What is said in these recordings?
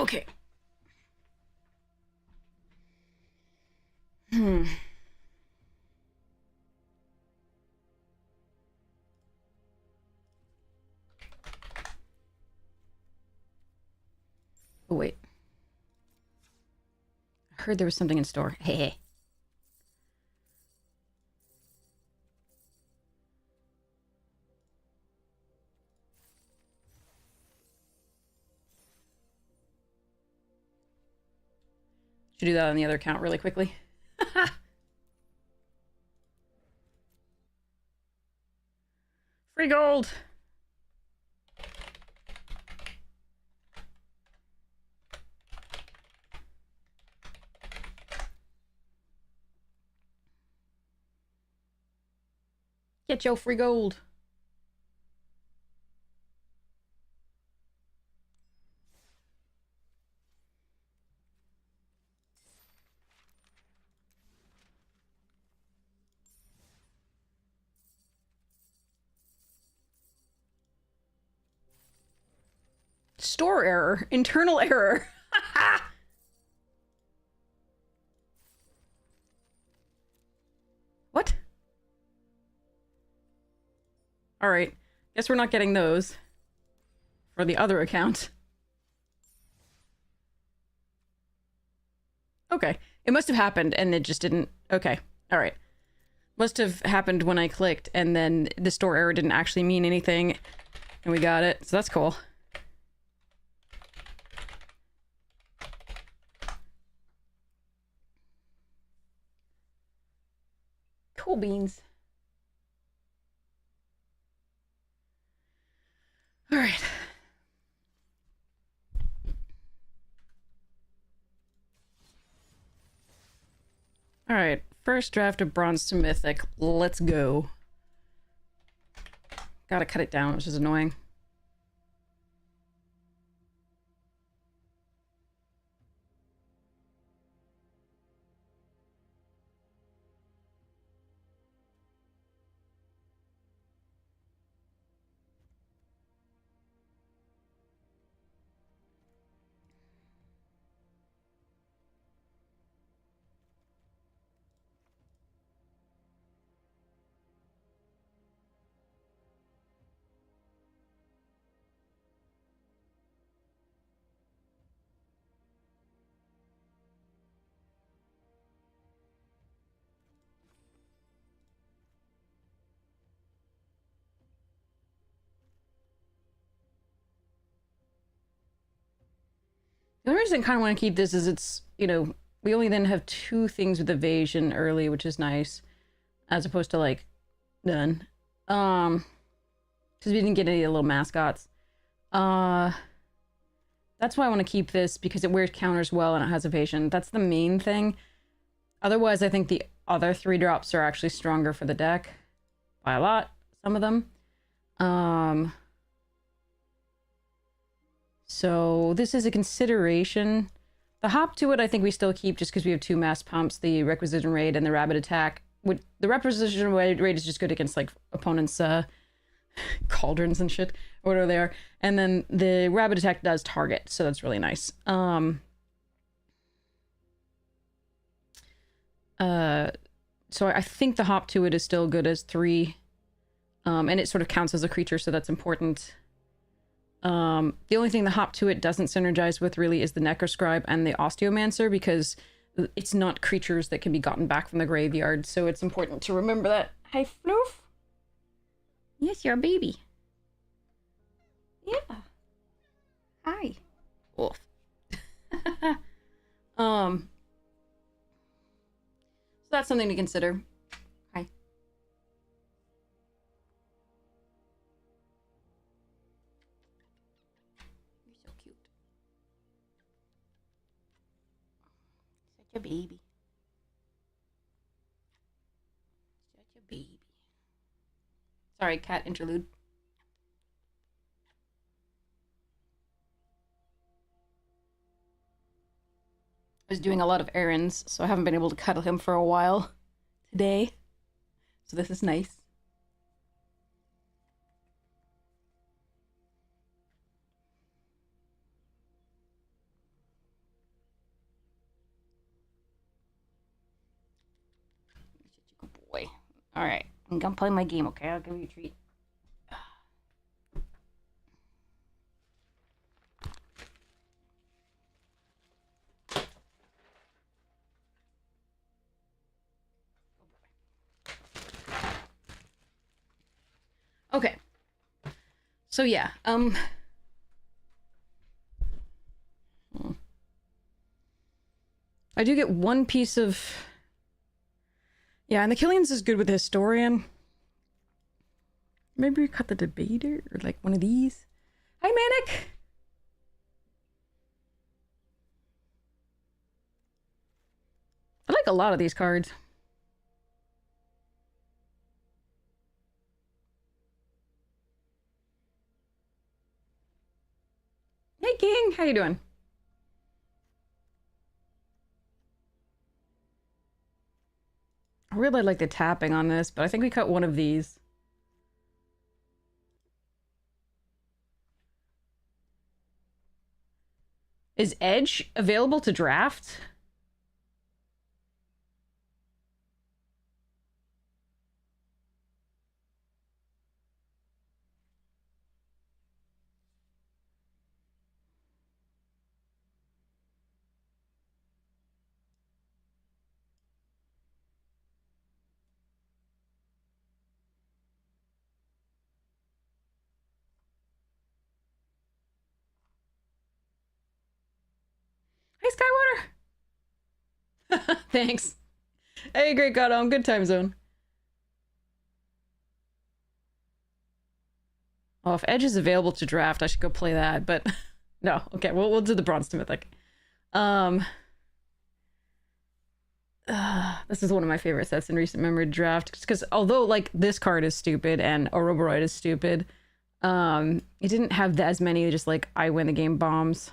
Okay. Hmm. Oh, wait. I heard there was something in store. Hey, hey. Should do that on the other account really quickly. Free gold! Get your free gold. Store error. Internal error. What? Alright. Guess we're not getting those. For the other account. Okay. It must have happened and it just didn't... Okay. Alright. Must have happened when I clicked and then the store error didn't actually mean anything. And we got it. So that's cool. Cool beans. Alright. Alright. First draft of Bronze to Mythic. Let's go. Gotta cut it down, which is annoying. The only reason I kind of want to keep this is it's, you know, we only then have 2 things with evasion early, which is nice. As opposed to, like, none. Because we didn't get any of the little mascots. That's why I want to keep this, because it wears counters well and it has evasion. That's the main thing. Otherwise, I think the other 3 drops are actually stronger for the deck. By a lot. Some of them. So this is a consideration. The hop to it, I think we still keep just because we have 2 mass pumps, the requisition raid and the rabbit attack. The requisition raid is just good against like opponents' cauldrons and shit, or whatever they are. And then the rabbit attack does target, so that's really nice. So I think the hop to it is still good as 3. And it sort of counts as a creature, so that's important. The only thing the hop to it doesn't synergize with really is the Necroscribe and the Osteomancer, because it's not creatures that can be gotten back from the graveyard, so it's important to remember that. Hi, Floof. Yes, you're a baby. Yeah. Hi. Wolf. So that's something to consider. Hi. You're so cute. Such a baby. Such a baby. Sorry, cat interlude. I was doing a lot of errands, so I haven't been able to cuddle him for a while today. So this is nice. boy. All right. I'm gonna play my game, okay? I'll give you a treat. Okay. So yeah, I do get one piece of... Yeah, and the Killian's is good with the Historian. Maybe we cut the Debater, or like one of these. Hi, Manic! I like a lot of these cards. Hey, King! How you doing? I really like the tapping on this, but I think we cut one of these. Is Edge available to draft? Hi, Skywater! Thanks. Hey, Great God, on good time zone. Oh, if Edge is available to draft, I should go play that, but... No, okay, we'll do the Bronze to Mythic. This is one of my favorite sets in recent memory to draft, because although, like, this card is stupid and Ouroboros is stupid, it didn't have as many just, like, I win the game bombs.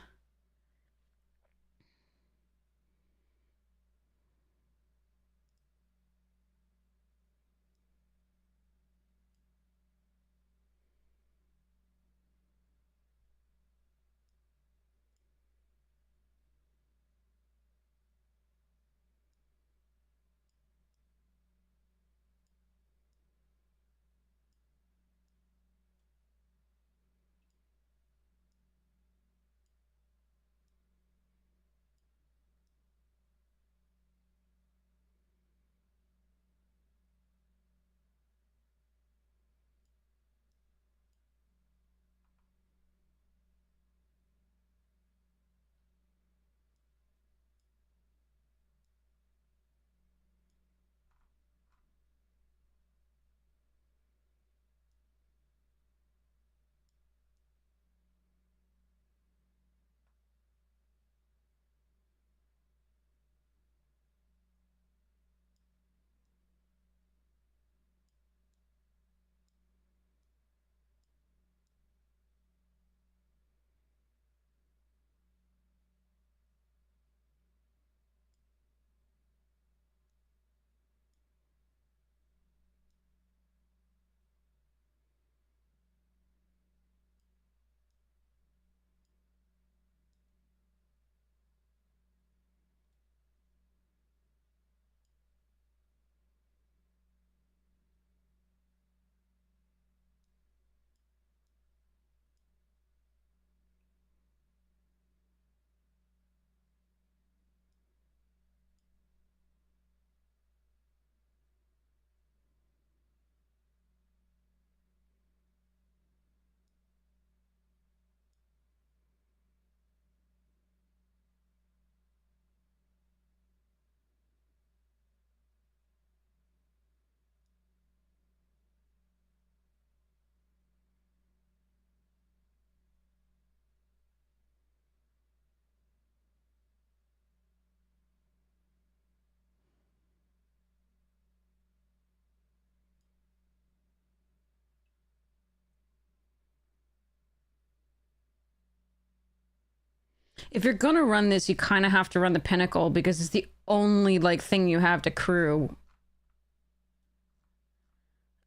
If you're gonna run this, you kind of have to run the Pinnacle, because it's the only, like, thing you have to crew.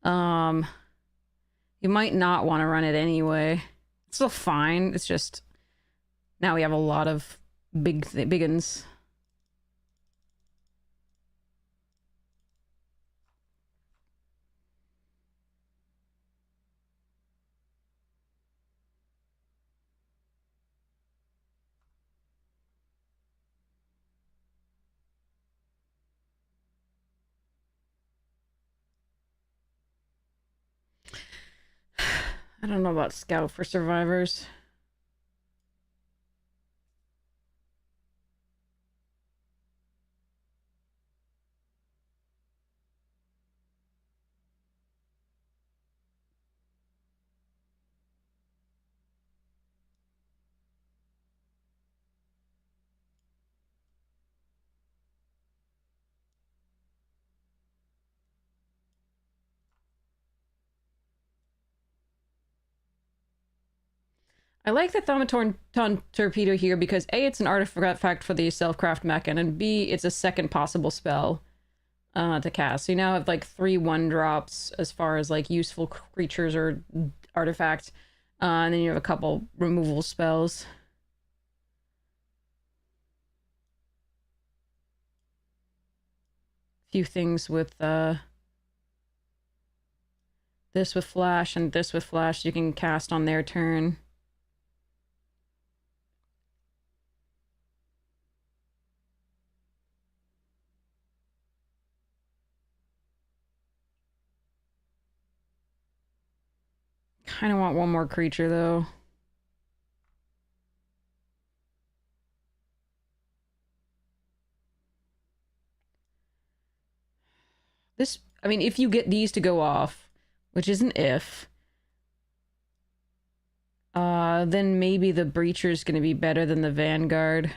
You might not want to run it anyway. It's still fine, it's just... Now we have a lot of biggins. I don't know about Scout for survivors. I like the Thaumaturn Torpedo here because A, it's an artifact for the Self-Craft Mechan, and B, it's a second possible spell to cast. So you now have like 3 1-drops as far as like useful creatures or artifacts. And then you have a couple removal spells. Few things with this with flash and this with flash you can cast on their turn. Kind of want one more creature though. This, I mean, if you get these to go off, which is an if, then maybe the Breacher's gonna be better than the Vanguard.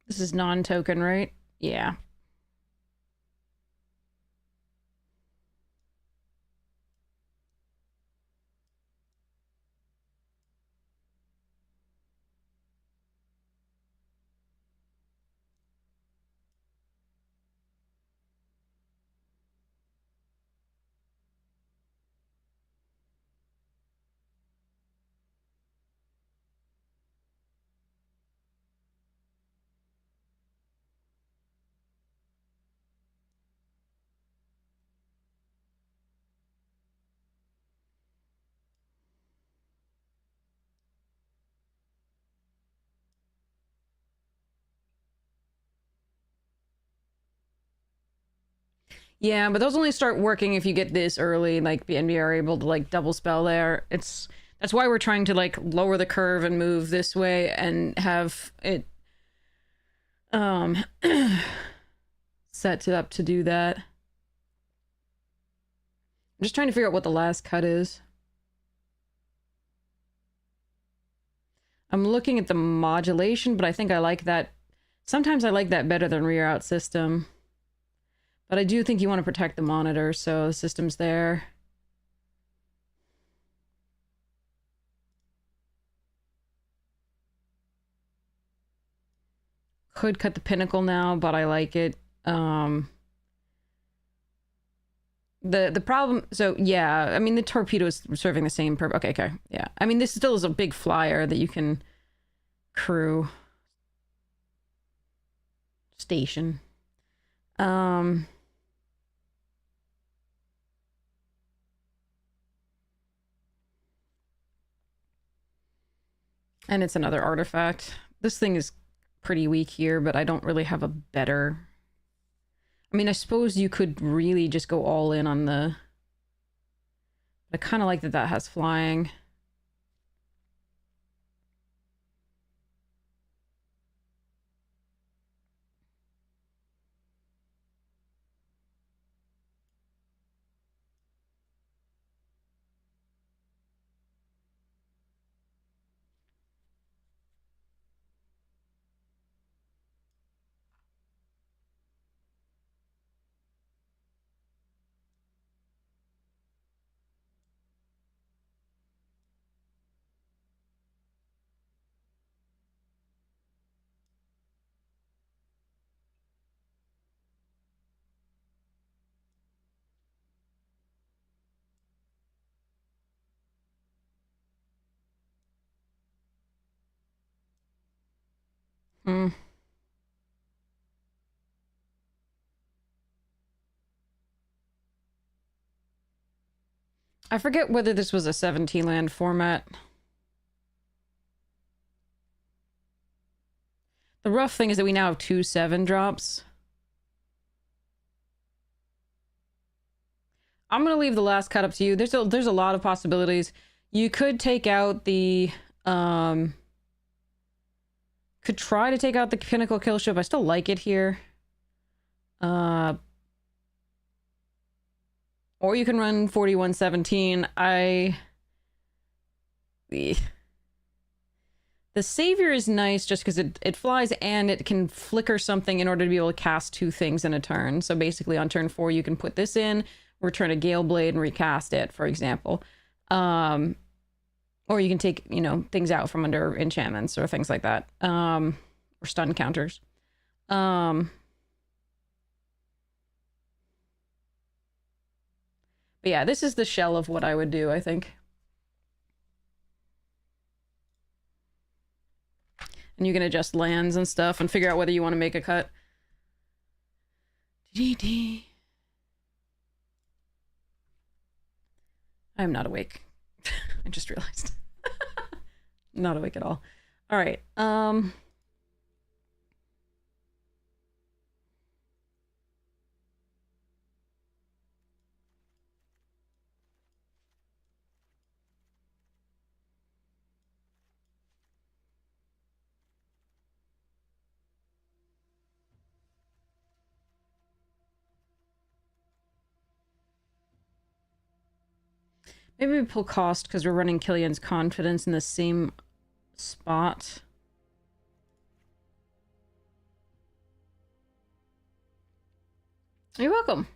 This is non-token, right? Yeah. Yeah, but those only start working if you get this early, like, and we are able to, like, double spell there. That's why we're trying to, like, lower the curve and move this way and have it, set it up to do that. I'm just trying to figure out what the last cut is. I'm looking at the modulation, but I think I like that. Sometimes I like that better than rear out system. But I do think you want to protect the monitor, so the system's there. Could cut the pinnacle now, but I like it. The problem, so yeah, I mean the torpedo is serving the same purpose. Okay, yeah. I mean this still is a big flyer that you can crew. Station. And it's another artifact. This thing is pretty weak here, but I don't really have a better... I mean, I suppose you could really just go all in on the... I kind of like that that has flying. Hmm. I forget whether this was a 17 land format. The rough thing is that we now have 2 7-drops. I'm gonna leave the last cut up to you. There's a lot of possibilities. You could take out the could try to take out the Pinnacle Kill Ship. I still like it here. Or you can run 4117. The Savior is nice just because it flies and it can flicker something in order to be able to cast 2 things in a turn. So basically on turn 4 you can put this in, return a Gale Blade, and recast it, for example. Or you can take, you know, things out from under enchantments or things like that. Or stun counters. But yeah, this is the shell of what I would do, I think. And you can adjust lands and stuff and figure out whether you want to make a cut. I'm not awake. I just realized. Not awake at all. All right. Maybe we pull cost because we're running Killian's Confidence in the same spot. You're welcome.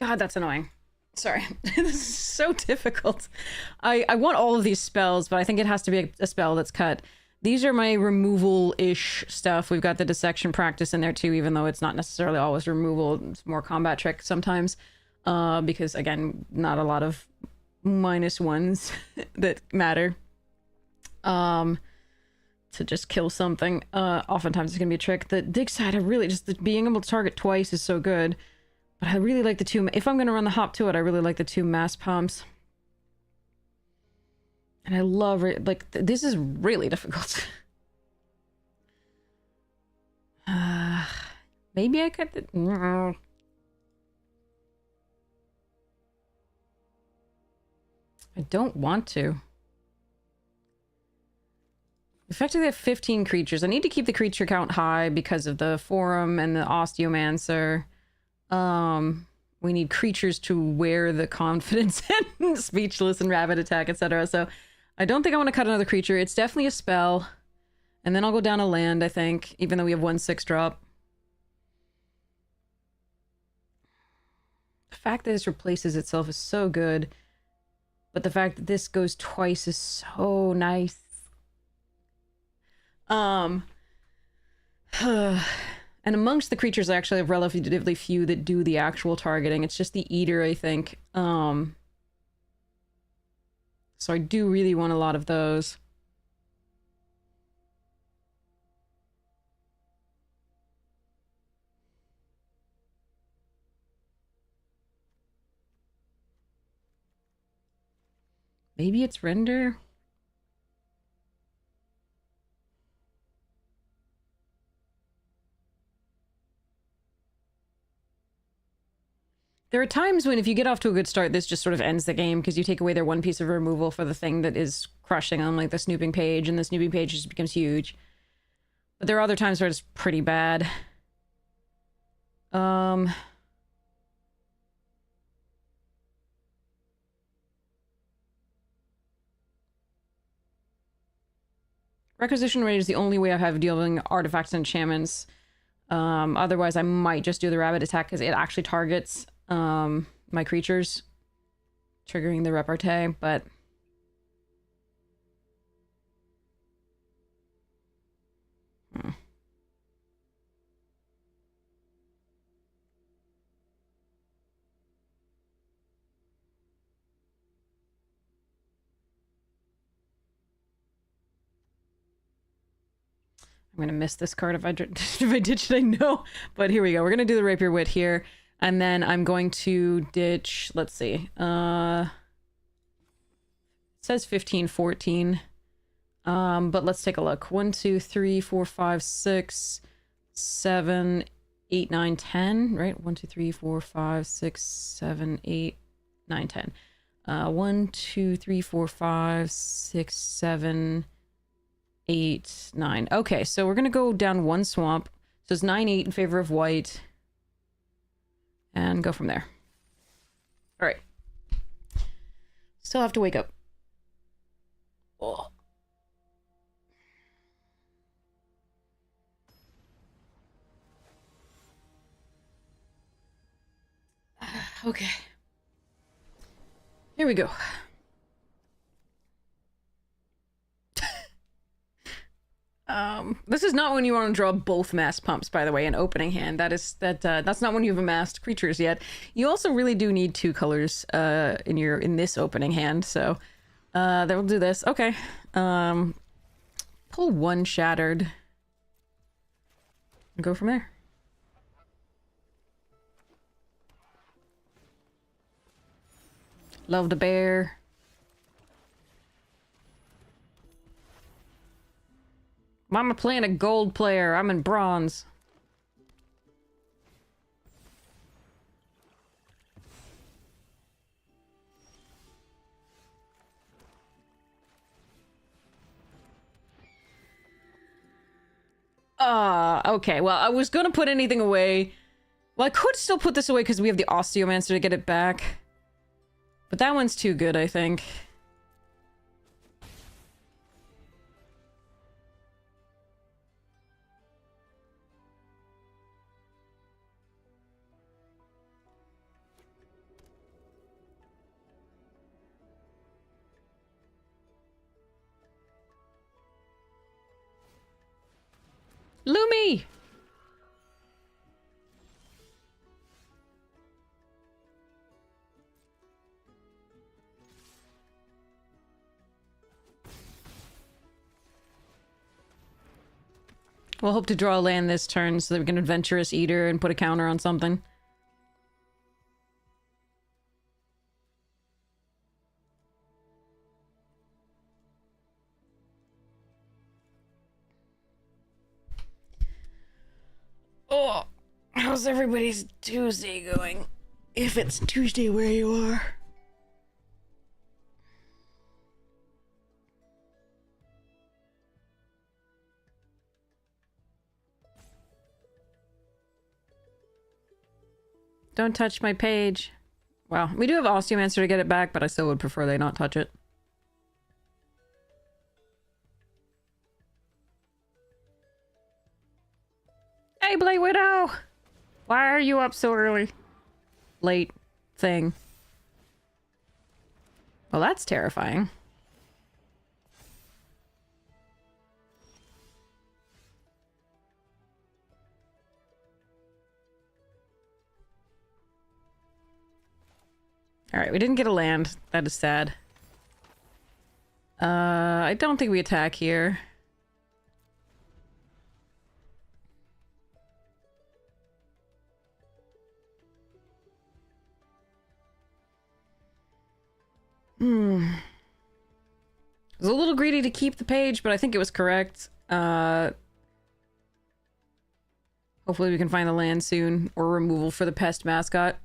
God, that's annoying. Sorry. This is so difficult. I want all of these spells, but I think it has to be a spell that's cut. These are my removal-ish stuff. We've got the Dissection Practice in there too, even though it's not necessarily always removal. It's more combat trick sometimes. Because, again, not a lot of -1s that matter. To just kill something. Oftentimes it's gonna be a trick. The dig side, I really just being able to target twice is so good. But I really like the 2... If I'm gonna run the hop to it, I really like the 2 mass pumps. And I love it. Like, this is really difficult. Maybe I could... I don't want to. Effectively, I have 15 creatures. I need to keep the creature count high because of the Forum and the Osteomancer. We need creatures to wear the Confidence and Speechless and Rabbit Attack, etc. So I don't think I want to cut another creature. It's definitely a spell. And then I'll go down a land, I think, even though we have 1 6-drop. The fact that this replaces itself is so good. But the fact that this goes twice is so nice. And amongst the creatures, I actually have relatively few that do the actual targeting. It's just the Eater, I think. So I do really want a lot of those. Maybe it's Render? There are times when if you get off to a good start, this just sort of ends the game because you take away their one piece of removal for the thing that is crushing on like the snooping page, and the snooping page just becomes huge. But there are other times where it's pretty bad. Requisition rate is the only way I have dealing artifacts and enchantments. Otherwise, I might just do the rabbit attack because it actually targets my creatures, triggering the repartee, but... I'm gonna miss this card if I ditch it, I know. But here we go. We're gonna do the Rapier Wit here. And then I'm going to ditch, let's see. It says 15, 14. But let's take a look. 1, 2, 3, 4, 5, 6, 7, 8, 9, 10, right? 1, 2, 3, 4, 5, 6, 7, 8, 9, 10. 1, 2, 3, 4, 5, 6, 7, 8, 9. Okay, so we're gonna go down one swamp. So it's 9, 8 in favor of white. And go from there. Alright. Still have to wake up. Oh. Okay. Here we go. This is not when you want to draw both mass pumps, by the way, in opening hand. That's not when you've amassed creatures yet. You also really do need 2 colors in this opening hand, so then we'll do this. Okay. Pull 1 Shattered. And go from there. Love the bear. I'm playing a gold player. I'm in bronze. Okay. Well, I was gonna put anything away. Well, I could still put this away because we have the Osteomancer to get it back. But that one's too good, I think. Lumi! We'll hope to draw a land this turn so that we can Adventurous Eater and put a counter on something. Oh, how's everybody's Tuesday going? If it's Tuesday where you are. Don't touch my page. Well, we do have Osteomancer to get it back, but I still would prefer they not touch it. Hey, Blade Widow! Why are you up so early? Late thing. Well, that's terrifying. Alright, we didn't get a land. That is sad. I don't think we attack here. I was a little greedy to keep the page, but I think it was correct. Hopefully we can find the land soon, or removal for the pest mascot.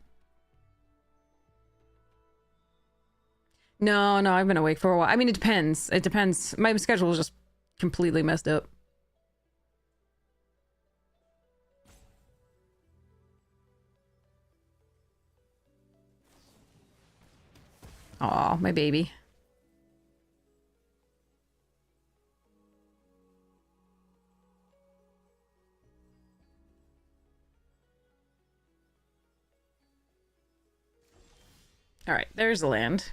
No, no, I've been awake for a while. I mean, it depends. It depends. My schedule is just completely messed up. Aw, my baby. All right, there's the land.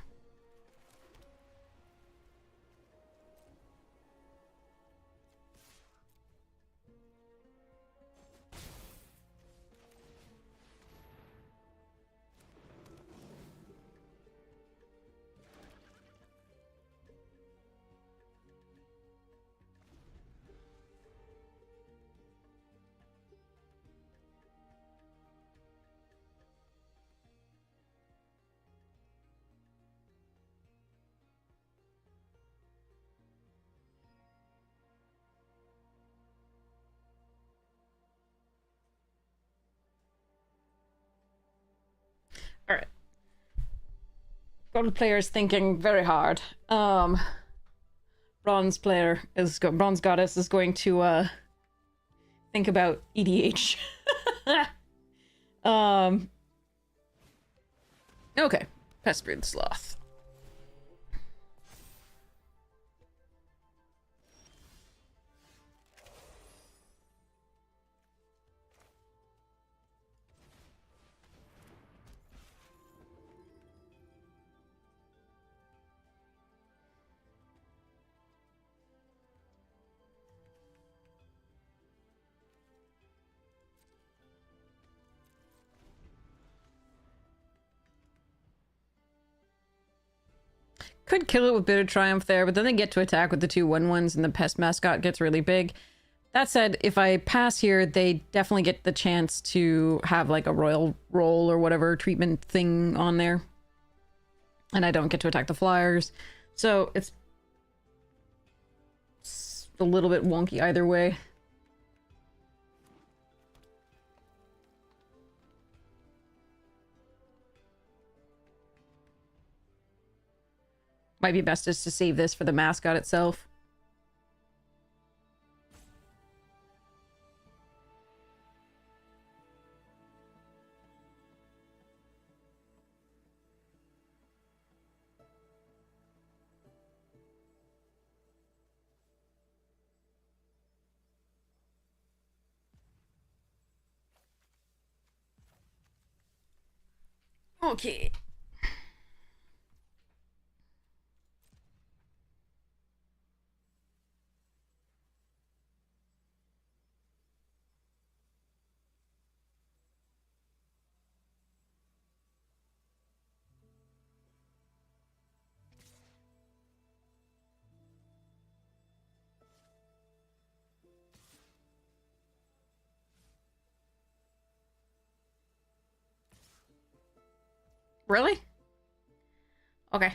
All right. Gold player is thinking very hard. Bronze goddess is going to think about EDH. Okay. Pestbreed Sloth. Could kill it with Bitter Triumph there, but then they get to attack with the 2/1/1s and the pest mascot gets really big. That said, if I pass here, they definitely get the chance to have like a royal roll or whatever treatment thing on there. And I don't get to attack the flyers. So it's a little bit wonky either way. Might be best just to save this for the mascot itself. Okay. Really? Okay.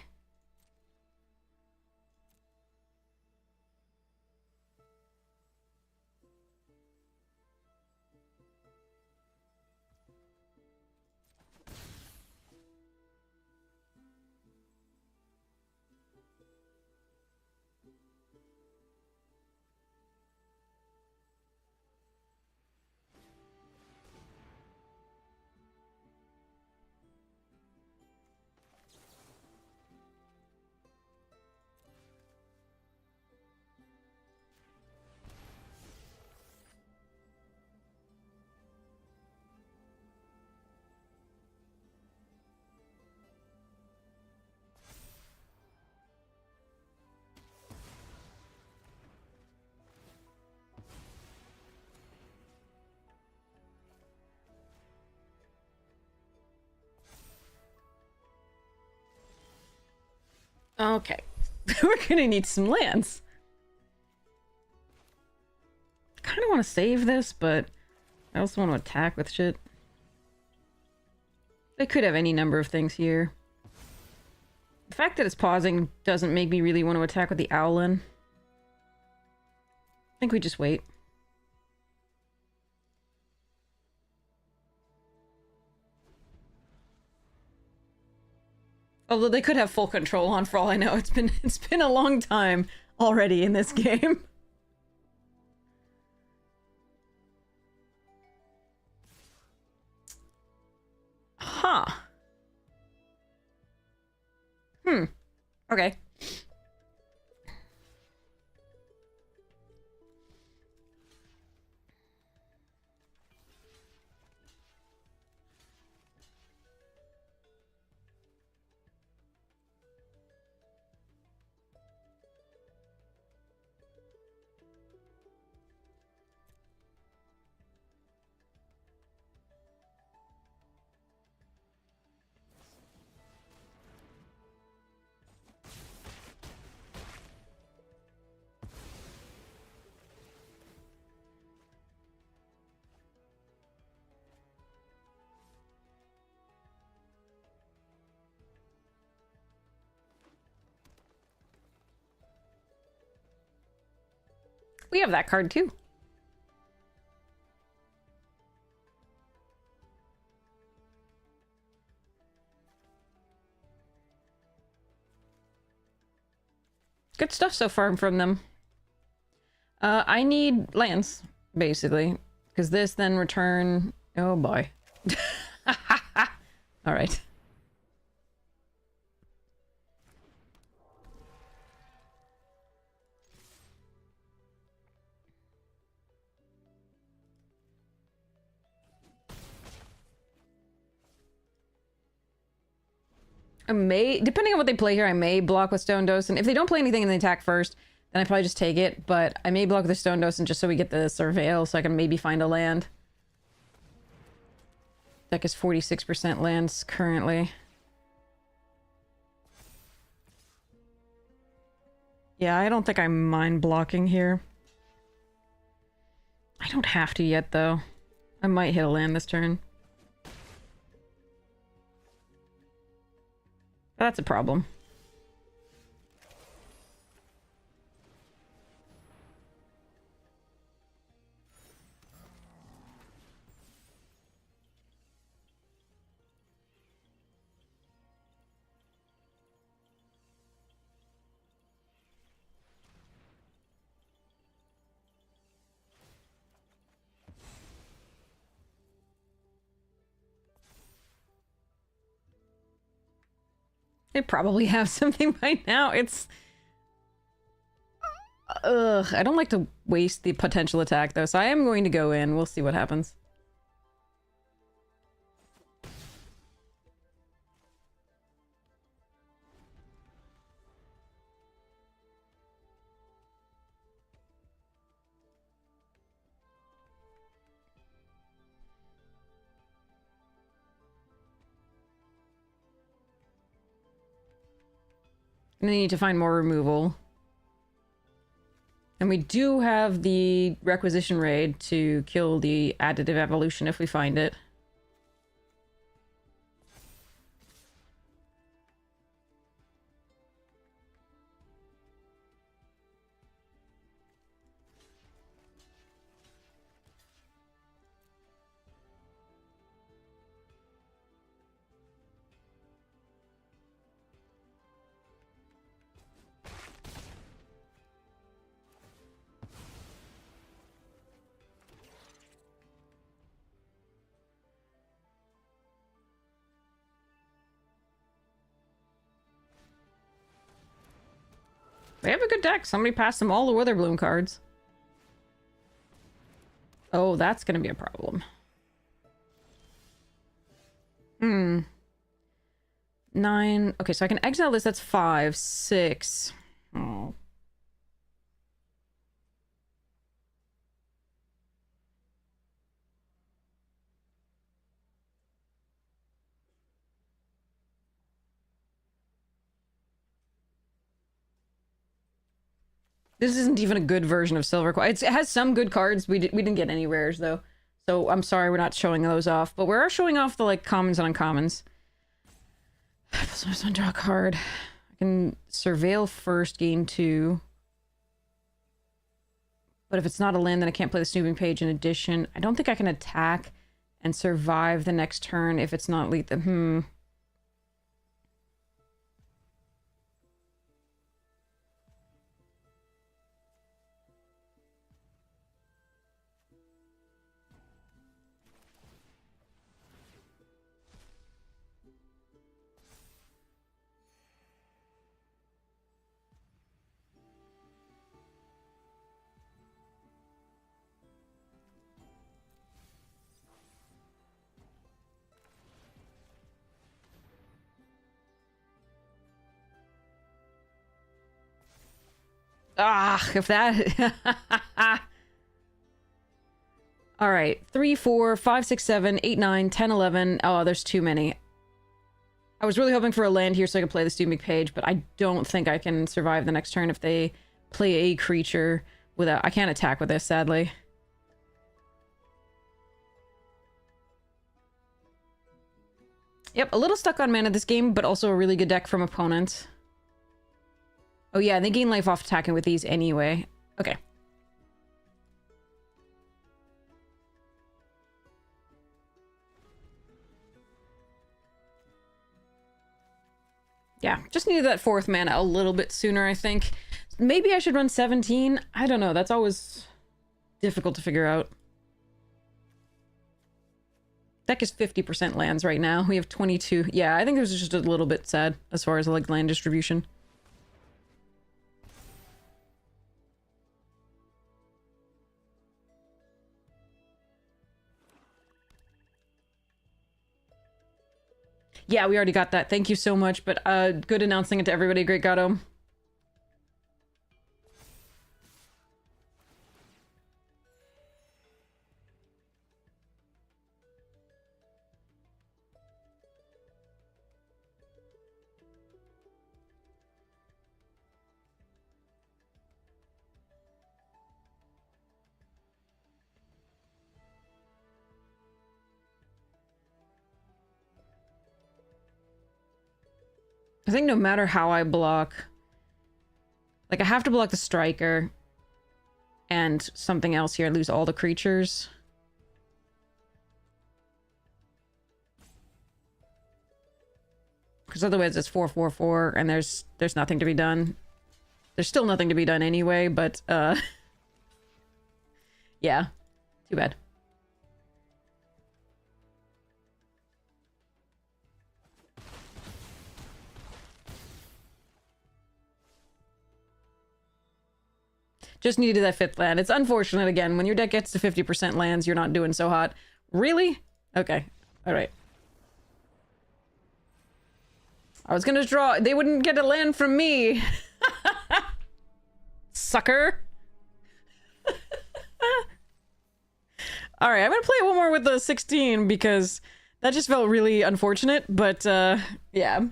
Okay. We're gonna need some lands. I kind of want to save this, but I also want to attack with shit. They could have any number of things here. The fact that it's pausing doesn't make me really want to attack with the Owlin. I think we just wait. Although they could have full control on, for all I know. It's been a long time already in this game. Huh. Okay. We have that card too. Good stuff so far from them. I need lands, basically. Because this then return... Oh boy. Alright. I may, depending on what they play here, I may block with Stone Dose. And if they don't play anything and they attack first, then I probably just take it. But I may block with the Stone Dose and just so we get the Surveil so I can maybe find a land. Deck is 46% lands currently. Yeah, I don't think I'm mind blocking here. I don't have to yet, though. I might hit a land this turn. That's a problem. They probably have something by now. It's... Ugh, I don't like to waste the potential attack, though, so I am going to go in. We'll see what happens. And they need to find more removal. And we do have the Requisition Raid to kill the additive evolution if we find it. They have a good deck. Somebody passed them all the Witherbloom cards. Oh, that's gonna be a problem. 9. Okay, so I can exile this. That's 5, 6. Oh. This isn't even a good version of Silver. It has some good cards. We didn't get any rares, though. So I'm sorry we're not showing those off. But we are showing off the, like, commons and uncommons. So I'm draw a card. I can Surveil first, gain 2. But if it's not a land, then I can't play the Snooping Page in addition. I don't think I can attack and survive the next turn if it's not lethal. Ah, if that... All right, 3, 4, 5, 6, 7, 8, 9, 10, 11. Oh, there's too many. I was really hoping for a land here so I could play the Steaming Page, but I don't think I can survive the next turn if they play a creature without... I can't attack with this, sadly. Yep, a little stuck on mana this game, but also a really good deck from opponents. Oh yeah, they gain life off attacking with these anyway. Okay. Yeah, just needed that 4th mana a little bit sooner, I think. Maybe I should run 17? I don't know, that's always difficult to figure out. Deck is 50% lands right now. We have 22. Yeah, I think it was just a little bit sad as far as like land distribution. Yeah, we already got that. Thank you so much, but good announcing it to everybody. Great Gato. I think no matter how I block... Like, I have to block the striker and something else here. I lose all the creatures. Because otherwise it's 4/4/4 and there's nothing to be done. There's still nothing to be done anyway, but, yeah. Too bad. Just needed that 5th land. It's unfortunate, again, when your deck gets to 50% lands, you're not doing so hot. Really? Okay. Alright. I was gonna draw... They wouldn't get a land from me! Sucker! Alright, I'm gonna play it one more with the 16, because that just felt really unfortunate, but, yeah.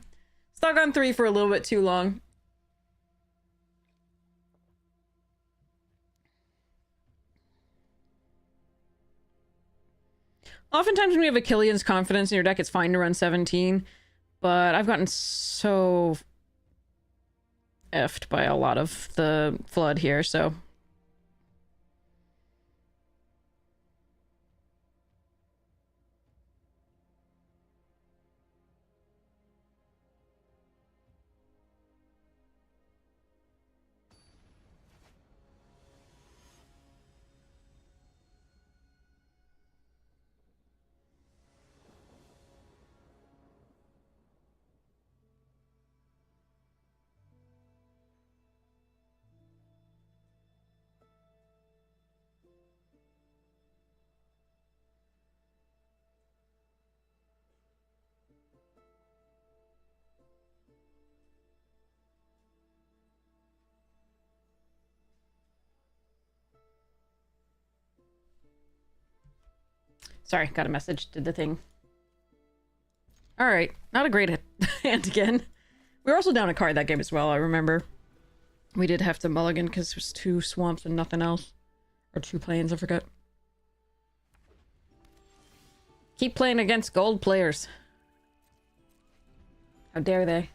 Stuck on 3 for a little bit too long. Oftentimes when you have a Killian's Confidence in your deck, it's fine to run 17, but I've gotten so effed by a lot of the flood here, so... Sorry, got a message. Did the thing. Alright, not a great hand again. We were also down a card that game as well, I remember. We did have to mulligan because it was 2 swamps and nothing else. Or 2 plains, I forgot. Keep playing against gold players. How dare they?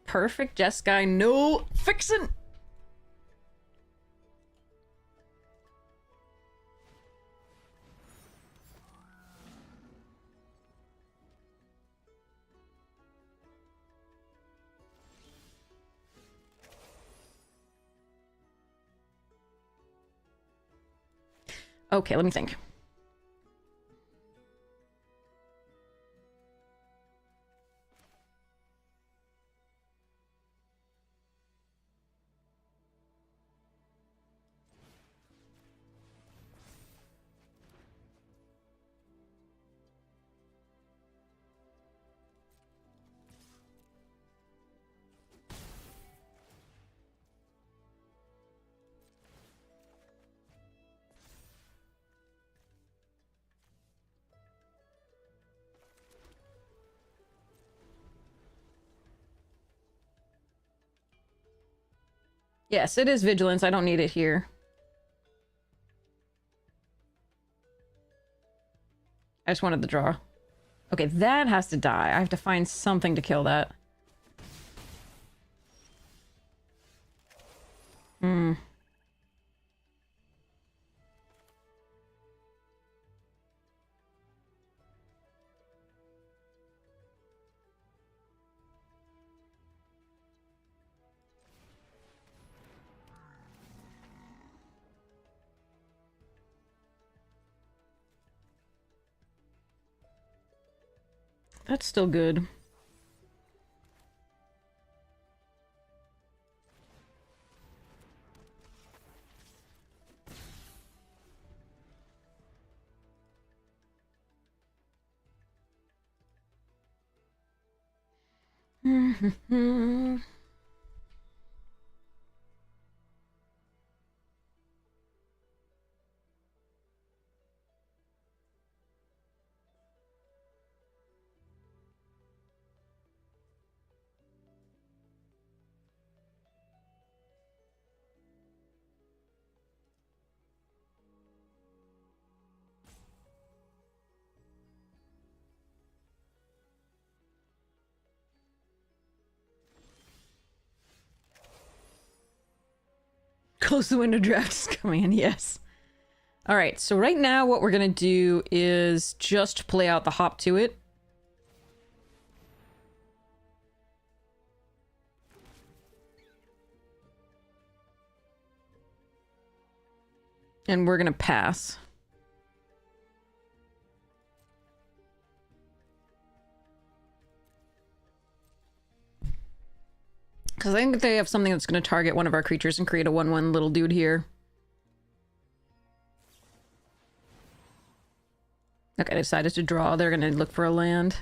Perfect, Jeskai. No fixin'! Okay, let me think. Yes, it is vigilance. I don't need it here. I just wanted the draw. Okay, that has to die. I have to find something to kill that. Hmm. That's still good. Close the window, draft is coming in, yes. Alright, so right now what we're gonna do is just play out the hop to it. And we're gonna pass. Because I think they have something that's going to target one of our creatures and create a 1/1 little dude here. Okay, I decided to draw. They're going to look for a land.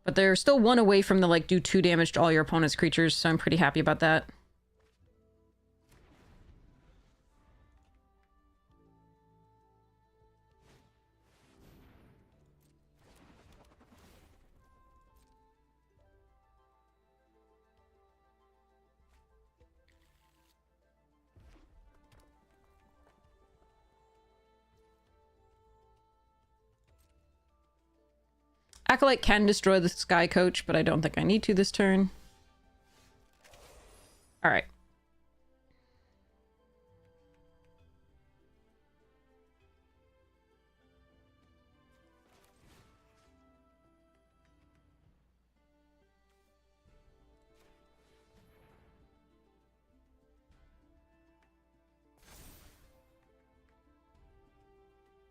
But they're still one away from the, like, do 2 damage to all your opponent's creatures, so I'm pretty happy about that. Acolyte can destroy the Sky Coach, but I don't think I need to this turn. Alright.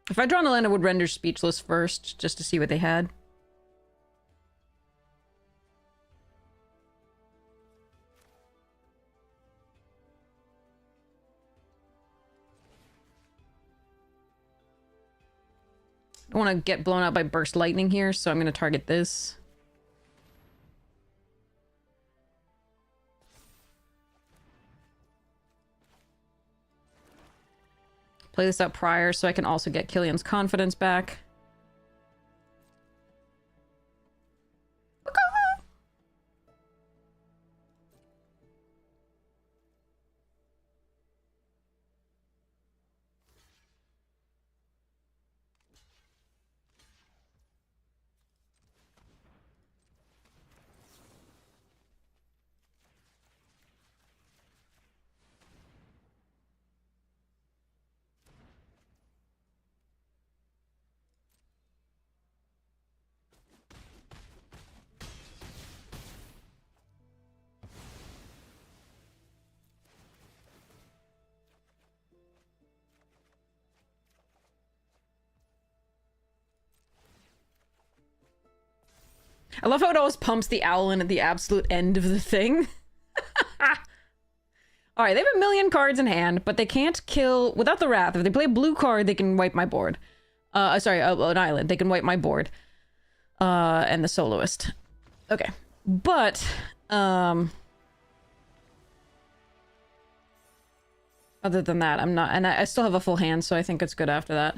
If I'd drawn a land, I would render speechless first, just to see what they had. I don't want to get blown out by burst lightning here, so I'm going to target this. Play this out prior so I can also get Killian's confidence back. I love how it always pumps the owl in at the absolute end of the thing. Alright, they have 1,000,000 cards in hand, but they can't kill without the Wrath. If they play a blue card, they can wipe my board. Sorry, an island. They can wipe my board. And the Soloist. Okay. But, other than that, I'm not... And I still have a full hand, so I think it's good after that.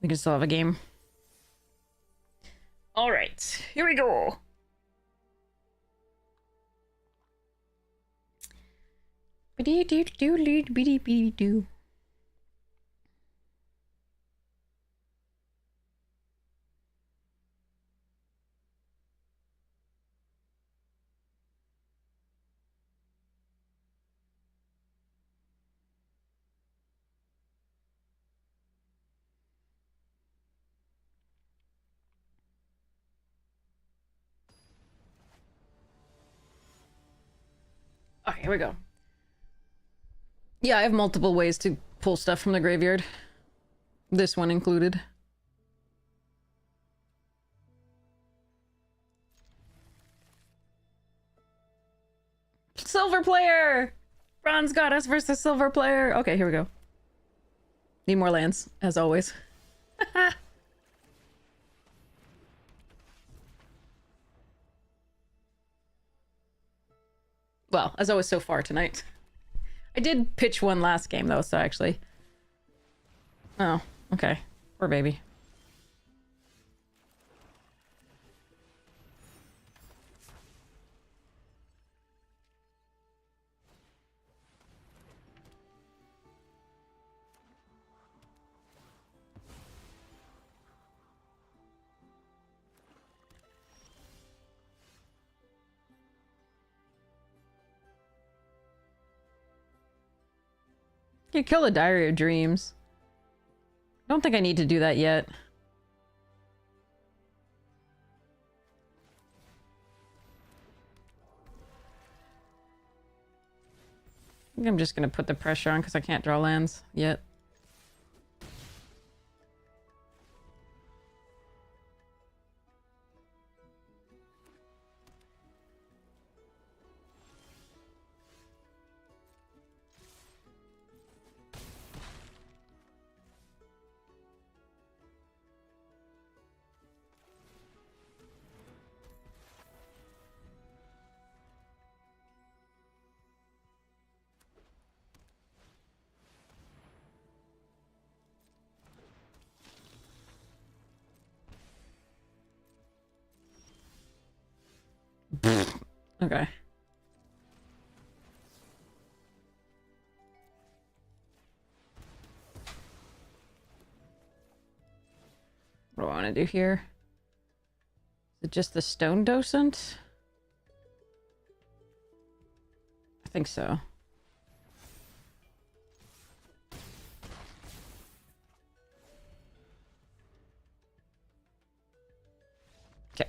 We can still have a game. Alright, here we go. Do. Okay, here we go. Yeah, I have multiple ways to pull stuff from the graveyard. This one included. Silver player! Bronze goddess versus silver player. Okay, here we go. Need more lands, as always. Well, as always so far tonight. I did pitch one last game, though, so actually... Oh, okay. Poor baby. You kill the Diary of Dreams. I don't think I need to do that yet. I think I'm just gonna put the pressure on because I can't draw lands yet. Okay. What do I want to do here? Is it just the stone docent? I think so. Okay.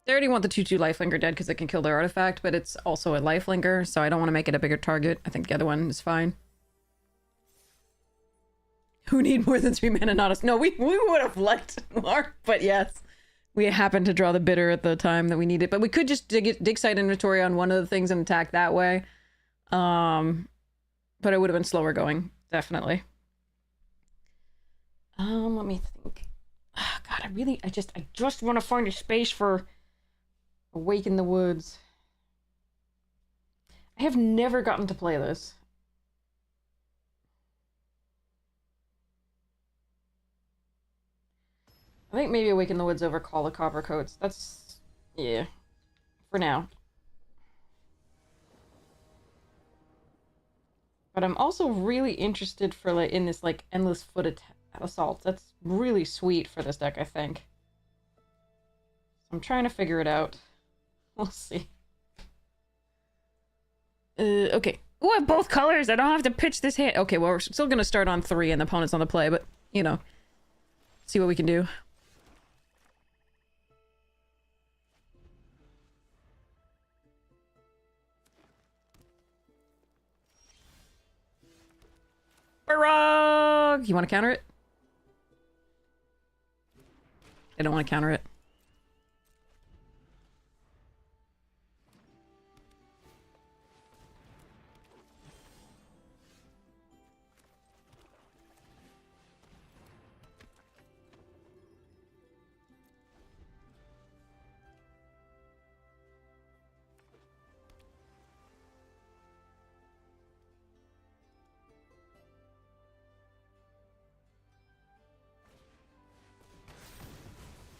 They already want the 2/2 Lifelinger dead because it can kill their artifact, but it's also a Lifelinger, so I don't want to make it a bigger target. I think the other one is fine. Who need more than 3 mana? Not us. No, we would have liked more, but yes. We happened to draw the bitter at the time that we needed, but we could just dig site inventory on one of the things and attack that way. But it would have been slower going, definitely. Let me think. Oh, God, I just want to find a space for Awake in the Woods. I have never gotten to play this. I think maybe Awake in the Woods over Call of Copper Coats. That's... yeah. For now. But I'm also really interested for like in this like endless foot assault. That's really sweet for this deck, I think. So I'm trying to figure it out. We'll see. Okay. Oh, I have both colors. I don't have to pitch this hand. Okay, well, we're still gonna start on 3 and the opponent's on the play, but you know, see what we can do. Barog! You want to counter it? I don't want to counter it.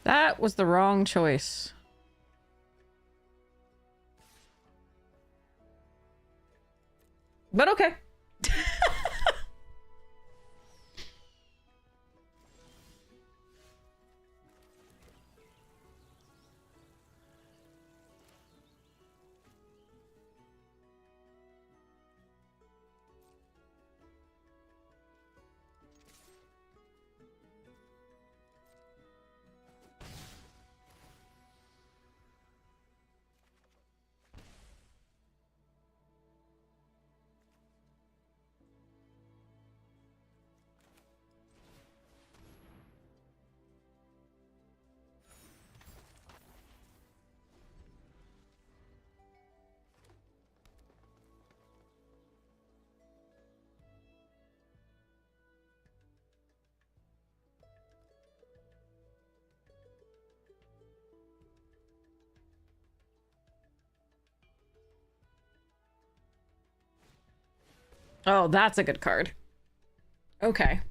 That was the wrong choice. But okay. Oh, that's a good card. Okay.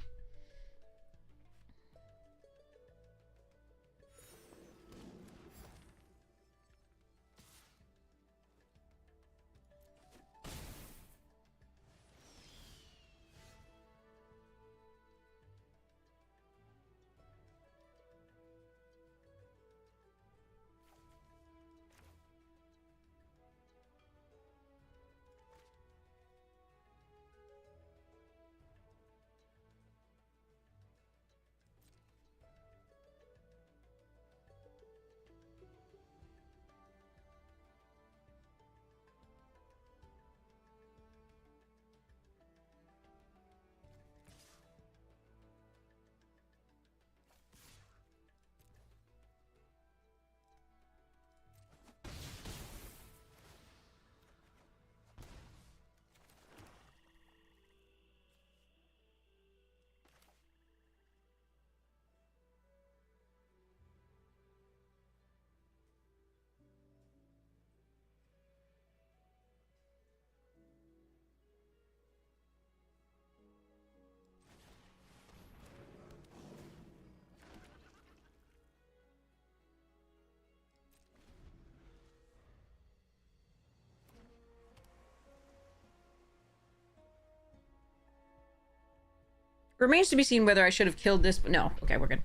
Remains to be seen whether I should have killed this, but no. Okay, we're good.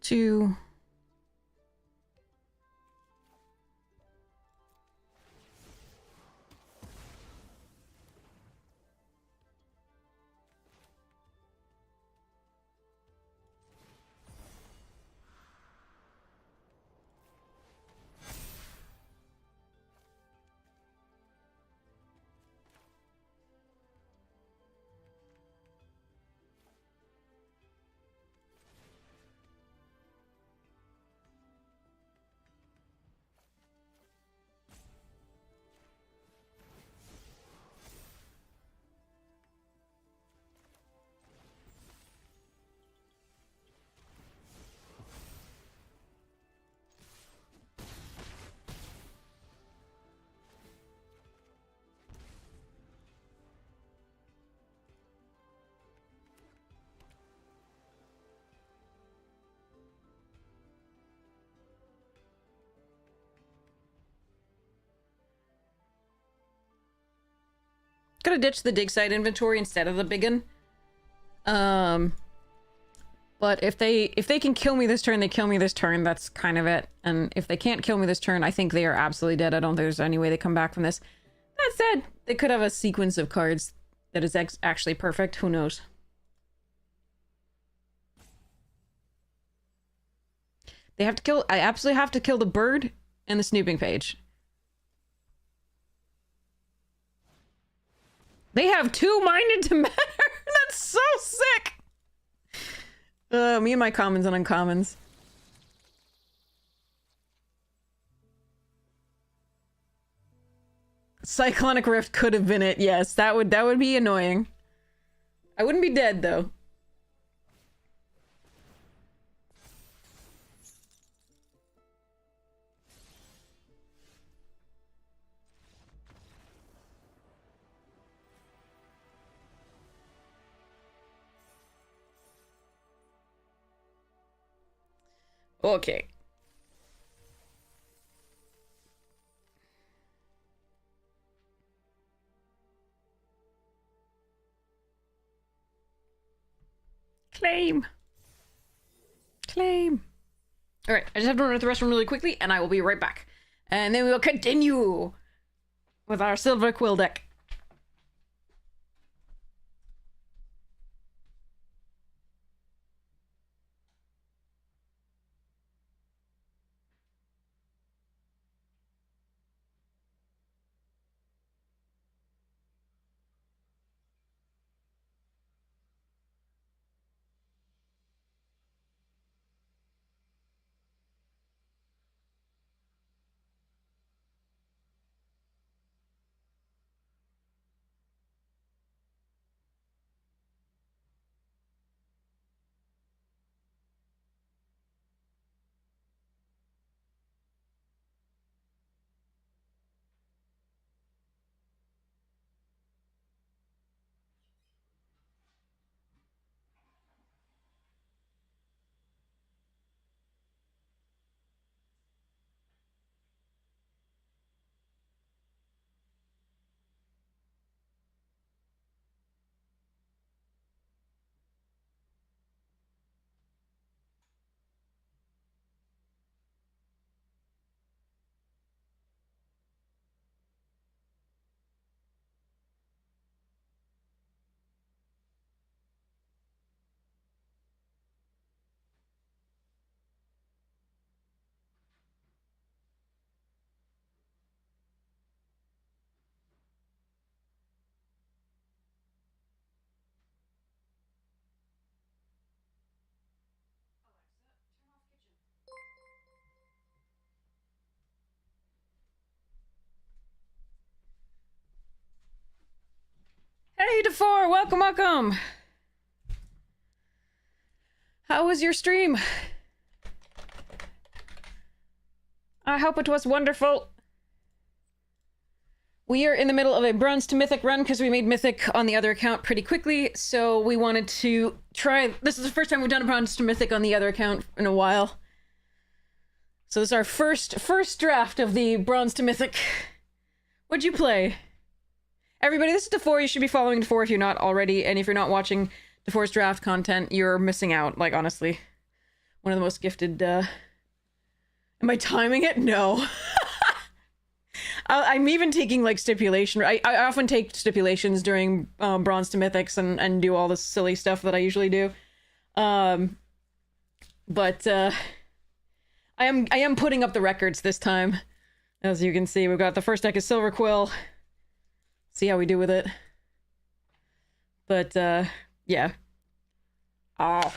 Two. Could have ditched the dig site inventory instead of the biggin. But if they can kill me this turn, they kill me this turn. That's kind of it. And if they can't kill me this turn, I think they are absolutely dead. I don't think there's any way they come back from this. That said, they could have a sequence of cards that is actually perfect. Who knows? They have to kill... I absolutely have to kill the bird and the snooping page. They have two minded to matter. That's so sick. Me and my commons and uncommons. Cyclonic Rift could have been it. Yes, that would be annoying. I wouldn't be dead though. Okay. Claim. Claim. All right, I just have to run to the restroom really quickly, and I will be right back. And then we will continue with our Silver Quill deck. Hey, DeFore, welcome, welcome. How was your stream? I hope it was wonderful. We are in the middle of a bronze to mythic run because we made mythic on the other account pretty quickly, so we wanted to try... This is the first time we've done a bronze to mythic on the other account in a while. So this is our first draft of the bronze to mythic. What'd you play? Everybody, this is DeFore. You should be following DeFore if you're not already, and if you're not watching DeFore's draft content, you're missing out, like, honestly. One of the most gifted, Am I timing it? No. I'm even taking, like, stipulation. I often take stipulations during bronze to mythics and do all this silly stuff that I usually do. I am putting up the records this time. As you can see, we've got the first deck is Silver Quill. See how we do with it. But, yeah. Oh.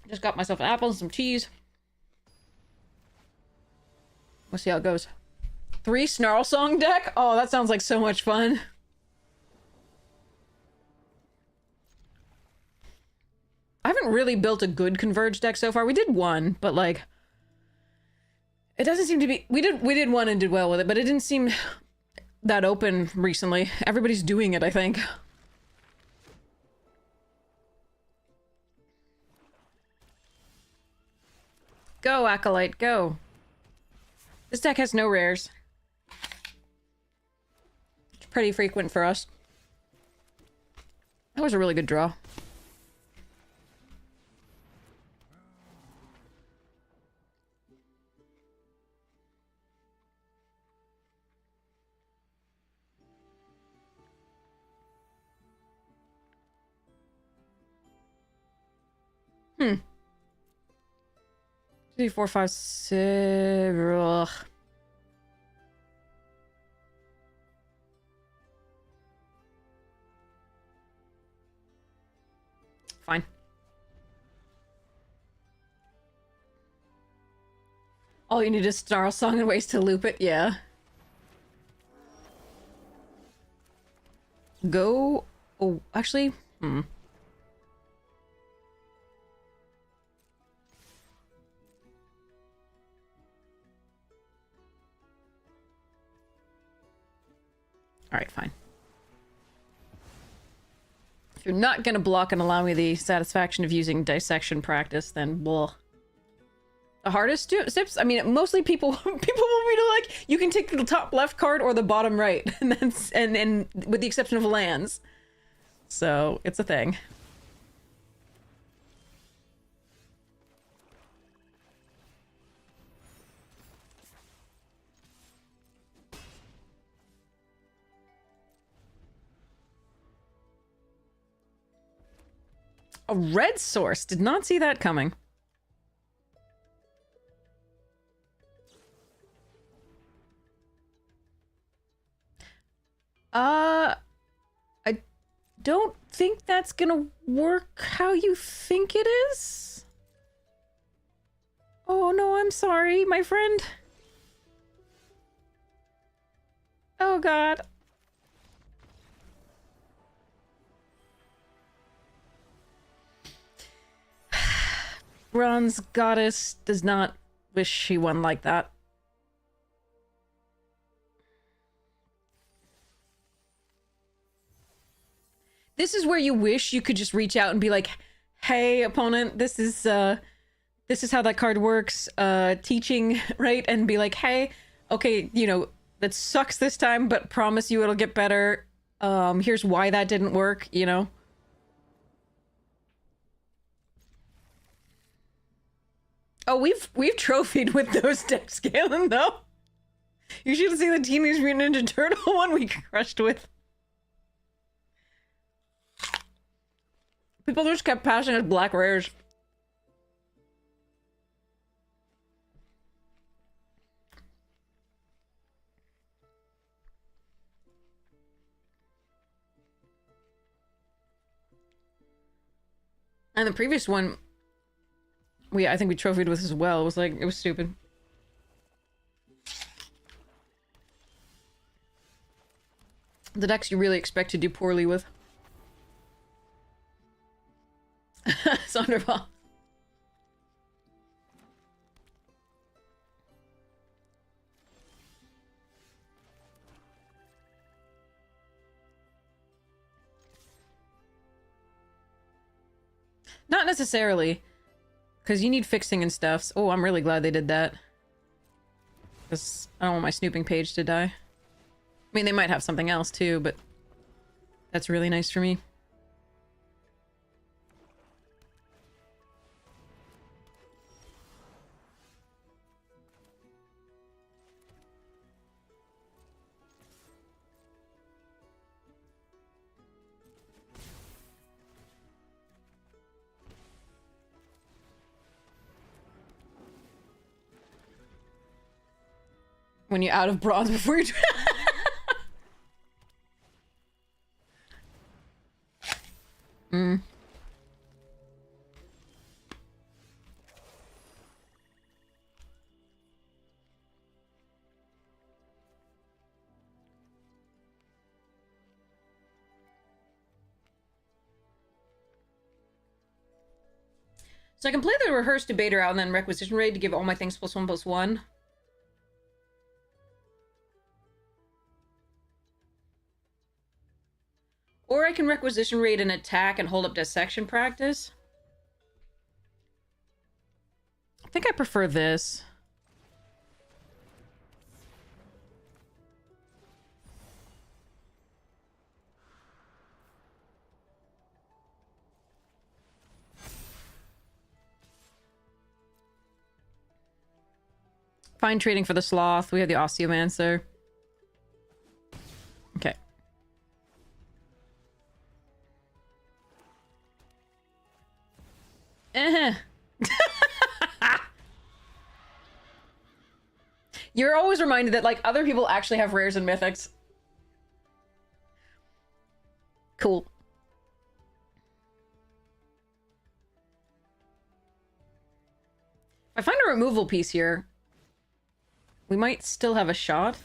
Just got myself an apple and some cheese. We'll see how it goes. 3 Snarl Song deck? Oh, that sounds like so much fun. I haven't really built a good Converge deck so far. We did one, but, like... It doesn't seem to be... We did one and did well with it, but it didn't seem that open recently. Everybody's doing it, I think. Go, Acolyte, go. This deck has no rares. It's pretty frequent for us. That was a really good draw. 3, 4, 5, 6. Ugh. Fine. All you need is Star Song and ways to loop it, yeah. Go... Oh, actually... Alright, fine. If you're not gonna block and allow me the satisfaction of using dissection practice, then blah. The hardest sips? I mean, mostly people will be like, you can take the top left card or the bottom right, and that's and with the exception of lands. So it's a thing. A red source. Did not see that coming. I don't think that's gonna work how you think it is. Oh no, I'm sorry, my friend. Oh god. Bronze Goddess does not wish she won like that. This is where you wish you could just reach out and be like, hey, opponent, this is how that card works, teaching, right? And be like, hey, okay, you know, that sucks this time, but promise you it'll get better. Here's why that didn't work, you know? Oh, we've trophied with those decks, Galen, though. You should see the Teenage Mutant Ninja Turtle one we crushed with. People just kept passing as black rares. And the previous one, I think we trophied with as well. It was like, it was stupid. The decks you really expect to do poorly with. Sonderball. Not necessarily. Because you need fixing and stuff. Oh, I'm really glad they did that. Because I don't want my snooping page to die. I mean, they might have something else too, but that's really nice for me. When you're out of bronze before you... So I can play the rehearsed debater out and then requisition raid to give all my things +1/+1. Or I can requisition raid an attack and hold up dissection practice. I think I prefer this. Fine trading for the sloth. We have the osteomancer. Okay. You're always reminded that, like, other people actually have rares and mythics. Cool. If I find a removal piece here, we might still have a shot.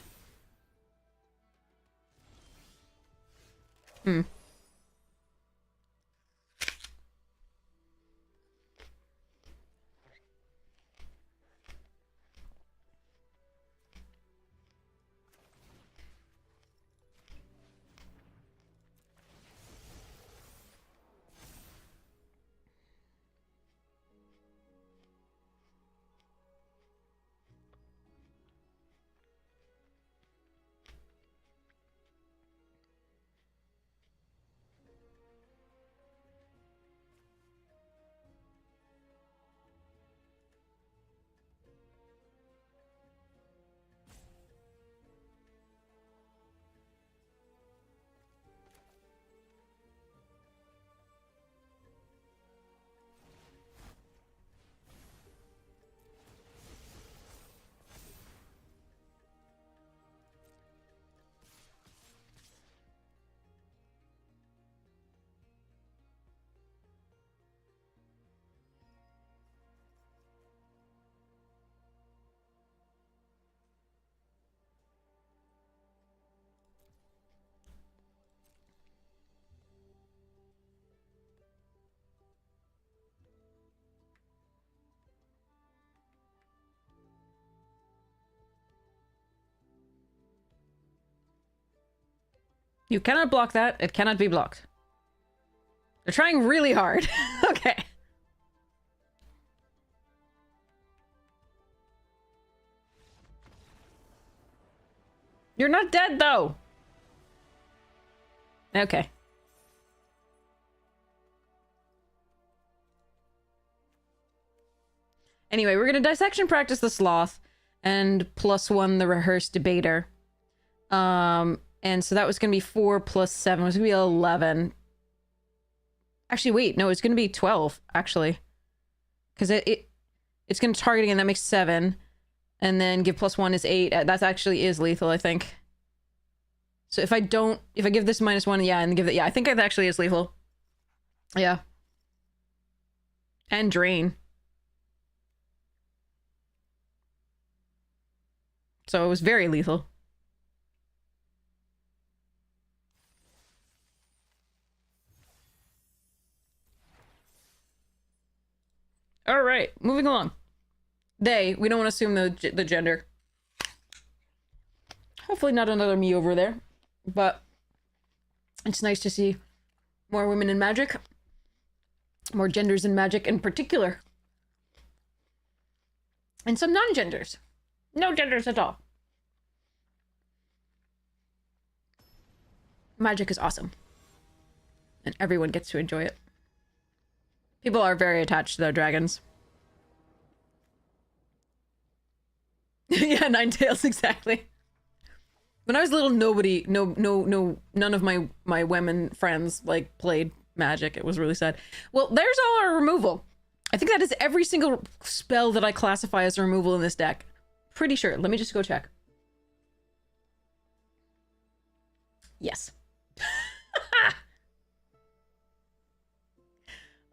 Hmm. You cannot block that. It cannot be blocked. They're trying really hard. Okay. You're not dead, though. Okay. Anyway, we're gonna dissection practice the sloth and +1 the rehearsed debater. And so that was gonna be 4 + 7. It was gonna be 11. Actually, wait, no, it's gonna be 12, actually. Because it's gonna target again, that makes 7. And then give +1 is 8. That actually is lethal, I think. So if I give this -1, yeah, and give it, yeah, I think it actually is lethal. Yeah. And drain. So it was very lethal. All right, moving along. We don't want to assume the gender. Hopefully not another me over there, but it's nice to see more women in Magic. More genders in Magic in particular. And some non-genders. No genders at all. Magic is awesome. And everyone gets to enjoy it. People are very attached to their dragons. Yeah, Ninetales, exactly. When I was little, none of my women friends, like, played Magic. It was really sad. Well, there's all our removal. I think that is every single spell that I classify as a removal in this deck. Pretty sure. Let me just go check. Yes.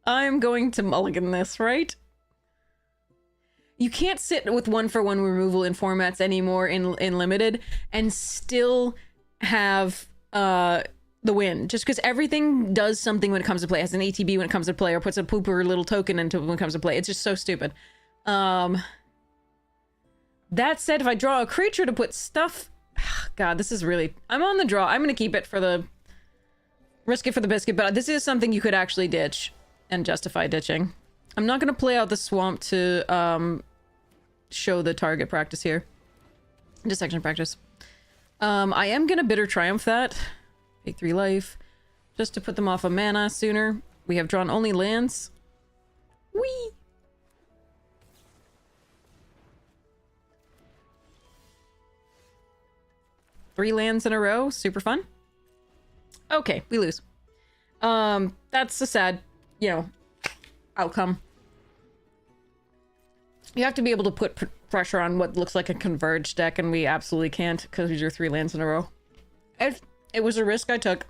I'm going to mulligan this, right? You can't sit with 1-for-1 removal in formats anymore in Limited and still have the win. Just because everything does something when it comes to play. It has an ATB when it comes to play, or puts a pooper little token into when it comes to play. It's just so stupid. That said, if I draw a creature to put stuff... God, this is really... I'm on the draw. I'm going to keep it for the... Risk it for the biscuit, but this is something you could actually ditch and justify ditching. I'm not going to play out the swamp to show the target practice here. Dissection practice. I am going to Bitter Triumph that. Take 3 life. Just to put them off of mana sooner. We have drawn only lands. Whee! Three lands in a row. Super fun. Okay, we lose. That's a sad, outcome. You have to be able to put pressure on what looks like a converged deck, and we absolutely can't because we drew 3 lands in a row. It was a risk I took.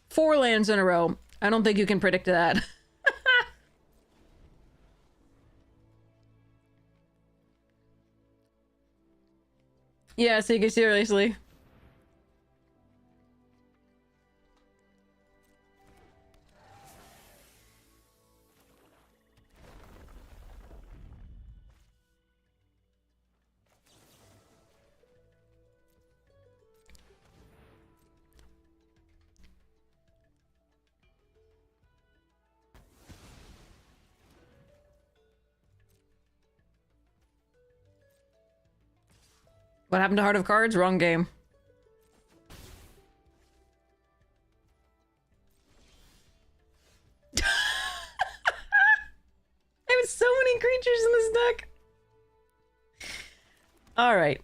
4 lands in a row. I don't think you can predict that. Yeah, Sigi, seriously. What happened to Heart of Cards? Wrong game. I have so many creatures in this deck. All right.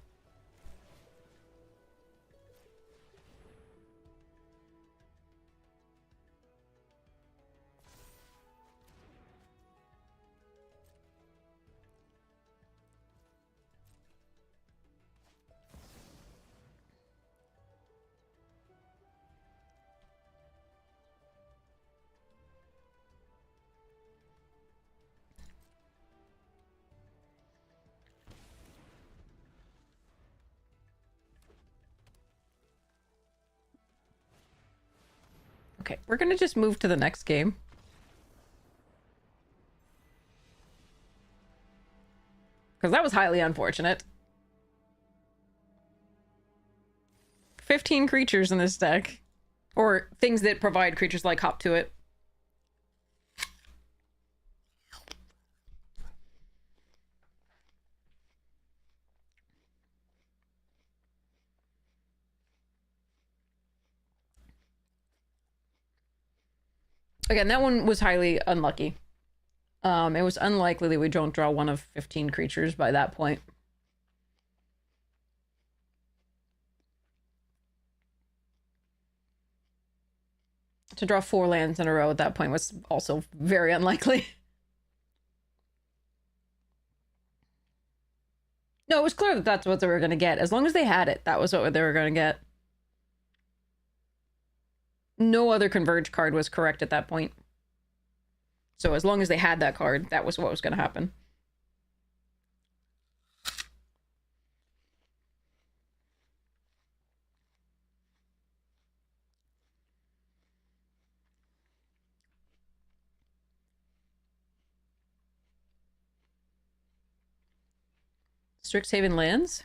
Okay, we're gonna just move to the next game. Because that was highly unfortunate. 15 creatures in this deck. Or things that provide creatures like hop to it. Again, that one was highly unlucky. It was unlikely that we don't draw one of 15 creatures by that point. To draw 4 lands in a row at that point was also very unlikely. No, it was clear that that's what they were going to get. As long as they had it, that was what they were going to get. No other Converge card was correct at that point. So as long as they had that card, that was what was going to happen. Strixhaven lands?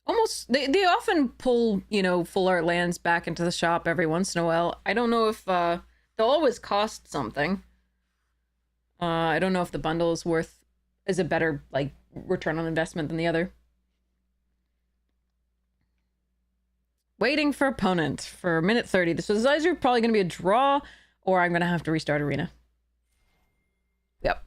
Almost, they often pull, you know, full art lands back into the shop every once in a while. I don't know if, they'll always cost something. I don't know if the bundle is a better, like, return on investment than the other. Waiting for opponent for minute 30. This is either probably going to be a draw, or I'm going to have to restart arena. Yep.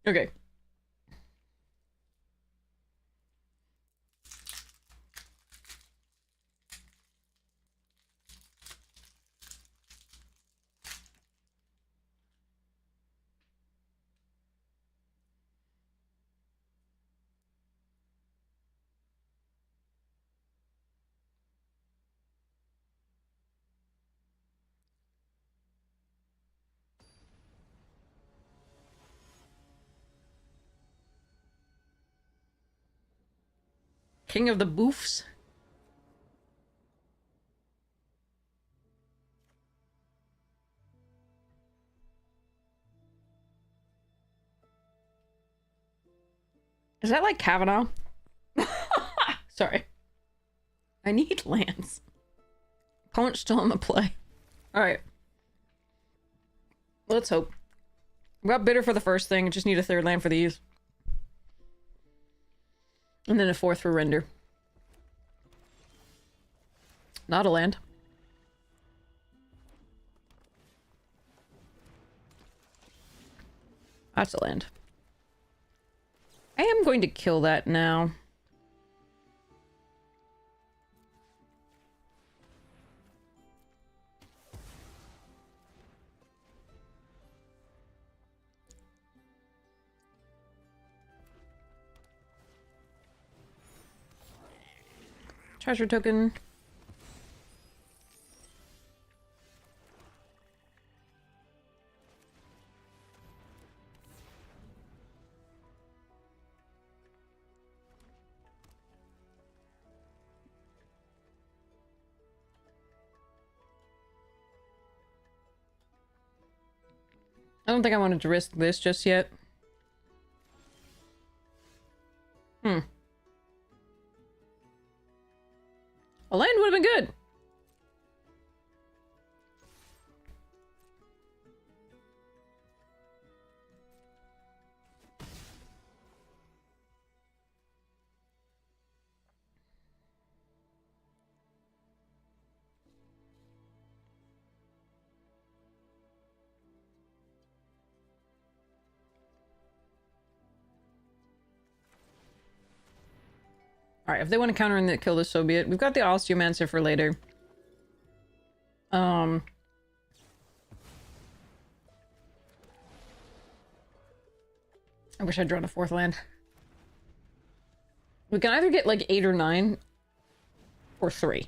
Okay. King of the Boofs. Is that like Kavanaugh? Sorry. I need lands. Opponent's still on the play. Alright. Let's hope. We got bidder for the first thing. Just need a 3rd land for these. And then a 4th for render. Not a land. That's a land. I am I'm going to kill that now. Treasure token. I don't think I wanted to risk this just yet. A land would have been good. Alright, if they want to counter and kill this, so be it. We've got the Osteomancer for later. I wish I'd drawn a 4th land. We can either get like 8 or 9 or 3.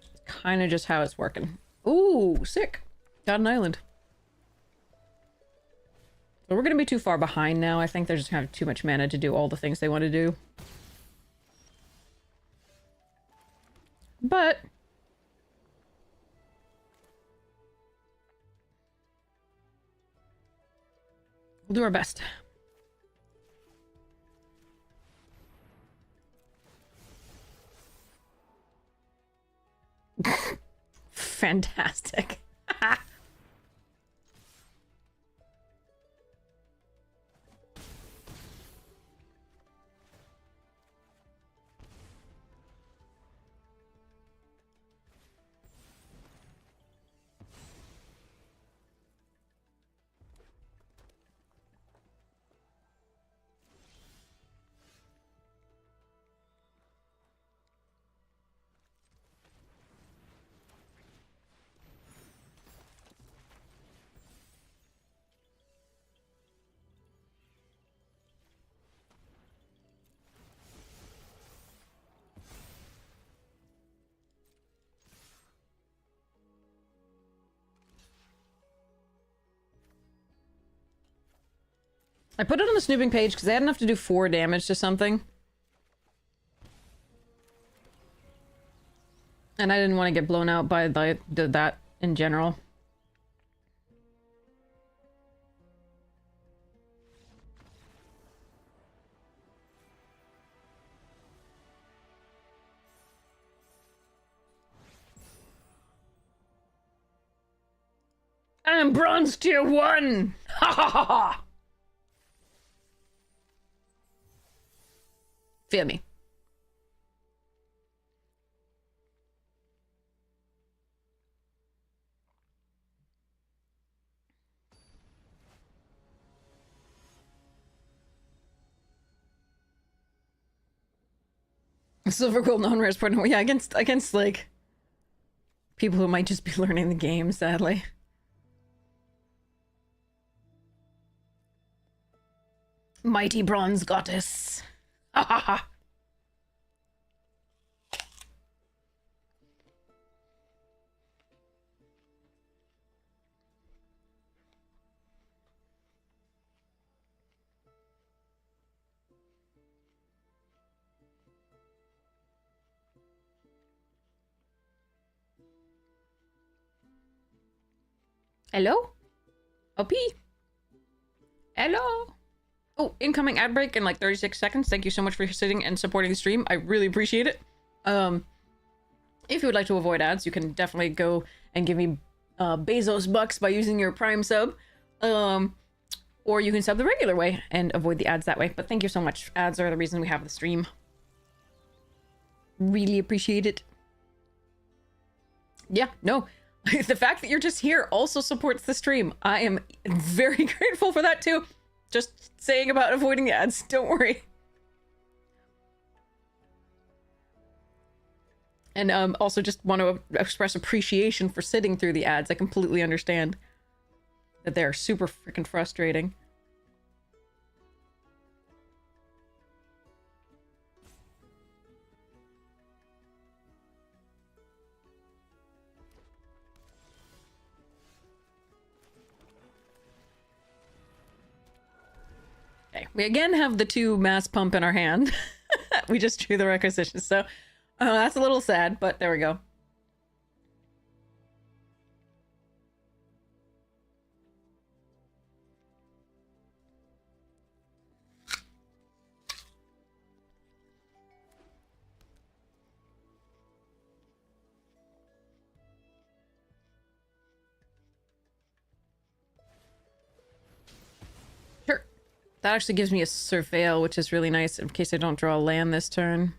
It's kind of just how it's working. Ooh, sick. Got an island. So we're going to be too far behind now. I think they're just going to have too much mana to do all the things they want to do. But we'll do our best. Fantastic. I put it on the snooping page because they had enough to do 4 damage to something. And I didn't want to get blown out by that in general. I'm bronze tier 1! Ha ha ha ha! Feel me. Silver gold non-rare partner. Yeah, against like people who might just be learning the game, sadly. Mighty bronze goddess. Ha ha ha. Hello? OP? Hello? Oh, incoming ad break in like 36 seconds. Thank you so much for sitting and supporting the stream. I really appreciate it. If you would like to avoid ads, you can definitely go and give me Bezos bucks by using your Prime sub. Or you can sub the regular way and avoid the ads that way. But thank you so much. Ads are the reason we have the stream. Really appreciate it. Yeah, no. The fact that you're just here also supports the stream. I am very grateful for that too. Just saying about avoiding ads. Don't worry. And also just want to express appreciation for sitting through the ads. I completely understand that they're super freaking frustrating. Okay, we again have the 2 mass pump in our hand. We just drew the requisition, so that's a little sad, but there we go. Sure. That actually gives me a surveil, which is really nice in case I don't draw a land this turn.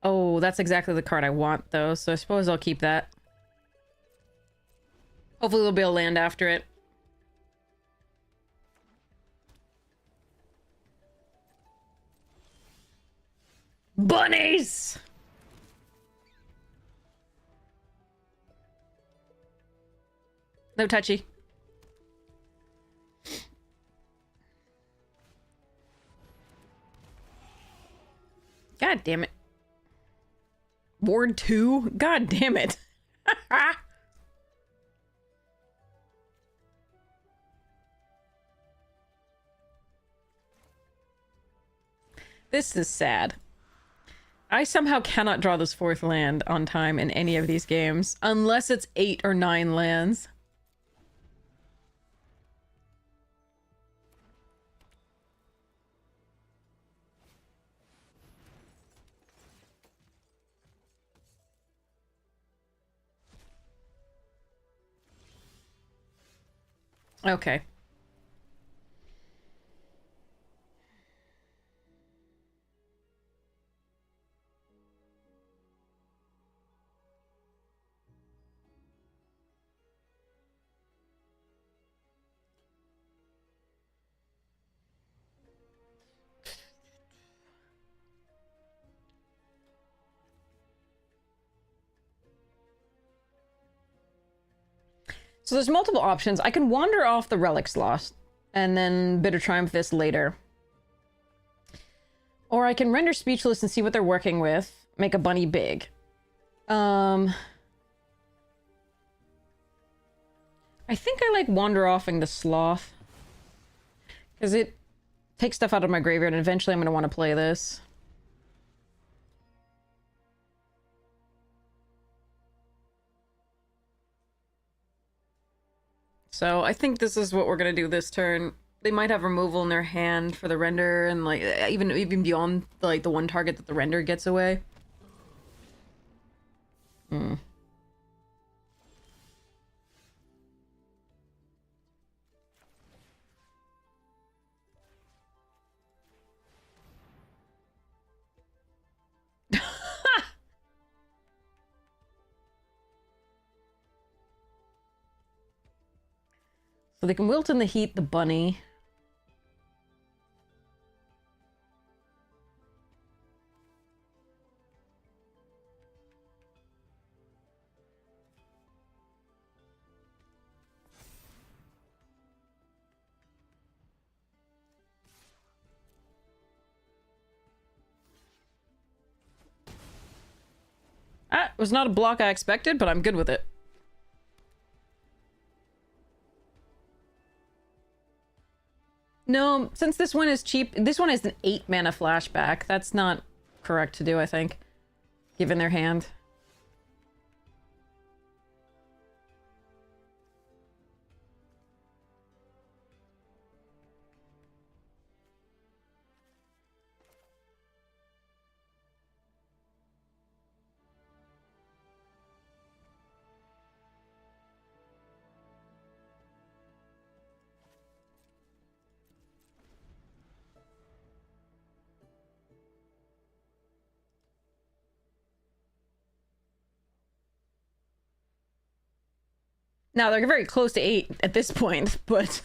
Oh, that's exactly the card I want, though, so I suppose I'll keep that. Hopefully there'll be a land after it. Bunnies! No touchy. God damn it. Ward 2? God damn it. This is sad. I somehow cannot draw this 4th land on time in any of these games, unless it's 8 or 9 lands. Okay. So there's multiple options. I can wander off the Relic Slot and then Bitter Triumph this later. Or I can render speechless and see what they're working with. Make a bunny big. I think I like wander offing the Sloth. Because it takes stuff out of my graveyard and eventually I'm going to want to play this. So I think this is what we're going to do this turn. They might have removal in their hand for the render and like even beyond like the one target that the render gets away. Hmm. So they can wilt in the heat the bunny. Ah, it was not a block I expected, but I'm good with it. No, since this one is cheap, this one is an 8 mana flashback. That's not correct to do, I think, given their hand. Now, they're very close to 8 at this point, but...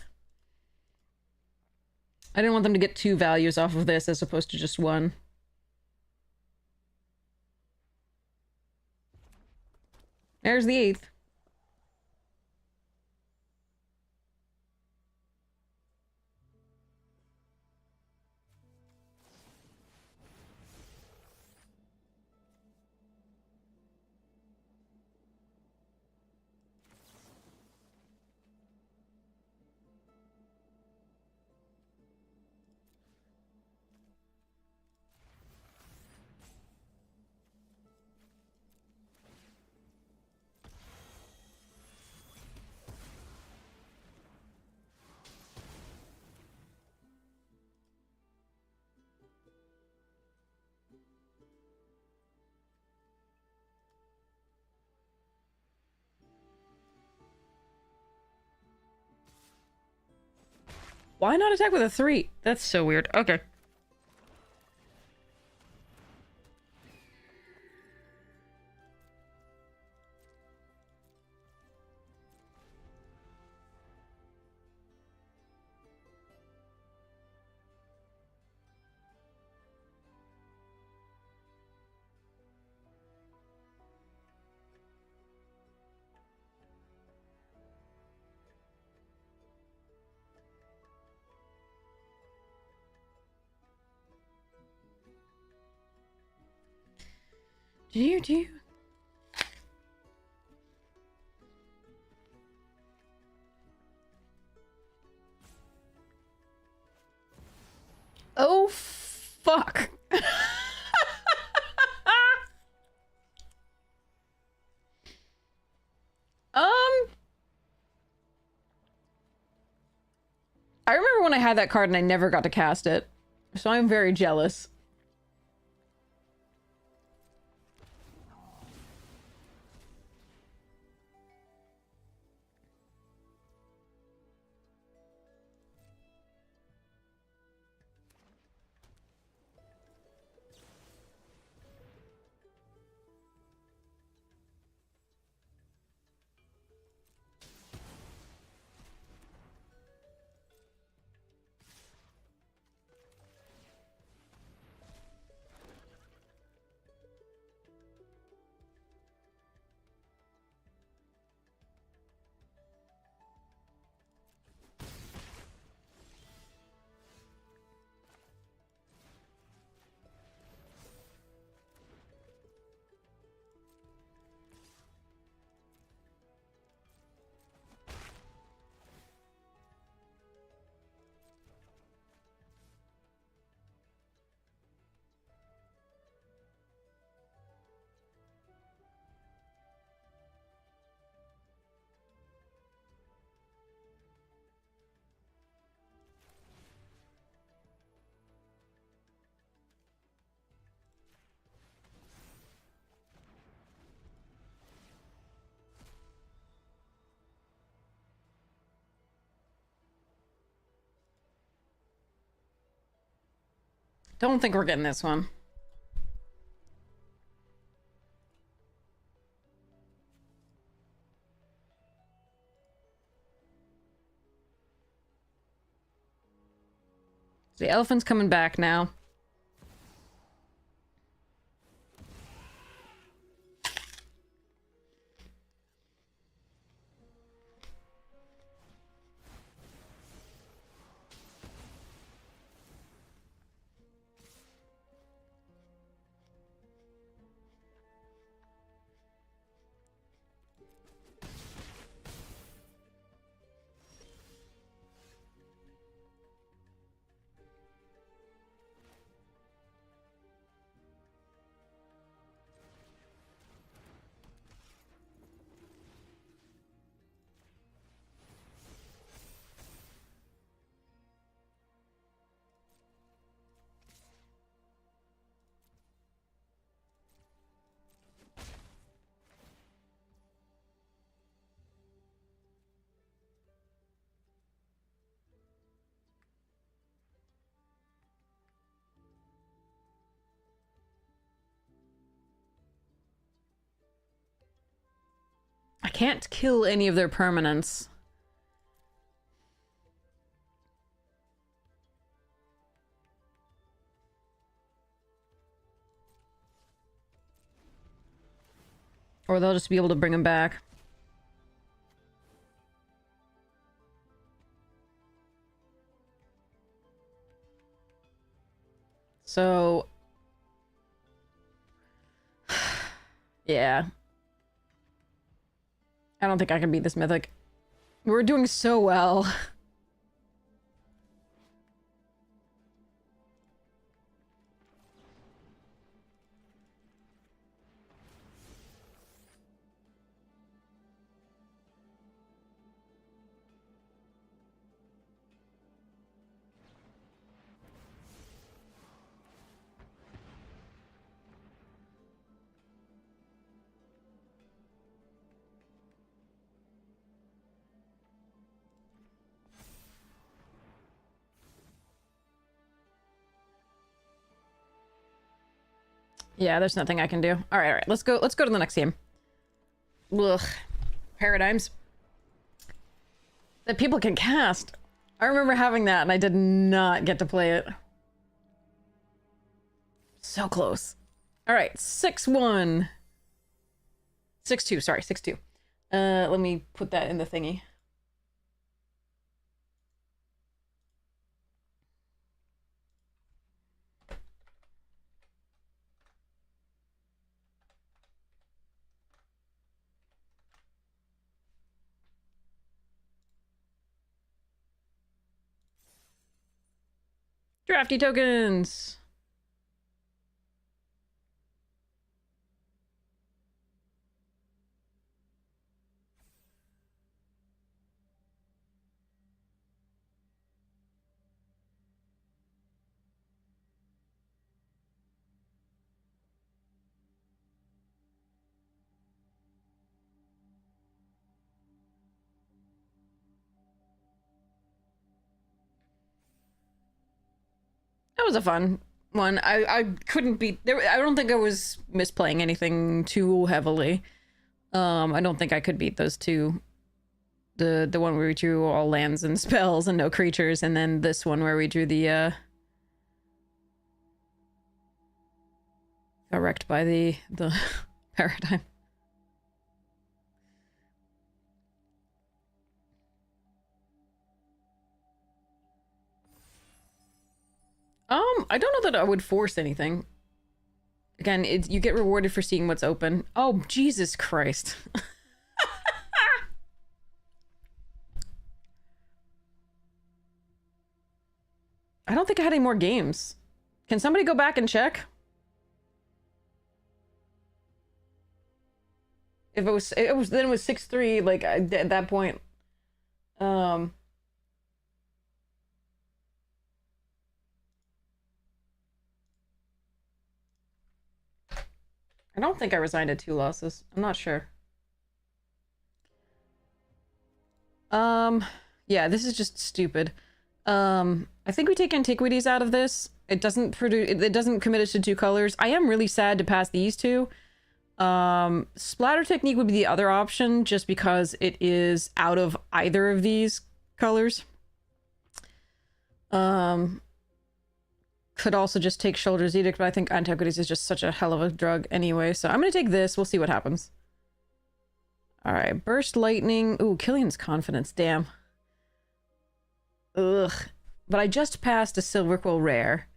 I didn't want them to get 2 values off of this as opposed to just 1. There's the 8th. Why not attack with a 3? That's so weird. Okay. Do you? Oh, fuck. I remember when I had that card and I never got to cast it. So I'm very jealous. Don't think we're getting this one. The elephant's coming back now. I can't kill any of their permanents. Or they'll just be able to bring him back. So... yeah. I don't think I can beat this Mythic. We're doing so well. Yeah, there's nothing I can do. All right. Let's go to the next game. Ugh. Paradigms. That people can cast. I remember having that and I did not get to play it. So close. All right, 6-1. 6-2, sorry, 6-2. Let me put that in the thingy. Drafty tokens. That was a fun one. I couldn't beat there. I don't think I was misplaying anything too heavily. I don't think I could beat those two. The one where we drew all lands and spells and no creatures, and then this one where we drew the got wrecked by the paradigm. I don't know that I would force anything. Again, you get rewarded for seeing what's open. Oh, Jesus Christ. I don't think I had any more games. Can somebody go back and check? If it was then it was 6-3, like at that point. I don't think I resigned at 2 losses. I'm not sure. Yeah, this is just stupid. I think we take antiquities out of this. It doesn't commit us to 2 colors. I am really sad to pass these 2. Splatter technique would be the other option, just because it is out of either of these colors. Could also just take Shoulder's Edict, but I think Antiquities is just such a hell of a drug anyway, so I'm gonna take this. We'll see what happens. Alright, Burst Lightning. Ooh, Killian's Confidence, damn. Ugh. But I just passed a Silver Quill Rare.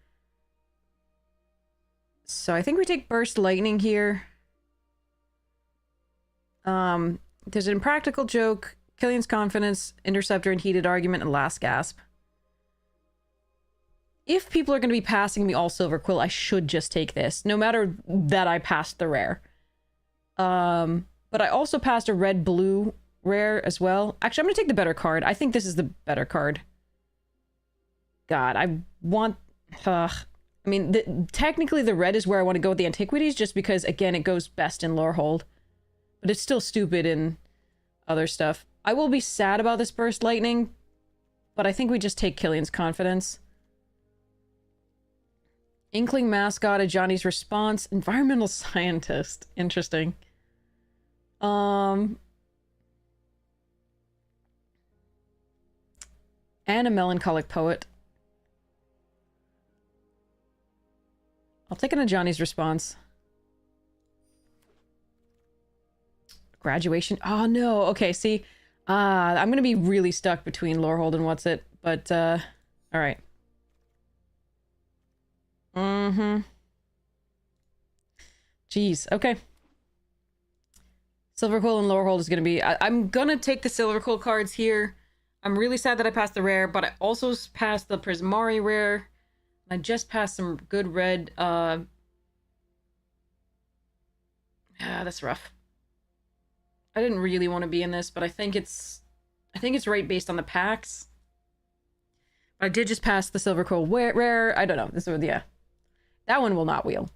So I think we take Burst Lightning here. There's an Impractical Joke, Killian's Confidence, Interceptor, and Heated Argument, and Last Gasp. If people are going to be passing me all Silver Quill, I should just take this, no matter that I passed the rare. But I also passed a red-blue rare as well. Actually, I'm going to take the better card. I think this is the better card. God, I want... I mean, technically the red is where I want to go with the Antiquities, just because, again, it goes best in Lorehold. But it's still stupid in other stuff. I will be sad about this Burst Lightning, but I think we just take Killian's Confidence. Inkling Mascot, a Johnny's Response, Environmental Scientist. Interesting. And a Melancholic Poet. I'll take in a Johnny's Response. Graduation. Oh, no. Okay, see. I'm gonna be really stuck between Lorehold and what's it, but, alright. Mm-hmm. Jeez, okay. Silverquill and Lorehold is gonna be... I'm gonna take the Silverquill cards here. I'm really sad that I passed the rare, but I also passed the Prismari rare. I just passed some good red, Yeah, that's rough. I didn't really want to be in this, but I think it's right based on the packs. I did just pass the Silverquill rare. I don't know. This is, yeah. That one will not wheel.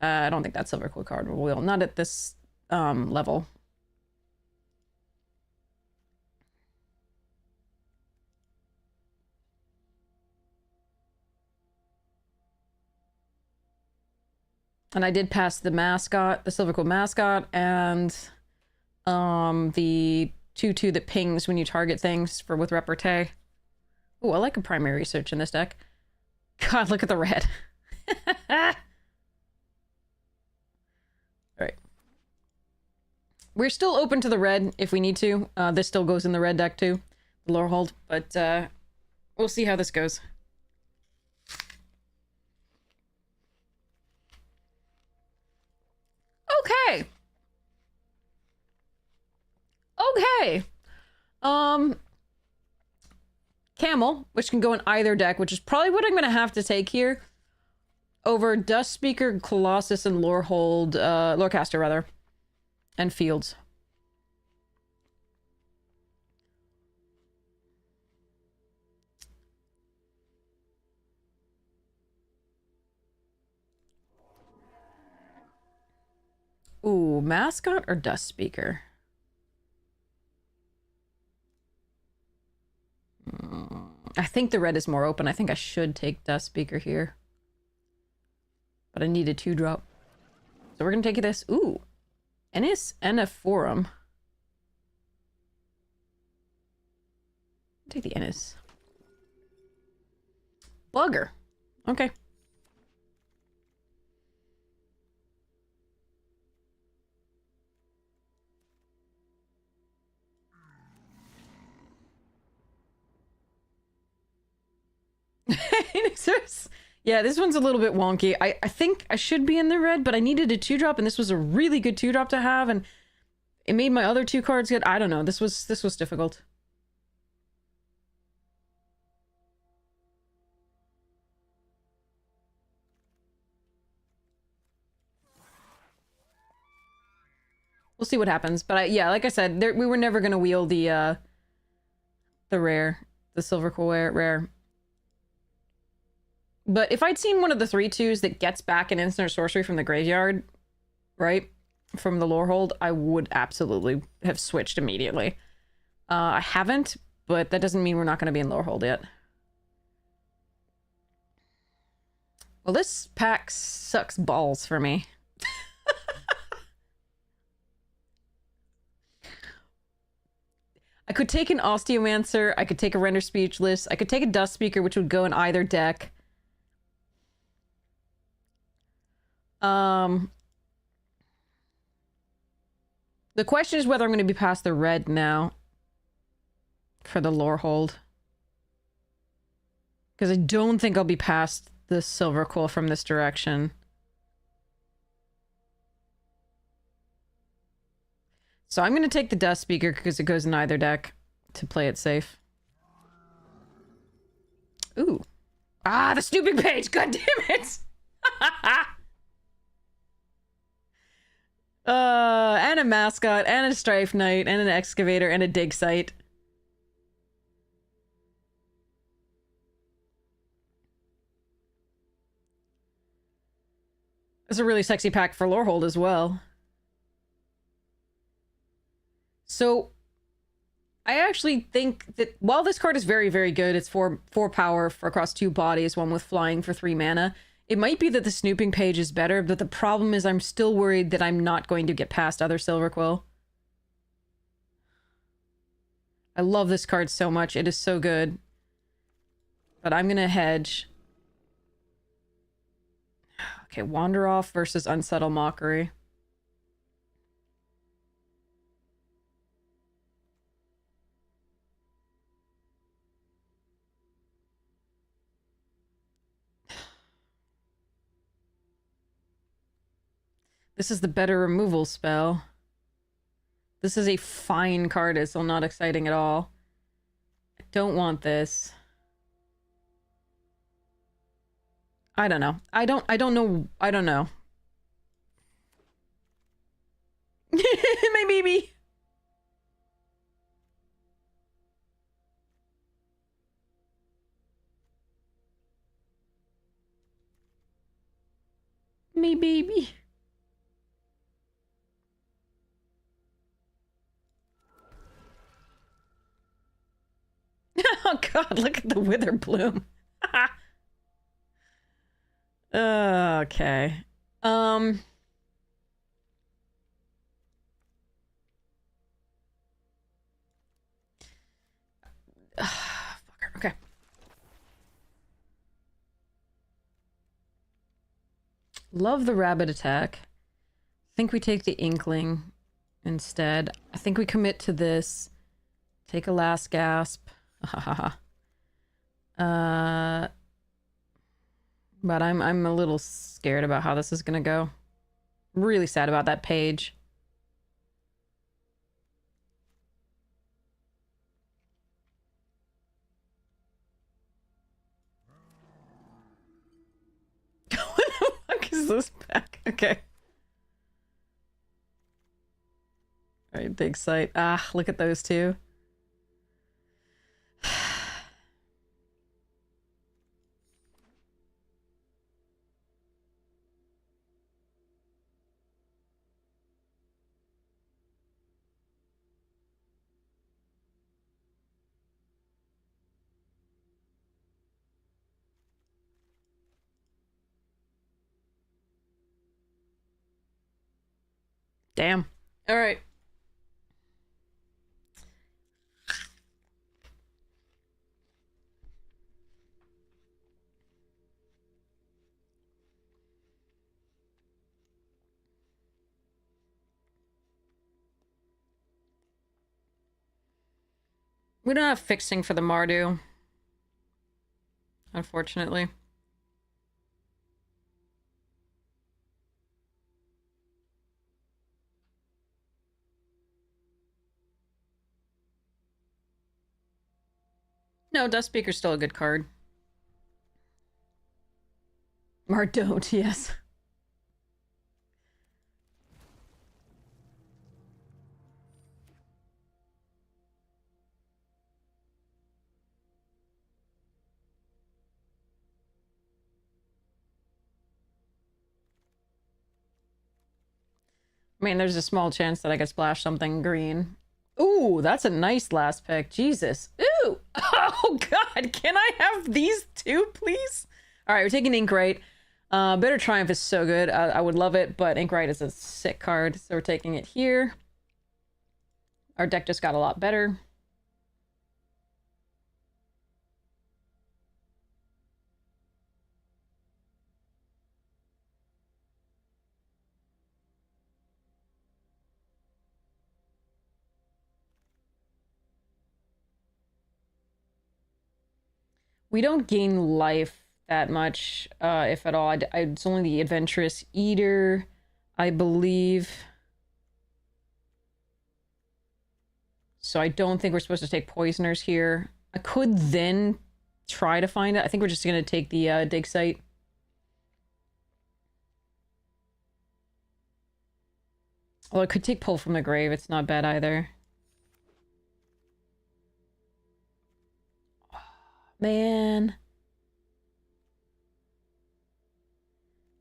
I don't think that Silverquill card will wheel. Not at this level. And I did pass the mascot, the Silverquill mascot, and the 2/2 that pings when you target things with repartee. Oh, I like a primary research in this deck. God, look at the red. Alright. We're still open to the red if we need to. This still goes in the red deck too, the Lorehold, but we'll see how this goes. Okay. Okay. Camel, which can go in either deck, which is probably what I'm going to have to take here. Over Dust Speaker, Colossus, and Lorehold, Lorecaster, rather. And Fields. Ooh, Mascot or Dust Speaker? I think the red is more open. I think I should take Dust Speaker here. But I need a 2-drop. So we're gonna take this. Ooh. Ennis and a Forum. Take the Ennis. Bugger. Okay. Yeah, this one's a little bit wonky. I think I should be in the red, but I needed a 2-drop, and this was a really good 2-drop to have, and it made my other 2 cards good. I don't know. This was difficult. We'll see what happens. But yeah, like I said, we were never gonna wheel the rare, the Silverquill rare. But if I'd seen one of the 3/2s that gets back an instant or sorcery from the graveyard, right, from the Lorehold, I would absolutely have switched immediately. I haven't, but that doesn't mean we're not going to be in Lorehold yet. Well, this pack sucks balls for me. I could take an Osteomancer, I could take a Render Speechless, I could take a Dust Speaker, which would go in either deck. The question is whether I'm going to be past the red now for the Lorehold. Because I don't think I'll be past the Silverquill from this direction. So I'm going to take the Dust Speaker because it goes in either deck to play it safe. Ooh. Ah, the snooping page! God damn it! And a Mascot, and a Strife Knight, and an Excavator, and a Dig Site. It's a really sexy pack for Lorehold as well. So, I actually think that while this card is very, very good, it's 4 power for across 2 bodies, one with flying for 3 mana. It might be that the Snooping page is better, but the problem is I'm still worried that I'm not going to get past other Silverquill. I love this card so much. It is so good. But I'm gonna hedge. Okay, Wander Off versus Unsettle Mockery. This is the better removal spell. This is a fine card. It's still not exciting at all. I don't want this. I don't know. I don't know. I don't know. My baby. My baby. Oh god, look at the wither bloom. Okay. Fucker. Okay. Love the rabbit attack. I think we take the inkling instead. I think we commit to this. Take a last gasp. But I'm a little scared about how this is gonna go. Really sad about that page. What the fuck is this pack? Okay. Alright, big sight. Ah, look at those two. Damn. Alright. We don't have fixing for the Mardu. Unfortunately. No, Dust Speaker's still a good card. Mardot, yes. I mean, there's a small chance that I could splash something green. Ooh, that's a nice last pick. Jesus. Ooh. Oh, God. Can I have these two, please? All right, we're taking Inkrite. Bitter Triumph is so good. I would love it, but Inkrite is a sick card, so we're taking it here. Our deck just got a lot better. We don't gain life that much, if at all. It's only the Adventurous Eater, I believe. So I don't think we're supposed to take Poisoners here. I could then try to find it. I think we're just going to take the dig site. Well, I could take Pull from the Grave. It's not bad either. Man.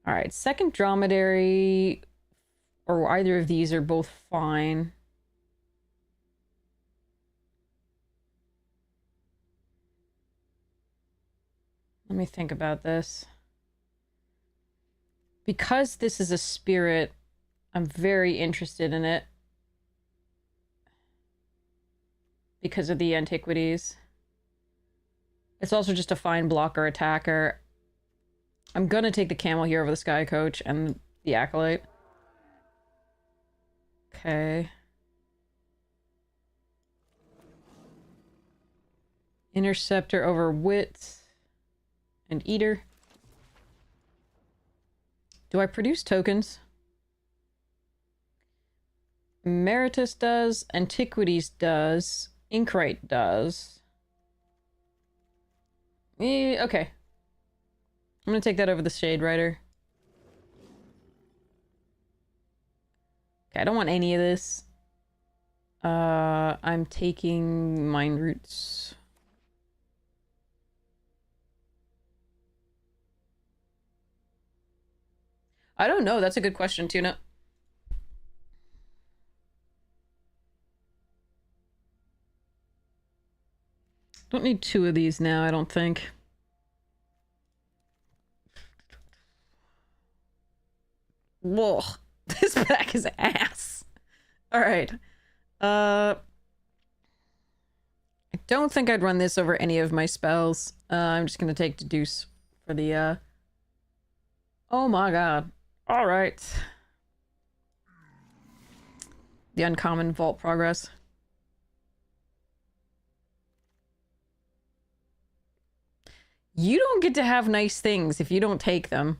Alright, second Dromedary, or either of these are both fine. Let me think about this. Because this is a spirit, I'm very interested in it. Because of the antiquities. It's also just a fine blocker attacker. I'm gonna take the Camel here over the Sky Coach and the Acolyte. Okay. Interceptor over Wit and Eater. Do I produce tokens? Emeritus does. Antiquities does. Inkrite does. Okay. I'm gonna take that over the Shade Rider. Okay, I don't want any of this. I'm taking Mind Roots. I don't know. That's a good question, Tuna. Don't need two of these now, I don't think. Whoa. This pack is ass. Alright. I don't think I'd run this over any of my spells. I'm just gonna take Deduce for the, Oh my god. Alright. The uncommon Vault Progress. You don't get to have nice things if you don't take them.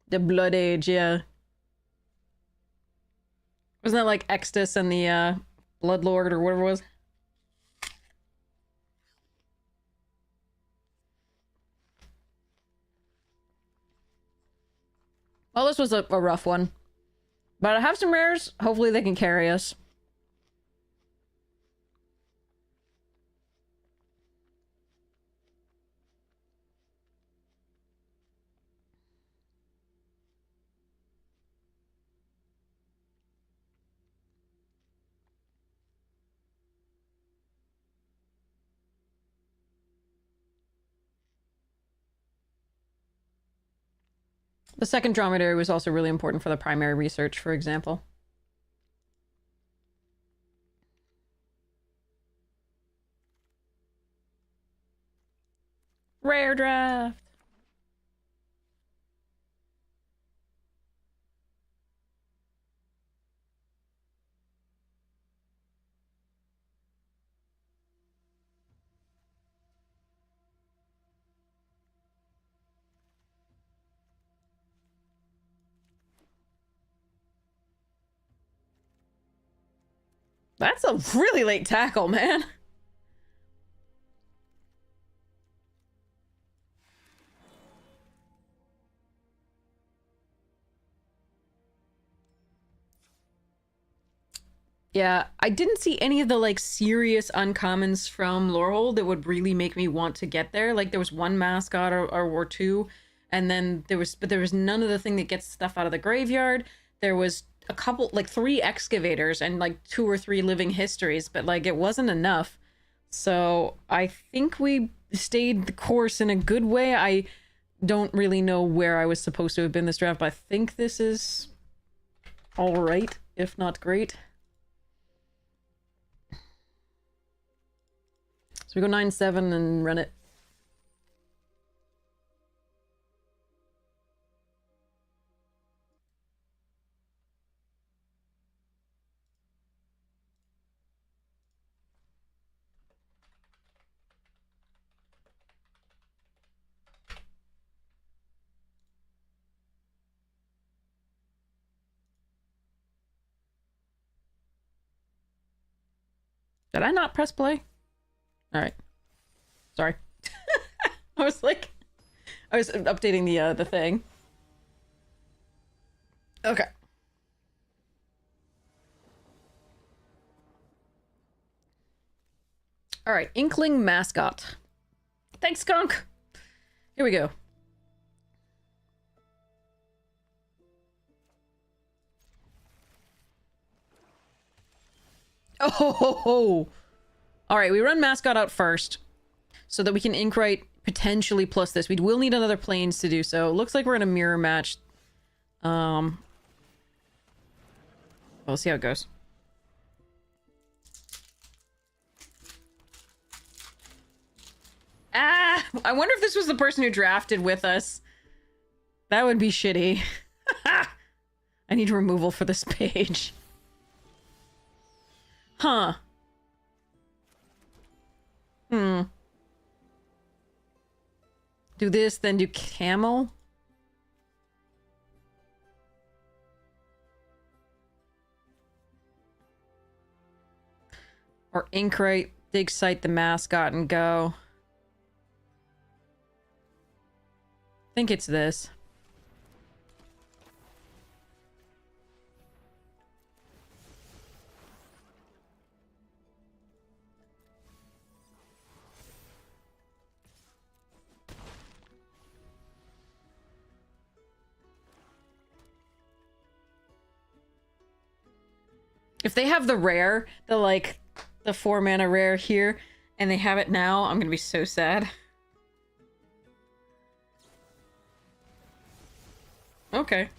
The Blood Age, yeah. Wasn't that like Extus and the, Bloodlord or whatever it was? Well, this was a rough one. But I have some rares. Hopefully they can carry us. The second dromedary was also really important for the primary research, for example. Rare draft! That's a really late tackle, man. Yeah, I didn't see any of the, like, serious uncommons from Lorehold that would really make me want to get there. Like, there was one mascot or two, and then there was none of the thing that gets stuff out of the graveyard. There was a couple, like, 3 excavators and, like, 2 or 3 living histories, but, like, it wasn't enough. So, I think we stayed the course in a good way. I don't really know where I was supposed to have been this draft, but I think this is alright, if not great. So we go 9-7 and run it. Did I not press play? Alright. Sorry. I was updating the thing. Okay. Alright, Inkling Mascot. Thanks, Skunk! Here we go. Oh ho ho ho! Alright, we run Mascot out first, so that we can Inkwrite potentially plus this. We will need another Plains to do so. Looks like we're in a mirror match. We'll see how it goes. Ah! I wonder if this was the person who drafted with us. That would be shitty. I need removal for this page. Huh. Do this, then do camel? Or Inkrite, dig site the mascot and go. I think it's this. If they have the rare, the 4 mana rare here, and they have it now, I'm gonna be so sad. Okay.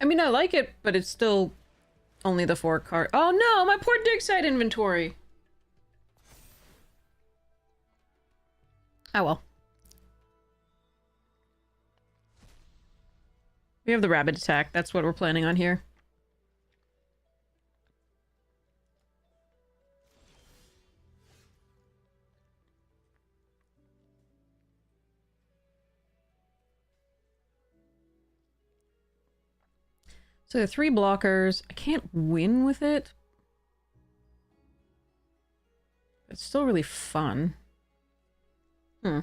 I mean, I like it, but it's still only the 4 card. Oh no, my poor dig site inventory. Oh well. We have the rabbit attack. That's what we're planning on here. So there are 3 blockers. I can't win with it. It's still really fun. Hmm.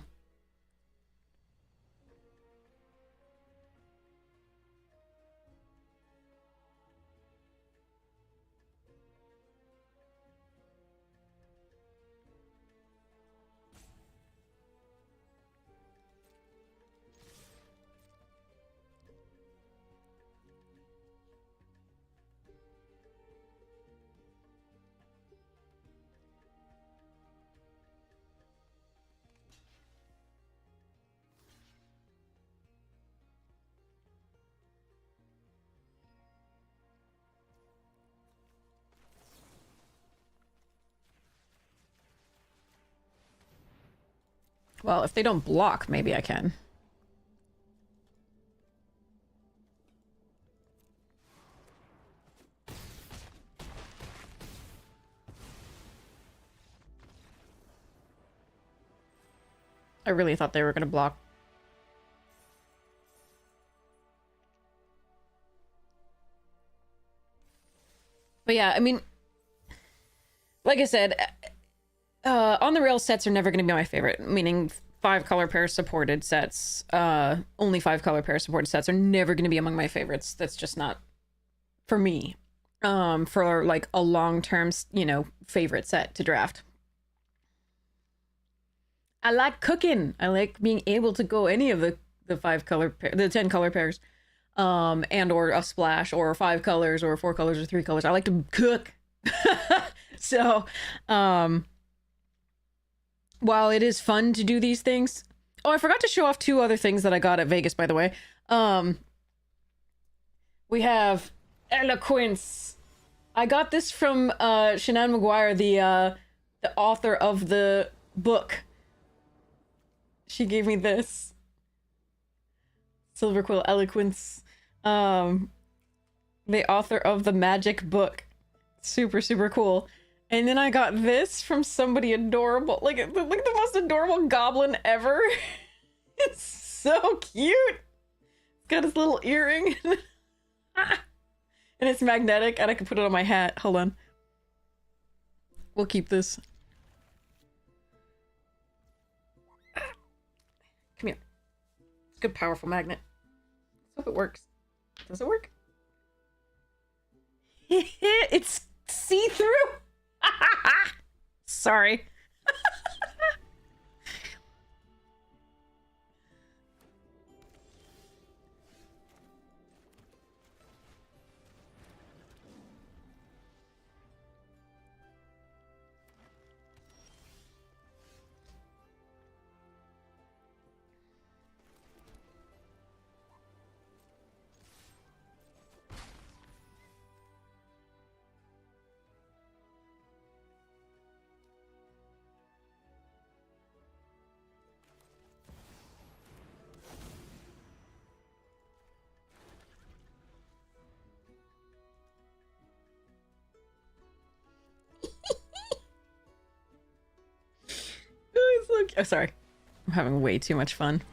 Well, if they don't block, maybe I can. I really thought they were going to block. But yeah, I mean, like I said, on the rail sets are never going to be my favorite, meaning 5 color pair supported sets, only 5 color pair supported sets are never going to be among my favorites. That's just not for me. For like a long-term, you know, favorite set to draft. I like cooking. I like being able to go any of the 5 color the 10 color pairs, and or a splash or 5 colors or 4 colors or 3 colors. I like to cook. So, while it is fun to do these things, oh, I forgot to show off 2 other things that I got at Vegas, by the way. We have Eloquence. I got this from Shanann McGuire, the author of the book. She gave me this. Silver Quill Eloquence. The author of the magic book. Super, super cool. And then I got this from somebody adorable. Like the most adorable goblin ever. It's so cute. Got his little earring. And it's magnetic, and I can put it on my hat. Hold on. We'll keep this. Come here. It's a good, powerful magnet. Let's hope it works. Does it work? It's see-through? Sorry. Oh, sorry. I'm having way too much fun.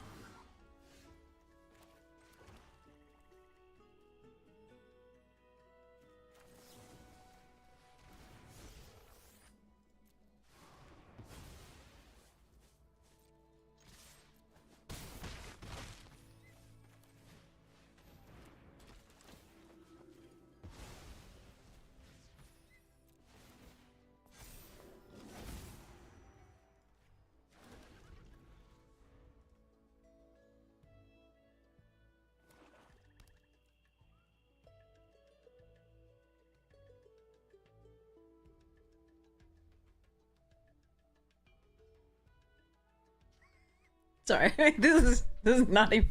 Sorry, this is not even.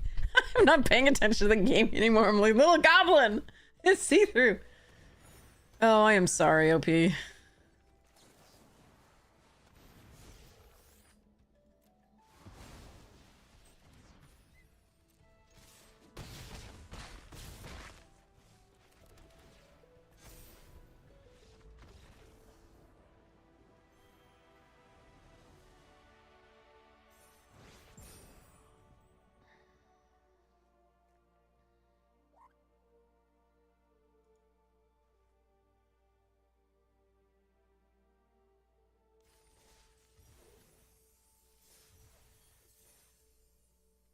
I'm not paying attention to the game anymore. I'm like, little goblin! It's see-through. Oh, I am sorry, OP.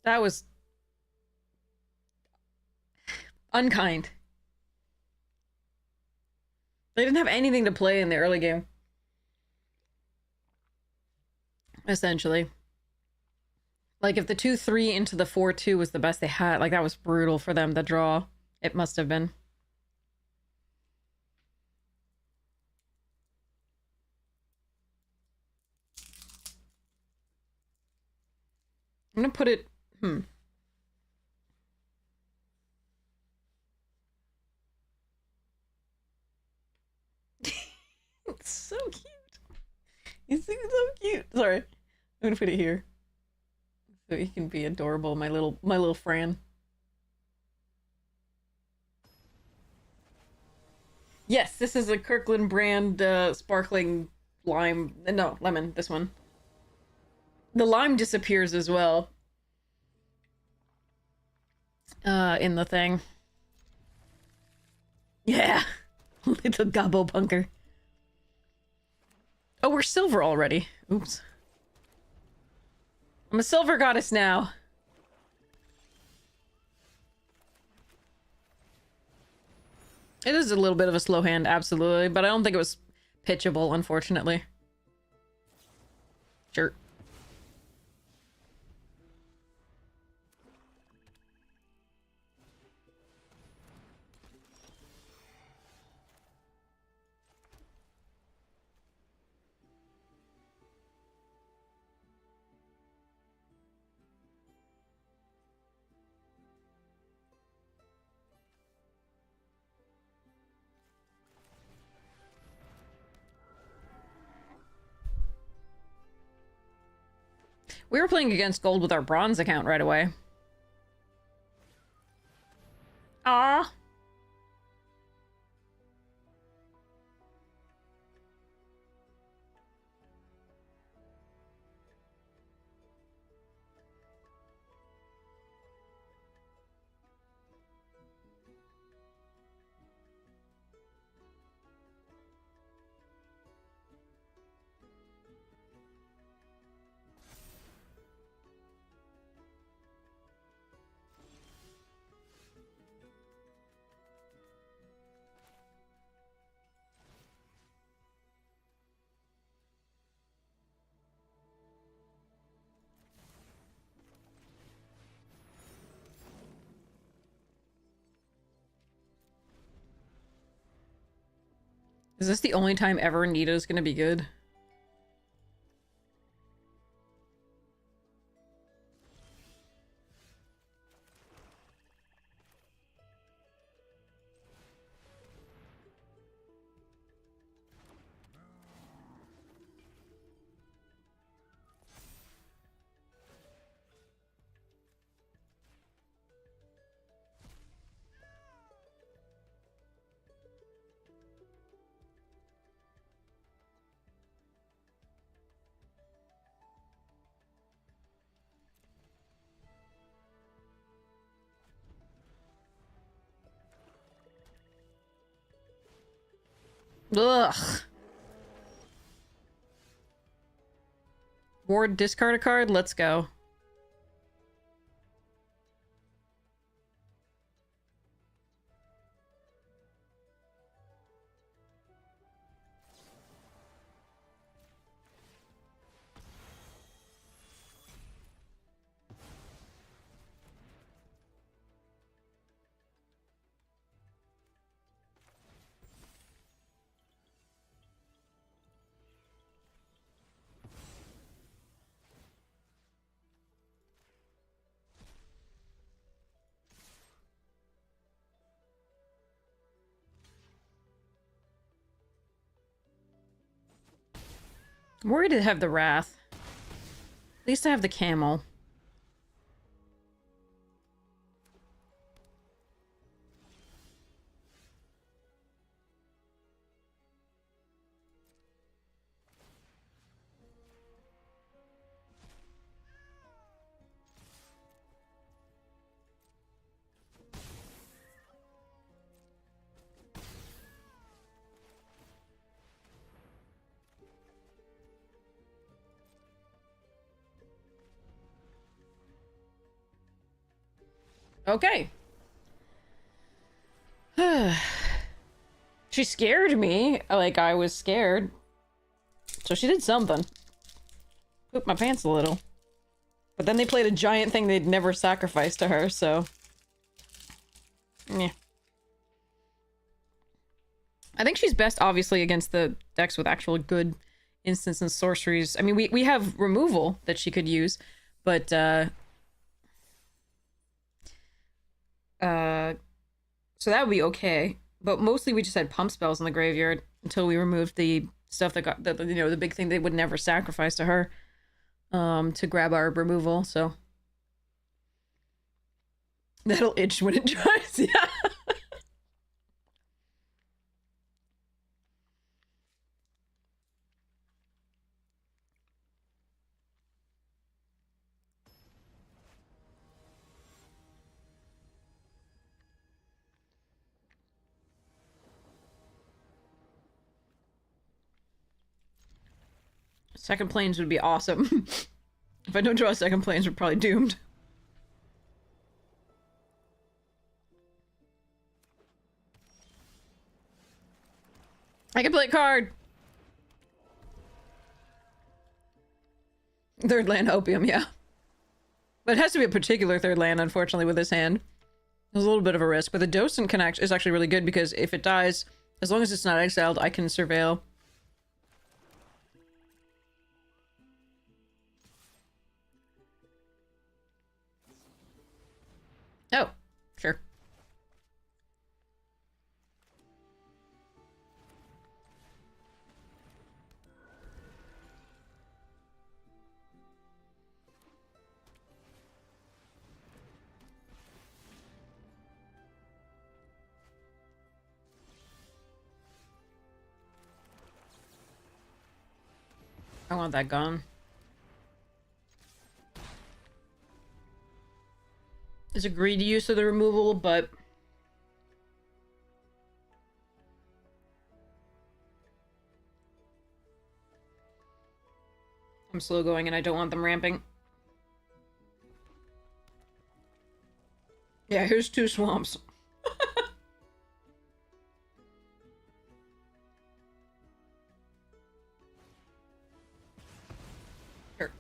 That was unkind. They didn't have anything to play in the early game. Essentially. Like, if the 2-3 into the 4-2 was the best they had, like, that was brutal for them to draw. It must have been. I'm gonna put it... It's so cute. He's so cute. Sorry. I'm gonna put it here. So he can be adorable, my little Fran. Yes, this is a Kirkland brand sparkling lime. No, lemon, this one. The lime disappears as well. In the thing. Yeah. Little gobbo bunker. Oh, we're silver already. Oops. I'm a silver goddess now. It is a little bit of a slow hand, absolutely, but I don't think it was pitchable, unfortunately. Sure. We were playing against gold with our bronze account right away. Ah. Is this the only time ever Nita's gonna be good? Ugh. Ward, discard a card? Let's go. I'm worried to have the Wrath. At least I have the Camel. Okay. She scared me. Like, I was scared. So she did something. Pooped my pants a little. But then they played a giant thing they'd never sacrificed to her, so... yeah. I think she's best, obviously, against the decks with actual good instants and sorceries. I mean, we have removal that she could use, but, so that would be okay. But mostly we just had pump spells in the graveyard until we removed the stuff that got, you know, the big thing they would never sacrifice to her, to grab our removal, so. That'll itch when it dries, yeah. Second planes would be awesome. If I don't draw second planes, we're probably doomed. I can play a card! Third land opium, yeah. But it has to be a particular third land, unfortunately, with this hand. There's a little bit of a risk, but the docent can is actually really good because if it dies, as long as it's not exiled, I can surveil. Oh, sure. I want that gone. It's a greedy use of the removal, but... I'm slow going and I don't want them ramping. Yeah, here's 2 swamps. Sure.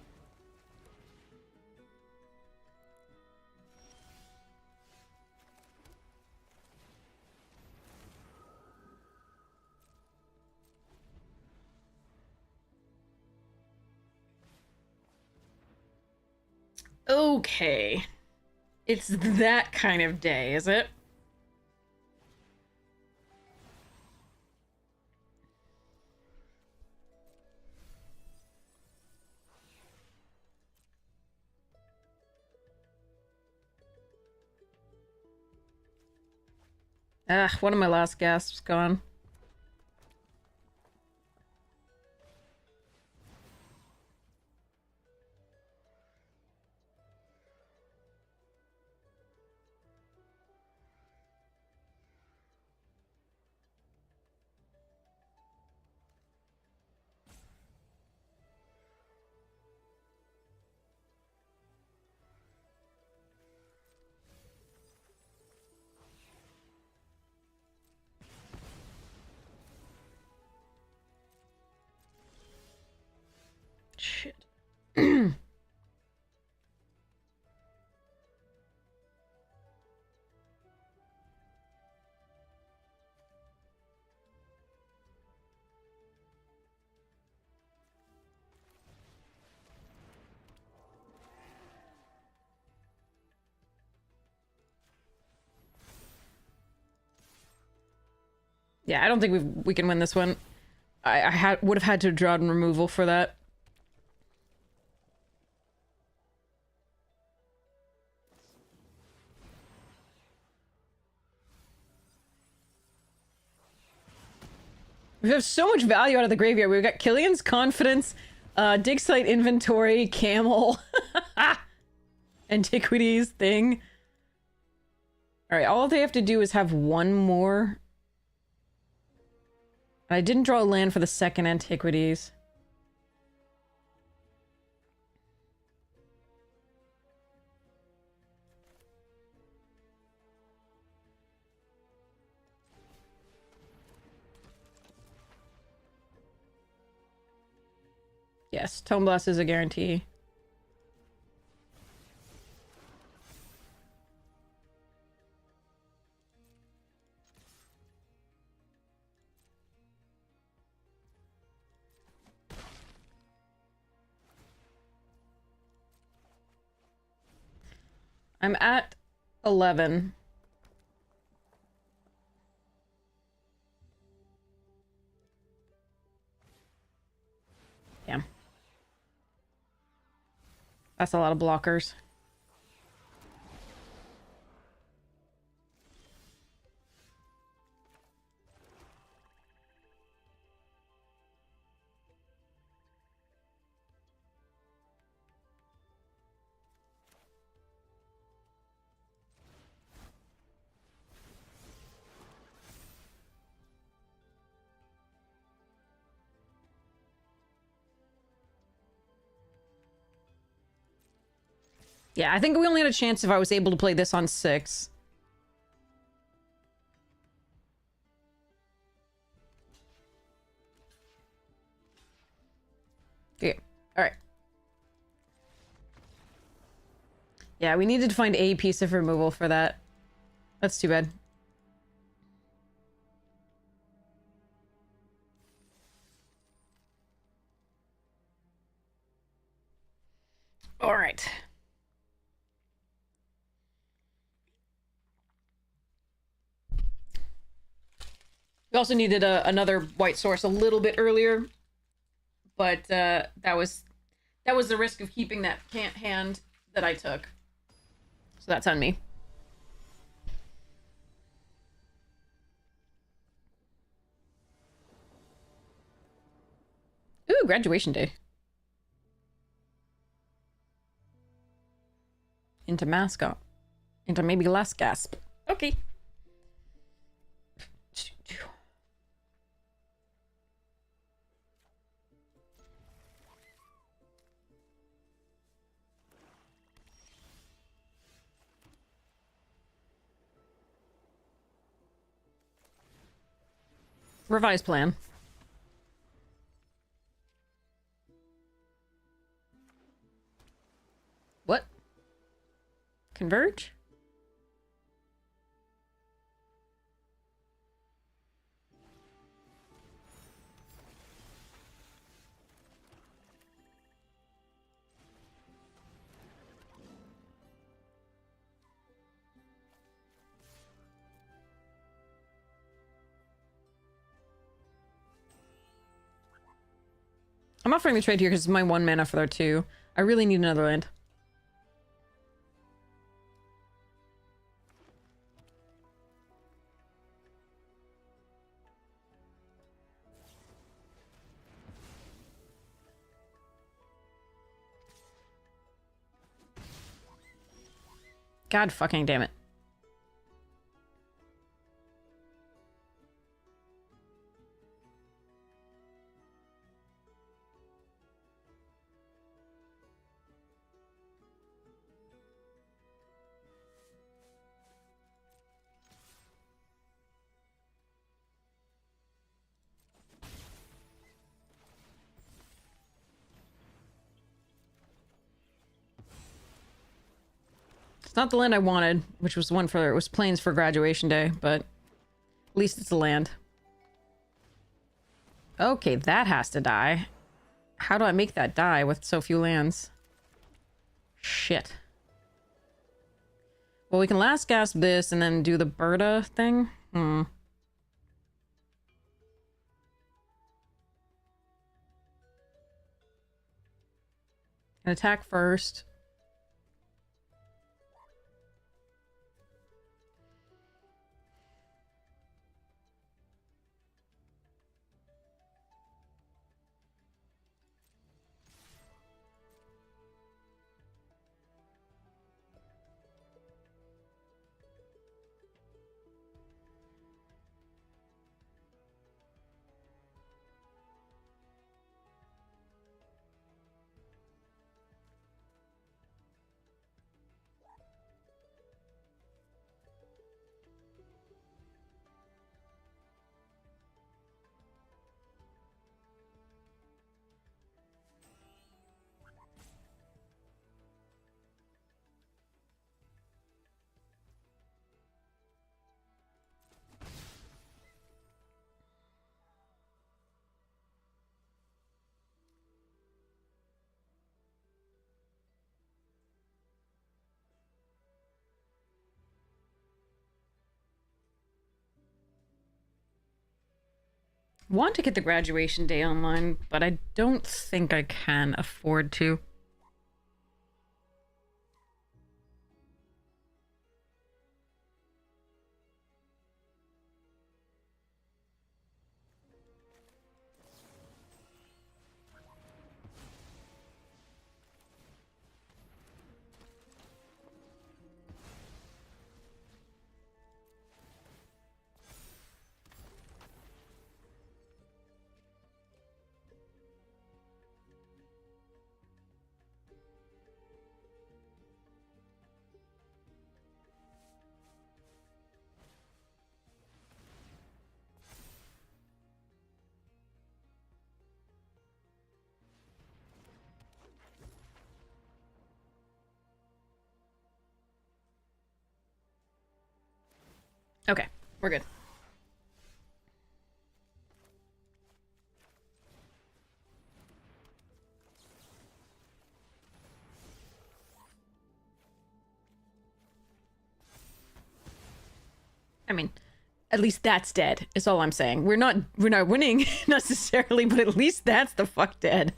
Okay. It's that kind of day, is it? Ah, one of my last gasps gone. Shit. Yeah, I don't think we can win this one. I would have had to draw and removal for that. We have so much value out of the graveyard. We've got Killian's Confidence, Dig Site Inventory, Camel, Antiquities thing. Alright, all they have to do is have one more. I didn't draw a land for the second Antiquities. Yes, Tome Blast is a guarantee. I'm at 11. Damn. That's a lot of blockers. Yeah, I think we only had a chance if I was able to play this on 6. Okay, alright. Yeah, we needed to find a piece of removal for that. That's too bad. Alright. We also needed another white source a little bit earlier, but that was the risk of keeping that hand that I took. So that's on me. Ooh, graduation day. Into mascot. Into maybe last gasp. Okay. Revised plan. What? Converge? I'm offering the trade here because it's my 1 mana for their 2. I really need another land. God fucking damn it. It's not the land I wanted, which was one for, it was plains for graduation day, but at least it's a land. Okay, that has to die. How do I make that die with so few lands? Shit. Well, we can last gasp this and then do the Berta thing. And attack first. Want to get the graduation day online, but I don't think I can afford to. Okay, we're good. I mean, at least that's dead, is all I'm saying. We're not winning necessarily, but at least that's the fuck dead.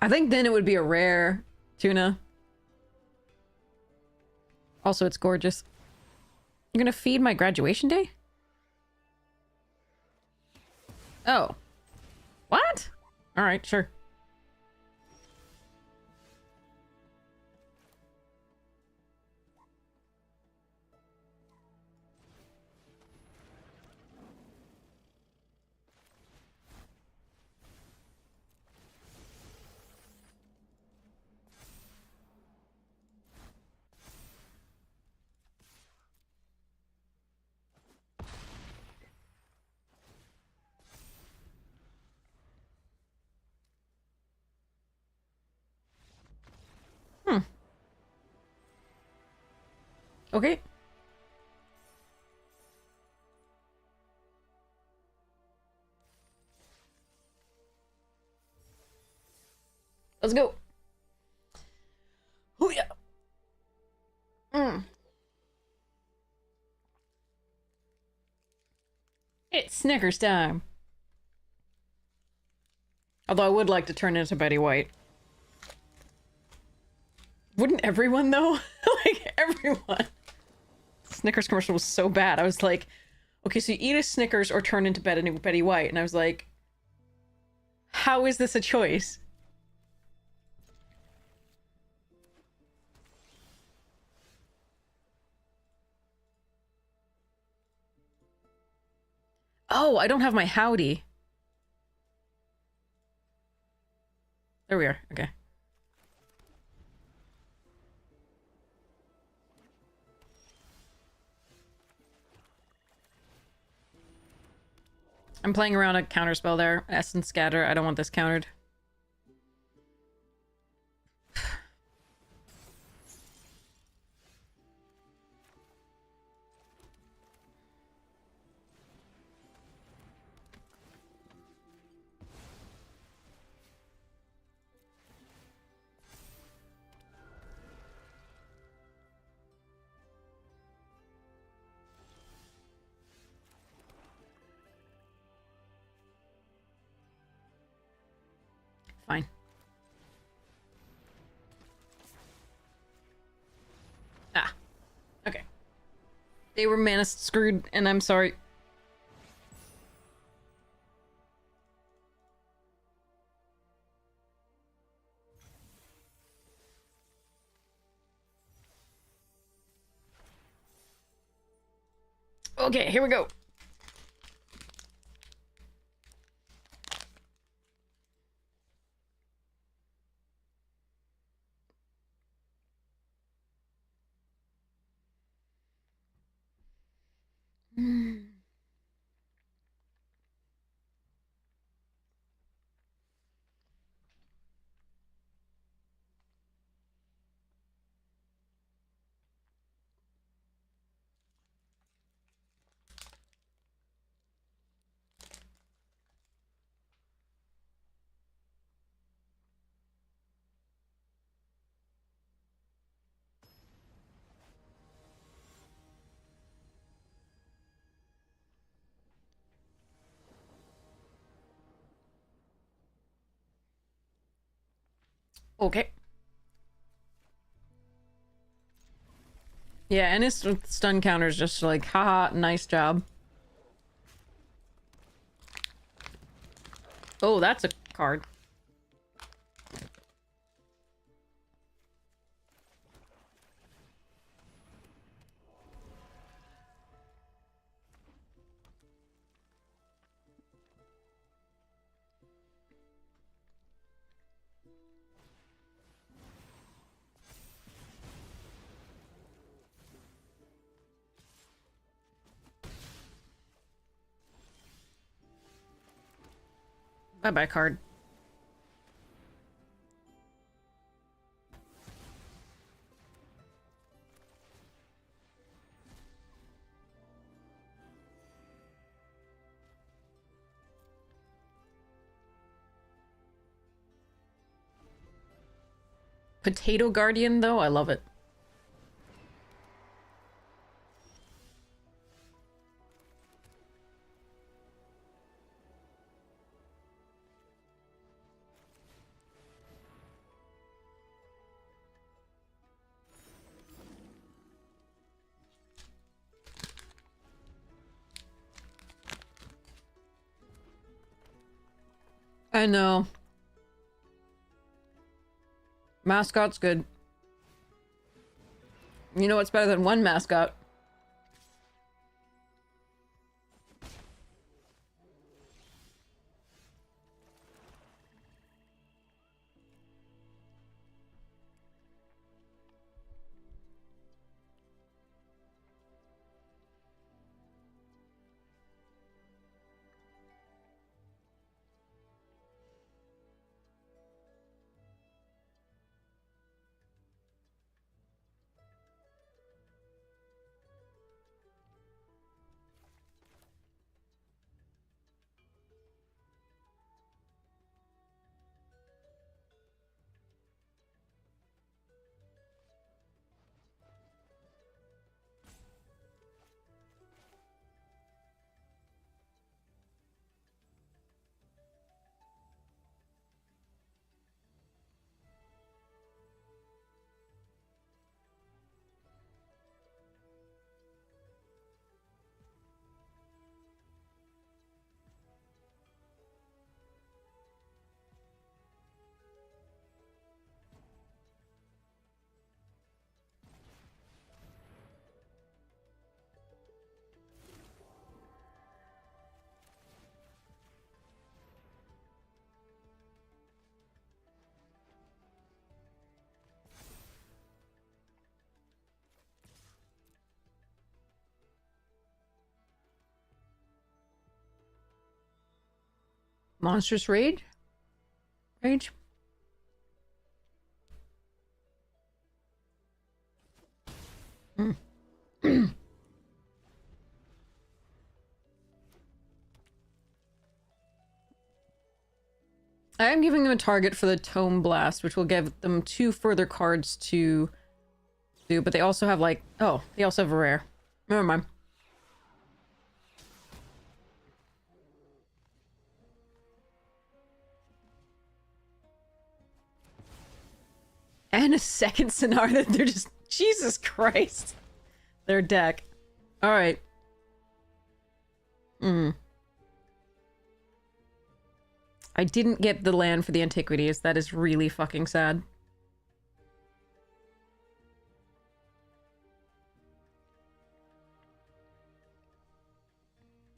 I think then it would be a rare tuna. Also, it's gorgeous. You're gonna feed my graduation day? Oh. What? Alright, sure. Okay. Let's go. Oh yeah. It's Snickers time. Although I would like to turn into Betty White. Wouldn't everyone though? Like everyone. Snickers commercial was so bad. I was like, okay, so you eat a Snickers or turn into Betty White, and I was like, how is this a choice? Oh, I don't have my howdy. There we are. Okay. I'm playing around a counterspell there. Essence Scatter. I don't want this countered. Fine. Ah. Okay. They were mana screwed, and I'm sorry. Okay, here we go. Okay. Yeah, and his stun counter is just like, haha, nice job. Oh, that's a card. Bye-bye card. Potato Guardian, though? I love it. I know. Mascot's good. You know what's better than one mascot? Monstrous Rage? Rage? Hmm. I am giving them a target for the Tome Blast, which will give them 2 further cards to do, but they also have like... Oh, they also have a rare. Never mind. And a second Sonar that they're just... Jesus Christ. Their deck. Alright. I didn't get the land for the Antiquities. That is really fucking sad.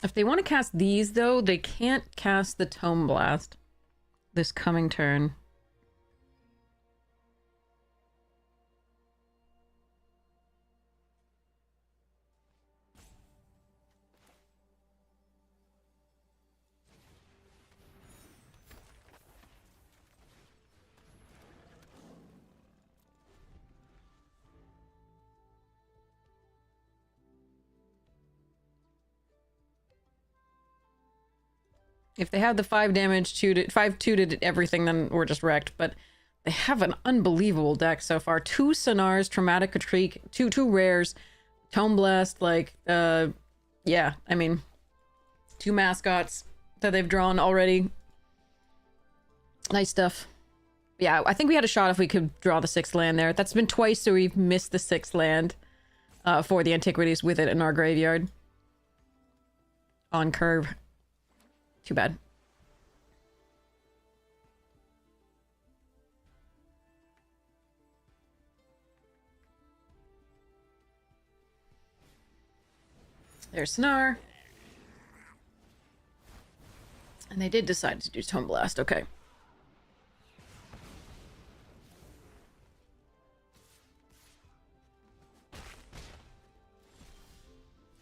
If they want to cast these, though, they can't cast the Tome Blast this coming turn. If they have the 5 damage, 5-2 to everything, then we're just wrecked. But they have an unbelievable deck so far. 2 Sonars, Traumatic Retreat, two rares, Tome Blast, like, yeah, I mean, 2 mascots that they've drawn already. Nice stuff. Yeah, I think we had a shot if we could draw the 6th land there. That's been twice, so we've missed the 6th land for the Antiquities with it in our graveyard. On curve. Too bad. There's Snar. And they did decide to do Tome Blast, okay.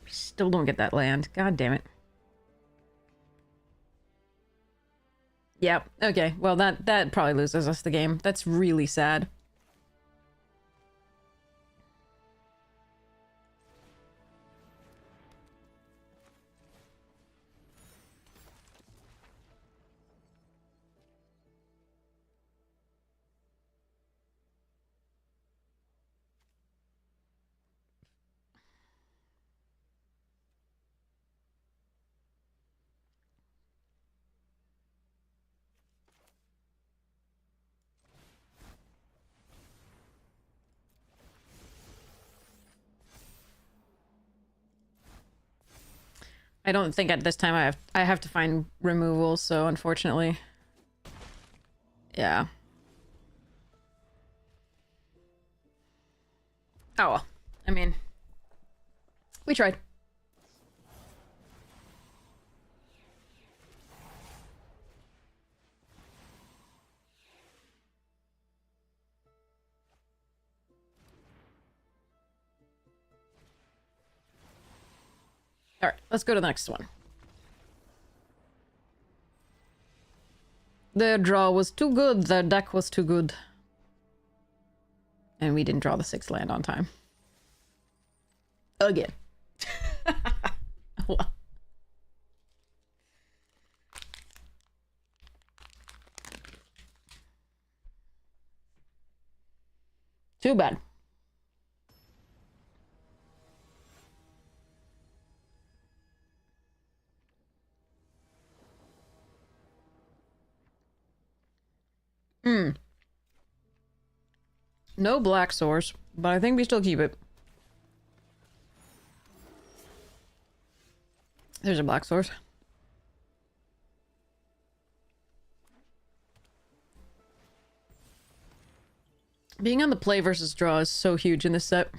Still don't get that land. God damn it. Yep, okay. Well, that probably loses us the game. That's really sad. I don't think at this time I have to find removals, so unfortunately. Yeah. Oh well. I mean, we tried. Alright, let's go to the next one. Their draw was too good, their deck was too good. And we didn't draw the 6th land on time. Again. Well. Too bad. No black source, but I think we still keep it. There's a black source. Being on the play versus draw is so huge in this set.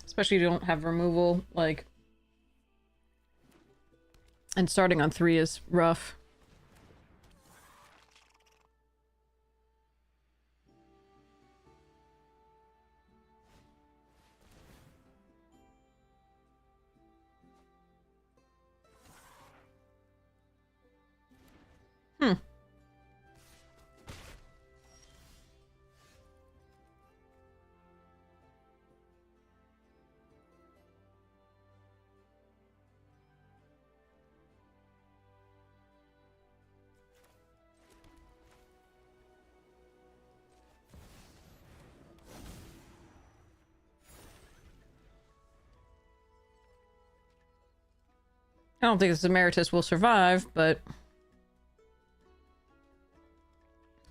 Especially if you don't have removal, like... And starting on 3 is rough. I don't think the Emeritus will survive, but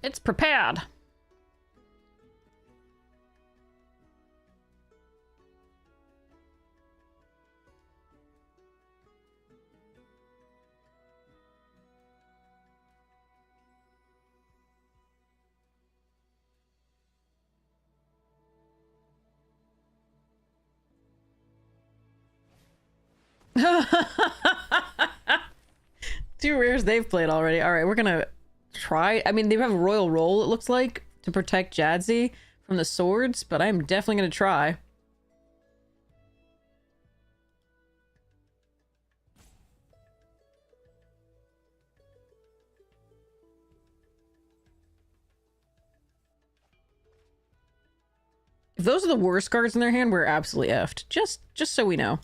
it's prepared. Two rares they've played already. All right, we're gonna try. I mean, they have a royal roll, it looks like, to protect Jadzi from the swords, but I'm definitely gonna try. If those are the worst cards in their hand, we're absolutely effed. Just so we know.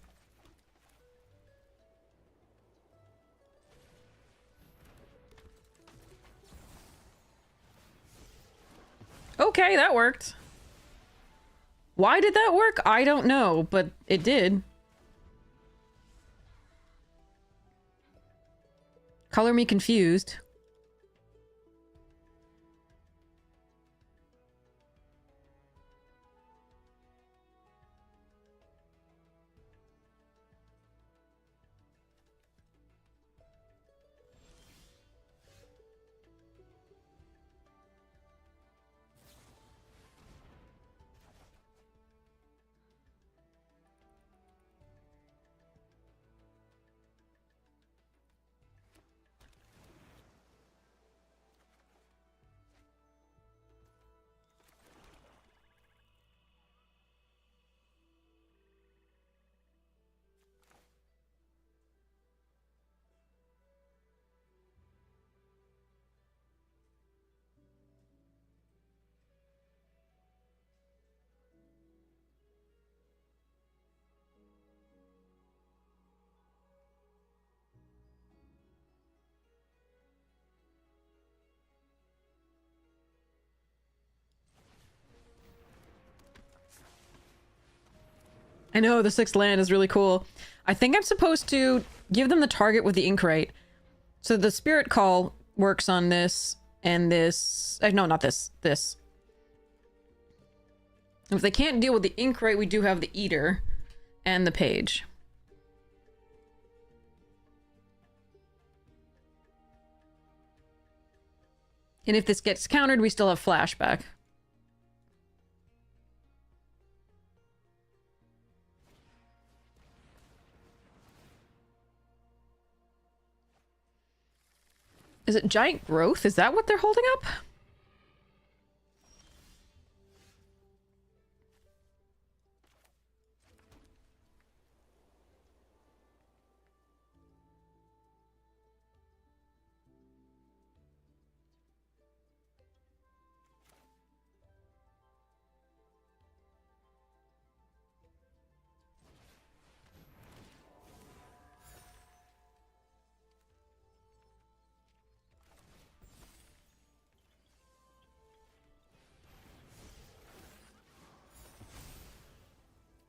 Okay, that worked. Why did that work? I don't know, but it did. Color me confused. I know, the 6th land is really cool. I think I'm supposed to give them the target with the Inkrite. So the Spirit Call works on this and this. No, not this. This. If they can't deal with the Inkrite, we do have the Eater and the Page. And if this gets countered, we still have Flashback. Is it Giant Growth? Is that what they're holding up?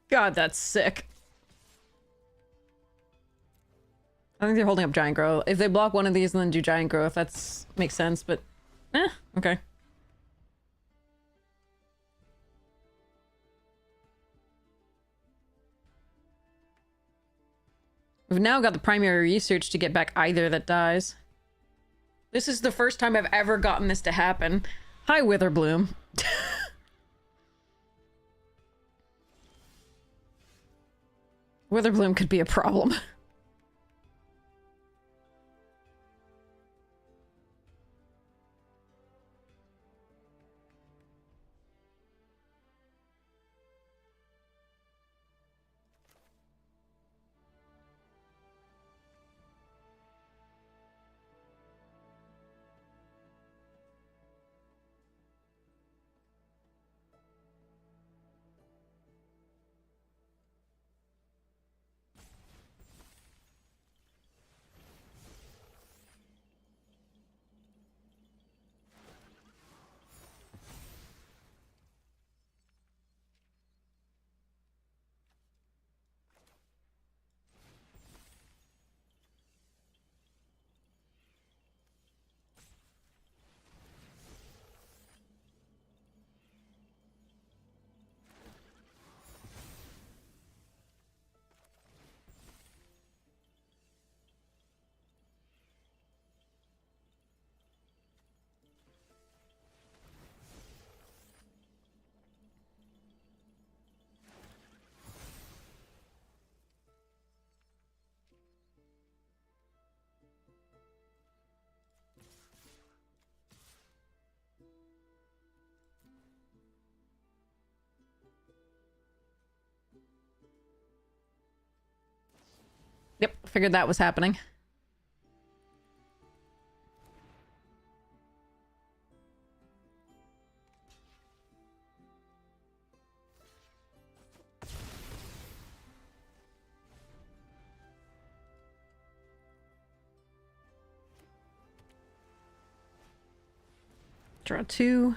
God, that's sick. I think they're holding up Giant Growth. If they block one of these and then do Giant Growth, that's makes sense, but okay. We've now got the primary research to get back either that dies. This is the first time I've ever gotten this to happen. Hi, Witherbloom. Witherbloom could be a problem. Yep, figured that was happening. Draw 2.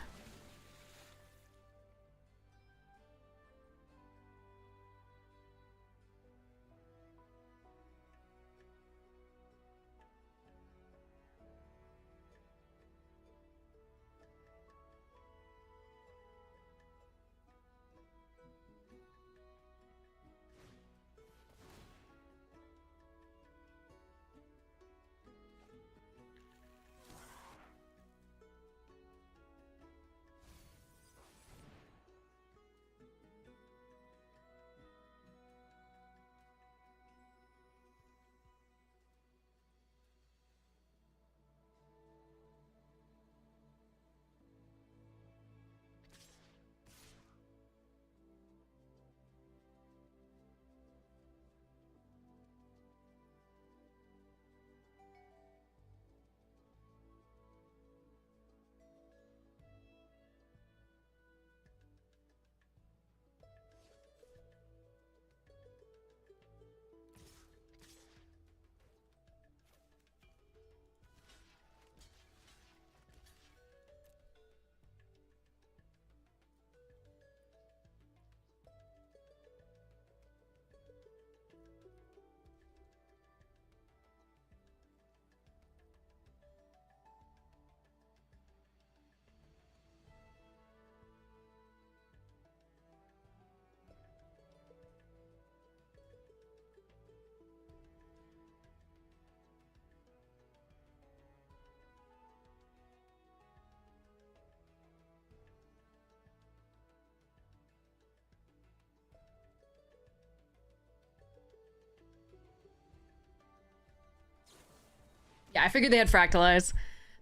Yeah, I figured they had fractalize.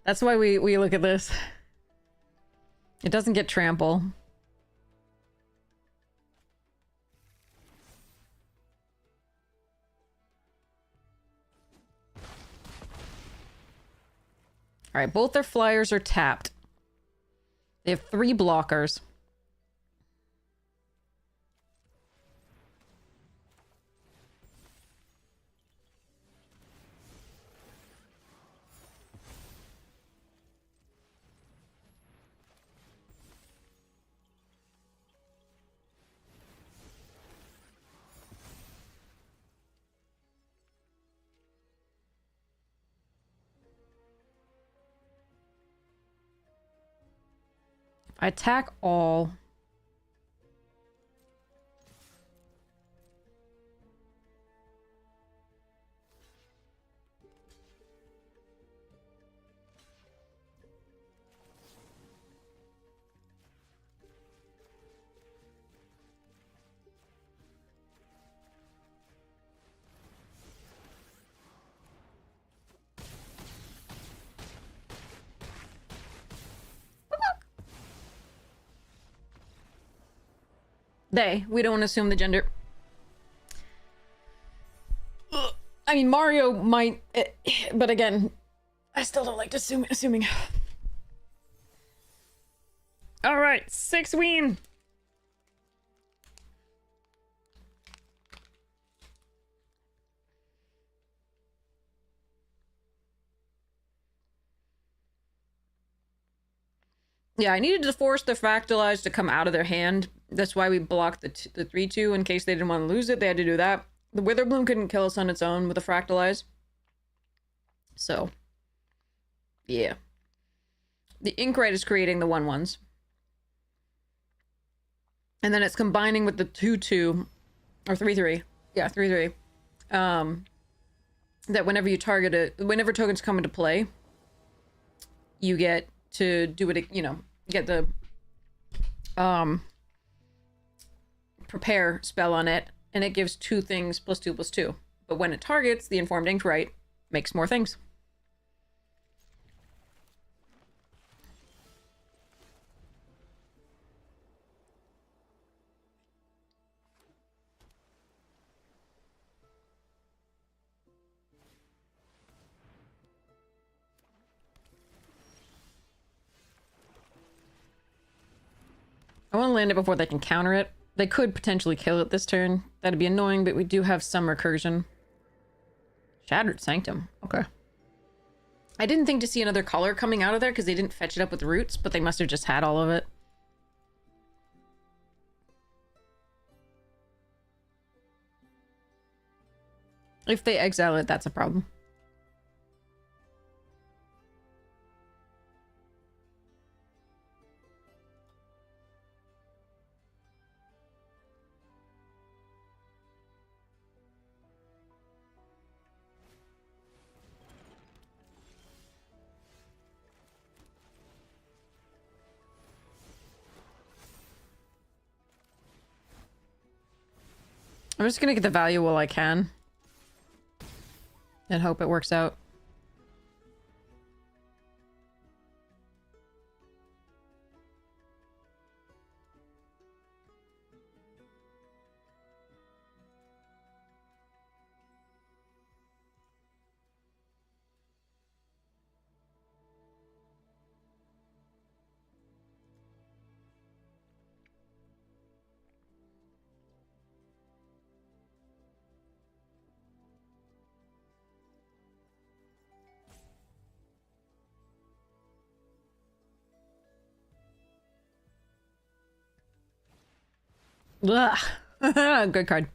That's why we look at this. It doesn't get trample. Alright, both their flyers are tapped. They have 3 blockers. I attack all. We don't assume the gender. Ugh. I mean, Mario might, but again, I still don't like assuming. All right, 6 ween. Yeah, I needed to force the fractalize to come out of their hand. That's why we blocked the 3-2 in case they didn't want to lose it. They had to do that. The Witherbloom couldn't kill us on its own with a fractalize. So, yeah. The Inkrite is creating the 1/1s. And then it's combining with the 2-2 or 3-3. Yeah, 3-3. That whenever you target it, whenever tokens come into play, you get to do it, you know, get the prepare spell on it, and it gives 2 things +2/+2. But when it targets the Informed Inkrite, makes more things. want to land it before they can counter it. They could potentially kill it this turn. That'd be annoying, but we do have some recursion. Shattered Sanctum. Okay. I didn't think to see another color coming out of there because they didn't fetch it up with roots, but they must have just had all of it. If they exile it, that's a problem. I'm just gonna get the value while I can. And hope it works out. Ugh. Good card.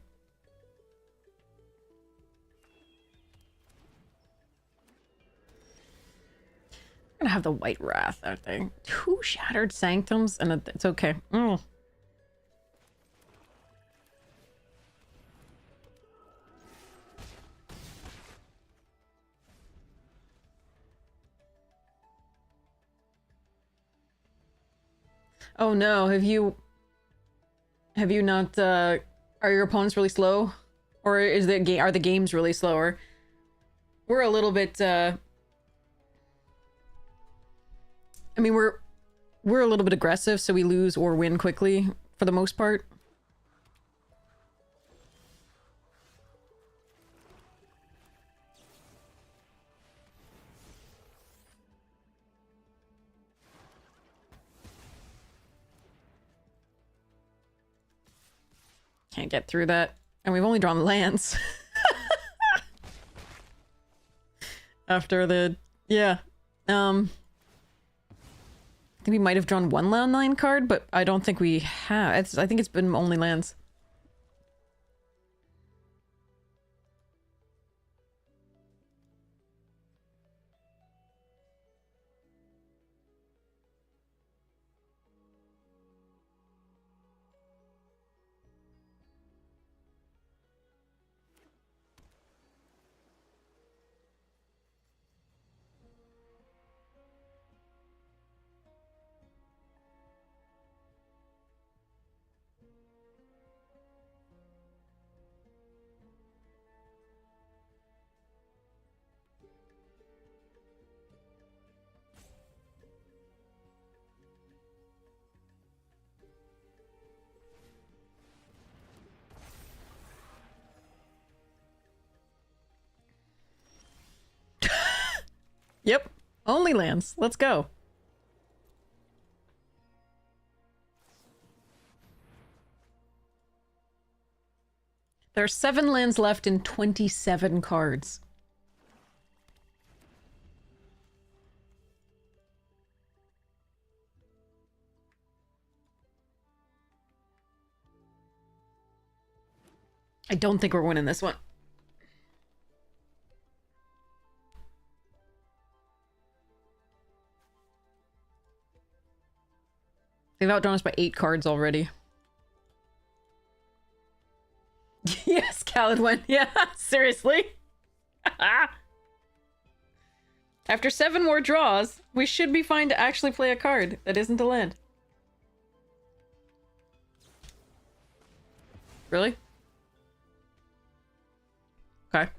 I'm gonna have the White Wrath out there. 2 Shattered Sanctums, and it's okay. Mm. Oh no, have you not, are your opponents really slow? Or is the are the games really slower? We're a little bit, I mean, we're a little bit aggressive, so we lose or win quickly, for the most part. Can't get through that. And we've only drawn lands. After the... Yeah. I think we might have drawn 1 landline card, but I don't think we have. I think it's been only lands. Yep. Only lands. Let's go. There are 7 lands left in 27 cards. I don't think we're winning this one. They've outdrawn us by 8 cards already. Yes, Khaled. Yeah, seriously. After 7 more draws, we should be fine to actually play a card that isn't a land. Really? Okay.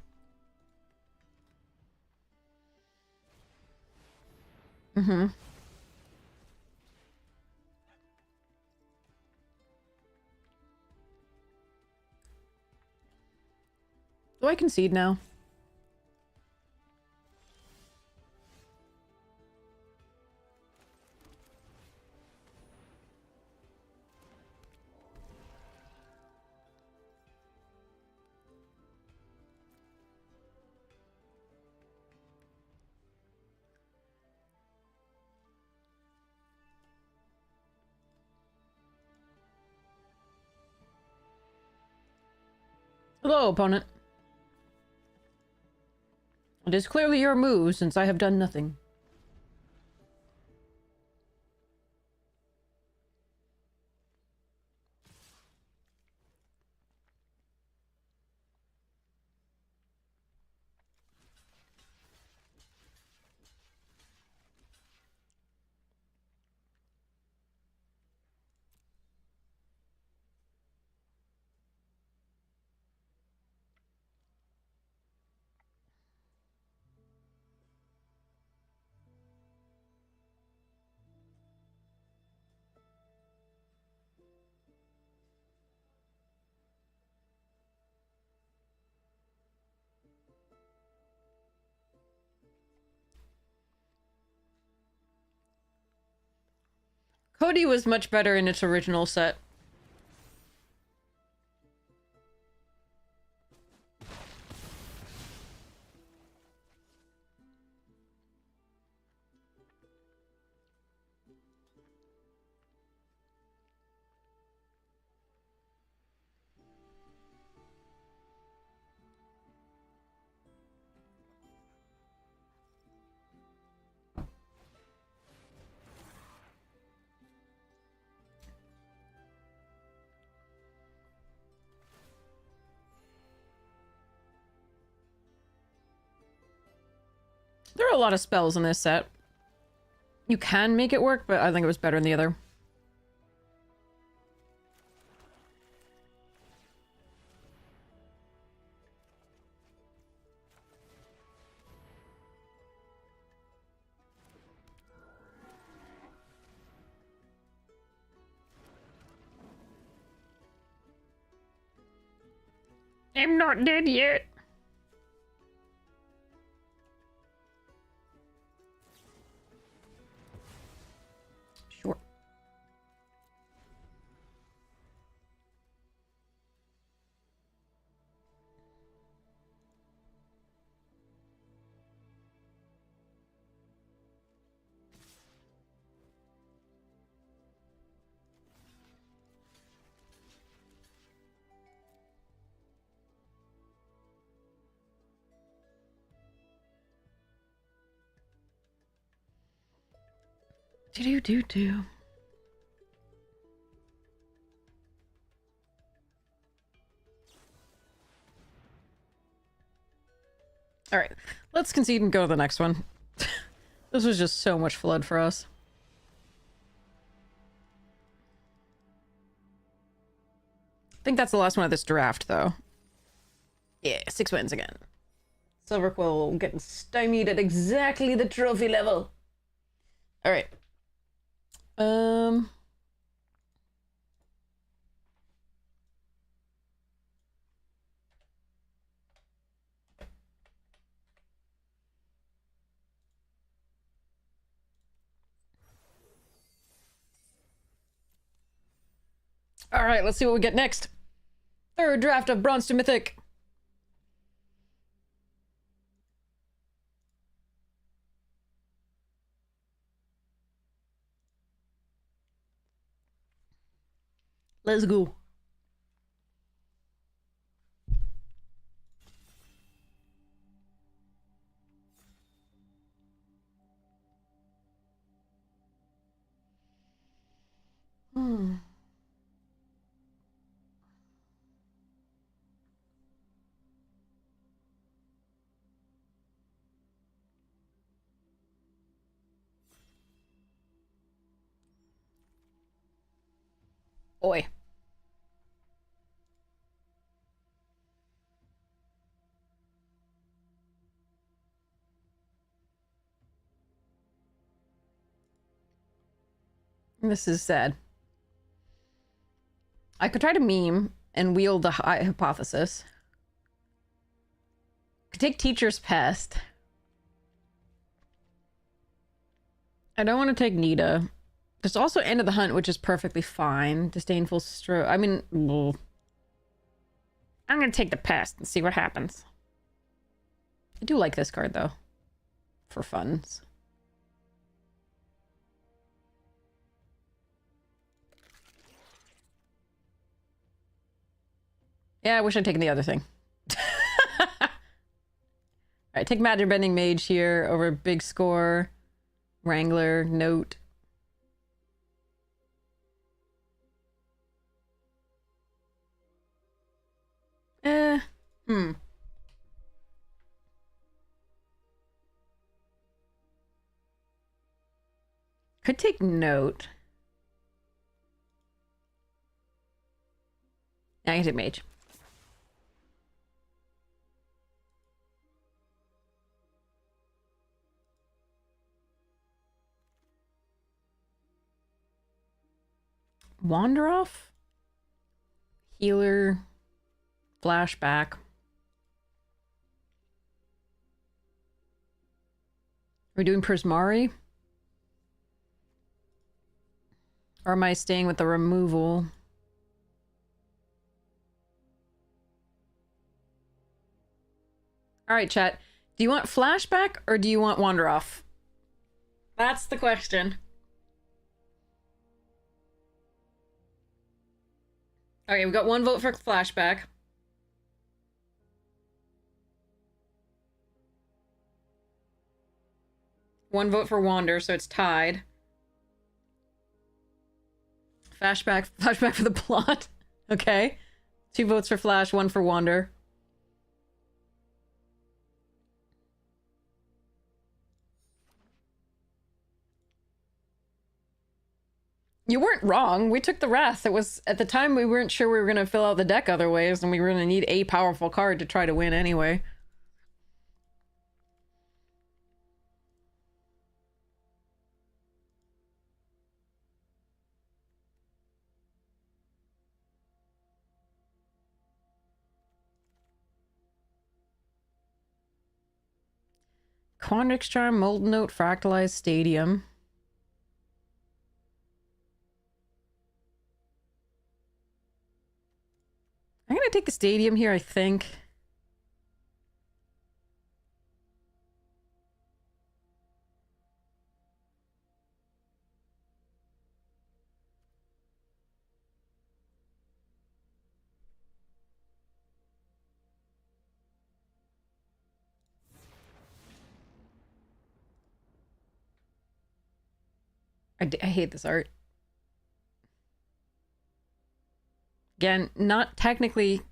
Mm-hmm. Do I concede now? Hello, opponent. It is clearly your move, since I have done nothing. Cody was much better in its original set. There are a lot of spells in this set. You can make it work, but I think it was better in the other. I'm not dead yet. Sure. Do-do-do-do. Alright, let's concede and go to the next one. This was just so much flood for us. I think that's the last one of this draft, though. Yeah, 6 wins again. Silverquill getting stymied at exactly the trophy level. Alright. Alright, let's see what we get next. Third draft of Bronze to Mythic. Let's go. Oi. This is sad. I could try to meme and wield the hypothesis. Could take Teacher's Pest. I don't want to take Nita. There's also End of the Hunt, which is perfectly fine. Disdainful Stroke. I mean, ugh. I'm gonna take the Pest and see what happens. I do like this card, though. For funds. Yeah, I wish I'd taken the other thing. Alright, take Matter Bending Mage here over Big Score, Wrangler, Note. Hmm. Could take Note. I can take Mage. Wander off? Healer. Flashback. Are we doing Prismari? Or am I staying with the removal? Alright, chat. Do you want flashback or do you want wander off? That's the question. Okay, we got one vote for flashback. One vote for wander, so it's tied. Flashback for the plot. Okay. 2 votes for flash, 1 for wander. You weren't wrong. We took the Wrath. It was, at the time, we weren't sure we were going to fill out the deck other ways, and we were going to need a powerful card to try to win anyway. Quandrix Charm, Molten Note, Fractalized Stadium. I'm gonna take the Stadium here, I think. I hate this art. Again, not technically...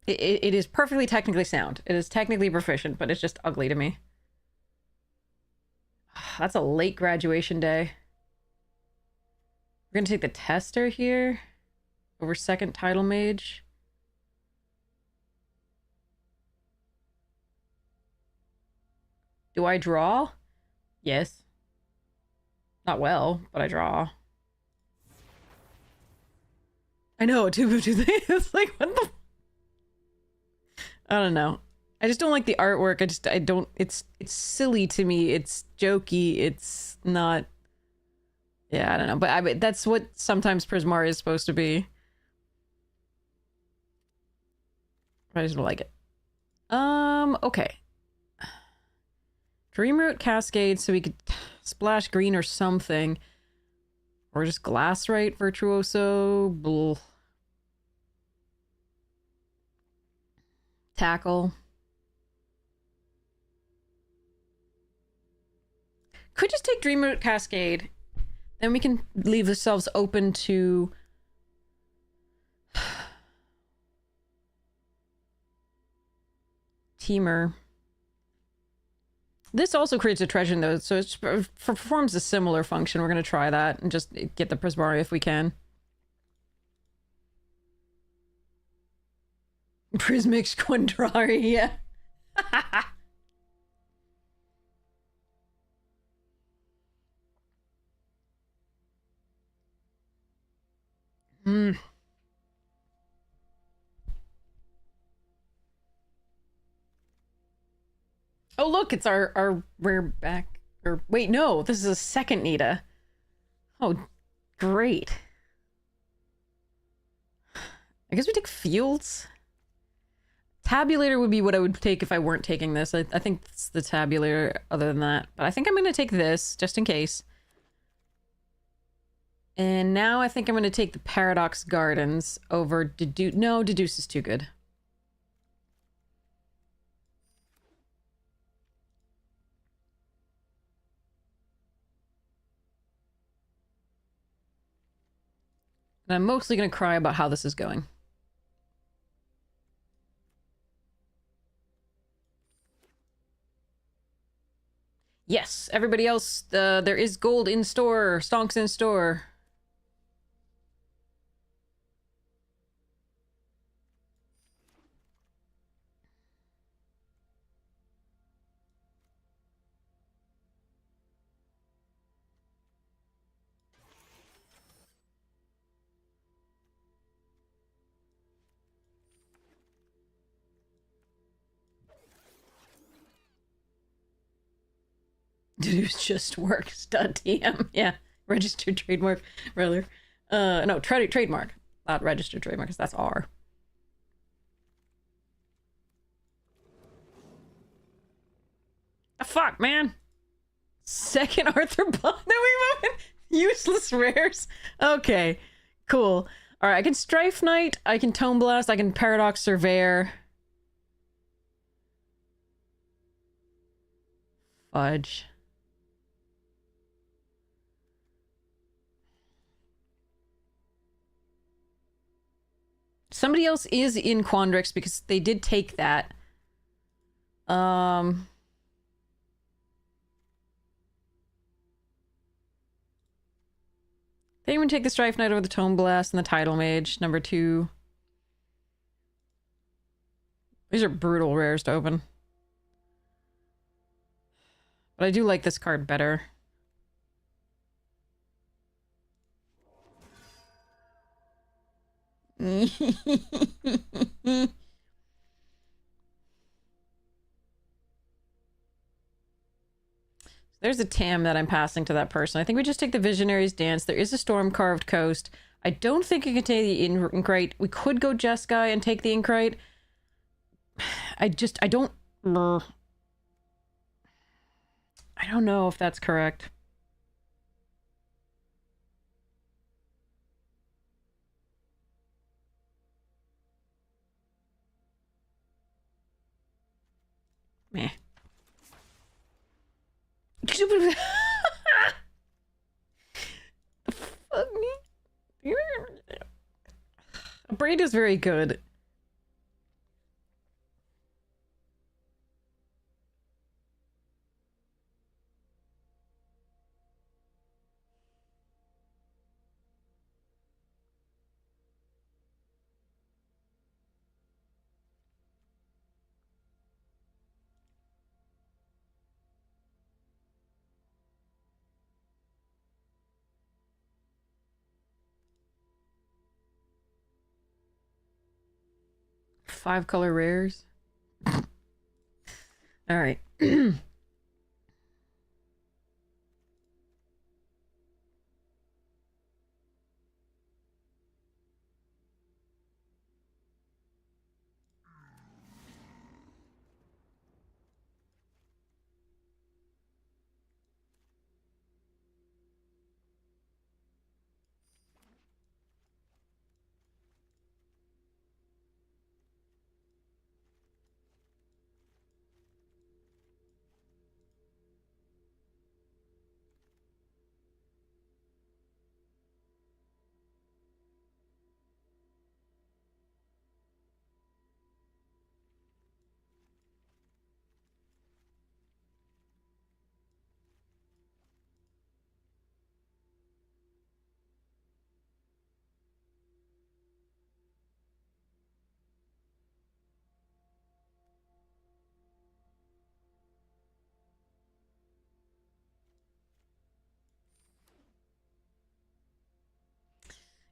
It is perfectly technically sound. It is technically proficient, but it's just ugly to me. That's a late graduation day. We're gonna take the Tester here over second Title Mage. Do I draw? Yes. Not well, but I draw. I know, 2 things. It's like, what the... I don't know. I just don't like the artwork. I don't... It's silly to me. It's jokey. It's not... Yeah, I don't know. But that's what sometimes Prismari is supposed to be. I just don't like it. Okay. Dreamroot Cascade, so we could splash green or something. Or just Glassrite Virtuoso. Blah. Tackle. Could just take Dreamroot Cascade. Then we can leave ourselves open to... Teamer. This also creates a treasure node, so it performs a similar function. We're going to try that and just get the Prismari if we can. Prismic Squandrari, yeah. Oh, look, it's our rare back. Or wait, no, this is a second Nita. Oh, great. I guess we take Fields. Tabulator would be what I would take if I weren't taking this. I think it's the Tabulator other than that. But I think I'm going to take this, just in case. And now I think I'm going to take the Paradox Gardens over Deduce. No, Deduce is too good. And I'm mostly going to cry about how this is going. Yes, everybody else, there is gold in store. Stonks in store. Deduce just works.tm. Yeah, registered trademark, rather. No, trademark. Not registered trademark, because that's R. The fuck, man? Second Arthur Bond that we've opened? Useless rares? Okay, cool. Alright, I can Strife Knight, I can Tome Blast, I can Paradox Surveyor. Fudge. Somebody else is in Quandrix because they did take that. They even take the Strife Knight over the Tome Blast and the Tidal Mage, number 2. These are brutal rares to open. But I do like this card better. There's a TAM that I'm passing to that person. I think we just take the Visionary's Dance. There is a Storm-Carved Coast. I don't think you can take the Inkrite. We could go Jeskai and take the Inkrite. I don't know if that's correct. Meh. The fuck me? Braid is very good. Five color rares. All right.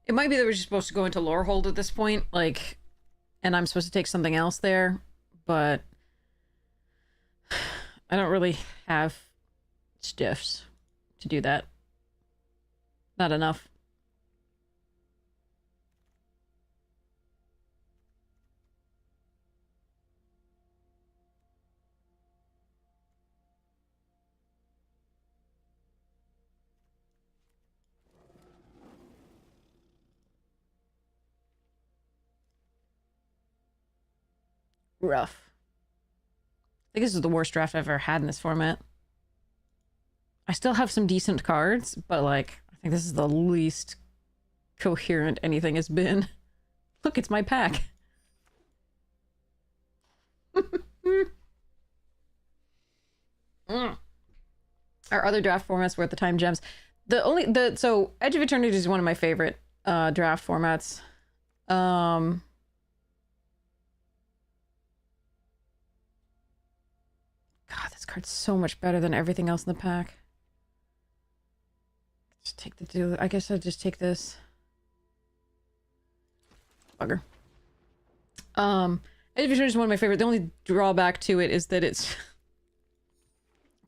'It might be that we're just supposed to go into Lorehold at this point, like, and I'm supposed to take something else there, but I don't really have stiffs to do that. Not enough. Rough. I think this is the worst draft I've ever had in this format. I still have some decent cards, but, like, I think this is the least coherent anything has been. Look, it's my pack. Our other draft formats were at the time gems. So Edge of Eternity is one of my favorite draft formats. God, this card's so much better than everything else in the pack. Just take the deal. I guess I'll just take this. Bugger. Edge of Eternity is one of my favorite. The only drawback to it is that it's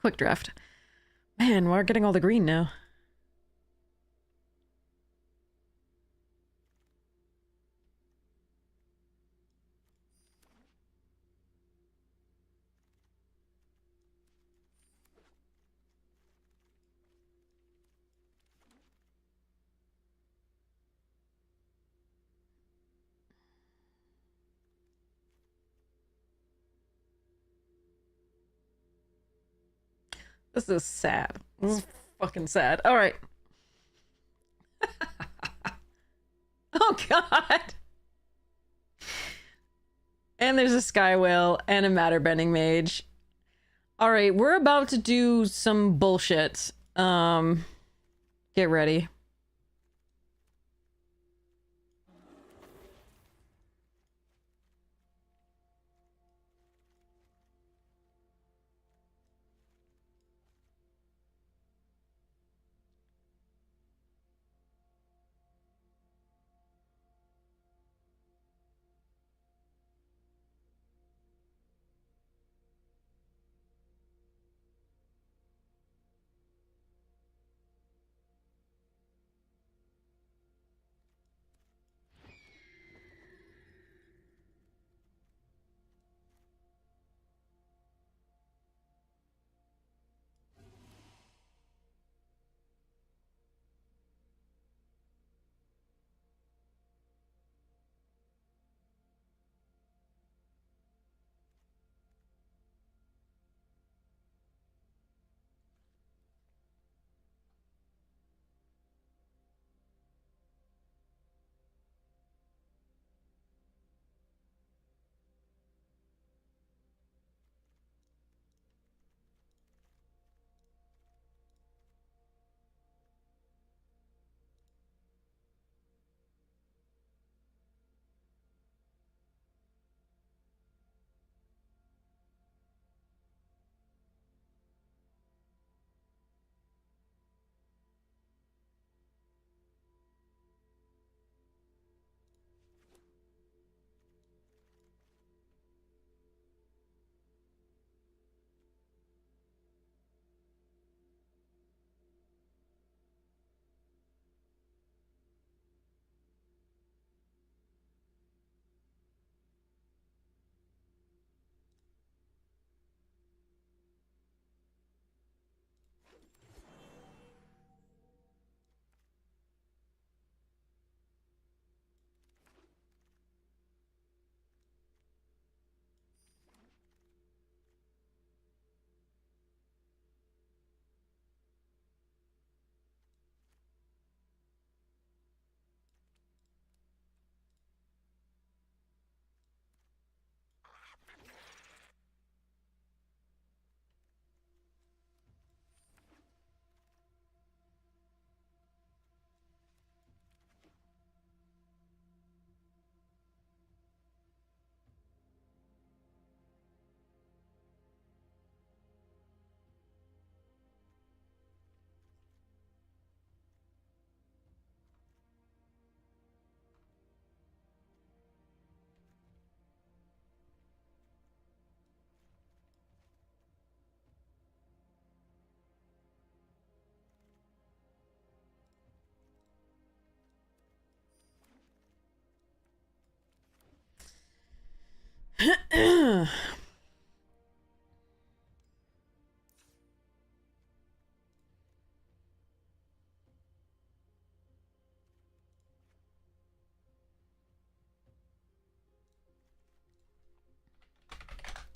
quick draft. Man, we're getting all the green now. This is sad. This is fucking sad. All right. Oh, God. And there's a Sky Whale and a Matter Bending Mage. All right, we're about to do some bullshit. Get ready.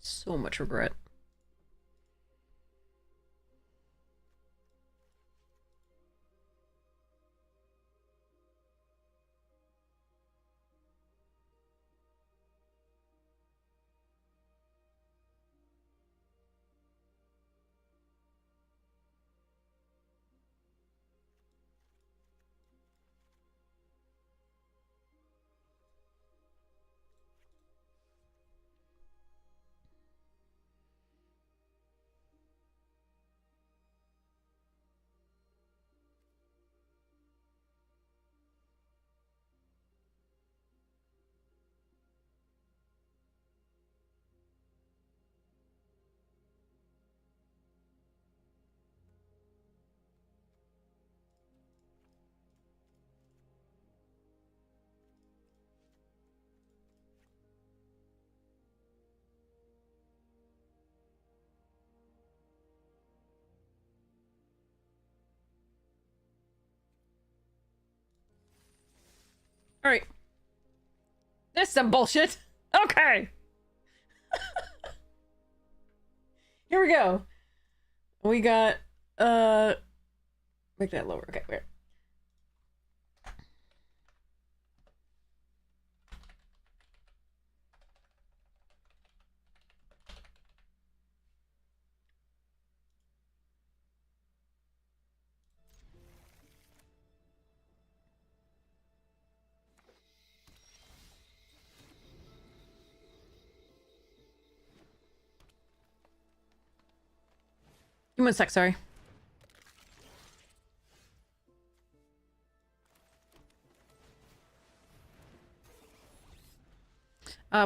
So much regret. Alright. This is some bullshit. Okay. Here we go. We got, make that lower. Okay, where? Give me 1 sec, sorry.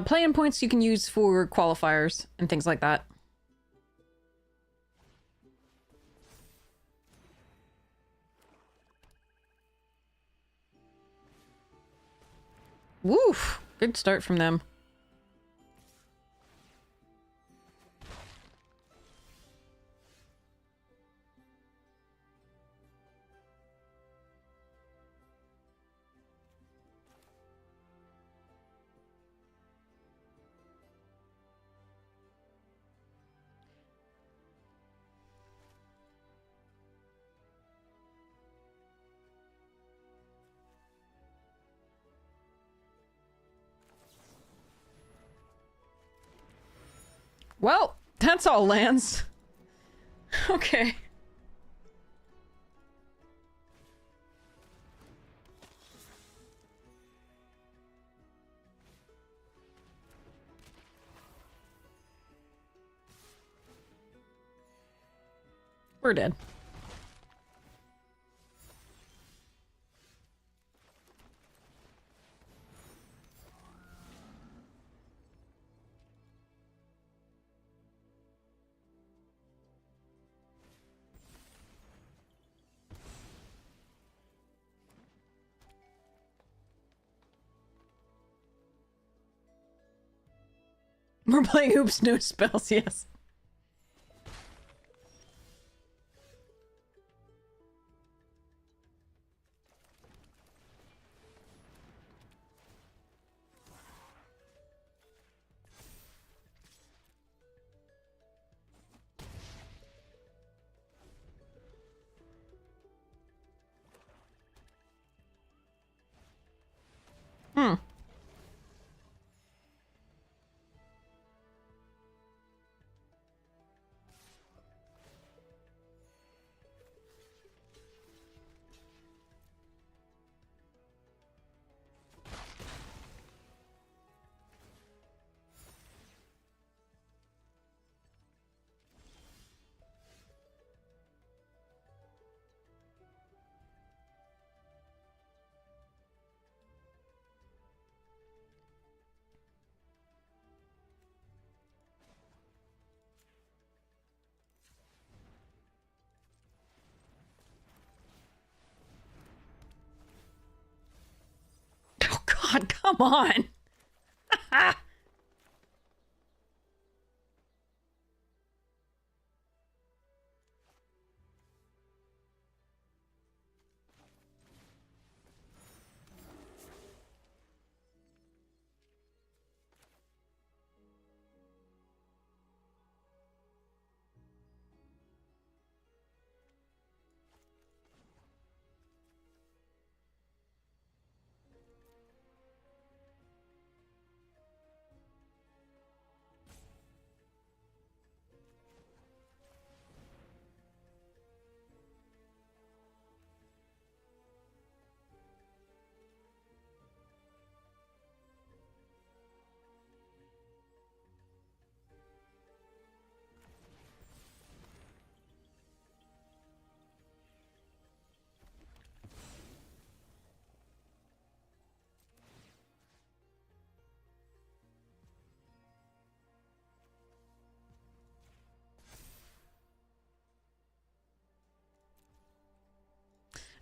Play-in points you can use for qualifiers and things like that. Woof! Good start from them. Well, that's all lands. Okay. We're dead. We're playing Oops, no spells, yes. Hmm. Oh god, come on!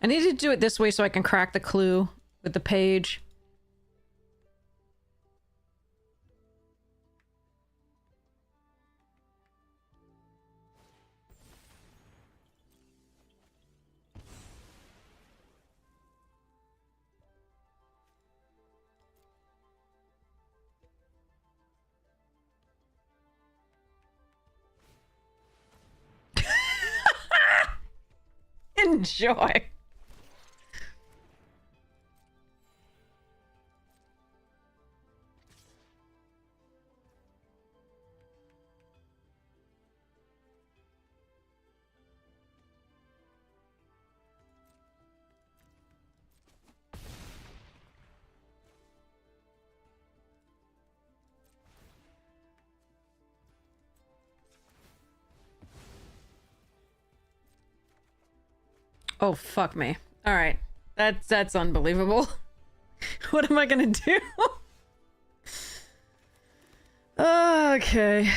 I need to do it this way so I can crack the clue with the page. Enjoy. Oh, fuck me. Alright. That's unbelievable. What am I gonna do? Okay.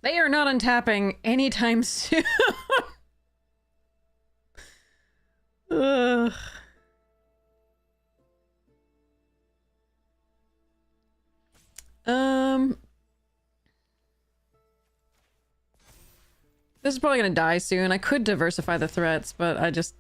They are not untapping anytime soon. Ugh. This is probably gonna die soon. I could diversify the threats, but I just...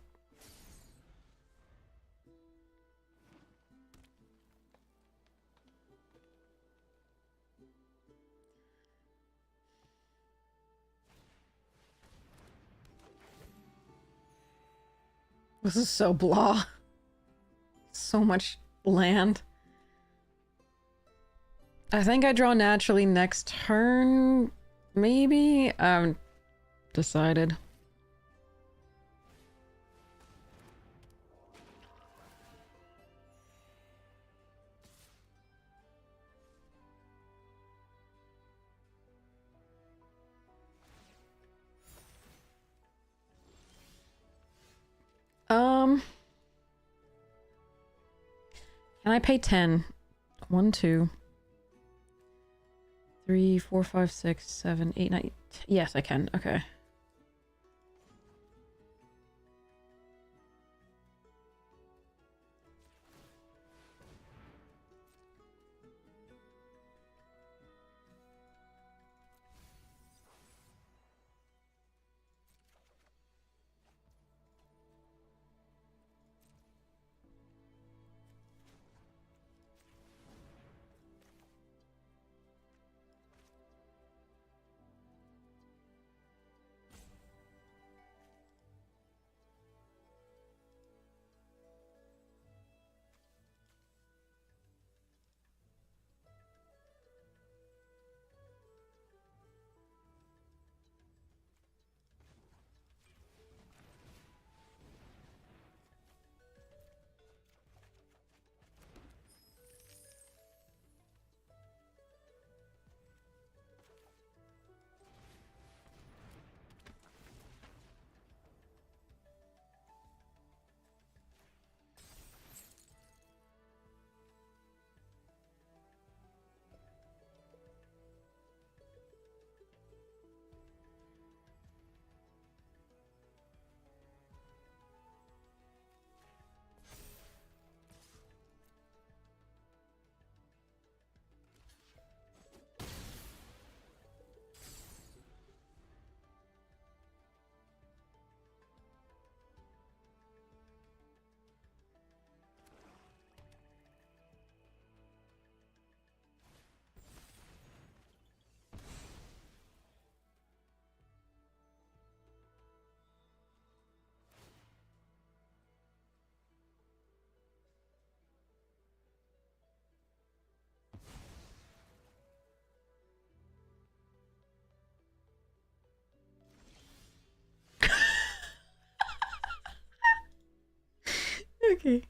This is so blah. So much land. I think I draw naturally next turn, maybe? I haven't decided. Can I pay 10? 1, 2, 3, 4, 5, 6, 7, 8, 9. Yes, I can. Okay. Okay.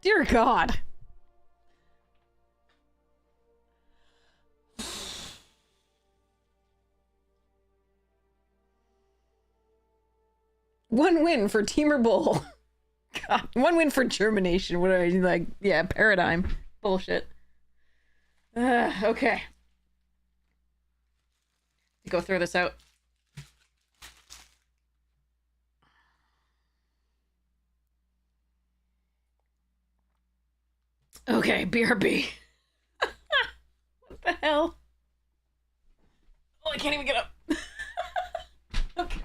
Dear God. One win for Teamer Bull. God, one win for Germination. What are you like? Yeah, paradigm. Bullshit. Okay. Go throw this out. Okay, BRB. What the hell? Oh, I can't even get up. Okay.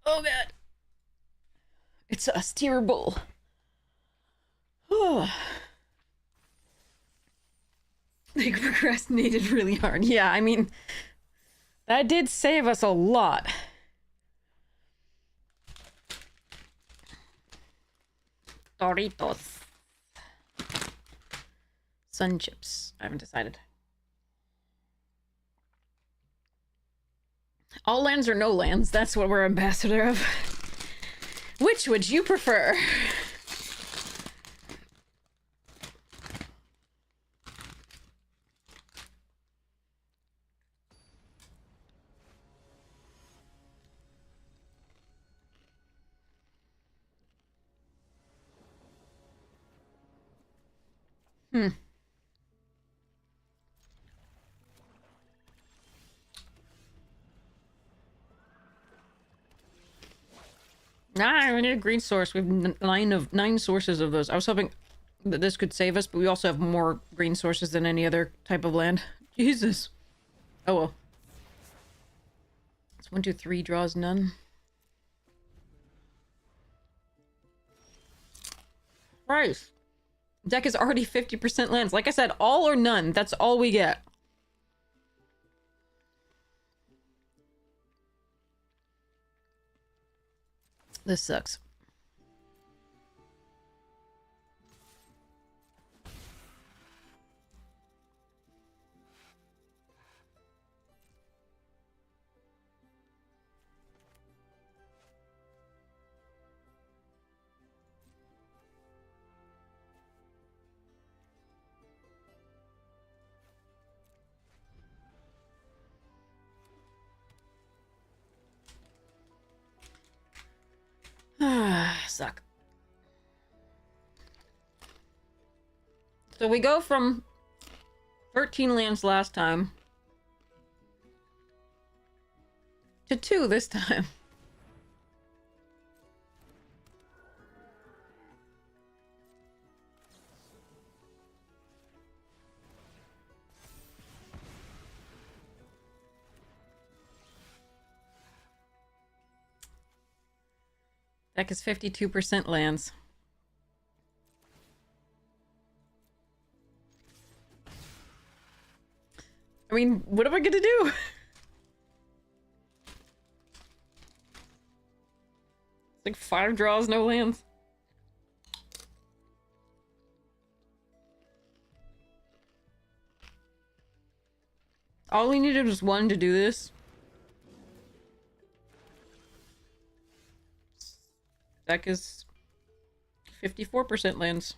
Oh god. It's a Teamer Bull. Oh. They procrastinated really hard. Yeah, I mean, that did save us a lot. Doritos. Sun chips. I haven't decided. All lands or no lands? That's what we're ambassador of. Which would you prefer? Ah, we need a green source. We have nine sources of those. I was hoping that this could save us, but we also have more green sources than any other type of land. Jesus. Oh well. It's 1, 2, 3 draws none. Christ. Deck is already 50% lands. Like I said, all or none. That's all we get. This sucks. Suck. So we go from 13 lands last time to 2 this time. Deck is 52% lands. I mean, what am I gonna do? It's like 5 draws, no lands. All we needed was 1 to do this. Deck is 54% lands.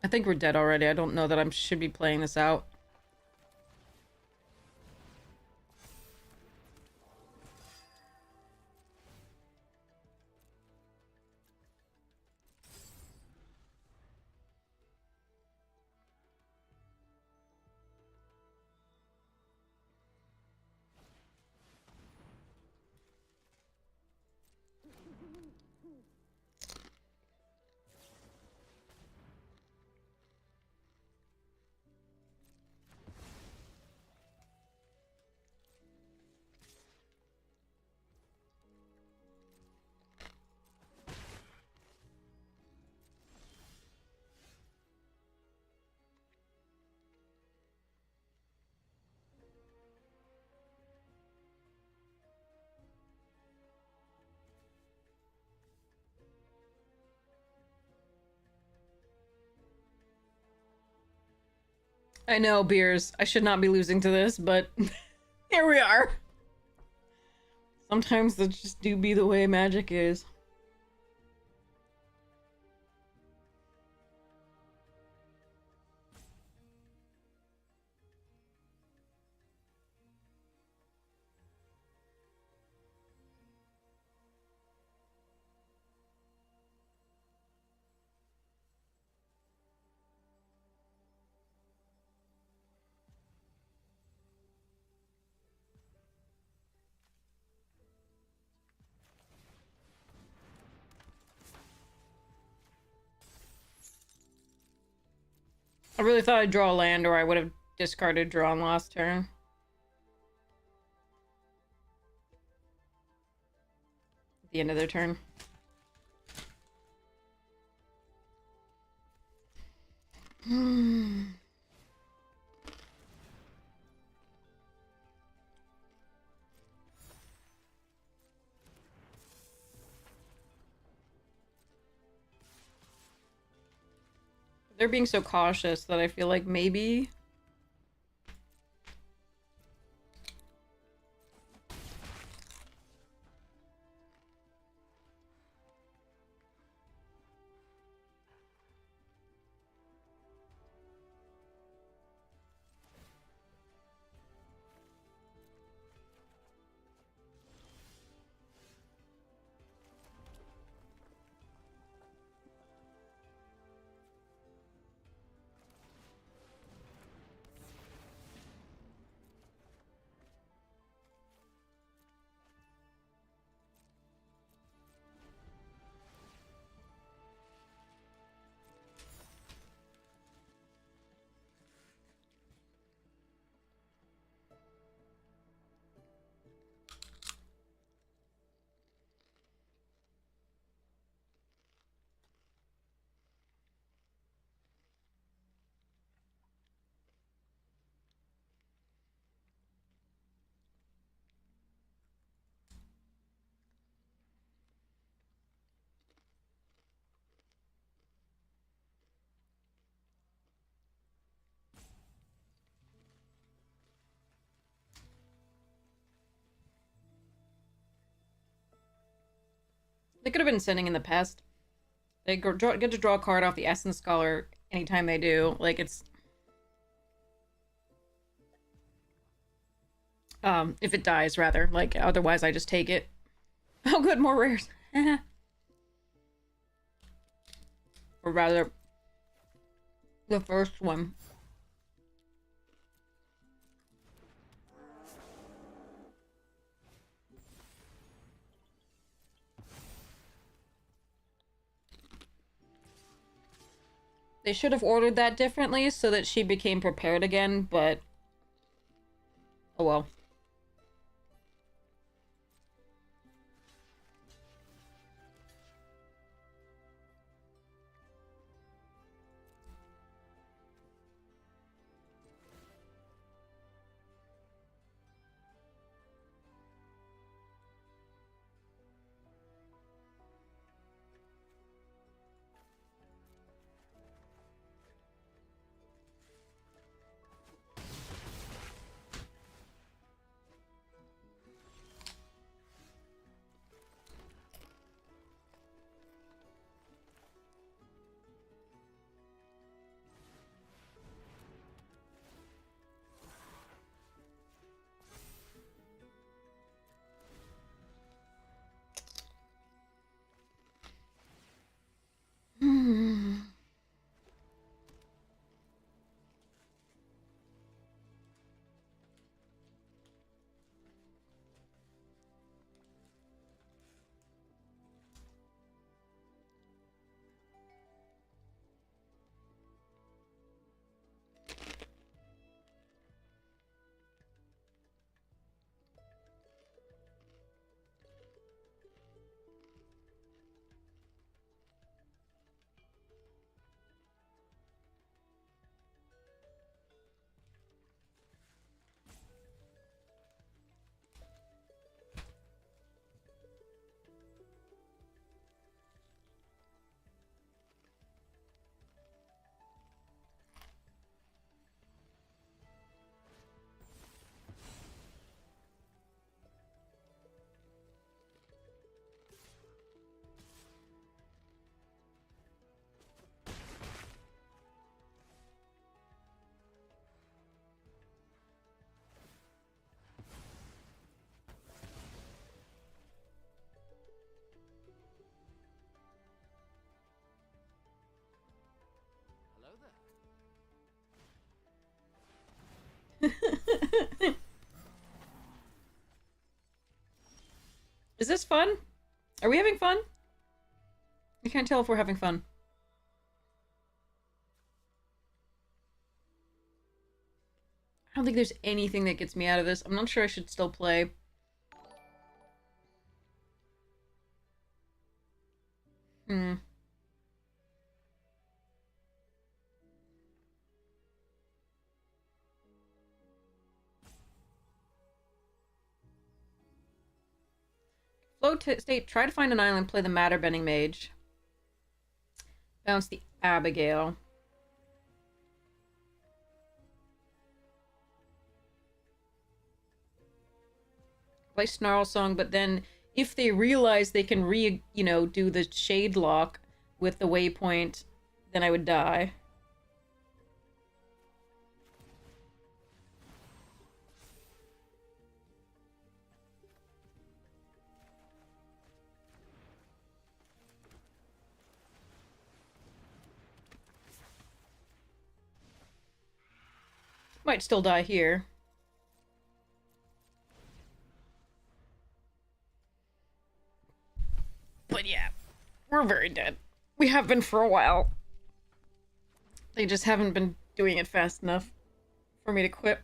I think we're dead already. I don't know that I should be playing this out. I know, Beers. I should not be losing to this, but here we are. Sometimes that just do be the way Magic is. I really thought I'd draw a land, or I would have discarded draw on last turn. At the end of their turn. They're being so cautious that I feel like maybe... They could have been sending in the past. They get to draw a card off the Essence Scholar anytime they do. Like, it's... if it dies, rather. Like, otherwise I just take it. Oh, good, more rares. Or rather, the first one. They should have ordered that differently so that she became prepared again, but... oh well. Is this fun? Are we having fun? I can't tell if we're having fun. I don't think there's anything that gets me out of this. I'm not sure I should still play. Flow state, try to find an island, play the Matter Bending Mage. Bounce the Abigail. Play Snarl Song, but then if they realize they can do the Shade Lock with the Waypoint, then I would die. Might still die here. But yeah, we're very dead. We have been for a while. They just haven't been doing it fast enough for me to quit.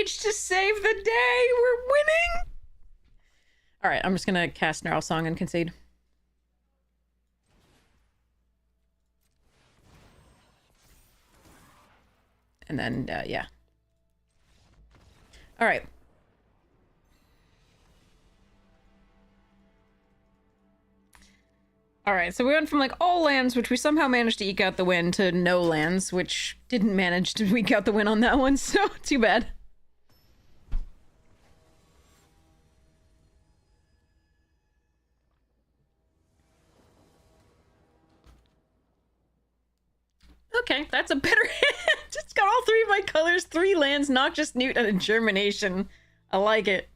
mage to save the day. We're winning. All right, I'm just gonna cast Snarl Song and concede. And then, yeah. All right. All right, so we went from like all lands, which we somehow managed to eke out the win, to no lands, which didn't manage to eke out the win on that one, so too bad. Okay, that's a better hand. Just got all three of my colors, 3 lands, not just Newt, and a Germination. I like it.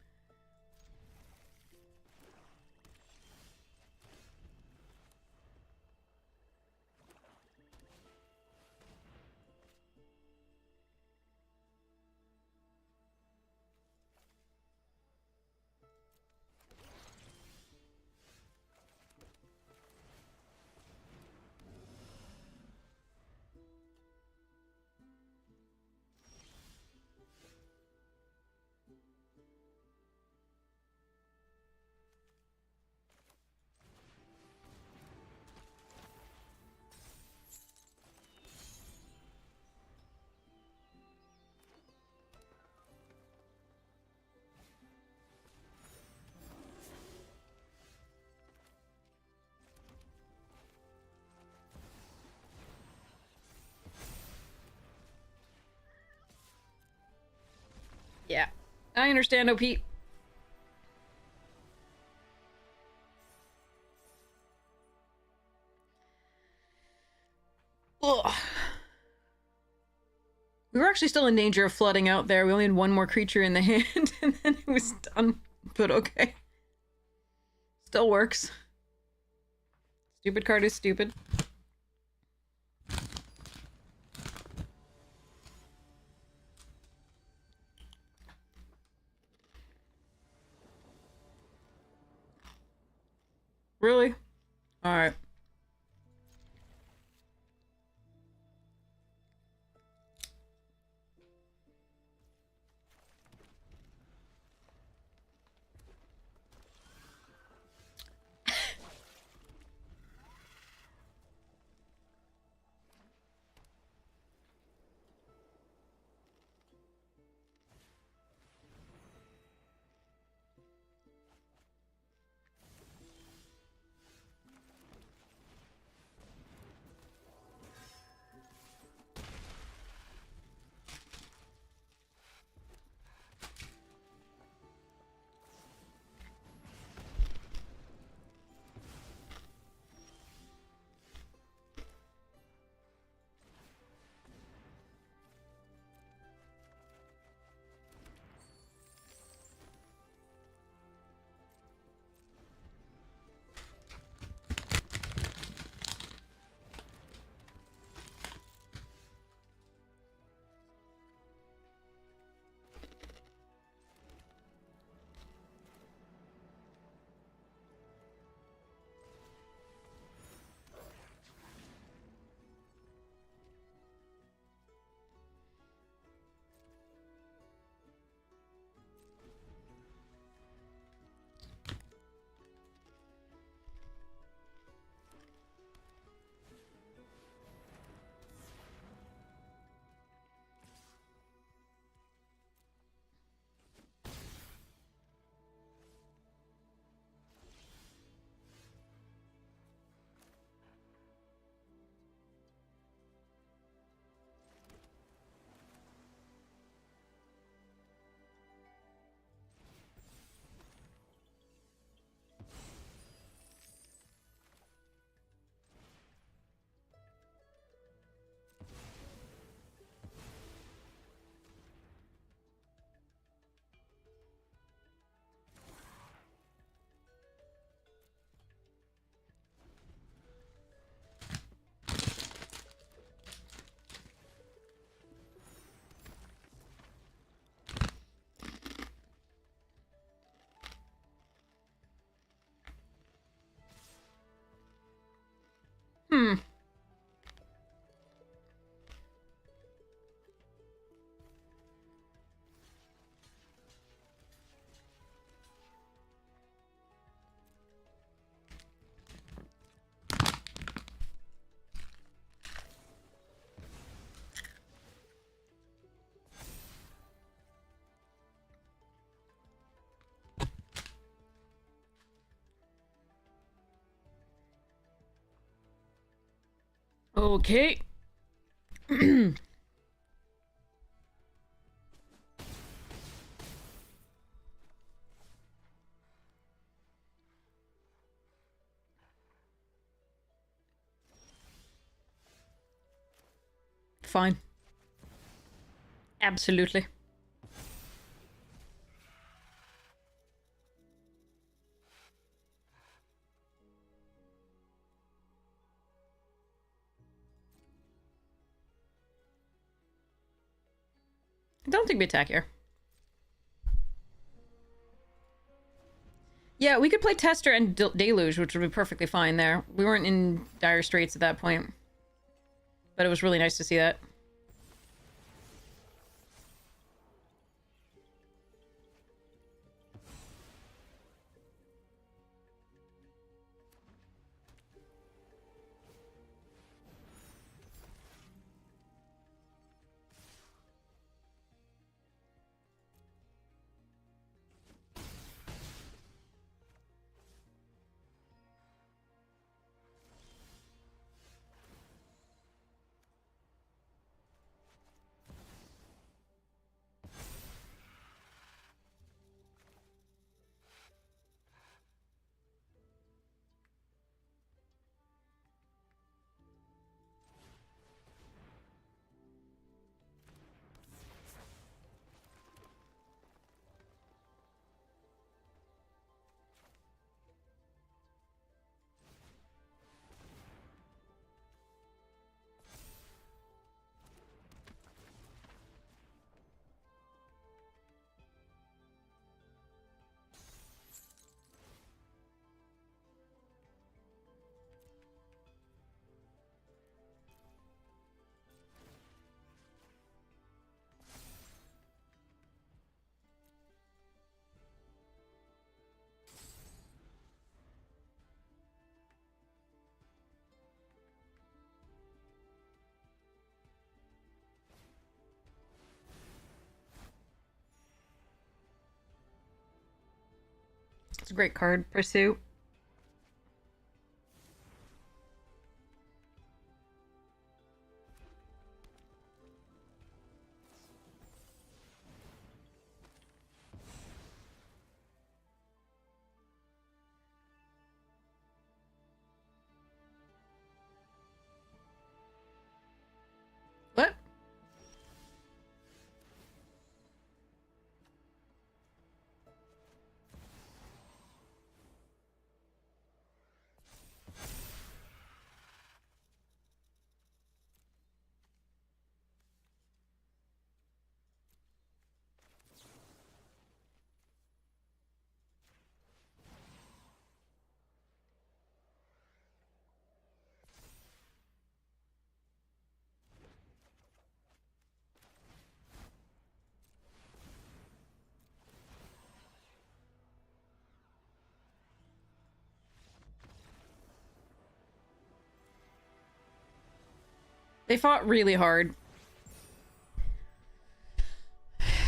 Yeah, I understand, OP. Ugh. We were actually still in danger of flooding out there. We only had one more creature in the hand, and then it was done. But okay. Still works. Stupid card is stupid. Really? Alright. Okay. Fine. Absolutely. I don't think we attack here. Yeah, we could play Tester and Deluge, which would be perfectly fine there. We weren't in dire straits at that point. But it was really nice to see that. It's a great card. Pursuit. What? They fought really hard.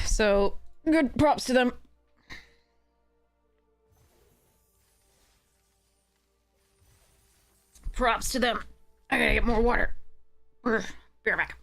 So, good props to them. Props to them. I gotta get more water. Be right back.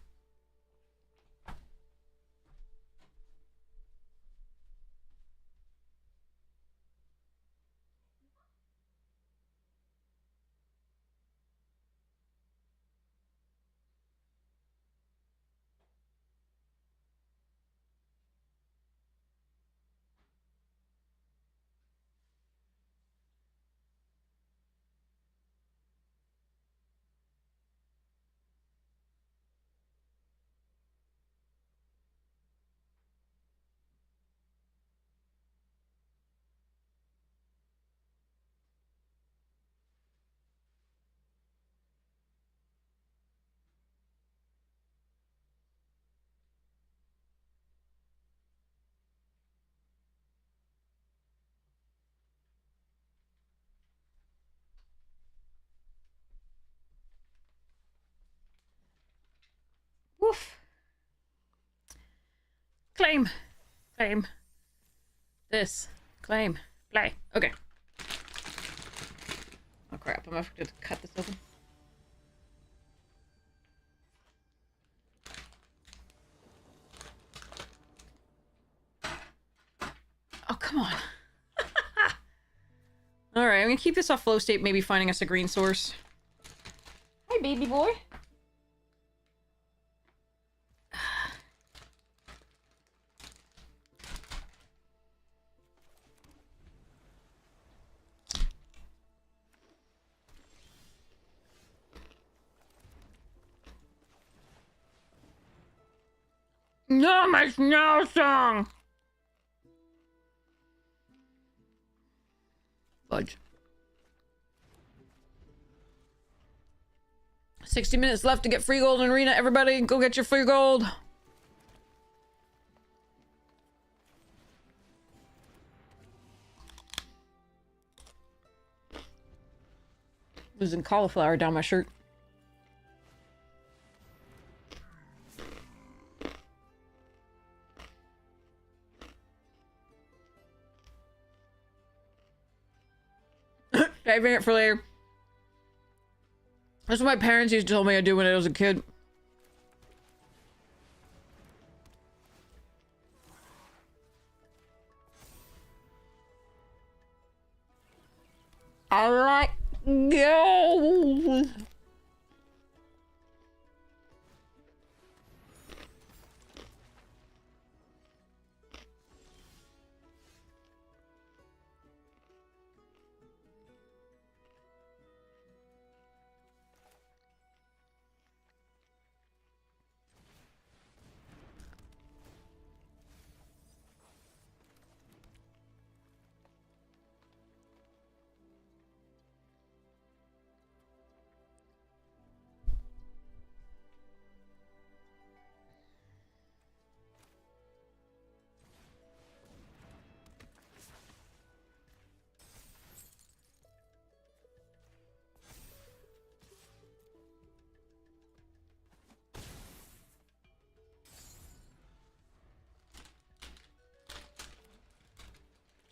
Woof. Claim. Claim. This. Claim. Play. Okay. Oh crap, I'm gonna have to cut this open. Alright, I'm gonna keep this off flow state, maybe finding us a green source. Hi, baby boy. No, my snow song! Fudge. 60 minutes left to get free gold in arena. Everybody, go get your free gold. Losing cauliflower down my shirt. Saving it for later. That's what my parents used to tell me I do when I was a kid. I like gold.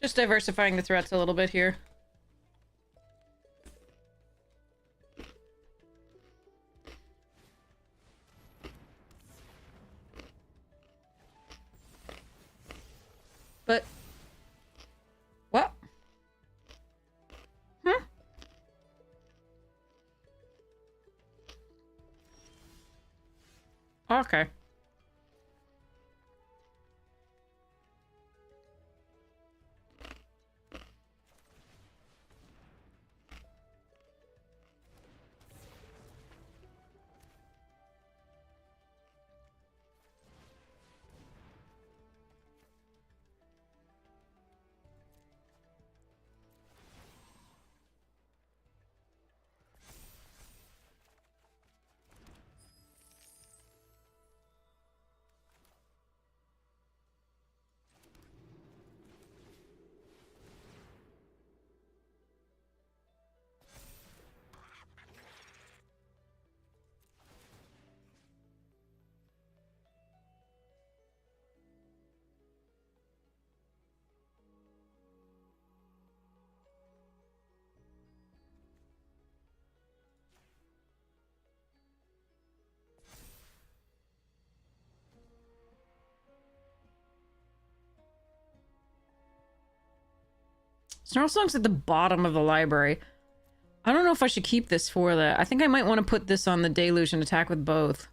Just diversifying the threats a little bit here. But... what? Okay. Snarl Song's at the bottom of the library. I don't know if I should keep this for that. I think I might want to put this on the Deluge and attack with both.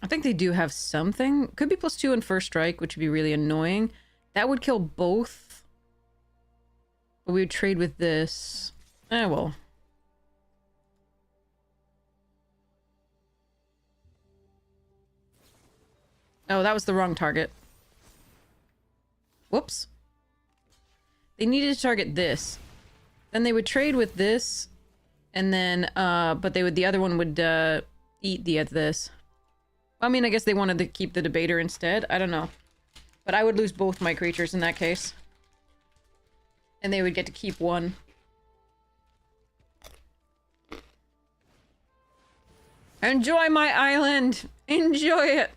I think they do have something. Could be +2 in first strike, which would be really annoying. That would kill both. But we would trade with this. Eh, well. Oh, that was the wrong target. Whoops. They needed to target this. Then they would trade with this. And then, but they would, the other one would, eat this. I mean, I guess they wanted to keep the debater instead. I don't know. But I would lose both my creatures in that case. And they would get to keep one. Enjoy my island! Enjoy it!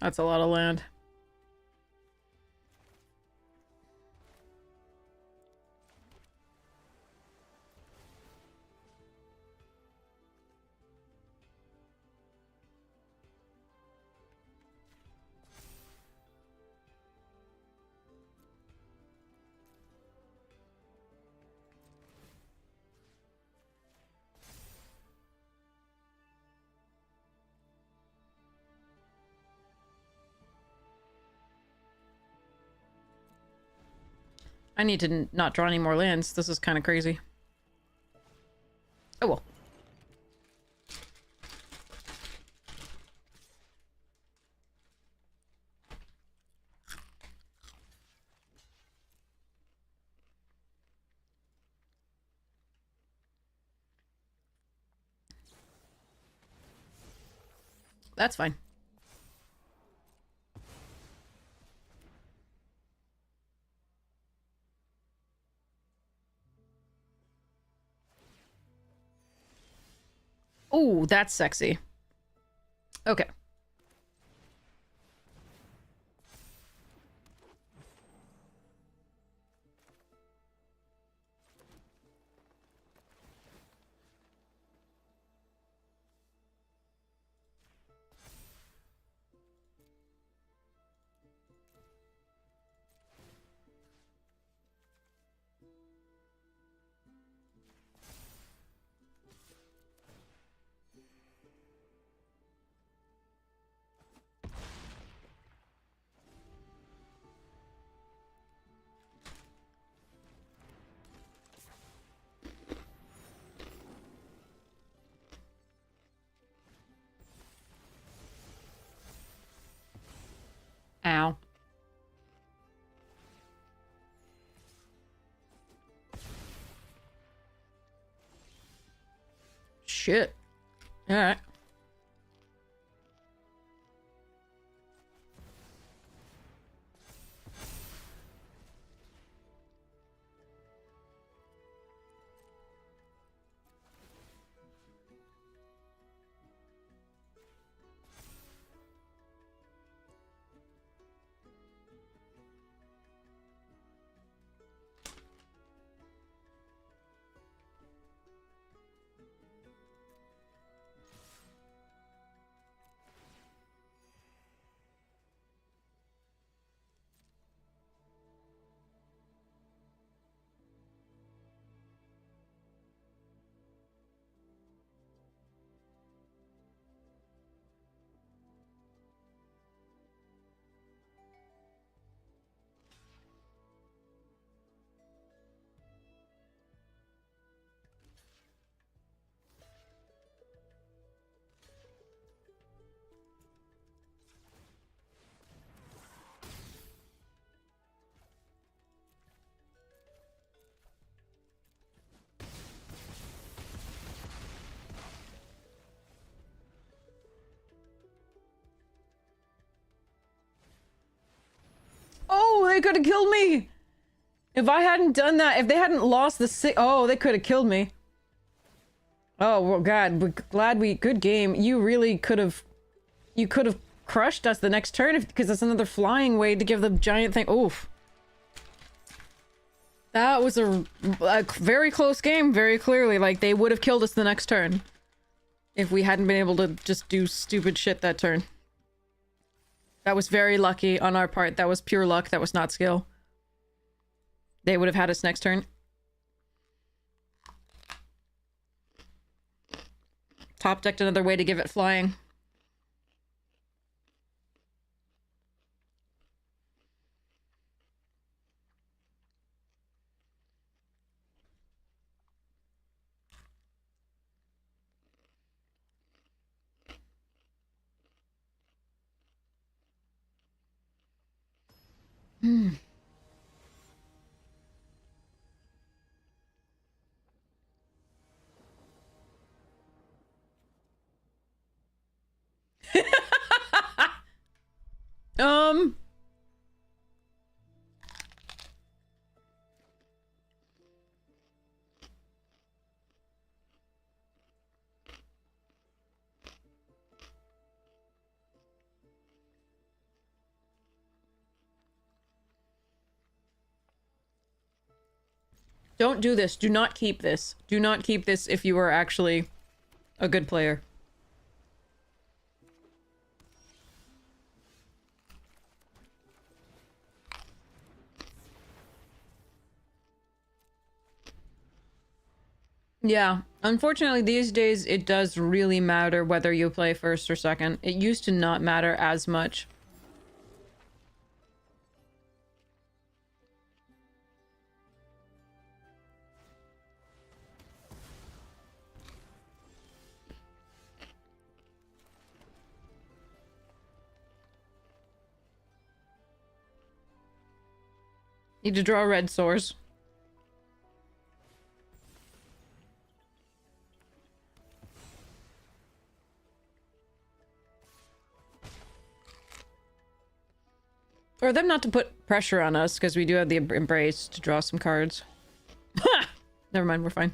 That's a lot of land. I need to not draw any more lands. This is kind of crazy. Oh well. That's fine. Oh, that's sexy. Okay. Ow. Shit. Alright. Oh, they could have killed me! If I hadn't done that, if they hadn't lost the oh, they could have killed me. Oh, well, God, we're glad we... Good game. You really could have... You could have crushed us the next turn, because that's another flying way to give the giant thing... Oof. That was a very close game, very clearly. Like, they would have killed us the next turn. If we hadn't been able to just do stupid shit that turn. That was very lucky on our part. That was pure luck. That was not skill. They would have had us next turn. Top decked another way to give it flying. Hmm. Don't do this. Do not keep this. Do not keep this if you are actually a good player. Yeah, unfortunately these days it does really matter whether you play first or second. It used to not matter as much. Need to draw red sores. Or them not to put pressure on us, because we do have the embrace to draw some cards. Ha! Never mind, we're fine.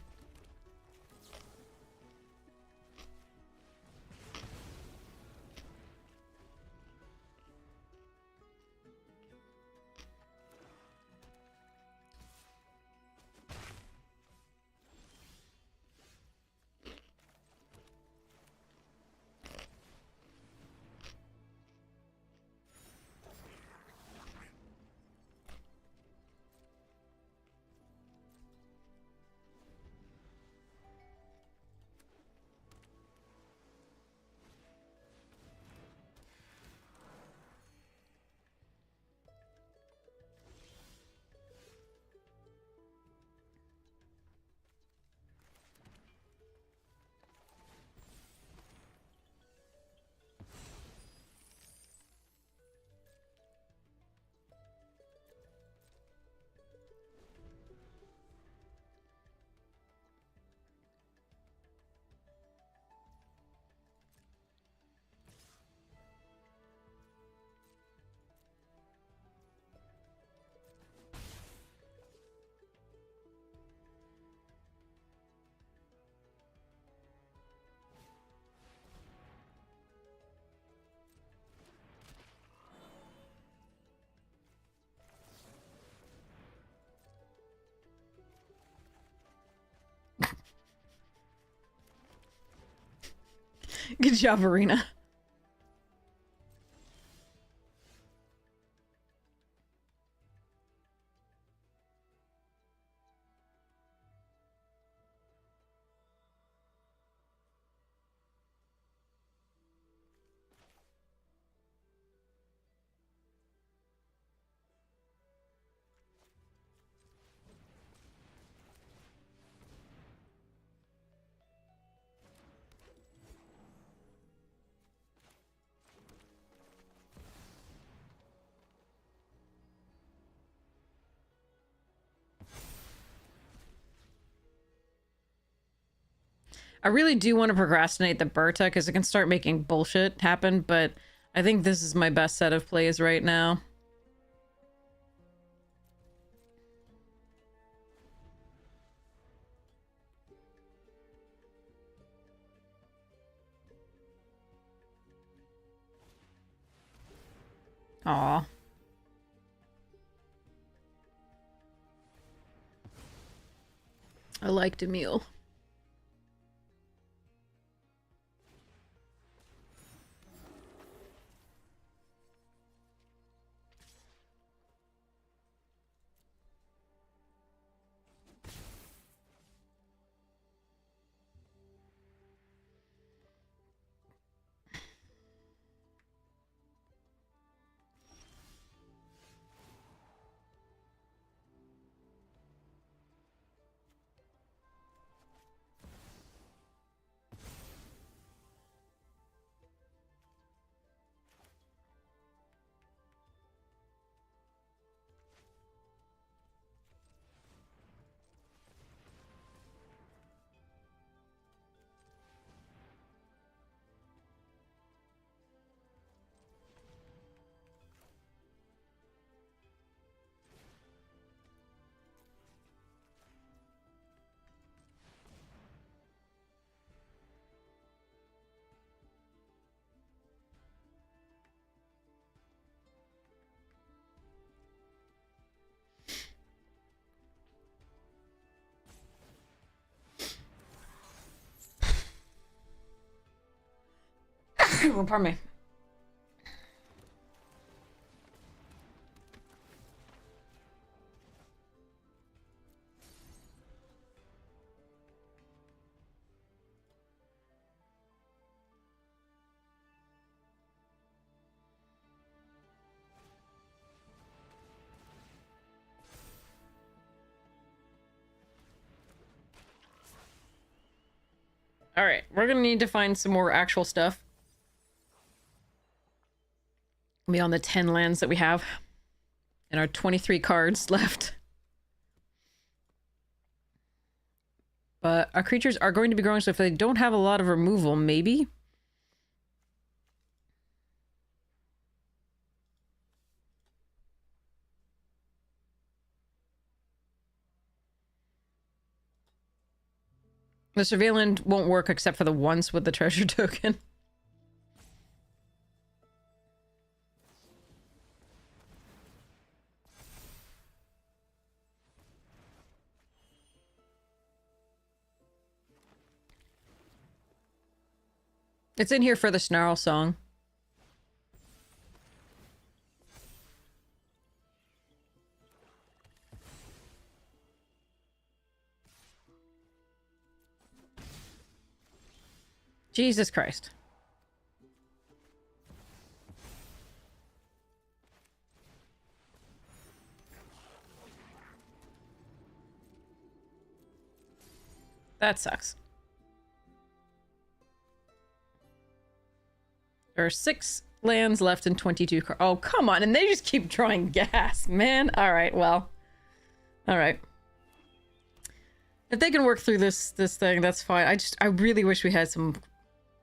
Good job, Arena. I really do want to procrastinate the Berta because it can start making bullshit happen, but I think this is my best set of plays right now. Aw. I liked Emil. Pardon me. Alright, we're gonna need to find some more actual stuff. Beyond the 10 lands that we have. And our 23 cards left. But our creatures are going to be growing, so if they don't have a lot of removal, maybe? The Surveillant won't work except for the once with the treasure token. It's in here for the Snarl song. Jesus Christ. That sucks. There are 6 lands left and 22 cards. Oh, come on. And they just keep drawing gas, man. All right, well. All right. If they can work through this thing, that's fine. I really wish we had some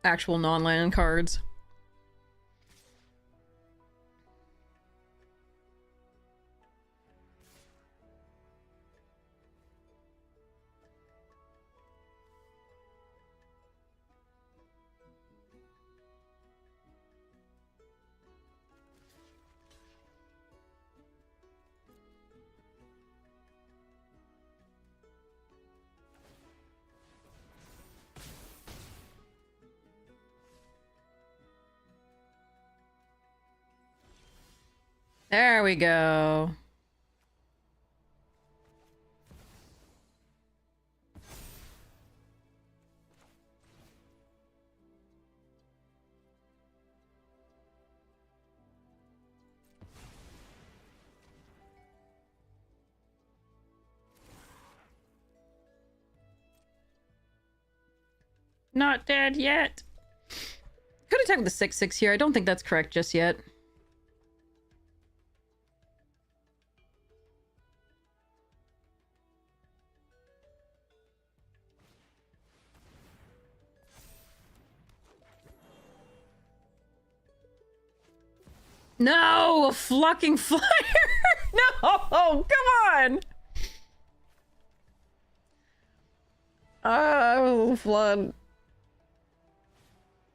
actual non-land cards. There we go. Not dead yet. Could attack with the 6/6 here. I don't think that's correct just yet. No, a fucking flyer. No, come on. Flood.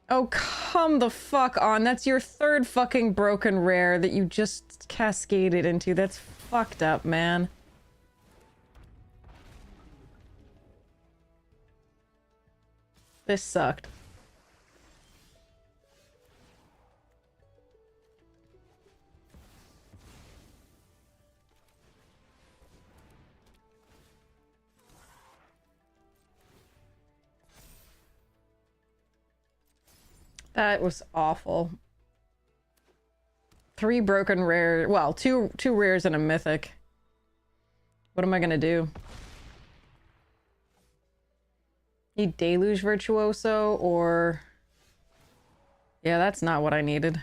Oh, come the fuck on. That's your 3rd fucking broken rare that you just cascaded into. That's fucked up, man. This sucked. That was awful. 3 broken rare. Well, two rares and a mythic. What am I gonna do? Need Deluge Virtuoso or... Yeah, that's not what I needed.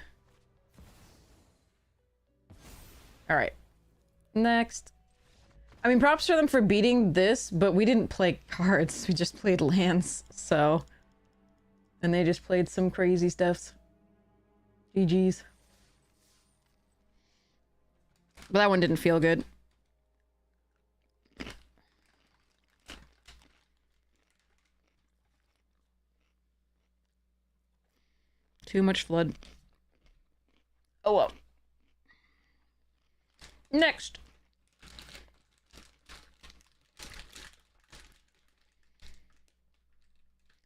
Alright. Next. I mean, props for them for beating this, but we didn't play cards. We just played lands, so... And they just played some crazy stuffs. GG's. But that one didn't feel good. Too much flood. Oh well. Next.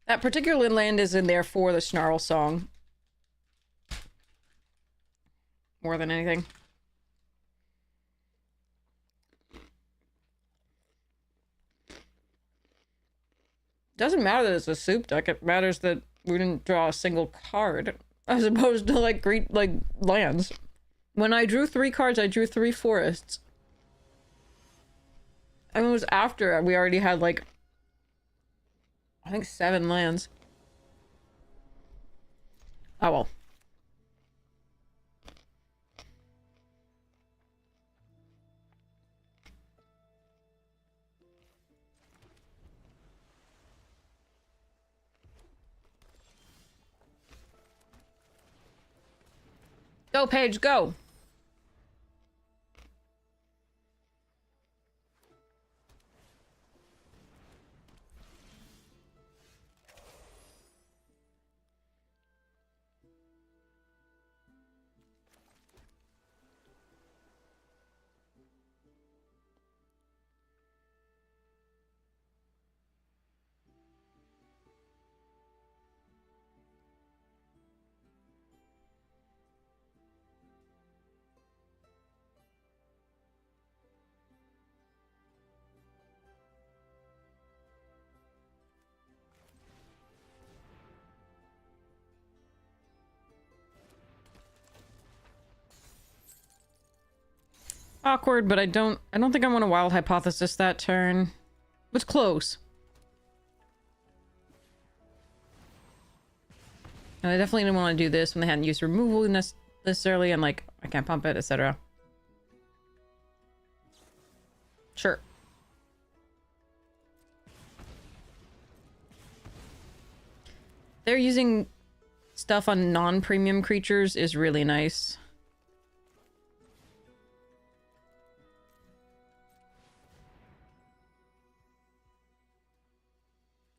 That particular land is in there for the Snarl song. more than anything. Doesn't matter that it's a soup deck, it matters that we didn't draw a single card, as opposed to, like, great, like, lands. When I drew 3 cards, I drew 3 forests. And it was after we already had, like, I think 7 lands. Oh well. Go, Paige, go! Awkward, but I don't think I want to Wild Hypothesis that turn. It was close. And I definitely didn't want to do this when they hadn't used removal necessarily, and like, I can't pump it, etc. Sure. They're using stuff on non-premium creatures is really nice.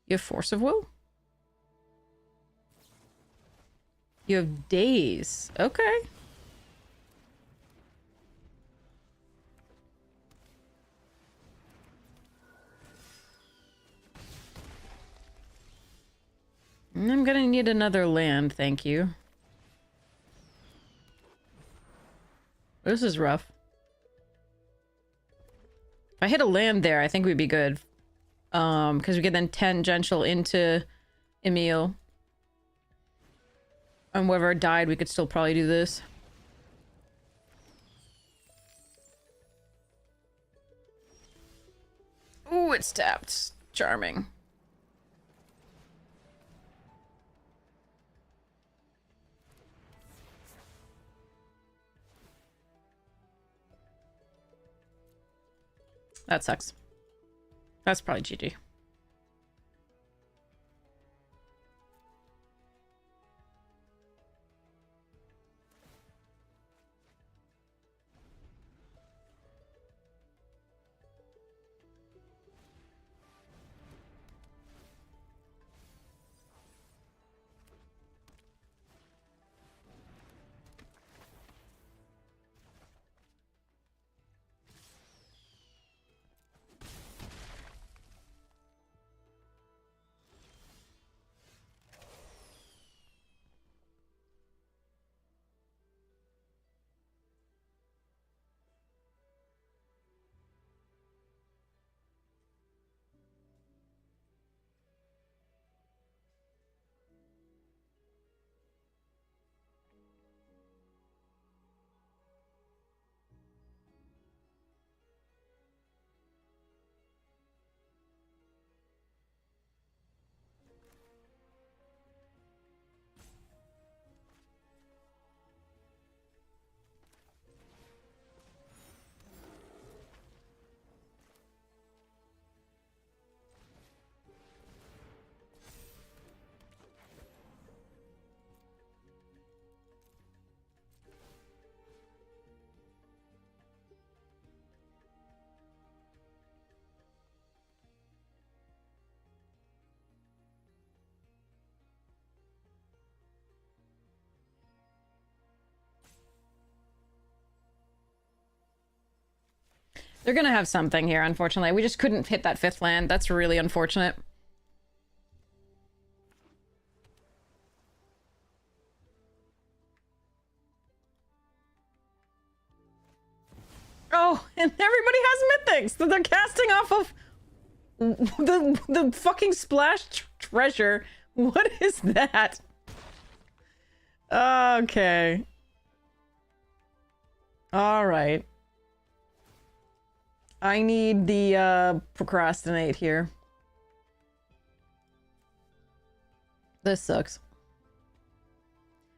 You have Force of Will? You have Days. Okay. I'm gonna need another land, thank you. This is rough. If I hit a land there, I think we'd be good. Because we get then tangential into Emil. And whoever died, we could still probably do this. Ooh, it's tapped. Charming. That sucks. That's probably GG. They're gonna have something here, unfortunately. We just couldn't hit that 5th land. That's really unfortunate. Oh, and everybody has mythics that they're casting off of the fucking splash treasure. What is that? Okay. All right. I need the procrastinate here. This sucks.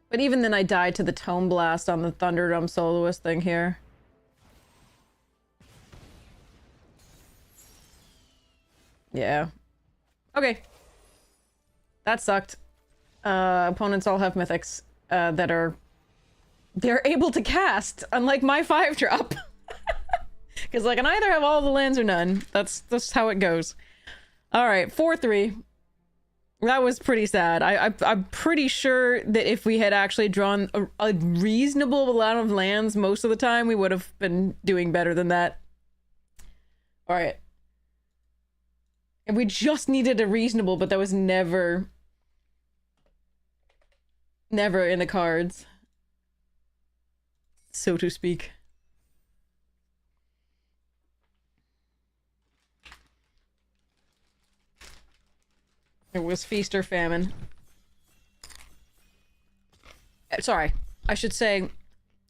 But even then I died to the Tome Blast on the Thunderdome Soloist thing here. Yeah. Okay. That sucked. Opponents all have mythics that are... They're able to cast, unlike my 5-drop. Because I can either have all the lands or none. That's how it goes. Alright, 4-3. That was pretty sad. I'm pretty sure that if we had actually drawn a reasonable amount of lands most of the time, we would have been doing better than that. Alright. And we just needed a reasonable, but that was never in the cards, so to speak. It was feast or famine. Sorry, I should say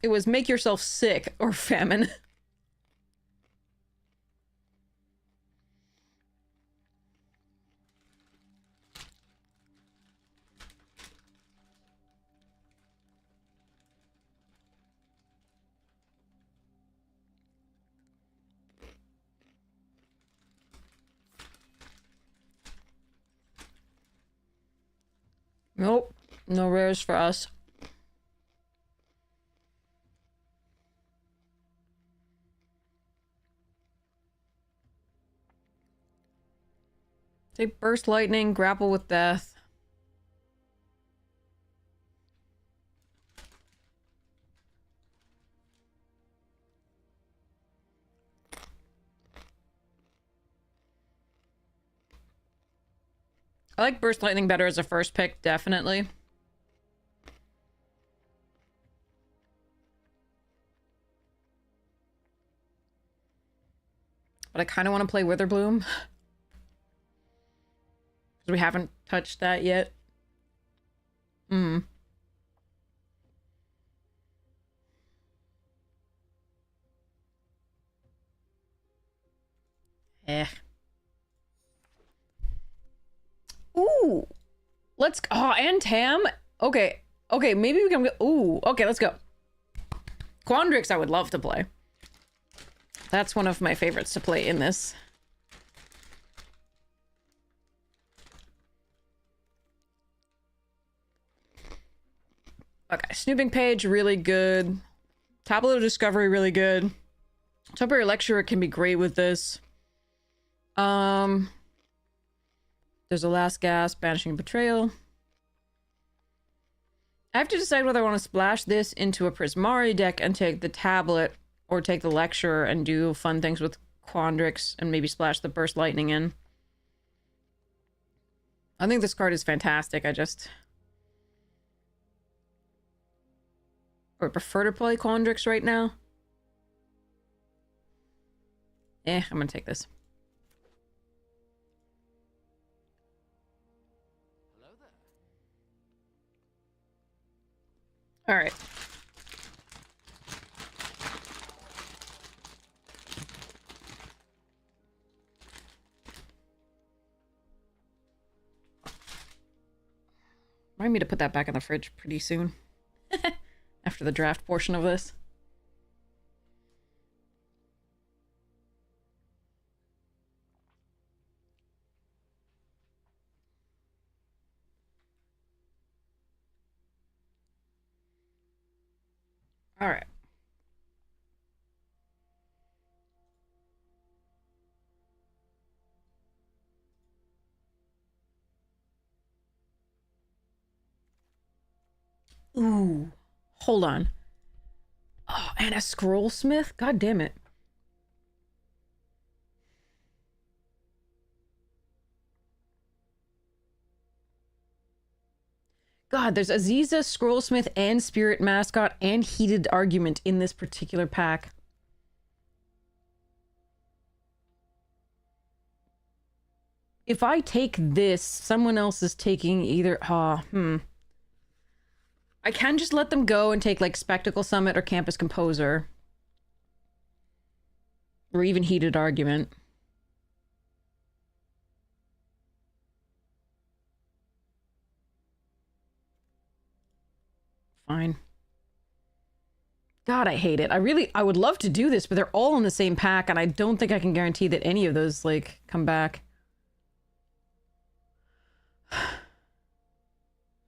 it was make yourself sick or famine. Nope, no rares for us. They burst lightning, grapple with death. I like burst lightning better as a first pick, definitely. But I kind of want to play Witherbloom. Because we haven't touched that yet. Eh. Ooh. Let's... Oh, and Tam? Okay. Okay, maybe we can go... Ooh. Okay, let's go. Quandrix I would love to play. That's one of my favorites to play in this. Okay, Snooping Page, really good. Tableau of Discovery, really good. Temporary Lecturer can be great with this. There's a Last Gasp, Banishing Betrayal. I have to decide whether I want to splash this into a Prismari deck and take the tablet, or take the Lecturer and do fun things with Quandrix and maybe splash the Burst Lightning in. I think this card is fantastic. I would prefer to play Quandrix right now. I'm gonna take this. Hello there. All right. Remind me to put that back in the fridge pretty soon. After the draft portion of this. All right. Ooh. Hold on. Oh, and a Scrollsmith? God damn it. God, there's Aziza, Scrollsmith, and Spirit Mascot, and Heated Argument in this particular pack. If I take this, someone else is taking either... I can just let them go and take, like, Spectacle Summit or Campus Composer. Or even Heated Argument. Fine. God, I hate it. I would love to do this, but they're all in the same pack, and I don't think I can guarantee that any of those, like, come back.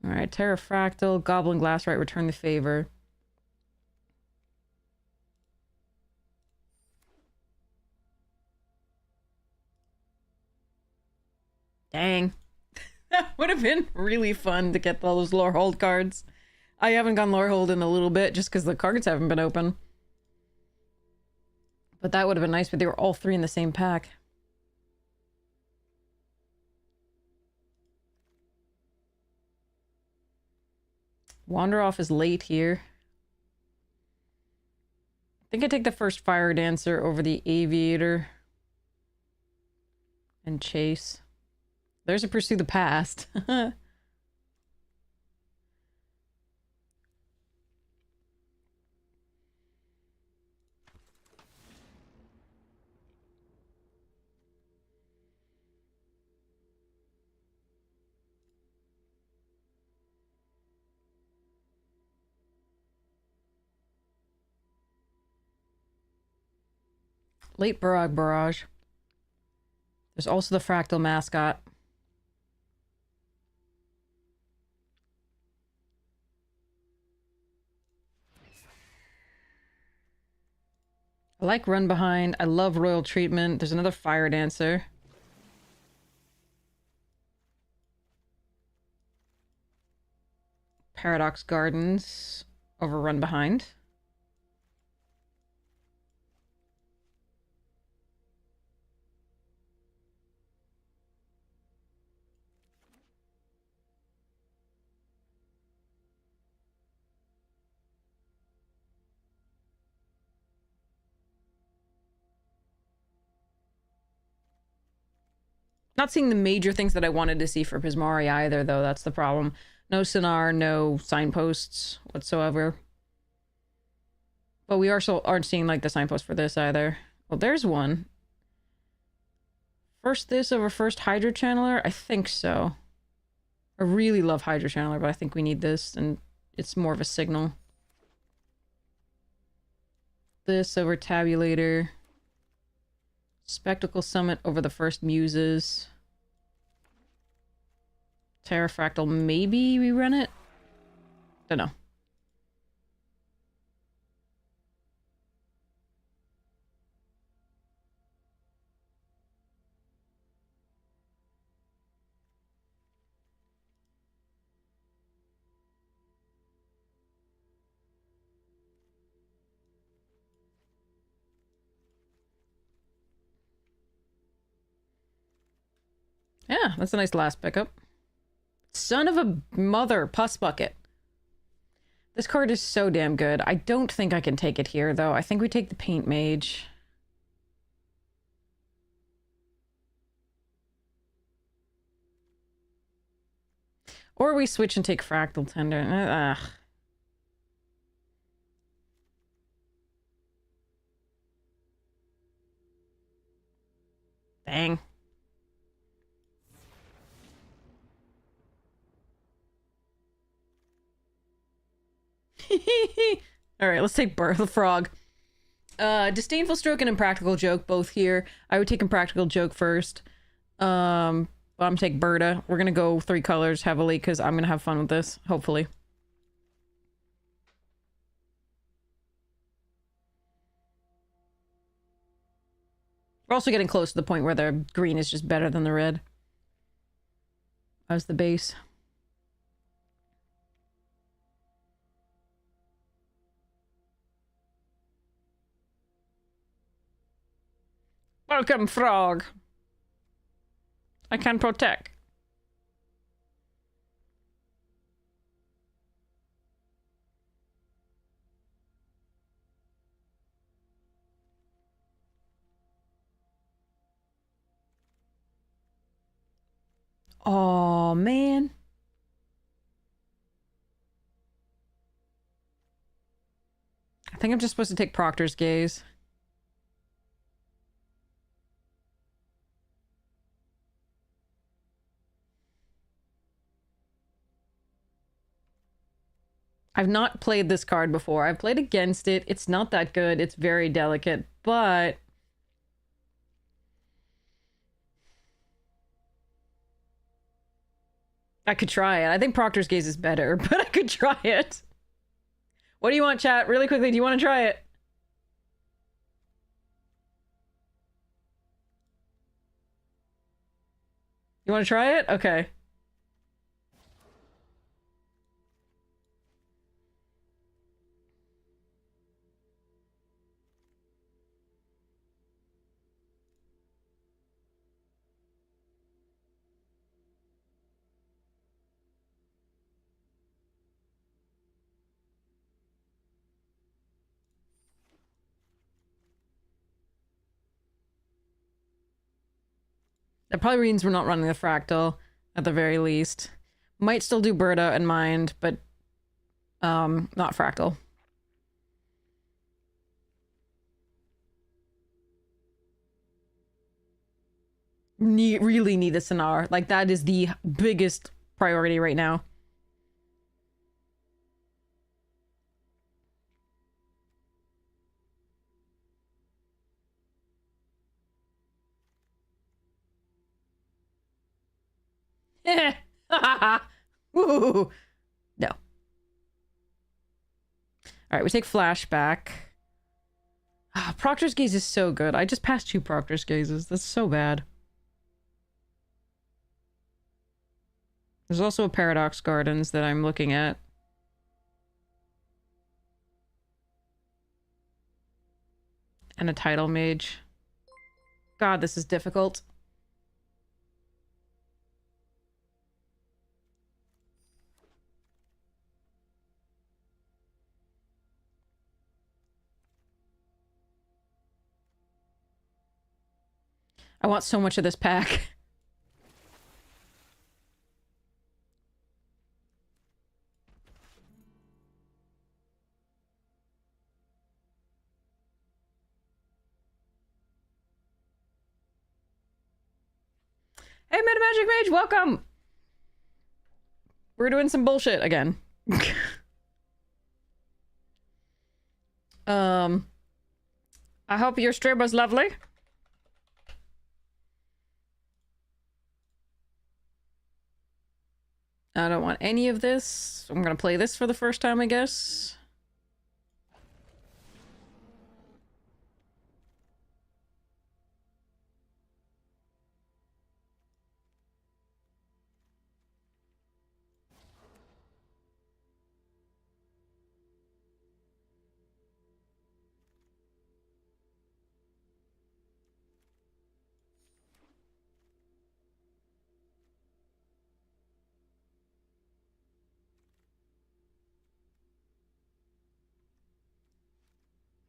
Alright, Terrafractal, Goblin Glassrite, return the favor. Dang. That would have been really fun to get all those Lorehold cards. I haven't gone Lorehold in a little bit, just because the cards haven't been open. But that would have been nice, but they were all three in the same pack. Wander Off is late here. I think I take the first Fire Dancer over the Aviator. And Chase. There's a Pursue the Past. Late Barrage. There's also the Fractal Mascot. I like Run Behind. I love Royal Treatment. There's another Fire Dancer. Paradox Gardens over Run Behind. Not seeing the major things that I wanted to see for Pismari either, though. That's the problem. No Sonar, no signposts whatsoever. But we also aren't seeing, like, the signpost for this either. Well, there's one. First this over first Hydro Channeler? I think so. I really love Hydro Channeler, but I think we need this, and it's more of a signal. This over Tabulator. Spectacle Summit over the first Muses. Terrafractal, maybe we run it? Don't know. Yeah, that's a nice last pickup. Son of a mother, Pus Bucket. This card is so damn good. I don't think I can take it here, though. I think we take the Paint Mage. Or we switch and take Fractal Tender. Ugh. Dang. Alright, let's take Birth of Frog. Disdainful Stroke and Impractical Joke, both here. I would take Impractical Joke first. But I'm gonna take Berta. We're gonna go 3 colors heavily, because I'm gonna have fun with this, hopefully. We're also getting close to the point where the green is just better than the red. As the base. Welcome, Frog. I can protect. Oh, man. I think I'm just supposed to take Proctor's Gaze. I've not played this card before. I've played against it. It's not that good. It's very delicate, but... I could try it. I think Proctor's Gaze is better, but I could try it. What do you want, chat? Really quickly, do you want to try it? You want to try it? Okay. That probably means we're not running the Fractal, at the very least. Might still do Bird Out in Mind, but not Fractal. Really need a Sonar. Like, that is the biggest priority right now. Woo! No. Alright, we take Flashback. Proctor's Gaze is so good. I just passed 2 Proctor's Gazes. That's so bad. There's also a Paradox Gardens that I'm looking at. And a Tidal Mage. God, this is difficult. I want so much of this pack. Hey, Meta Magic Mage, welcome! We're doing some bullshit again. I hope your stream was lovely. I don't want any of this. I'm gonna play this for the first time, I guess.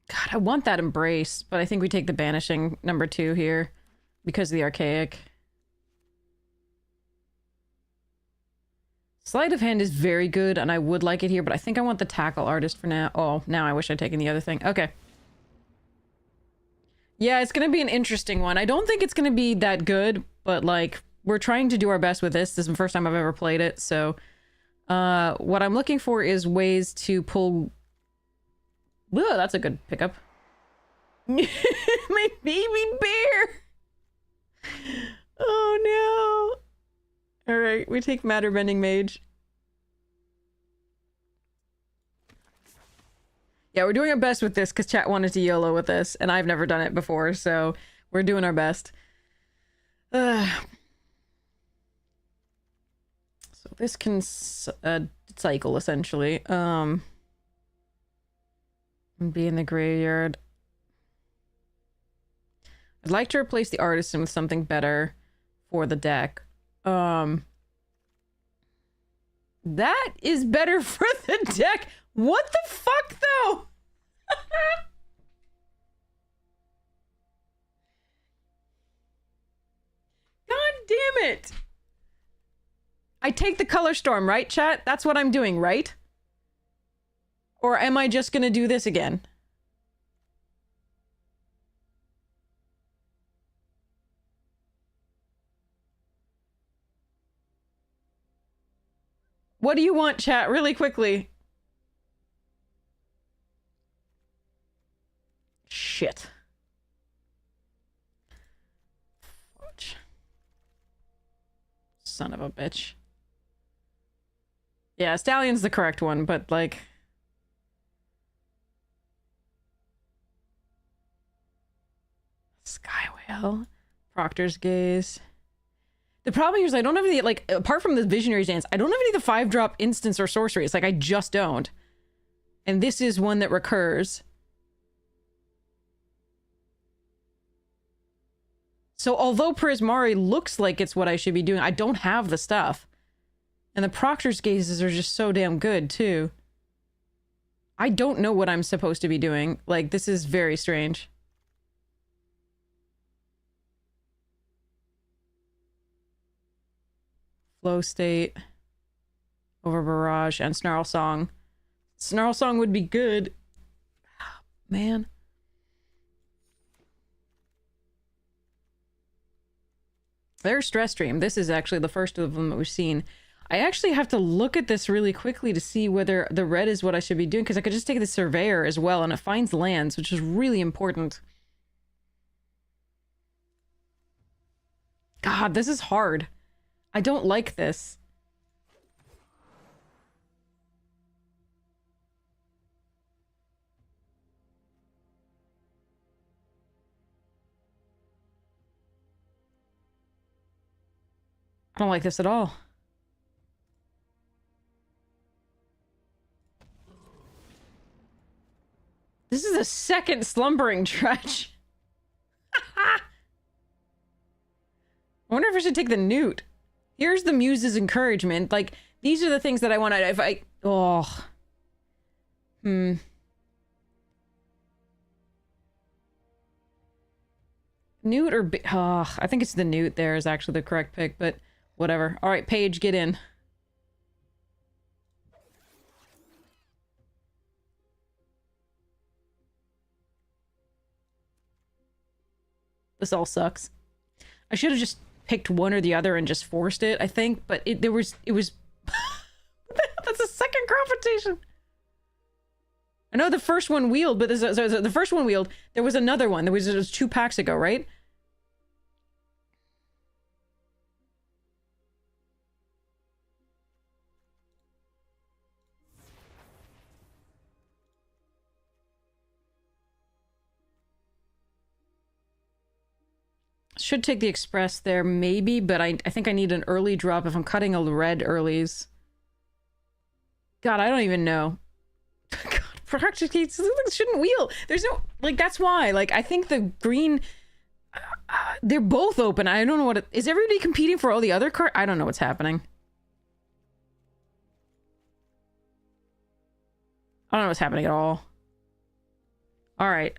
God, I want that Embrace, but I think we take the Banishing #2 here because of the Archaic. Sleight of Hand is very good, and I would like it here, but I think I want the Tackle Artist for now. Oh, now I wish I'd taken the other thing. Okay. Yeah, it's gonna be an interesting one. I don't think it's gonna be that good, but, like, we're trying to do our best with this. This is the first time I've ever played it, so... what I'm looking for is ways to pull... Ooh, that's a good pickup. My baby bear! Oh no! Alright, we take Matter Bending Mage. Yeah, we're doing our best with this because chat wanted to YOLO with this, and I've never done it before, so we're doing our best. So this can cycle, essentially. And be in the graveyard. I'd like to replace the Artisan with something better for the deck. That is better for the deck. What the fuck, though? God damn it. I take the color storm, right, chat? That's what I'm doing, right? Or am I just gonna do this again? What do you want, chat? Really quickly. Shit. Son of a bitch. Yeah, Stallion's the correct one, but like... Sky Whale. Proctor's Gaze. The problem here is I don't have any, like, apart from the Visionary Dance, I don't have any of the 5-drop instants or sorceries. Like, I just don't. And this is one that recurs. So although Prismari looks like it's what I should be doing, I don't have the stuff. And the Proctor's Gazes are just so damn good, too. I don't know what I'm supposed to be doing. Like, this is very strange. Flow State. Over Barrage and Snarl Song. Snarl Song would be good. Man. There's Stress Stream. This is actually the first of them that we've seen. I actually have to look at this really quickly to see whether the red is what I should be doing, because I could just take the Surveyor as well, and it finds lands, which is really important. God, this is hard. I don't like this. I don't like this at all. This is a second Slumbering Dredge. I wonder if I should take the Newt. Here's the Muse's Encouragement. Like, these are the things that I want to... If I... Oh. Newt or... Oh, I think it's the Newt there is actually the correct pick, but whatever. All right, Paige, get in. This all sucks. I should have just picked one or the other and just forced it, I think, but it was that's a second confrontation. I know the first one wheeled, but the first one wheeled, there was another one. There was 2 packs ago, right? Should take the Express there, maybe, but I think I need an early drop if I'm cutting a red earlies. God, I don't even know. God, practically shouldn't wheel. There's no... Like, that's why. Like, I think the green... they're both open. I don't know what... Is everybody competing for all the other cards? I don't know what's happening. I don't know what's happening at all. Alright,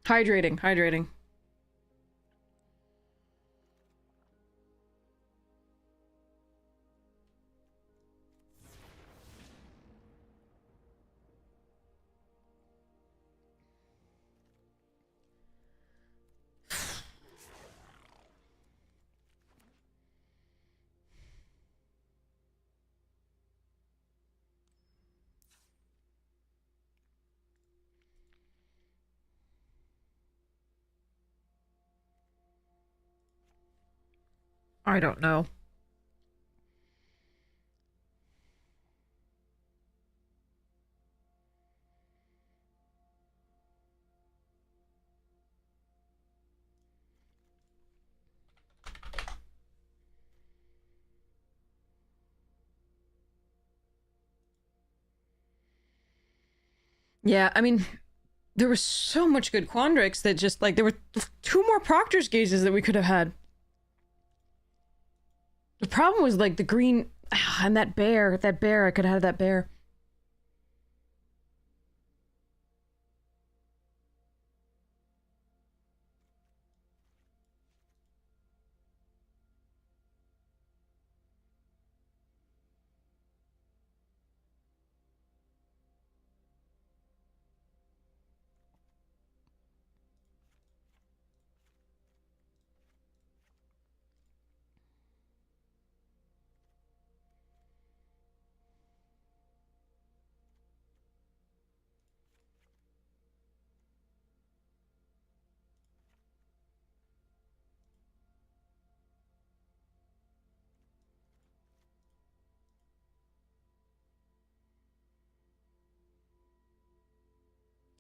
Hydrating. I don't know. Yeah, I mean, there was so much good Quandrix that just, like, there were 2 more Proctor's Gazes that we could have had. The problem was, like, the green... and that bear, I could have had that bear.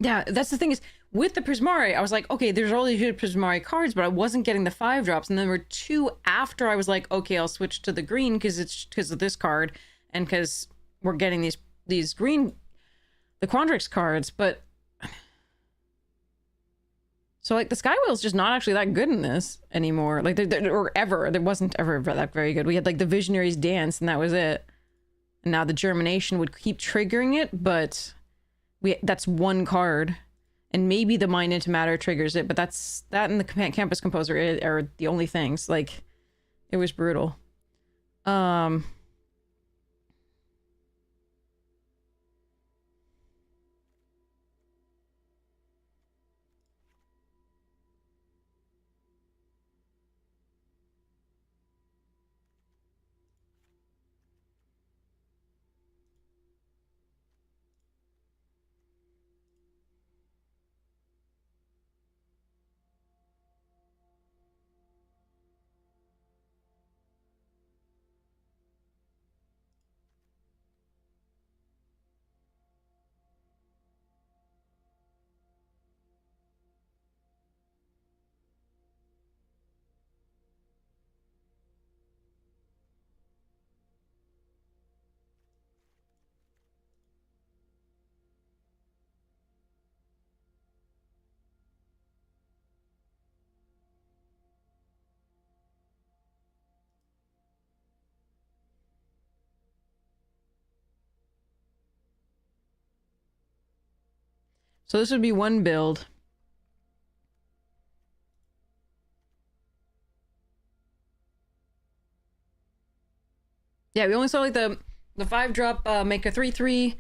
Yeah, that's the thing is, with the Prismari, I was like, okay, there's all these good Prismari cards, but I wasn't getting the 5-drops. And then there were 2 after I was like, okay, I'll switch to the green because it's because of this card and because we're getting these green, the Quandrix cards. But so like the Skywheel's just not actually that good in this anymore. Like or ever, there wasn't ever that very good. We had like the Visionary's Dance and that was it. And now the Germination would keep triggering it, but that's 1 card. And maybe the Mind into Matter triggers it, but that and the Campus Composer are the only things. Like, it was brutal. So this would be 1 build. Yeah, we only saw like the 5-drop make a 3/3.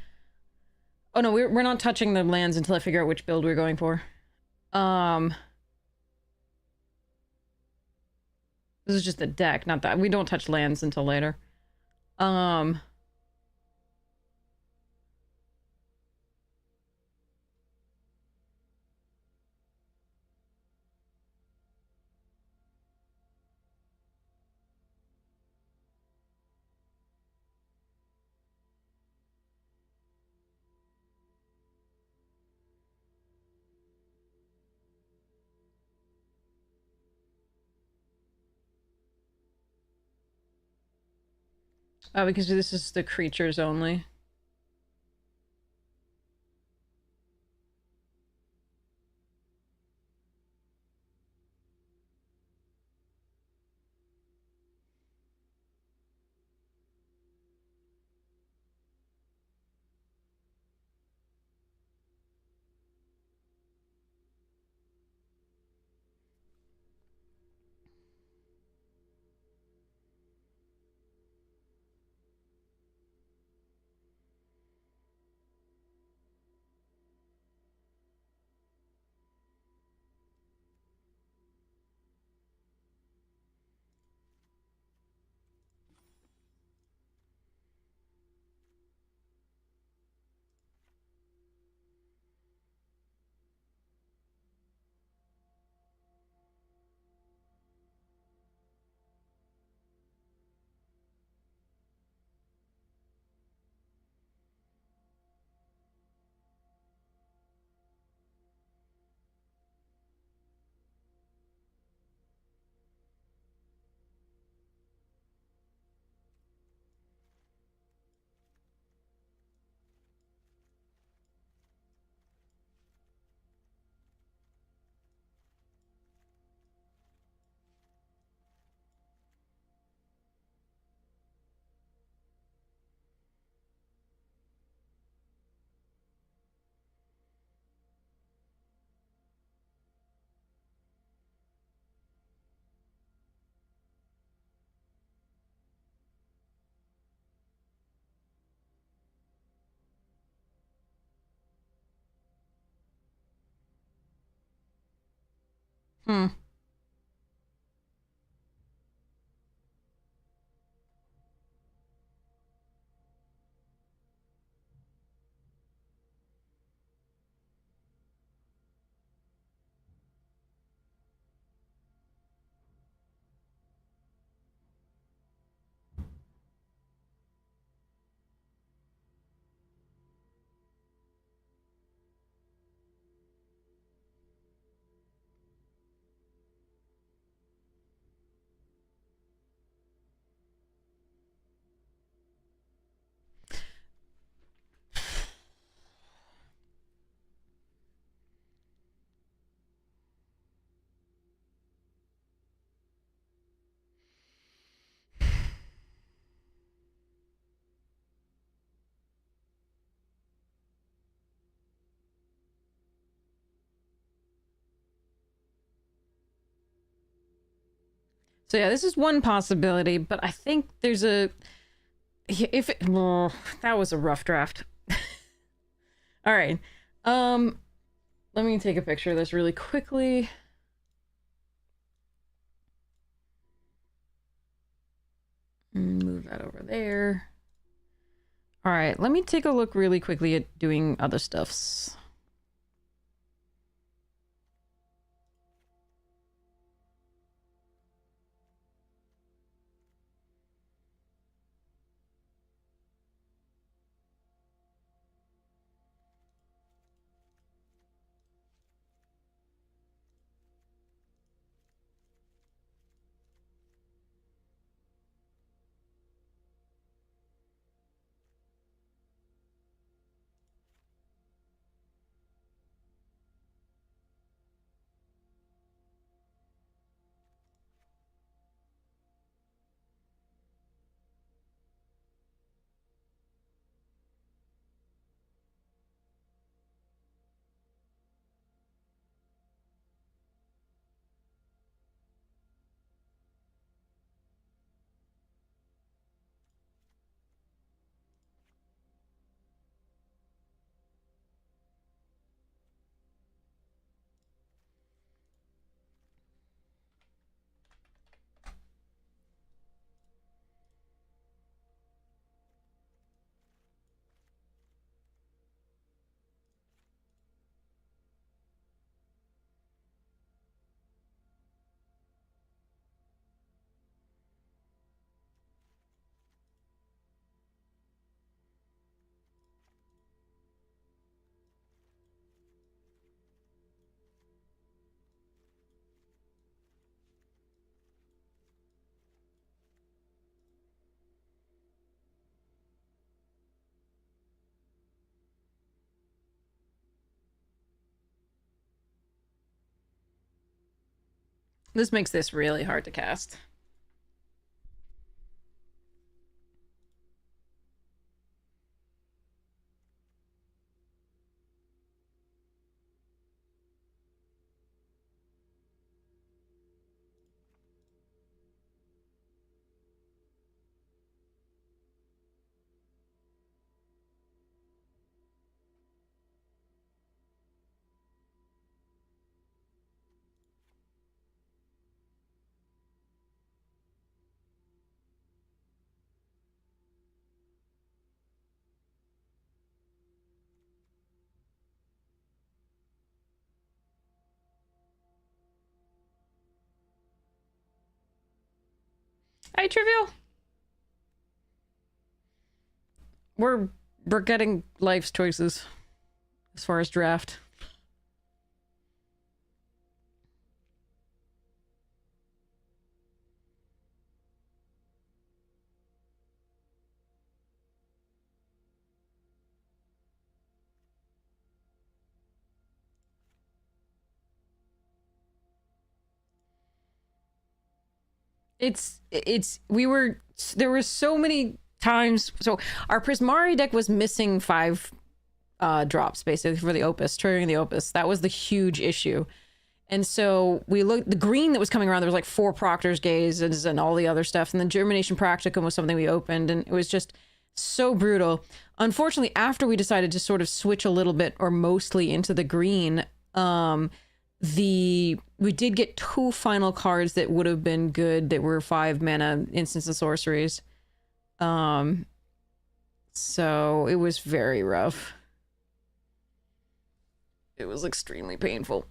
Oh no, we're not touching the lands until I figure out which build we're going for. This is just the deck, not that we don't touch lands until later. Because this is the creatures only. Hmm. So yeah, this is one possibility, but I think there's a... If it... Oh, that was a rough draft. All right. Let me take a picture of this really quickly. Move that over there. All right, let me take a look really quickly at doing other stuffs. This makes this really hard to cast. Hi, Trivial. We're getting life's choices as far as draft. There were so many times. So our Prismari deck was missing 5 drops basically for the Opus, triggering the Opus. That was the huge issue. And so we looked, the green that was coming around, there was like 4 Proctor's Gazes and all the other stuff. And then Germination Practicum was something we opened, and it was just so brutal. Unfortunately, after we decided to sort of switch a little bit or mostly into the green, we did get 2 final cards that would have been good that were 5 mana instants and sorceries. So it was very rough. It was extremely painful.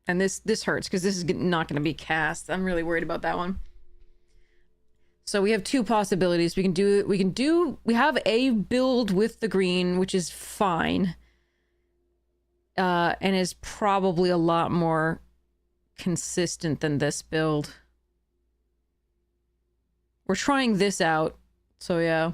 And this hurts because this is not going to be cast. I'm really worried about that one. So we have 2 possibilities. We have a build with the green, which is fine. And is probably a lot more consistent than this build. We're trying this out. So yeah.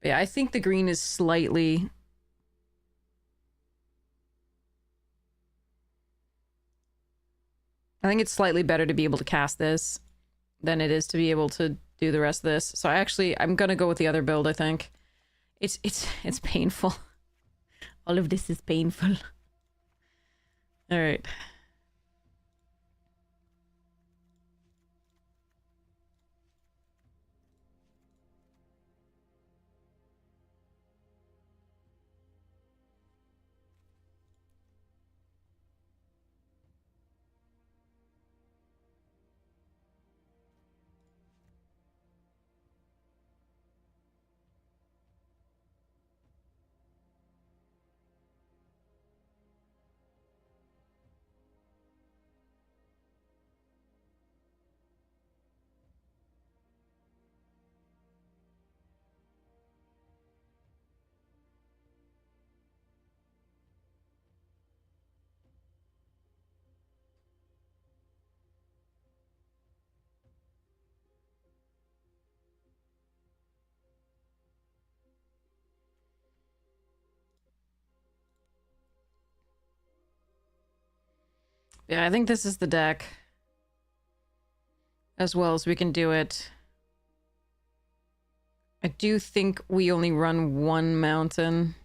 Yeah, I think the green is slightly... I think it's slightly better to be able to cast this than it is to be able to do the rest of this. So I'm gonna go with the other build, I think. It's painful. All of this is painful. Alright. Yeah, I think this is the deck. As well as we can do it. I do think we only run one mountain.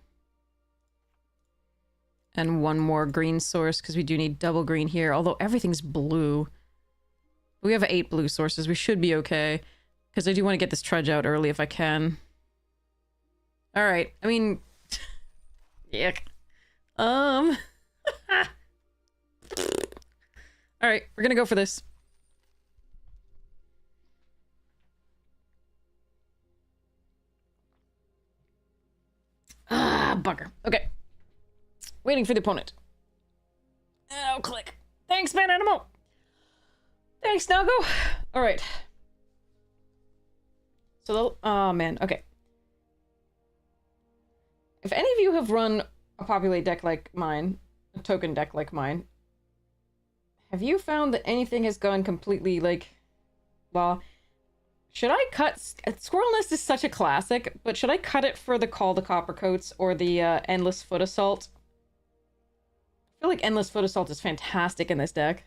And one more green source, because we do need double green here. Although everything's blue. We have 8 blue sources. We should be okay. Because I do want to get this trudge out early if I can. Alright, I mean... Yuck. Alright, we're gonna go for this. Ah, bugger. Okay. Waiting for the opponent. Oh, click. Thanks, man animal. Thanks, Nago. Alright. So, oh man, okay. If any of you have run a populate deck like mine, a token deck like mine, have you found that anything has gone completely, like, well, should I cut... Squirrel Nest is such a classic, but should I cut it for the Call the Coppercoats or the Endless Foot Assault? I feel like Endless Foot Assault is fantastic in this deck.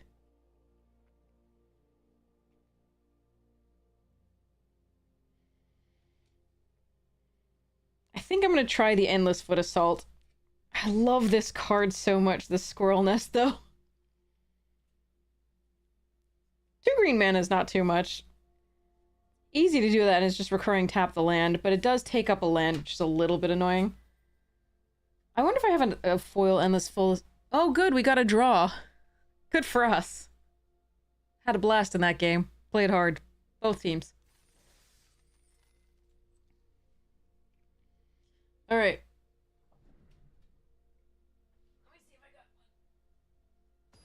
I think I'm gonna try the Endless Foot Assault. I love this card so much, the Squirrel Nest, though. 2 green mana is not too much. Easy to do that, and it's just recurring tap the land, but it does take up a land, which is a little bit annoying. I wonder if I have a foil Endless Full... Oh, good, we got a draw. Good for us. Had a blast in that game. Played hard. Both teams. Alright. Let me see if I got one.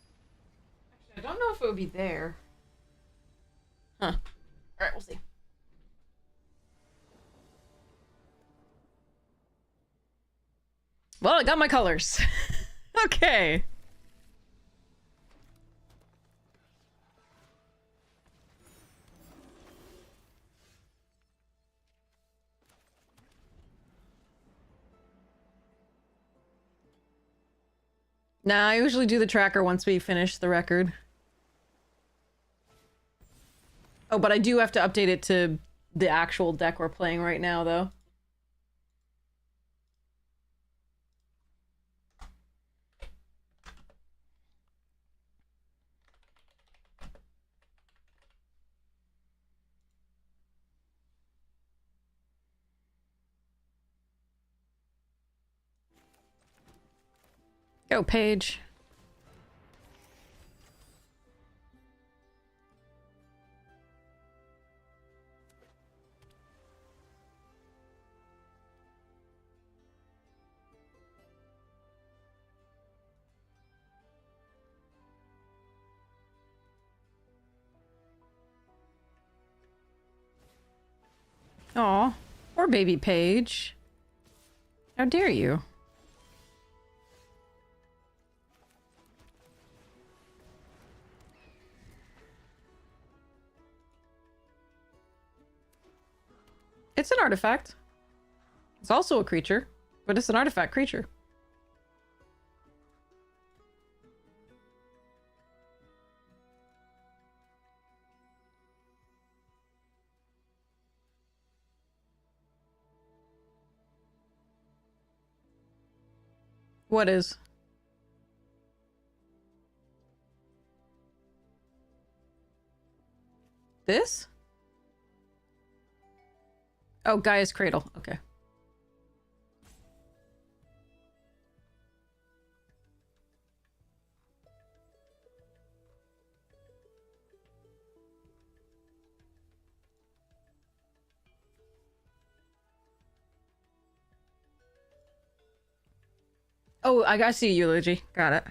Actually, I don't know if it would be there. Huh. Alright, we'll see. Well, I got my colors. Okay. Nah, I usually do the tracker once we finish the record. Oh, but I do have to update it to the actual deck we're playing right now, though. Go, Paige. Aw, poor baby Paige. How dare you? It's an artifact. It's also a creature, but it's an artifact creature. What is? This? Oh, Gaia's Cradle. Okay. Oh, I see Eulogy. Got it.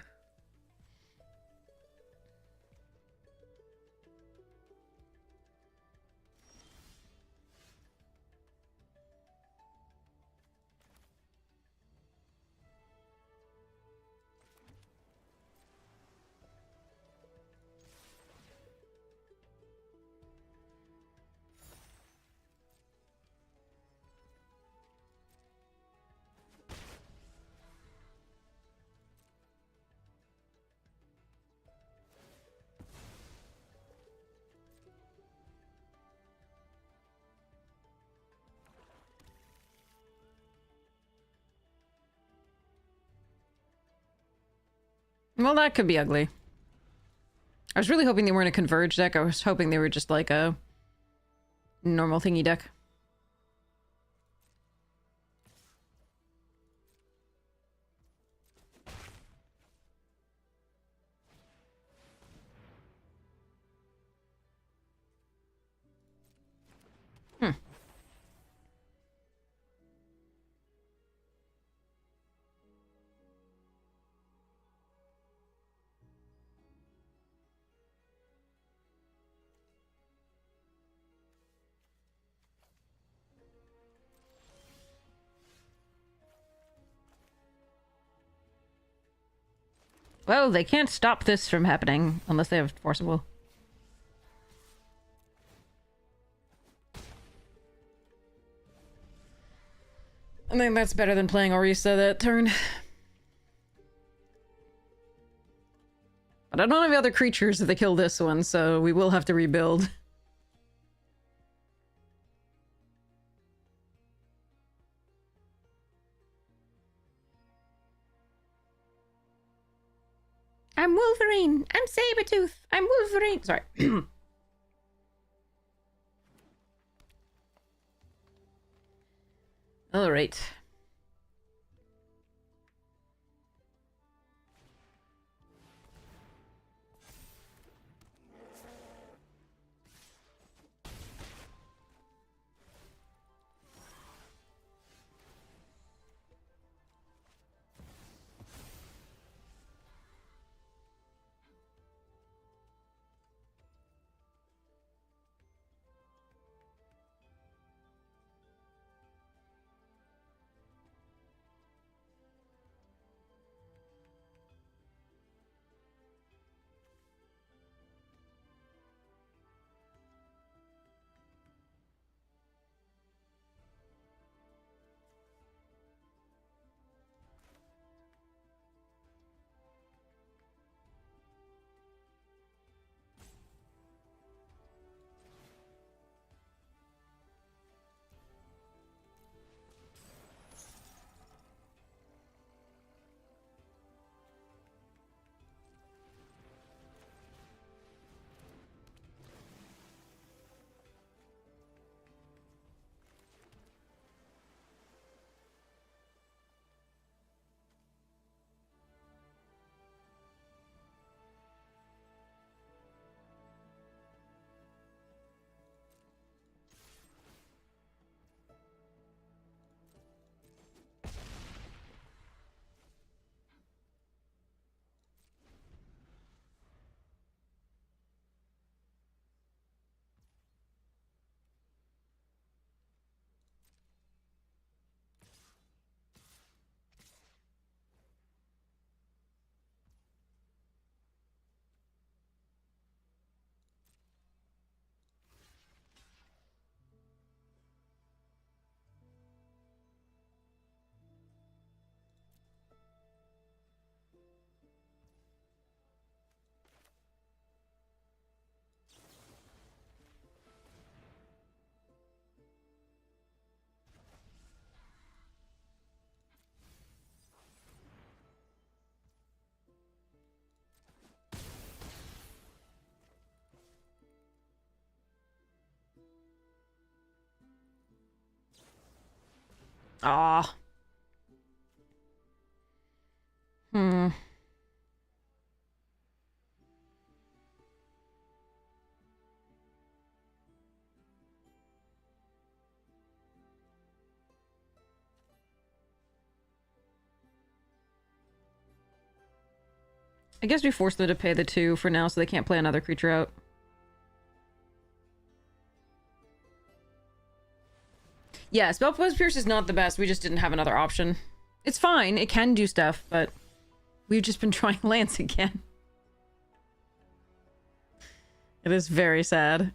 Well, that could be ugly. I was really hoping they weren't a converge deck. I was hoping they were just like a normal thingy deck. Well, they can't stop this from happening unless they have Forcible. I think that's better than playing Orisa that turn. But I don't have other creatures if they kill this one, so we will have to rebuild. I'm Wolverine! I'm Sabretooth! I'm Wolverine! Sorry. Alright. Ah. Hmm. I guess we forced them to pay the 2 for now so they can't play another creature out. Yeah, Spellpost Pierce is not the best. We just didn't have another option. It's fine. It can do stuff, but we've just been trying Lance again. It is very sad.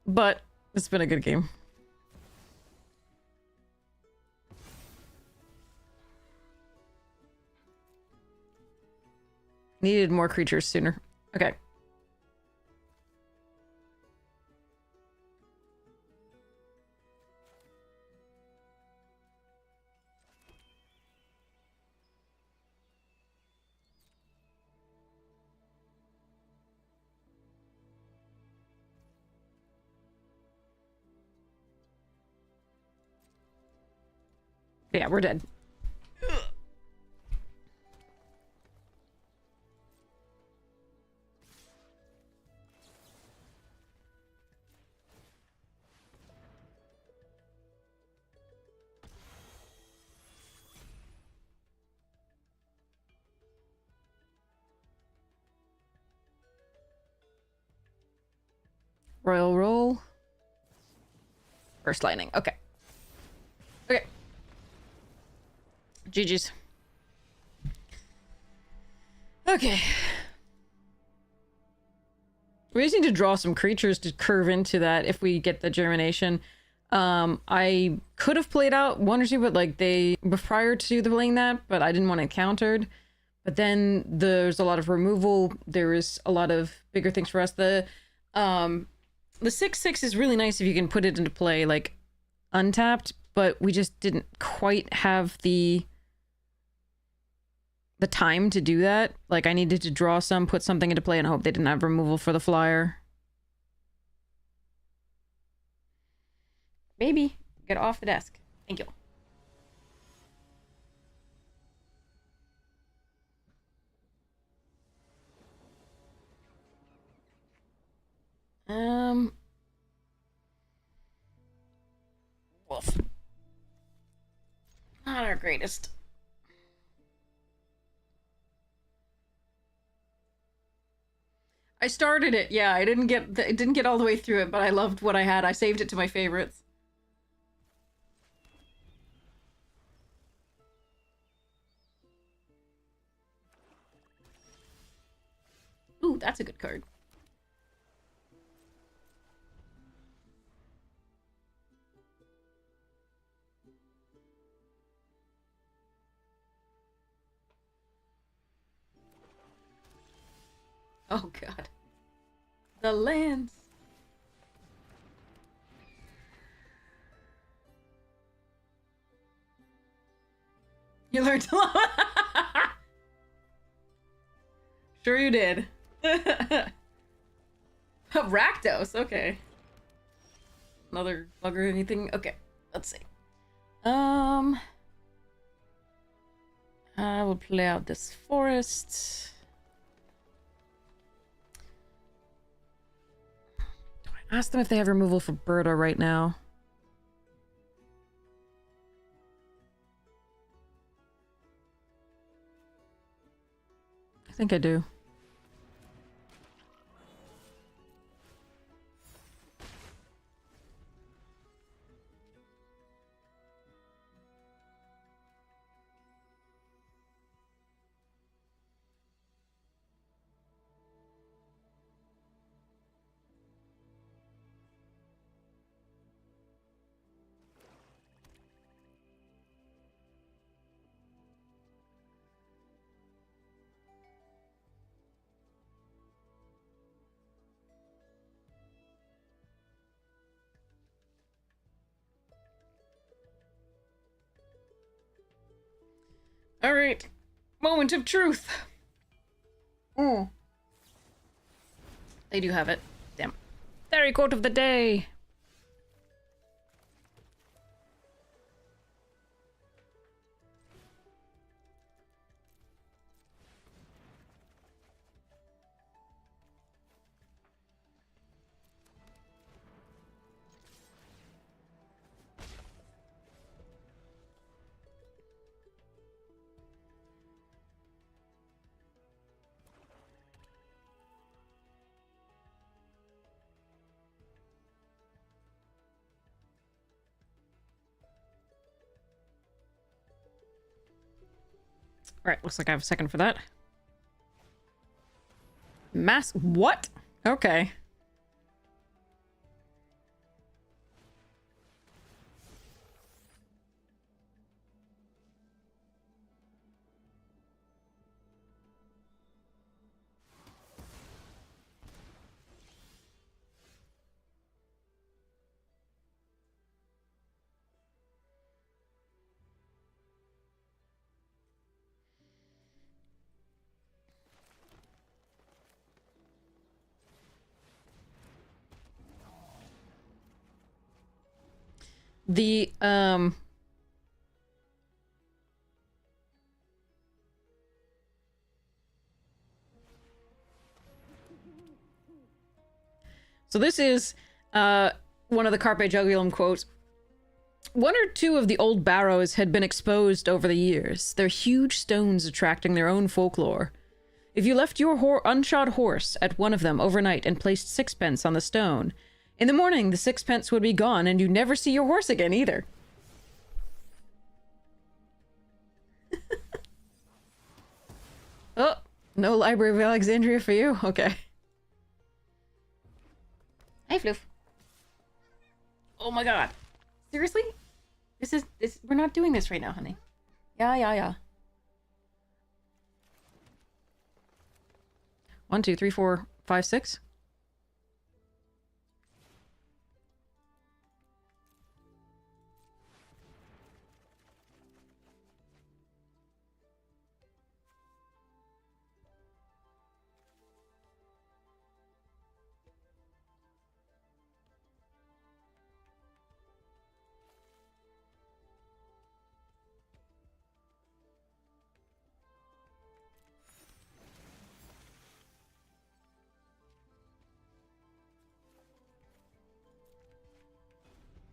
But it's been a good game. Needed more creatures sooner. Okay. Yeah, we're dead. Royal roll. First lightning. Okay. Okay. GG's. Okay. We just need to draw some creatures to curve into that if we get the germination. I could have played out 1 or 2, but like prior to the playing that, but I didn't want it countered. But then there's a lot of removal. There is a lot of bigger things for us. The 6/6 is really nice if you can put it into play like untapped, but we just didn't quite have the time to do that. Like I needed to draw some, put something into play, and I hope they didn't have removal for the flyer. Baby, get off the desk. Thank you. Wolf. Not our greatest. I started it. Yeah, I didn't get all the way through it, but I loved what I had. I saved it to my favorites. Ooh, that's a good card. Oh god. The lands. You learned a lot. Sure you did. Rakdos, okay. Another bug or anything? Okay, let's see. I will play out this forest. Do I ask them if they have removal for Berta right now? I think I do. All right, moment of truth. Oh, they do have it. Damn. Fairy quote of the day. Alright, looks like I have a second for that. Mass... What? Okay. The, So this is, one of the Carpe Jugulum quotes. One or two of the old barrows had been exposed over the years, their huge stones attracting their own folklore. If you left your unshod horse at one of them overnight and placed sixpence on the stone, in the morning the sixpence would be gone and you'd never see your horse again either. Oh, no Library of Alexandria for you? Okay. Hey, Floof. Oh my god. Seriously? We're not doing this right now, honey. Yeah. 1, 2, 3, 4, 5, 6.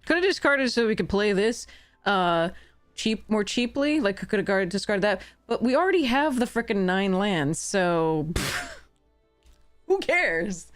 Could have discarded so we could play this more cheaply. Like, could have discarded that. But we already have the frickin' 9 lands, so... who cares?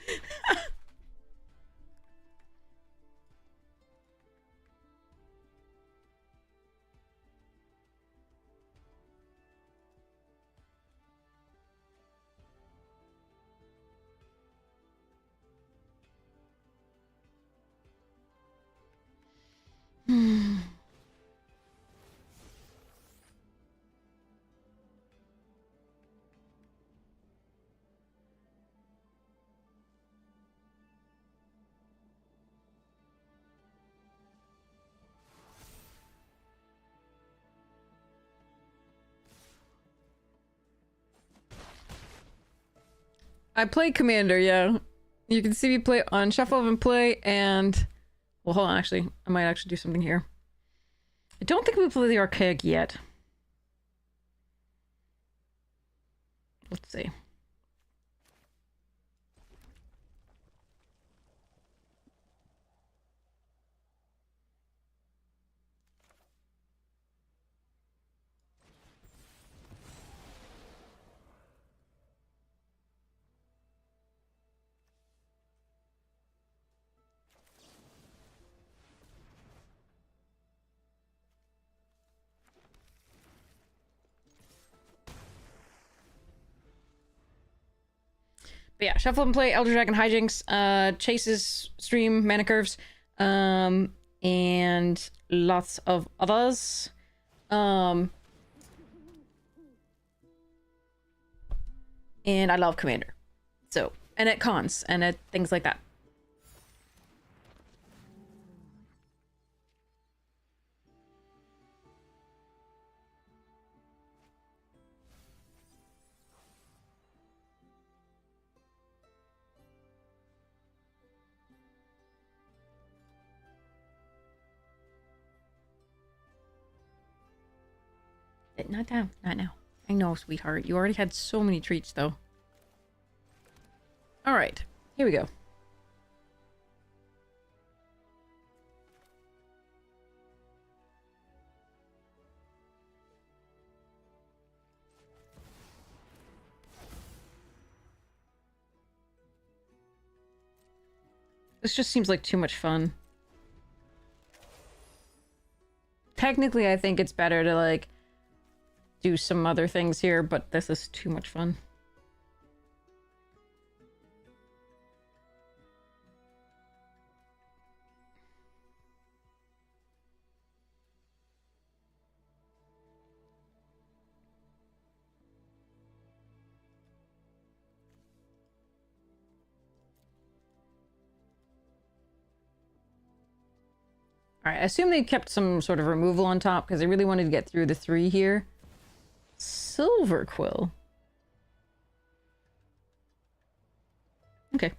I play Commander, yeah. You can see me play on Shuffle and Play, and... well, hold on, actually. I might actually do something here. I don't think we play the Archaic yet. Let's see. But yeah, Shuffle and Play, Elder Dragon Hijinks, Chases, Stream, Mana Curves, and lots of others. And I love Commander. So, and at cons, and at things like that. Not now. Not now. I know, sweetheart. You already had so many treats, though. Alright. Here we go. This just seems like too much fun. Technically, I think it's better to, like, do some other things here, but this is too much fun. Alright, I assume they kept some sort of removal on top because they really wanted to get through the 3 here. Silver Quill. Okay.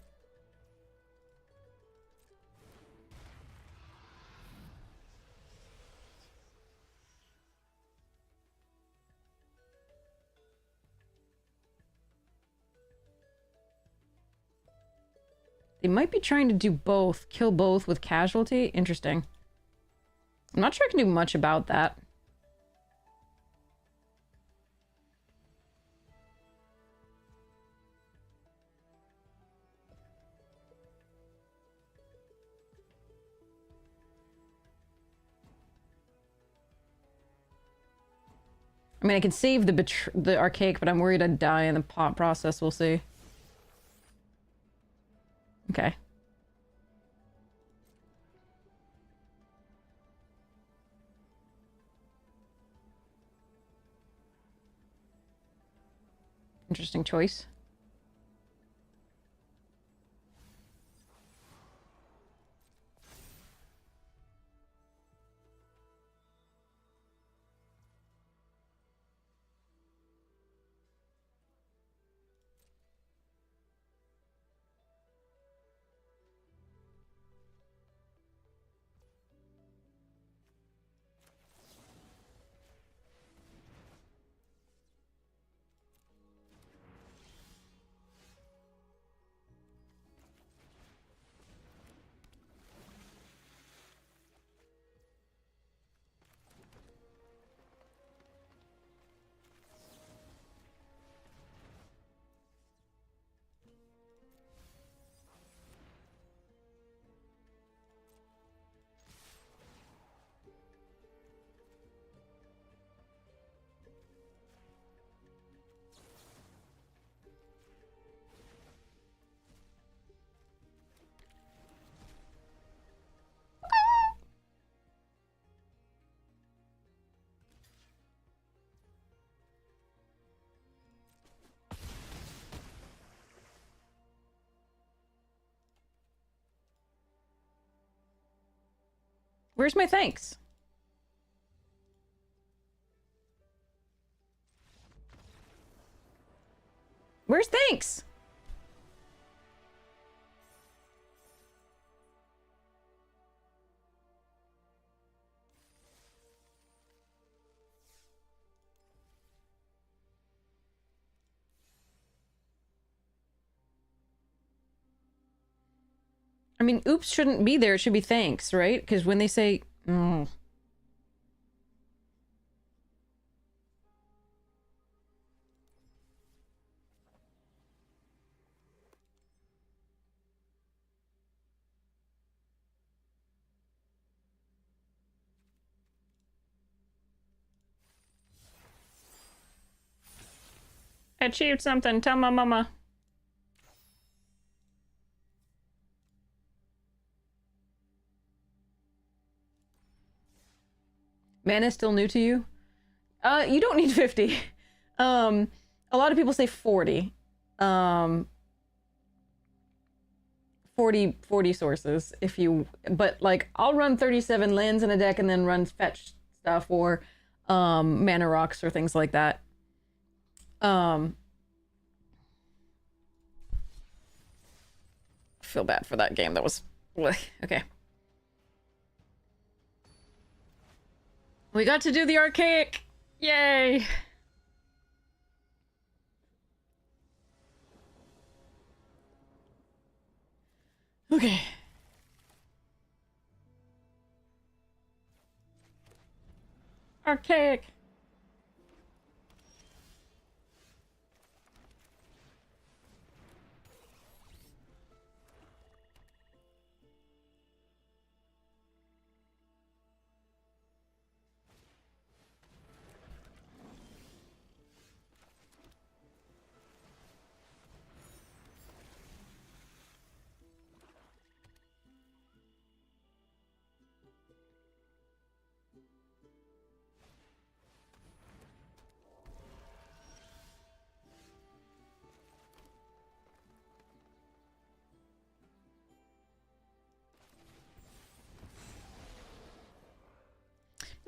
They might be trying to do both. Kill both with casualty. Interesting. I'm not sure I can do much about that. I mean, I can save the Archaic, but I'm worried I'd die in the process. We'll see. Okay. Interesting choice. Where's my thanks? Where's thanks? I mean, oops shouldn't be there. It should be thanks, right? Because when they say... Achieved something. Tell my mama. Man is still new to you? You don't need 50. A lot of people say 40. 40 sources if you... But, like, I'll run 37 lands in a deck and then run fetch stuff or mana rocks or things like that. I feel bad for that game. That was... Okay. We got to do the Archaic! Yay! Okay. Archaic!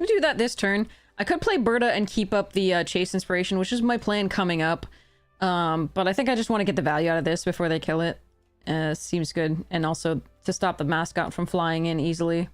I'm gonna do that this turn. I could play Berta and keep up the Chase Inspiration, which is my plan coming up. But I think I just want to get the value out of this before they kill it. Seems good. And also to stop the mascot from flying in easily.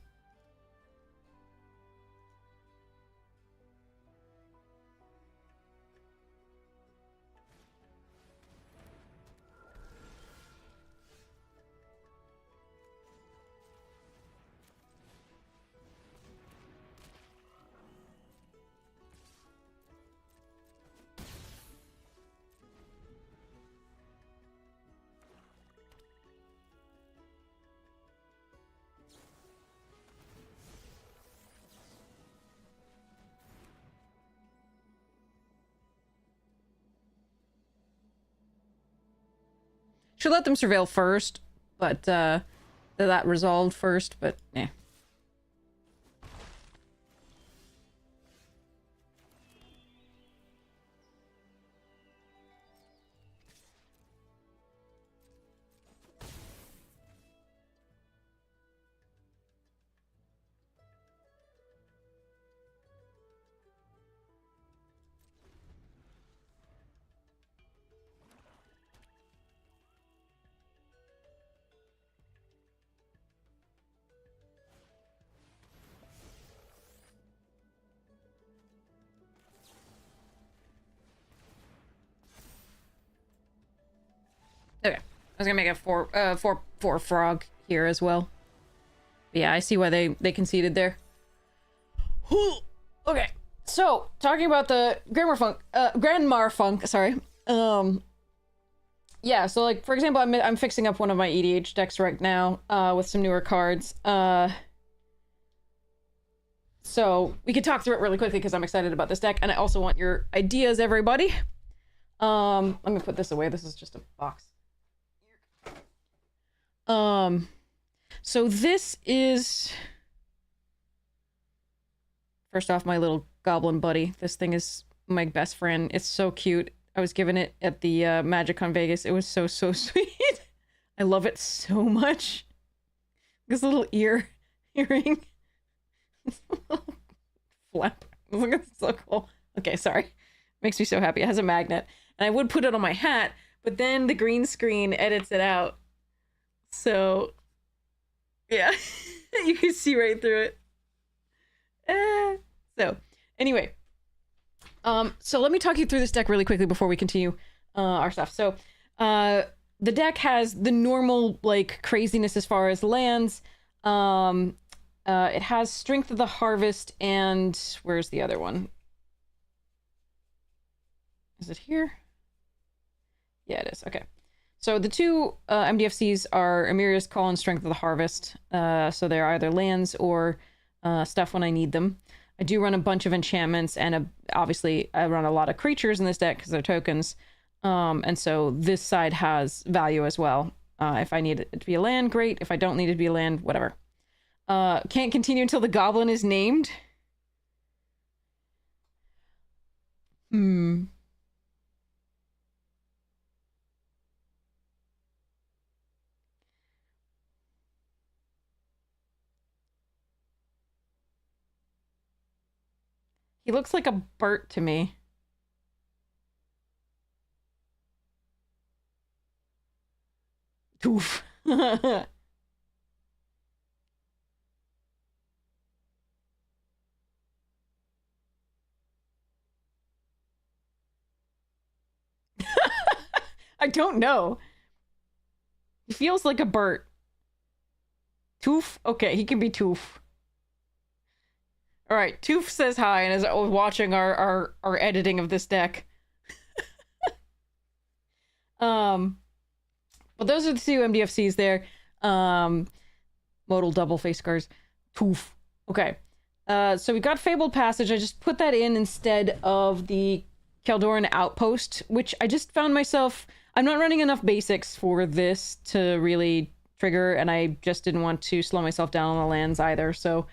Should let them surveil first, but that resolved first, but yeah. Okay, I was gonna make a four frog here as well. But yeah, I see why they conceded there. Okay, so talking about the Grandmar Funk, sorry. Yeah, so like for example, I'm fixing up one of my EDH decks right now with some newer cards. So we could talk through it really quickly because I'm excited about this deck, and I also want your ideas, everybody. Let me put this away. This is just a box. So this is, first off, my little goblin buddy. This thing is my best friend. It's so cute. I was given it at the MagicCon Vegas. It was so sweet. I love it so much. This little earring. Flap. Look, it's so cool. Okay, sorry. Makes me so happy. It has a magnet. And I would put it on my hat, but then the green screen edits it out. So, yeah, you can see right through it. So, anyway, so let me talk you through this deck really quickly before we continue our stuff. So, the deck has the normal, like, craziness as far as lands. It has Strength of the Harvest and... Where's the other one? Is it here? Yeah, it is. Okay. So the two MDFCs are Amiria's Call and Strength of the Harvest. So they're either lands or stuff when I need them. I do run a bunch of enchantments, and obviously I run a lot of creatures in this deck because they're tokens. And so this side has value as well. If I need it to be a land, great. If I don't need it to be a land, whatever. Can't continue until the goblin is named. He looks like a Bert to me. Oof. I don't know. He feels like a Bert. Toof? Okay, he can be Toof. Alright, Toof says hi and is watching our editing of this deck. But those are the two MDFCs there. Modal double face scars. Toof. Okay. So we got Fabled Passage. I just put that in instead of the Keldoran Outpost, which I just found myself... I'm not running enough basics for this to really trigger, and I just didn't want to slow myself down on the lands either, so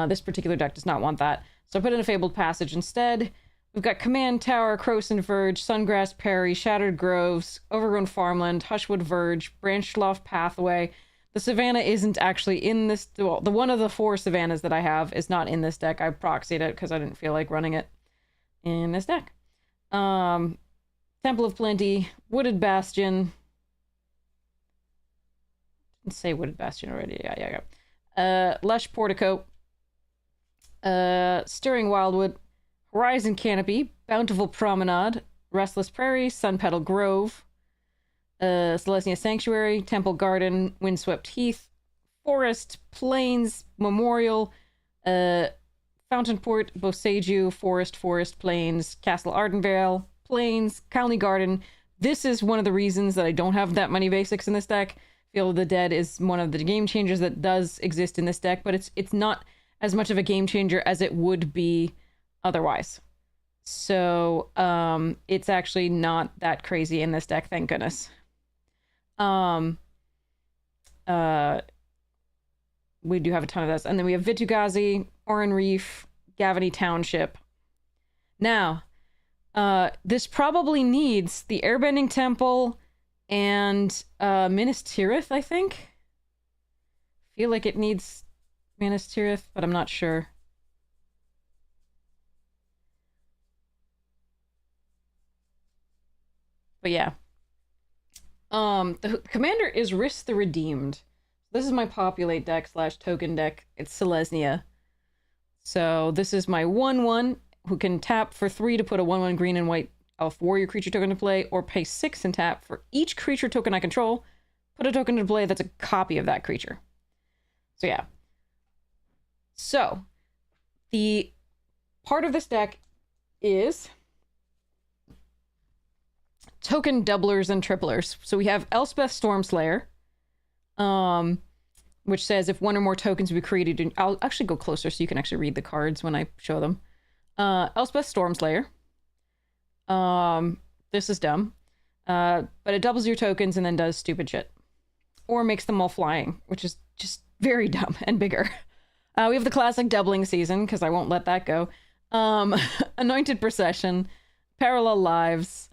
this particular deck does not want that. So I put in a Fabled Passage instead. We've got Command Tower, Crowson Verge, Sungrass Prairie, Shattered Groves, Overgrown Farmland, Hushwood Verge, Branchloft Pathway. The Savannah isn't actually in this... Well, the one of the 4 Savannahs that I have is not in this deck. I proxied it because I didn't feel like running it in this deck. Temple of Plenty, Wooded Bastion. Didn't say Wooded Bastion already. Yeah. Lush Portico. Stirring Wildwood. Horizon Canopy. Bountiful Promenade. Restless Prairie. Sun Petal Grove. Celestia Sanctuary, Temple Garden, Windswept Heath, Forest, Plains, Memorial, Fountainport, Boseju, Forest, Plains, Castle Ardenvale, Plains, County Garden. This is one of the reasons that I don't have that many basics in this deck. Field of the Dead is one of the game changers that does exist in this deck, but it's not as much of a game changer as it would be otherwise. So, it's actually not that crazy in this deck, thank goodness. We do have a ton of this. And then we have Vitu-Ghazi, Oran Reef, Gavany Township. Now, this probably needs the Airbending Temple and Minas Tirith, I think. Feel like it needs Minas Tirith, but I'm not sure. But yeah. The commander is Riss the Redeemed. This is my populate deck / token deck. It's Selesnya. So this is my 1/1 who can tap for 3 to put a 1/1 green and white elf warrior creature token to play, or pay 6 and tap for each creature token I control. Put a token to play that's a copy of that creature. So yeah. So the part of this deck is token doublers and triplers. So we have Elspeth Stormslayer, which says if 1 or more tokens be created, I'll actually go closer so you can actually read the cards when I show them. Elspeth Stormslayer. This is dumb. But it doubles your tokens and then does stupid shit. Or makes them all flying, which is just very dumb and bigger. We have the classic doubling season, because I won't let that go. Anointed Procession, Parallel Lives,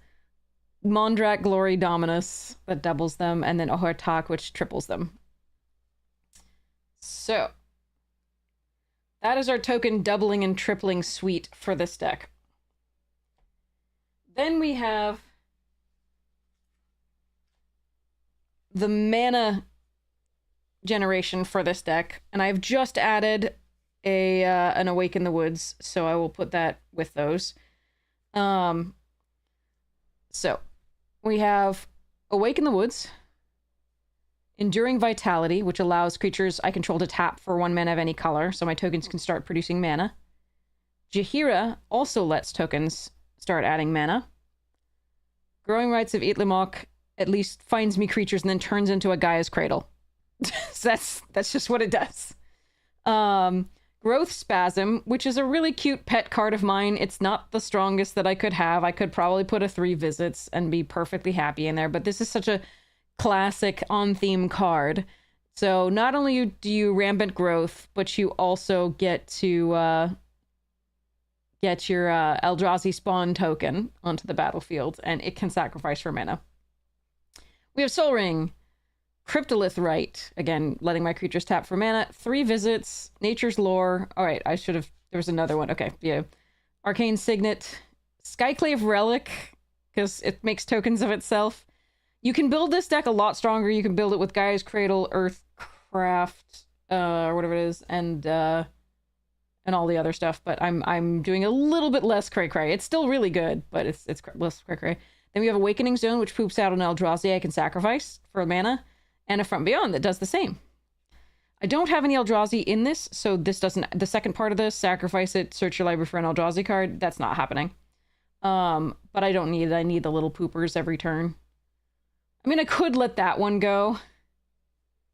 Mondrak Glory Dominus, that doubles them, and then Ohartak, which triples them. So, that is our token doubling and tripling suite for this deck. Then we have the mana generation for this deck, and I've just added an Awaken the Woods, so I will put that with those. So we have Awaken the Woods, Enduring Vitality, which allows creatures I control to tap for 1 mana of any color, so my tokens can start producing mana. Jaheira also lets tokens start adding mana. Growing Rites of Itlimok at least finds me creatures and then turns into a Gaia's Cradle. So that's just what it does. Growth Spasm, which is a really cute pet card of mine. It's not the strongest that I could have. I could probably put a 3 visits and be perfectly happy in there, but this is such a classic on-theme card. So not only do you rampant growth, but you also get to get your Eldrazi spawn token onto the battlefield, and it can sacrifice for mana. We have Sol Ring, Cryptolith Rite, again, letting my creatures tap for mana. 3 visits, Nature's Lore. All right, I should have... There was another one. Okay, yeah. Arcane Signet, Skyclave Relic, because it makes tokens of itself. You can build this deck a lot stronger. You can build it with Gaia's Cradle, Earthcraft, or whatever it is, and all the other stuff. But I'm doing a little bit less cray-cray. It's still really good, but it's less cray-cray. Then we have Awakening Zone, which poops out an Eldrazi I can sacrifice for mana, and a Front Beyond that does the same. I don't have any Eldrazi in this, so this doesn't... The second part of this, sacrifice it, search your library for an Eldrazi card, that's not happening. But I don't need it. I need the little poopers every turn. I mean, I could let that one go,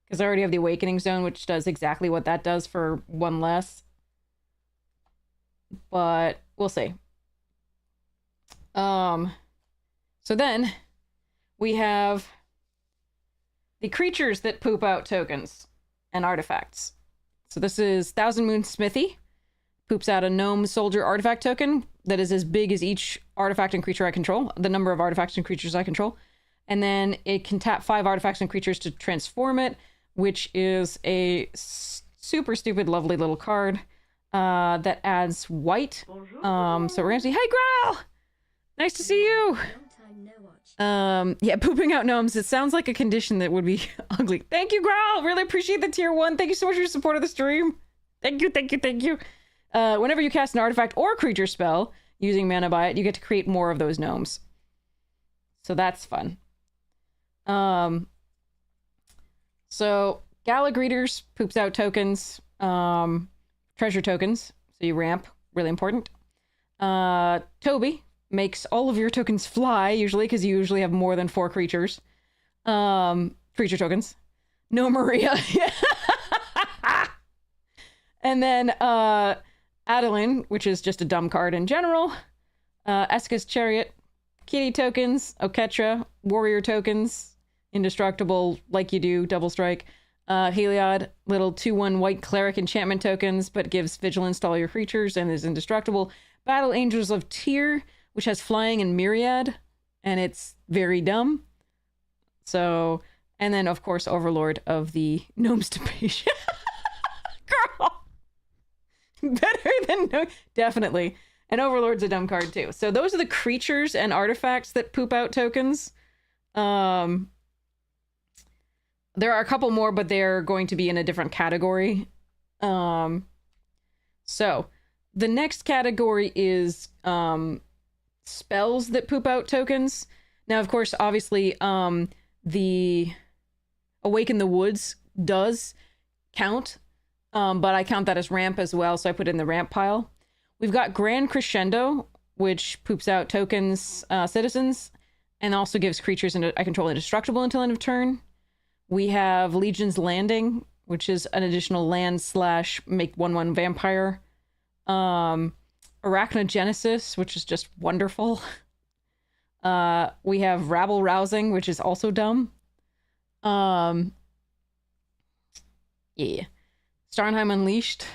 because I already have the Awakening Zone, which does exactly what that does for 1 less. But we'll see. So then we have the creatures that poop out tokens and artifacts. So this is Thousand Moon Smithy. Poops out a Gnome Soldier artifact token that is as big as each artifact and creature I control, the number of artifacts and creatures I control. And then it can tap 5 artifacts and creatures to transform it. which is a super stupid, lovely little card that adds white. So Ramsey, hey Growl! Nice to see you! Yeah, pooping out gnomes. It sounds like a condition that would be ugly. Thank you, Growl! Really appreciate the tier 1. Thank you so much for your support of the stream. Thank you, thank you, thank you. Whenever you cast an artifact or creature spell using mana by it, you get to create more of those gnomes. So that's fun. So Gala Greeters poops out tokens, treasure tokens. So you ramp, really important. Toby makes all of your tokens fly, usually, because you usually have more than 4 creatures. Creature tokens. No Maria. And then Adeline, which is just a dumb card in general. Eska's Chariot. Kitty tokens. Oketra. Warrior tokens. Indestructible, like you do, double strike. Heliod, little 2/1 white cleric enchantment tokens, but gives vigilance to all your creatures and is indestructible. Battle Angels of Tyr, which has flying and myriad, and it's very dumb. So, and then of course Overlord of the Gnomes to Patient. Girl! Better than no, definitely. And Overlord's a dumb card too. So those are the creatures and artifacts that poop out tokens. There are a couple more, but they're going to be in a different category. So the next category is spells that poop out tokens. Now, of course, obviously, the Awaken the Woods does count, but I count that as ramp as well, so I put it in the ramp pile. We've got Grand Crescendo, which poops out tokens, citizens, and also gives creatures I control indestructible until end of turn. We have Legion's Landing, which is an additional land / make 1/1 vampire. Arachnogenesis, which is just wonderful. We have Rabble Rousing, which is also dumb. Yeah. Starnheim Unleashed,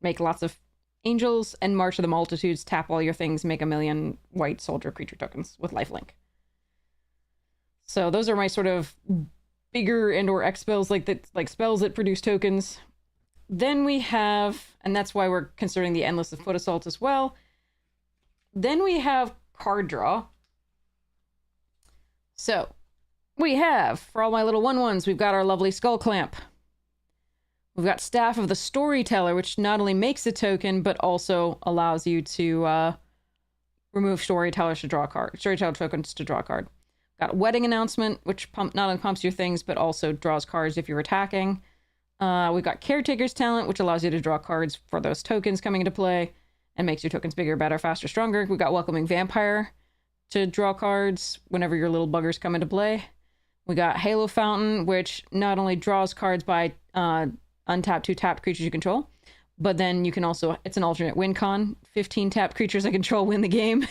make lots of angels, and March of the Multitudes, tap all your things, make 1,000,000 white soldier creature tokens with lifelink. So those are my sort of bigger and or X spells, like spells that produce tokens. Then we have, and that's why we're considering the Endless of Foot Assault as well. Then we have card draw. So we have, for all my little 1/1s, we've got our lovely Skull Clamp. We've got Staff of the Storyteller, which not only makes a token, but also allows you to remove storyteller tokens to draw a card. Got Wedding Announcement, which not only pumps your things, but also draws cards if you're attacking. We've got Caretaker's Talent, which allows you to draw cards for those tokens coming into play and makes your tokens bigger, better, faster, stronger. We've got Welcoming Vampire to draw cards whenever your little buggers come into play. We got Halo Fountain, which not only draws cards by untap 2 tapped creatures you control, but then you can also, it's an alternate win con. 15 tapped creatures I control win the game.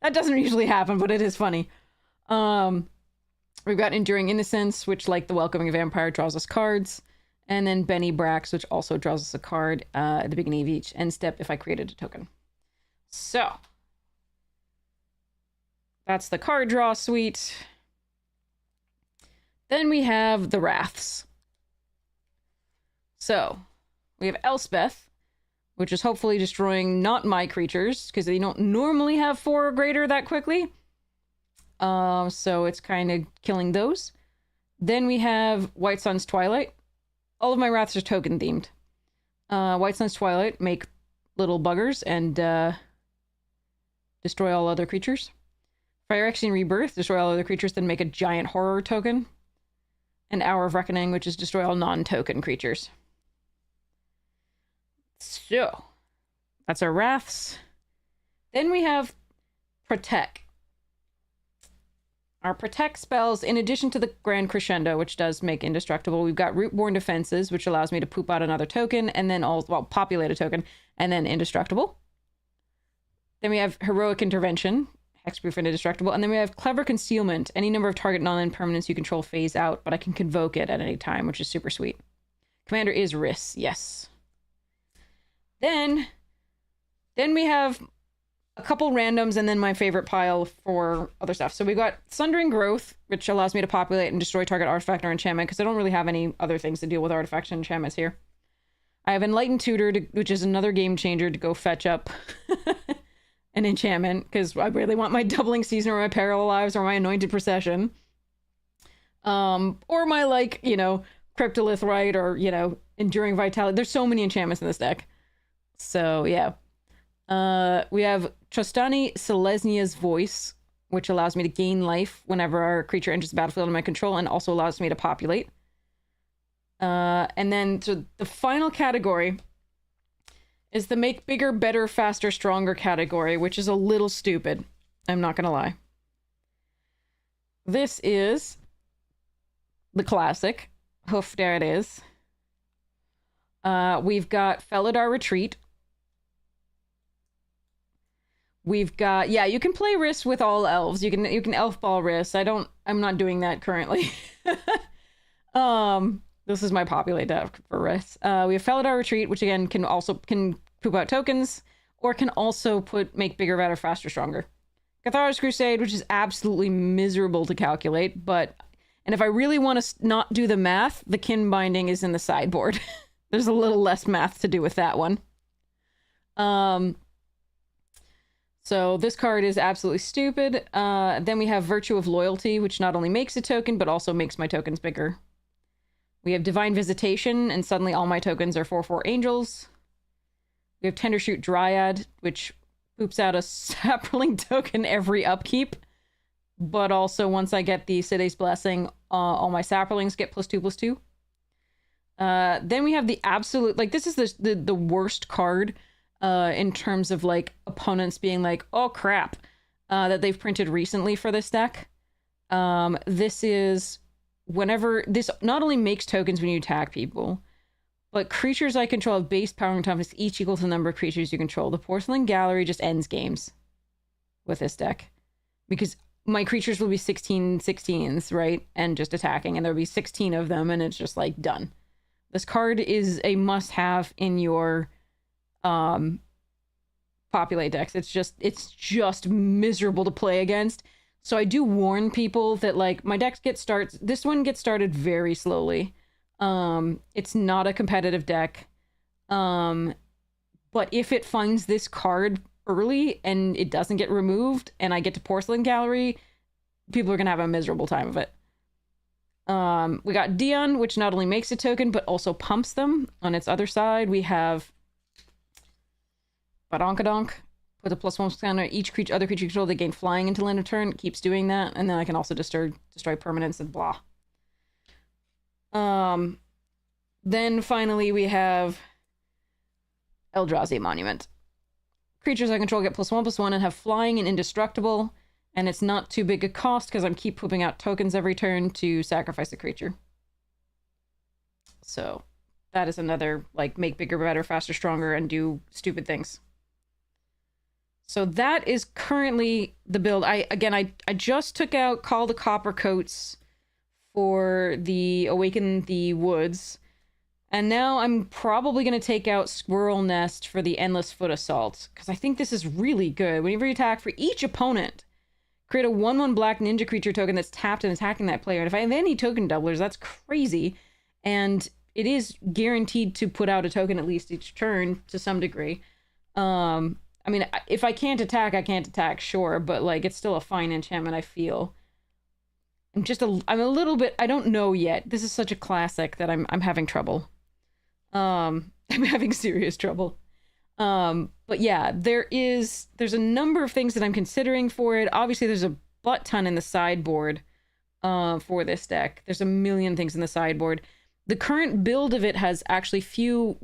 That doesn't usually happen, but it is funny. We've got Enduring Innocence, which, like the Welcoming Vampire, draws us cards. And then Benny Brax, which also draws us a card at the beginning of each end step if I created a token. So that's the card draw suite. Then we have the Wraths. So we have Elspeth, which is hopefully destroying not my creatures, because they don't normally have 4 or greater that quickly. So it's kind of killing those. Then we have White Sun's Twilight. All of my Wraths are token themed. White Sun's Twilight, make little buggers and destroy all other creatures. Phyrexian Rebirth, destroy all other creatures, then make a giant horror token. And Hour of Reckoning, which is destroy all non-token creatures. So, that's our Wraths. Then we have Protect. Our Protect spells, in addition to the Grand Crescendo, which does make indestructible, we've got Rootborn Defenses, which allows me to poop out another token, and then populate a token, and then indestructible. Then we have Heroic Intervention, hexproof and indestructible, and then we have Clever Concealment. Any number of target non-land permanents you control phase out, but I can convoke it at any time, which is super sweet. Commander is Riss, yes. Then we have a couple randoms, and then my favorite pile for other stuff. So we've got Sundering Growth, which allows me to populate and destroy target artifact or enchantment, because I don't really have any other things to deal with artifacts and enchantments here. I have Enlightened Tutor, which is another game changer to go fetch up an enchantment, because I really want my Doubling Season or my Parallel Lives or my Anointed Procession. Or my, like, you know, Cryptolith Rite or, you know, Enduring Vitality. There's so many enchantments in this deck. So, yeah. We have Trostani Selesnia's Voice, which allows me to gain life whenever our creature enters the battlefield under my control, and also allows me to populate. And then so the final category is the Make Bigger, Better, Faster, Stronger category, which is a little stupid. I'm not gonna lie. This is the classic. Hoof, there it is. We've got Felidar Retreat. We've got, yeah, you can play Riss with all elves. You can elf ball Riss. I'm not doing that currently. This is my populate deck for Riss. We have Felidar Retreat, which again can poop out tokens, or can also make Bigger, Better, Faster, Stronger. Cathar's Crusade, which is absolutely miserable to calculate, and if I really want to not do the math, the Kin Binding is in the sideboard. There's a little less math to do with that one. So this card is absolutely stupid. Then we have Virtue of Loyalty, which not only makes a token, but also makes my tokens bigger. We have Divine Visitation, and suddenly all my tokens are 4/4 angels. We have Tendershoot Dryad, which poops out a Sapling token every upkeep. But also, once I get the Sidde's Blessing, all my Saplings get +2/+2. Then we have the absolute, like, this is the worst card in terms of, like, opponents being like, oh crap, that they've printed recently for this deck. This is whenever, this not only makes tokens when you attack people, but creatures I control have base power and toughness each equal to the number of creatures you control. The Porcelain Gallery just ends games with this deck, because my creatures will be 16/16s, right? And just attacking, and there'll be 16 of them, and it's just like done. This card is a must-have in your populate decks. It's just miserable to play against. So I do warn people that, like, my decks this one gets started very slowly. It's not a competitive deck. But if it finds this card early and it doesn't get removed and I get to Porcelain Gallery, people are gonna have a miserable time of it. We got Dion, which not only makes a token, but also pumps them. On its other side, we have Badonkadonk. Put a +1 counter each other creature control, they gain flying until end of turn. Keeps doing that, and then I can also destroy permanents and blah. Then finally we have Eldrazi Monument. Creatures I control get +1/+1 and have flying and indestructible, and it's not too big a cost because I'm keep pooping out tokens every turn to sacrifice a creature. So that is another, like, make bigger, better, faster, stronger, and do stupid things. So that is currently the build. I just took out Call the Coppercoats for the Awaken the Woods. And now I'm probably going to take out Squirrel Nest for the Endless Foot Assault, because I think this is really good. Whenever you attack for each opponent, create a 1/1 black ninja creature token that's tapped and attacking that player. And if I have any token doublers, that's crazy. And it is guaranteed to put out a token at least each turn to some degree. I mean, if I can't attack, I can't attack, sure, but, like, it's still a fine enchantment, I feel. I'm a little bit, I don't know yet. This is such a classic that I'm having trouble. I'm having serious trouble. But yeah, there's a number of things that I'm considering for it. Obviously, there's a butt ton in the sideboard for this deck. There's a million things in the sideboard. The current build of it has actually few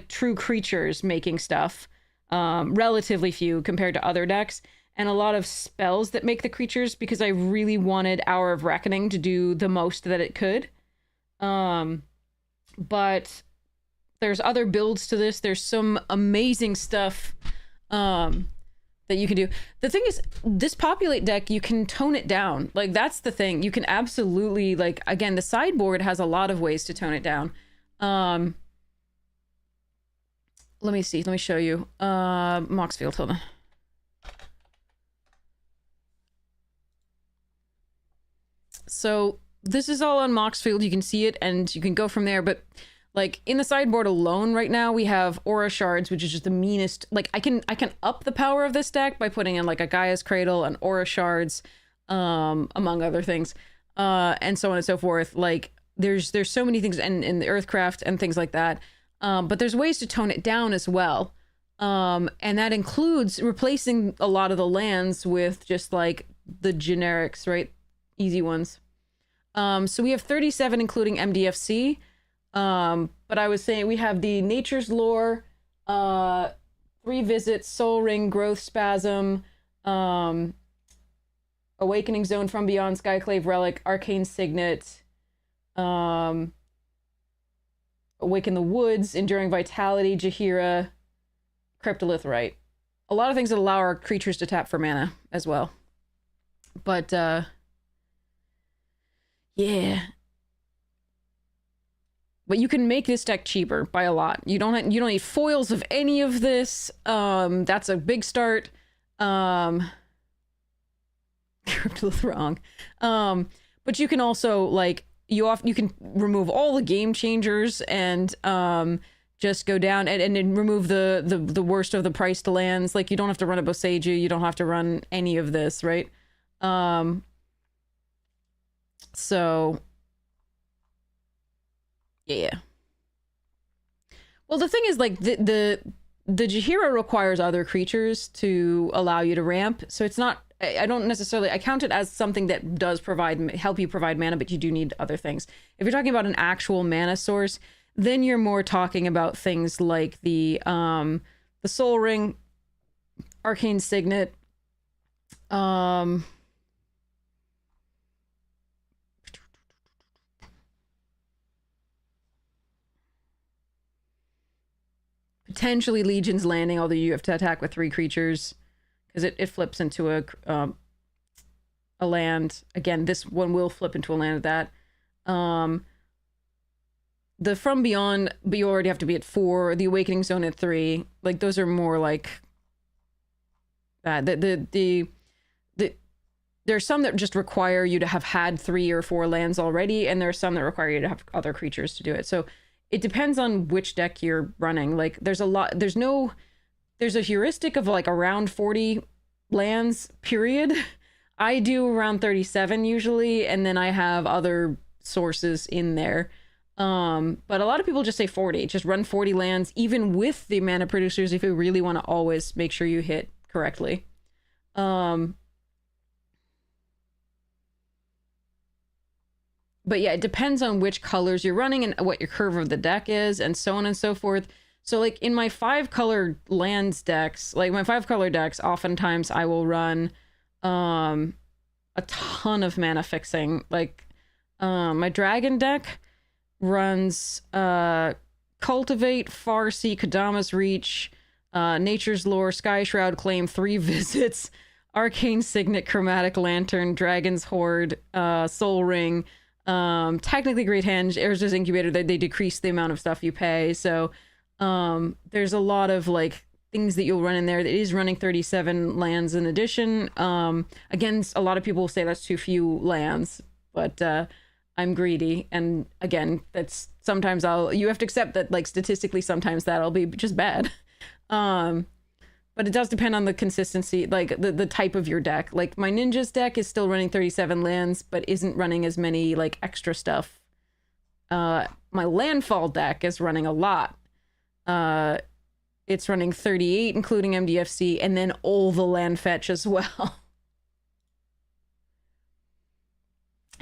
true creatures making stuff. Relatively few compared to other decks, and a lot of spells that make the creatures, because I really wanted Hour of Reckoning to do the most that it could. But there's other builds to this. There's some amazing stuff that you can do. The thing is, this populate deck, you can tone it down. Like, that's the thing. You can absolutely, like, again, the sideboard has a lot of ways to tone it down. Let me see. Let me show you. Moxfield, hold on. So this is all on Moxfield. You can see it and you can go from there. But like in the sideboard alone right now, we have Aura Shards, which is just the meanest. Like I can up the power of this deck by putting in like a Gaia's Cradle and Aura Shards, among other things, and so on and so forth. Like there's so many things, and in the Earthcraft and things like that. But there's ways to tone it down as well. And that includes replacing a lot of the lands with just like the generics, right? Easy ones. So we have 37, including MDFC. But I was saying we have the Nature's Lore, 3 Visits, Soul Ring, Growth Spasm, Awakening Zone from Beyond, Skyclave Relic, Arcane Signet, Awaken the Woods, Enduring Vitality, Jaheira, Cryptolith Rite. A lot of things that allow our creatures to tap for mana as well. But, yeah. But you can make this deck cheaper by a lot. You don't need foils of any of this. That's a big start. Cryptolith wrong. But you can also like you can remove all the game changers and just go down and then remove the worst of the priced lands. Like you don't have to run a Boseiju, you don't have to run any of this, right? So yeah. Well, the thing is, like, the Jaheira requires other creatures to allow you to ramp, so it's not. I don't necessarily. I count it as something that does help you provide mana, but you do need other things. If you're talking about an actual mana source, then you're more talking about things like the Soul Ring, Arcane Signet, potentially Legion's Landing, although you have to attack with 3 creatures because it flips into a land. Again, this one will flip into a land of that. The From Beyond, but you already have to be at 4. The Awakening Zone at 3. Like those are more like that. There's some that just require you to have had 3 or 4 lands already, and there's some that require you to have other creatures to do it. So it depends on which deck you're running. Like there's a heuristic of like around 40 lands, period. I do around 37 usually, and then I have other sources in there. But a lot of people just say 40. Just run 40 lands, even with the mana producers, if you really want to always make sure you hit correctly. But yeah, it depends on which colors you're running and what your curve of the deck is, and so on and so forth. So like in my 5-color lands decks, like my 5-color decks, oftentimes I will run a ton of mana fixing. Like my dragon deck runs Cultivate, Farseek, Kadama's Reach, Nature's Lore, Sky Shroud, Claim, 3 Visits, Arcane Signet, Chromatic Lantern, Dragon's Horde, Soul Ring, technically Great Henge, Urza's Incubator. They decrease the amount of stuff you pay. So there's a lot of like things that you'll run in there. That is running 37 lands in addition. Again, a lot of people will say that's too few lands, but I'm greedy, and again, that's sometimes you have to accept that like statistically sometimes that'll be just bad. But it does depend on the consistency, like the type of your deck. Like my Ninja's deck is still running 37 lands, but isn't running as many like extra stuff. My Landfall deck is running a lot. It's running 38, including MDFC, and then all the land fetch as well.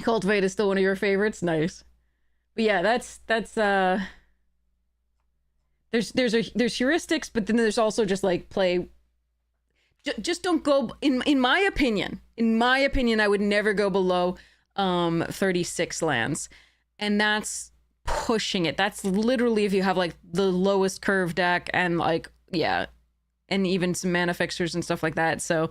Cultivate is still one of your favorites? Nice. But yeah, that's there's heuristics, but then there's also just like play. Just don't go. In my opinion, I would never go below 36 lands, and that's pushing it. That's literally if you have like the lowest curve deck and like yeah, and even some mana fixers and stuff like that. So,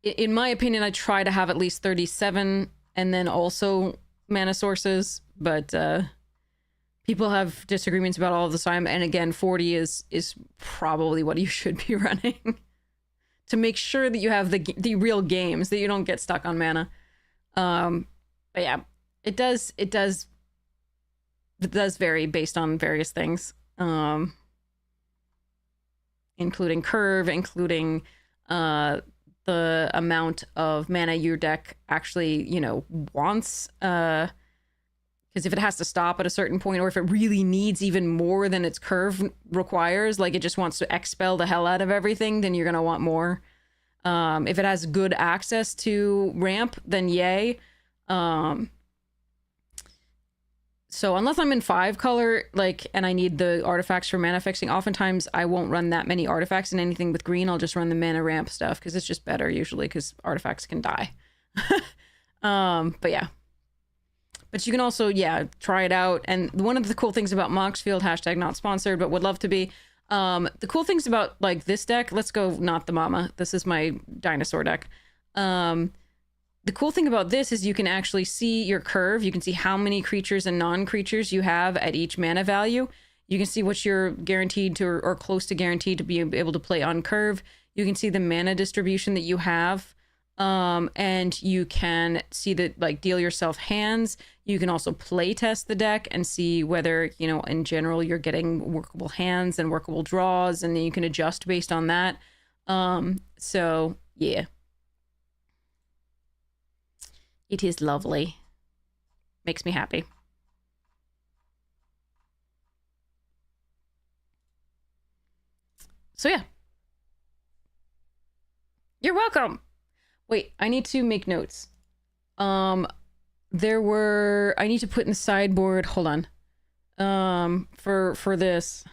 in my opinion, I try to have at least 37, and then also mana sources, but people have disagreements about all of the time, and again, 40 is probably what you should be running. to make sure that you have the real games, that you don't get stuck on mana. But yeah, it does vary based on various things, including curve, including the amount of mana your deck actually, you know, wants. Because if it has to stop at a certain point, or if it really needs even more than its curve requires, like it just wants to expel the hell out of everything, then you're gonna want more. If it has good access to ramp, then yay. So unless I'm in 5 color, like, and I need the artifacts for mana fixing, oftentimes I won't run that many artifacts in anything with green. I'll just run the mana ramp stuff because it's just better usually, because artifacts can die. But yeah. But you can also, yeah, try it out. And one of the cool things about Moxfield, hashtag not sponsored, but would love to be, the cool things about like this deck, let's go not the mama. This is my dinosaur deck. The cool thing about this is you can actually see your curve. You can see how many creatures and non-creatures you have at each mana value. You can see what you're guaranteed to, or close to guaranteed to be able to play on curve. You can see the mana distribution that you have. And you can see that, like, deal yourself hands. You can also play test the deck and see whether, you know, in general, you're getting workable hands and workable draws, and then you can adjust based on that. So yeah. It is lovely. Makes me happy. So yeah. You're welcome. Wait, I need to make notes. I need to put in the sideboard, hold on. For this.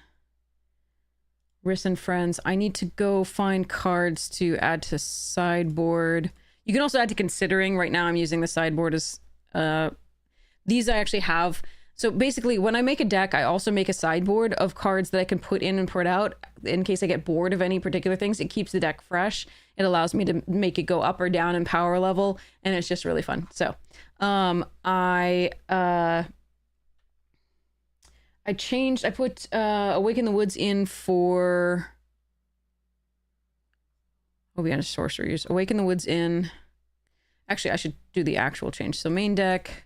Riss and Friends, I need to go find cards to add to sideboard. You can also add to considering. Right now I'm using the sideboard as, these I actually have. So basically when I make a deck, I also make a sideboard of cards that I can put in and put out in case I get bored of any particular things. It keeps the deck fresh. It allows me to make it go up or down in power level, and it's just really fun. So, I put Awaken the Woods in for, we'll be on sorceries. Awaken the Woods in. Actually, I should do the actual change. So main deck.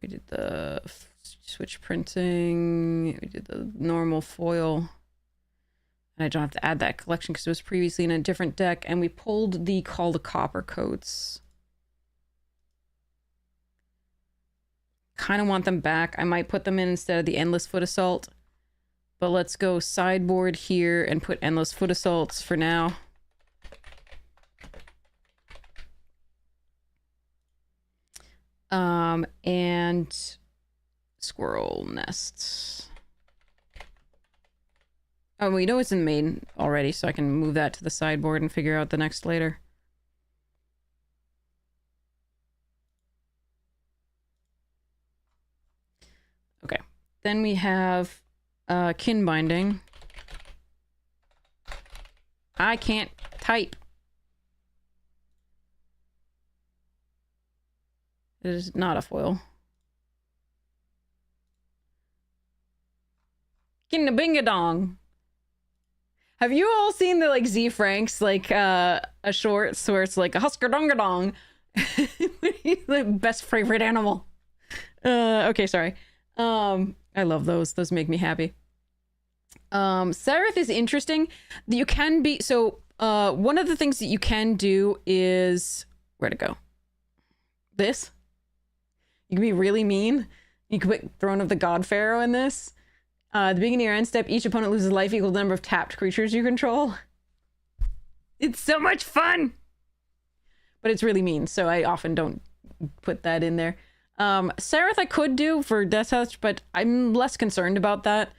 We did the switch printing. We did the normal foil. And I don't have to add that collection because it was previously in a different deck. And we pulled the Call the Copper coats. Kind of want them back. I might put them in instead of the Endless Foot Assault. But let's go sideboard here and put Endless Foot Assaults for now. And Squirrel Nests. Oh, we know it's in main already, so I can move that to the sideboard and figure out the next later. Okay. Then we have Kin Binding. I can't type. It is not a foil. Kin-a-bing-a-dong. Have you all seen the, like, Z Franks, like, a shorts where it's like a Husker-dong-a-dong? The best favorite animal. Okay, sorry. I love those. Those make me happy. Seraph is interesting. You can be, so, one of the things that you can do is, where'd it go? This? You can be really mean. You can put Throne of the God Pharaoh in this. At the beginning of your end step, each opponent loses life equal to the number of tapped creatures you control. It's so much fun! But it's really mean, so I often don't put that in there. Sarath I could do for Death Touch, but I'm less concerned about that.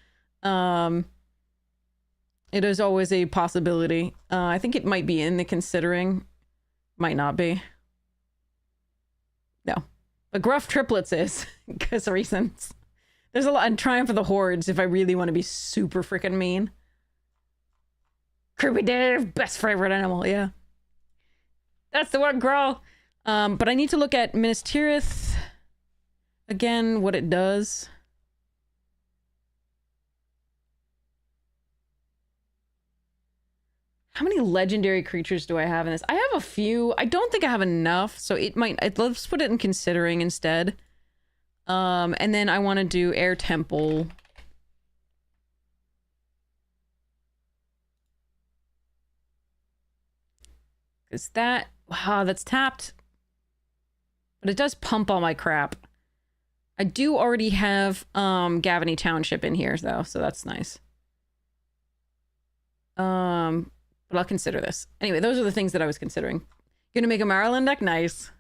It is always a possibility. I think it might be in the considering. Might not be. No. But Gruff Triplets is, because of reasons. There's a lot in Triumph of the Hordes if I really want to be super freaking mean. Kirby Dave, best favorite animal, yeah. That's the one, girl. But I need to look at Minas Tirith. Again, what it does. How many legendary creatures do I have in this? I have a few. I don't think I have enough, so it might... let's put it in considering instead. And then I want to do Air Temple. Is that... wow, that's tapped. But it does pump all my crap. I do already have Gavany Township in here, though, so that's nice. But I'll consider this. Anyway, those are the things that I was considering. Gonna make a Maryland deck? Nice.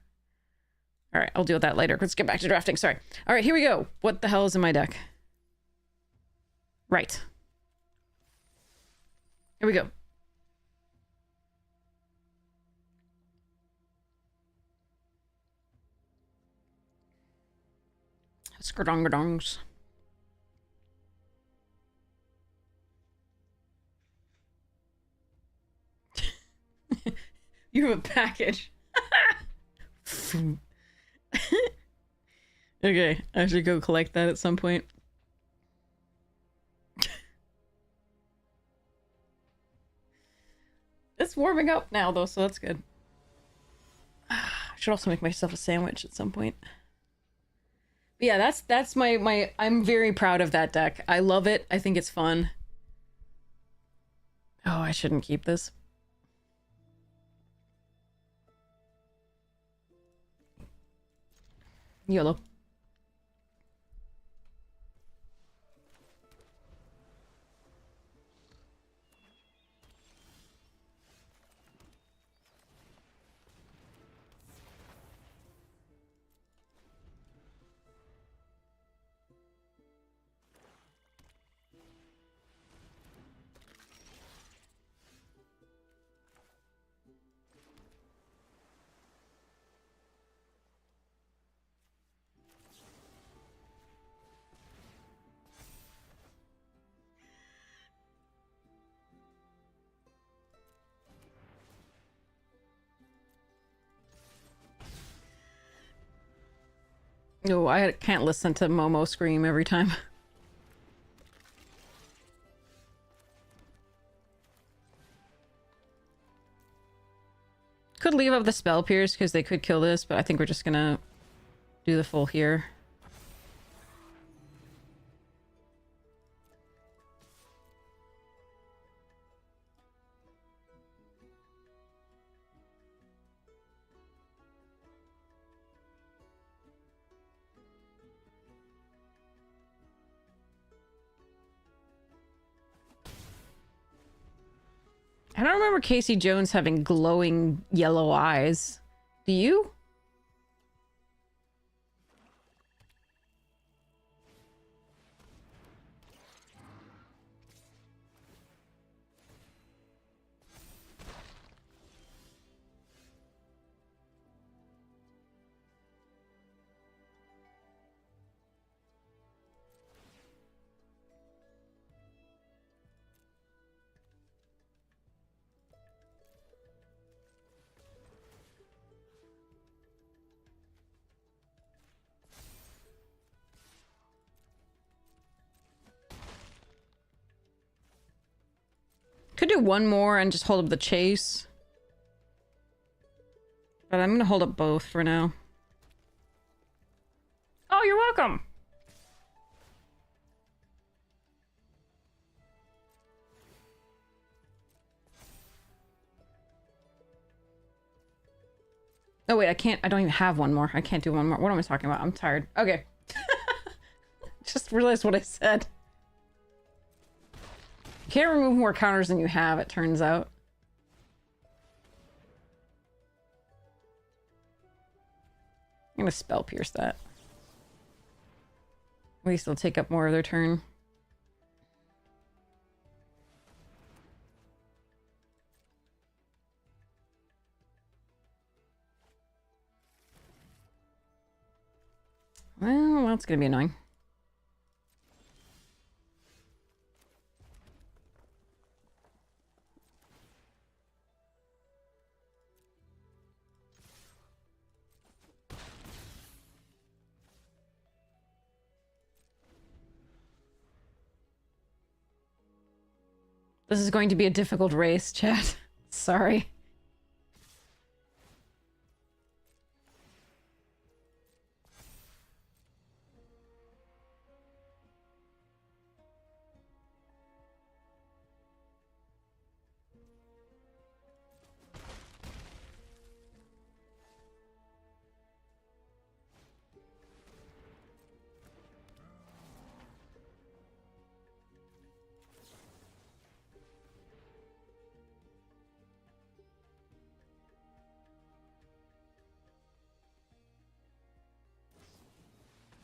All right, I'll deal with that later. Let's get back to drafting. Sorry. All right, here we go. What the hell is in my deck? Right. Here we go. Skrdongadongs. You have a package. Okay, I should go collect that at some point. It's warming up now, though, so that's good. I should also make myself a sandwich at some point. But yeah, that's my I'm very proud of that deck. I love it. I think it's fun. Oh, I shouldn't keep this. YOLO. No, I can't listen to Momo scream every time. Could leave up the Spell Pierce because they could kill this, but I think we're just gonna do the full here. I don't remember Casey Jones having glowing yellow eyes. Do you? Could do one more and just hold up the chase. But I'm gonna hold up both for now. Oh, you're welcome! Oh wait, I don't even have one more. I can't do one more. What am I talking about? I'm tired. Okay. Just realized what I said. You can't remove more counters than you have, it turns out. I'm gonna Spell Pierce that. At least they'll take up more of their turn. Well, that's gonna be annoying. This is going to be a difficult race, chat. Sorry.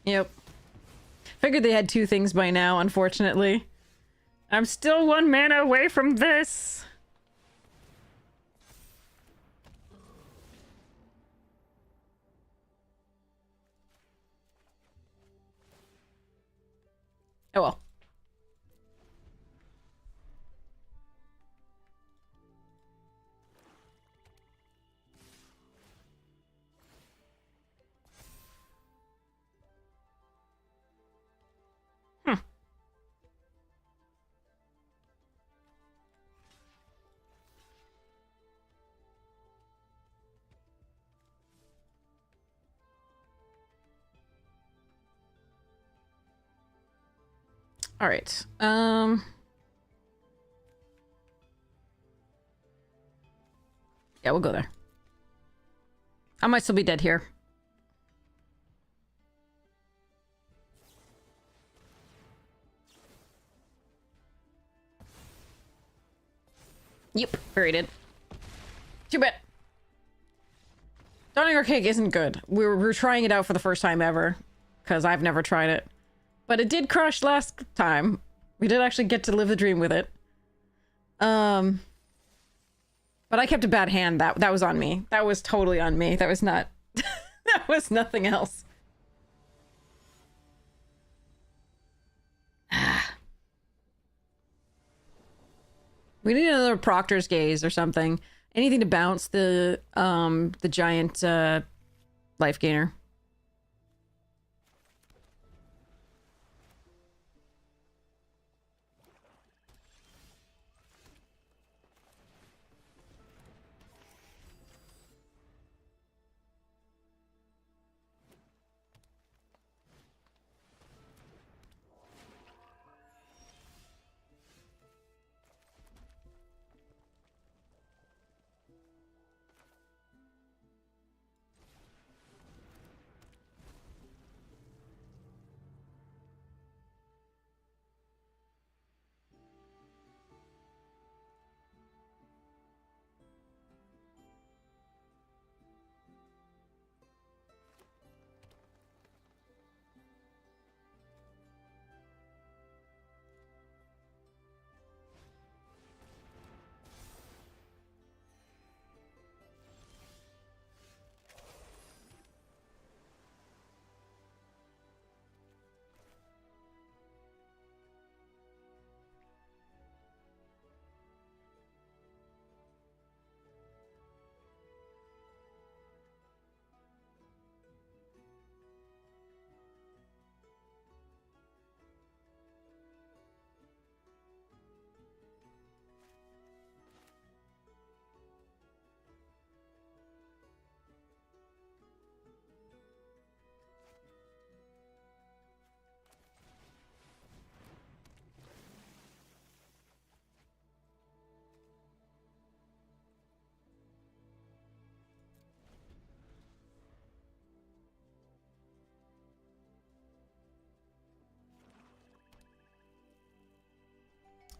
Yep. Figured they had two things by now, unfortunately. I'm still 1 mana away from this. Oh well. All right. Yeah, we'll go there. I might still be dead here. Yep, buried it. Too bad. Dawning Archaic isn't good. We're trying it out for the first time ever, because I've never tried it. But it did crush last time. We did actually get to live the dream with it. But I kept a bad hand. That was on me. That was totally on me. That was not... that was nothing else. We need another Proctor's Gaze or something. Anything to bounce the giant life gainer.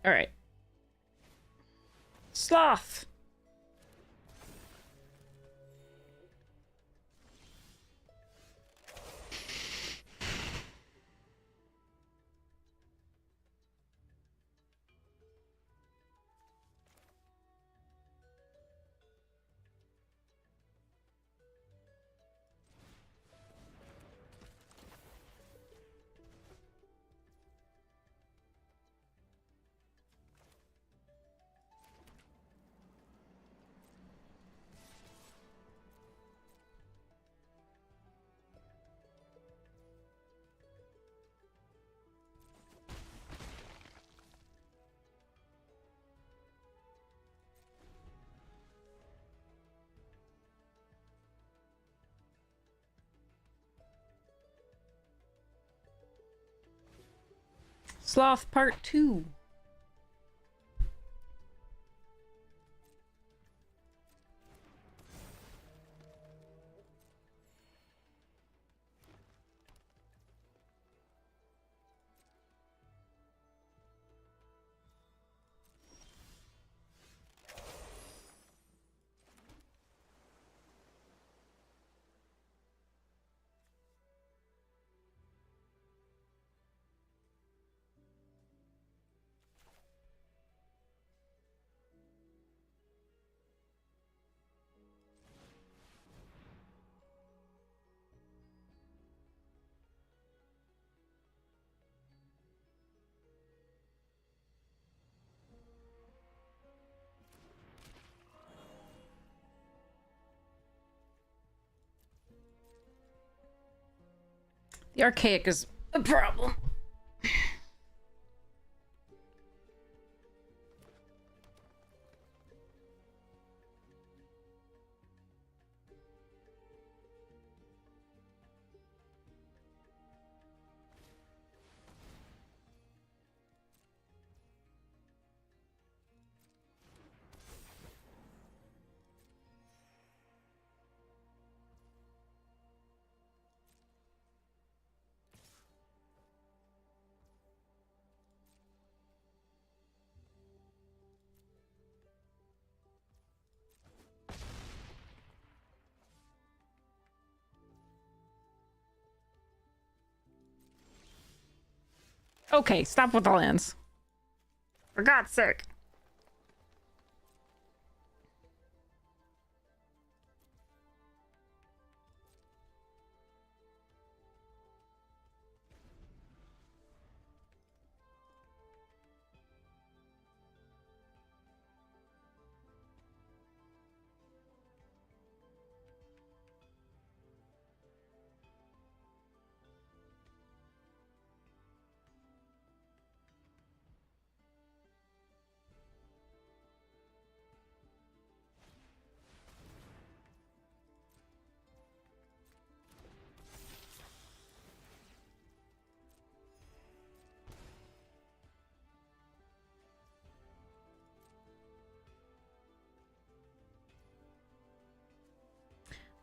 All right. Sloth. Sloth Part 2. The archaic is a problem. Okay, stop with the lands. For God's sake.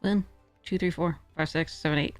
One, two, three, four, five, six, seven, eight.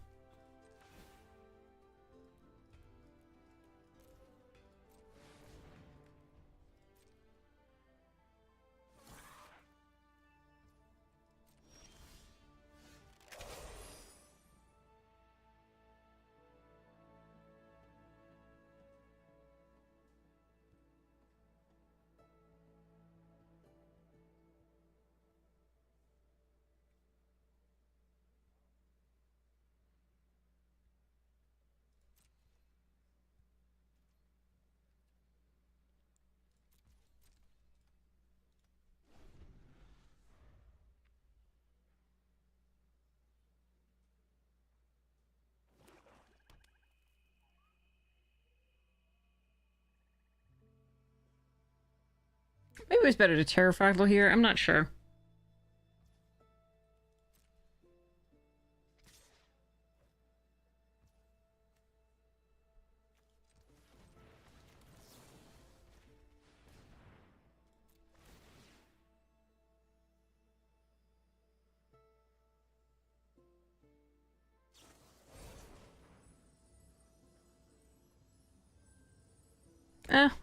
Maybe it was better to Terrafractal here. I'm not sure.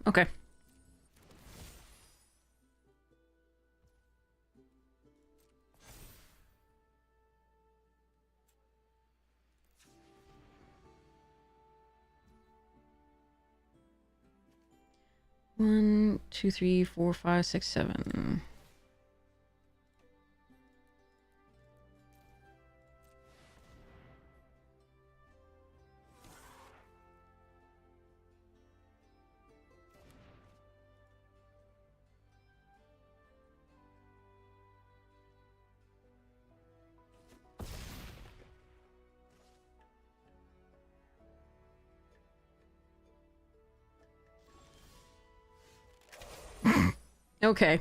Okay. One, two, three, four, five, six, seven. Okay.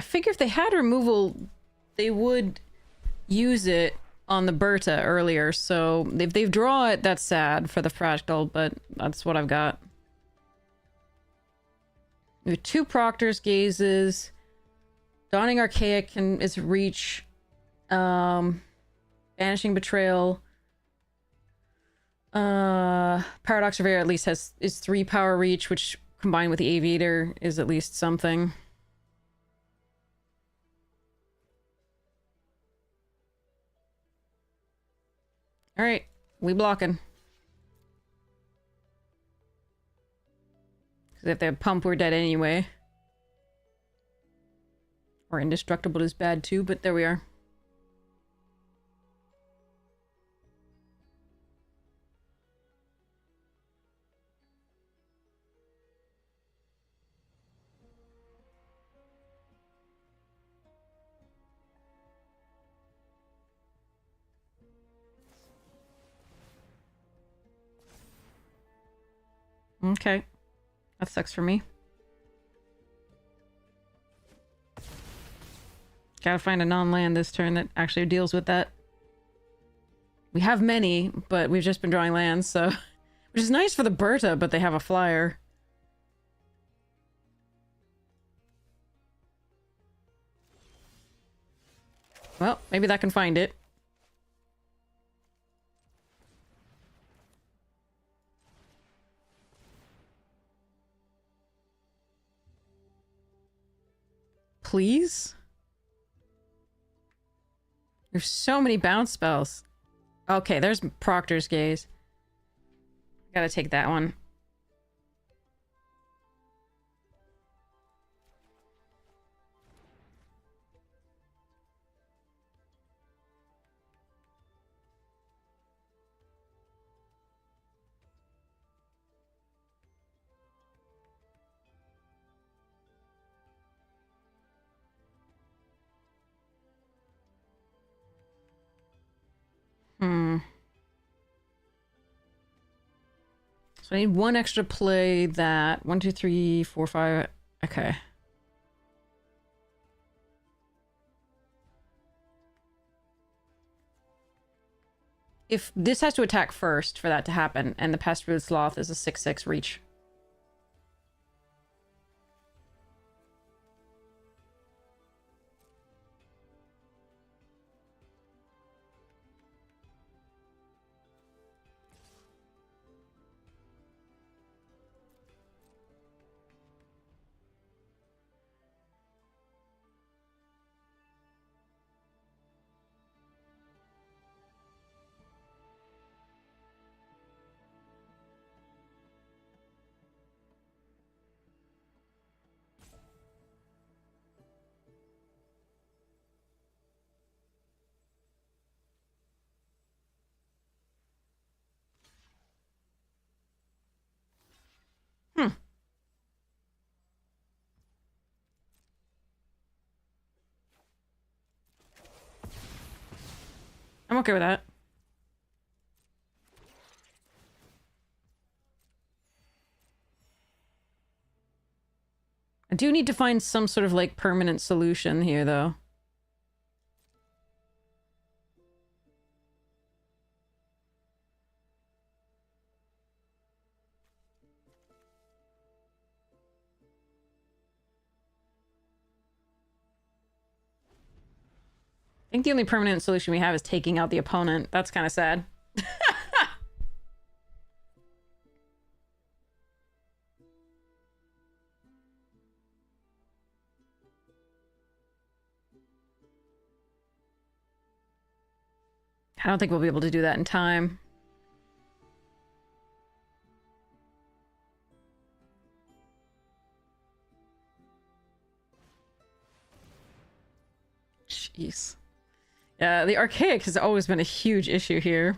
figure if they had removal, they would use it on the Berta earlier. So if they draw it, that's sad for the Fractal, but that's what I've got. We have 2 Proctor's Gazes. Dawning Archaic is reach. Banishing Betrayal. Paradox Surveyor at least is 3 power reach, which combined with the Aviator is at least something. Alright, we blocking. Because if they have Pump, we're dead anyway. Or Indestructible is bad too, but there we are. Okay. That sucks for me. Gotta find a non-land this turn that actually deals with that. We have many, but we've just been drawing lands, so... Which is nice for the Berta, but they have a flyer. Well, maybe that can find it. Please? There's so many bounce spells. Okay, there's Proctor's Gaze. Gotta take that one. So I need 1 extra play that. 1, 2, 3, 4, 5. Okay. If this has to attack first for that to happen, and the Pest-Rooted Sloth is a 6/6 reach. I'm okay with that. I do need to find some sort of, like, permanent solution here, though. I think the only permanent solution we have is taking out the opponent. That's kind of sad. I don't think we'll be able to do that in time. Jeez. Yeah, the Archaic has always been a huge issue here.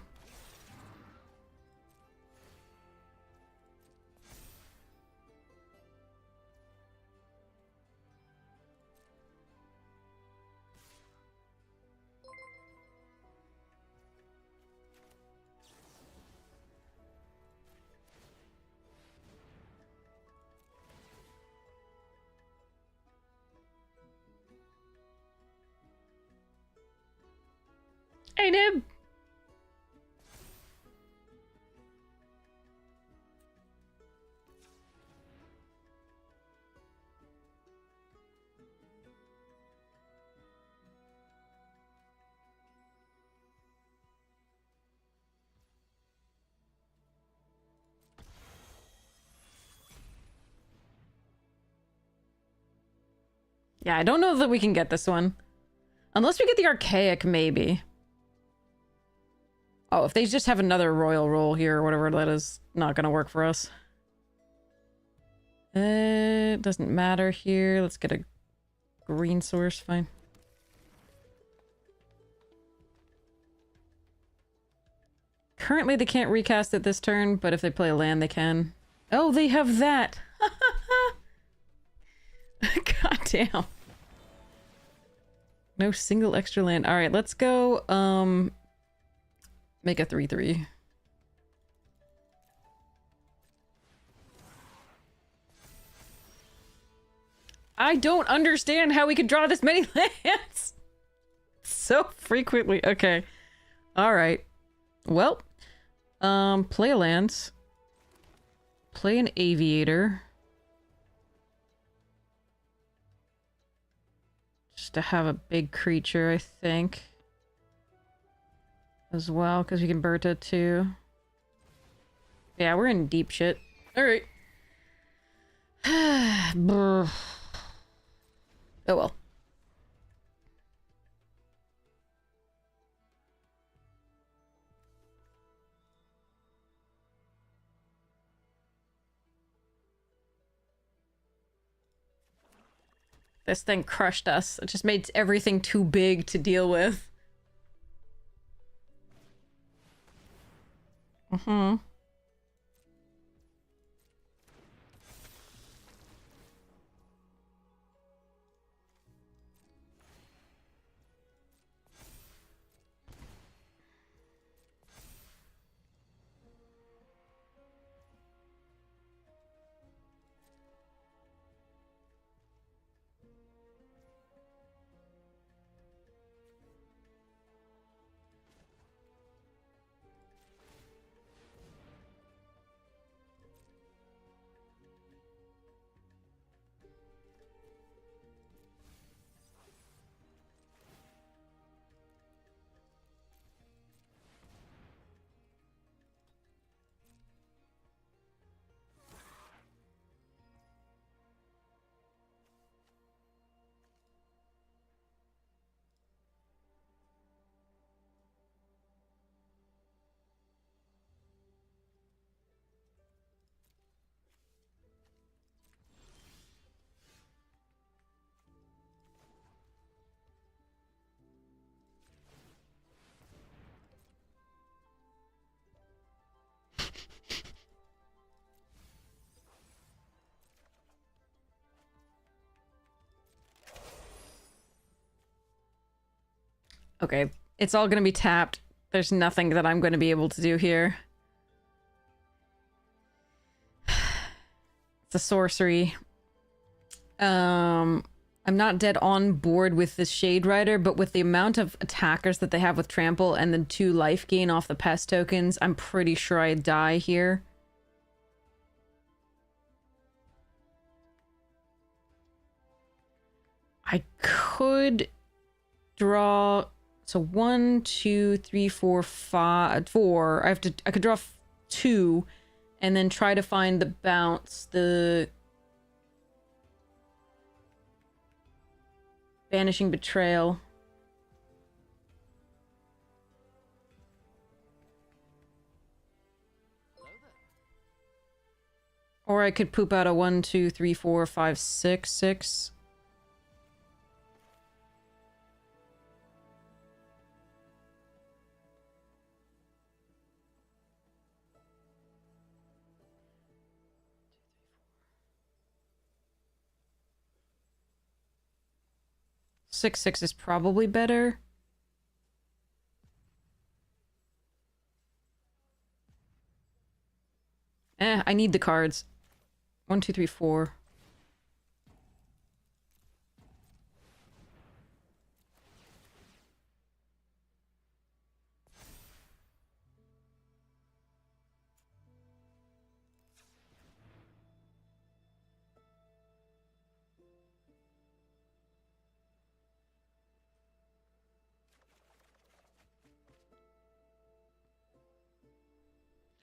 Hey, Nib! Yeah, I don't know that we can get this one. Unless we get the Archaic, maybe. Oh, if they just have another Royal Roll here or whatever, that is not gonna work for us. It doesn't matter here. Let's get a green source, fine. Currently, they can't recast it this turn, but if they play a land, they can. Oh, they have that! God damn. No single extra land. Alright, let's go, make a 3/3. I don't understand how we could draw this many lands so frequently. Okay. Alright. Well, play a land. Play an Aviator. Just to have a big creature, I think. As well, because we can Berta too. Yeah, we're in deep shit. Alright. Oh well. This thing crushed us. It just made everything too big to deal with. Mm-hmm. Okay, it's all gonna be tapped. There's nothing that I'm gonna be able to do here. It's a sorcery. I'm not dead on board with this Shade Rider, but with the amount of attackers that they have with Trample and the 2 life gain off the pest tokens, I'm pretty sure I die here. I could draw... So 1, 2, 3, 4, 5, 4. I could draw 2 and then try to find the bounce, the Banishing Betrayal. Or I could poop out a 1, 2, 3, 4, 5, 6, 6. Six, 6 is probably better. I need the cards. 1, 2, 3, 4.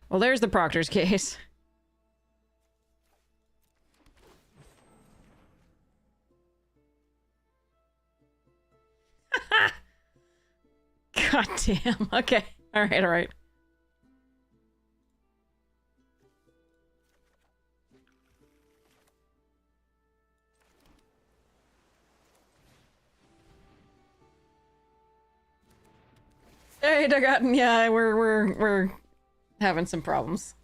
Well, there's the Proctor's case. God damn. Okay. All right, all right. Hey, Dagotten, yeah, we're having some problems.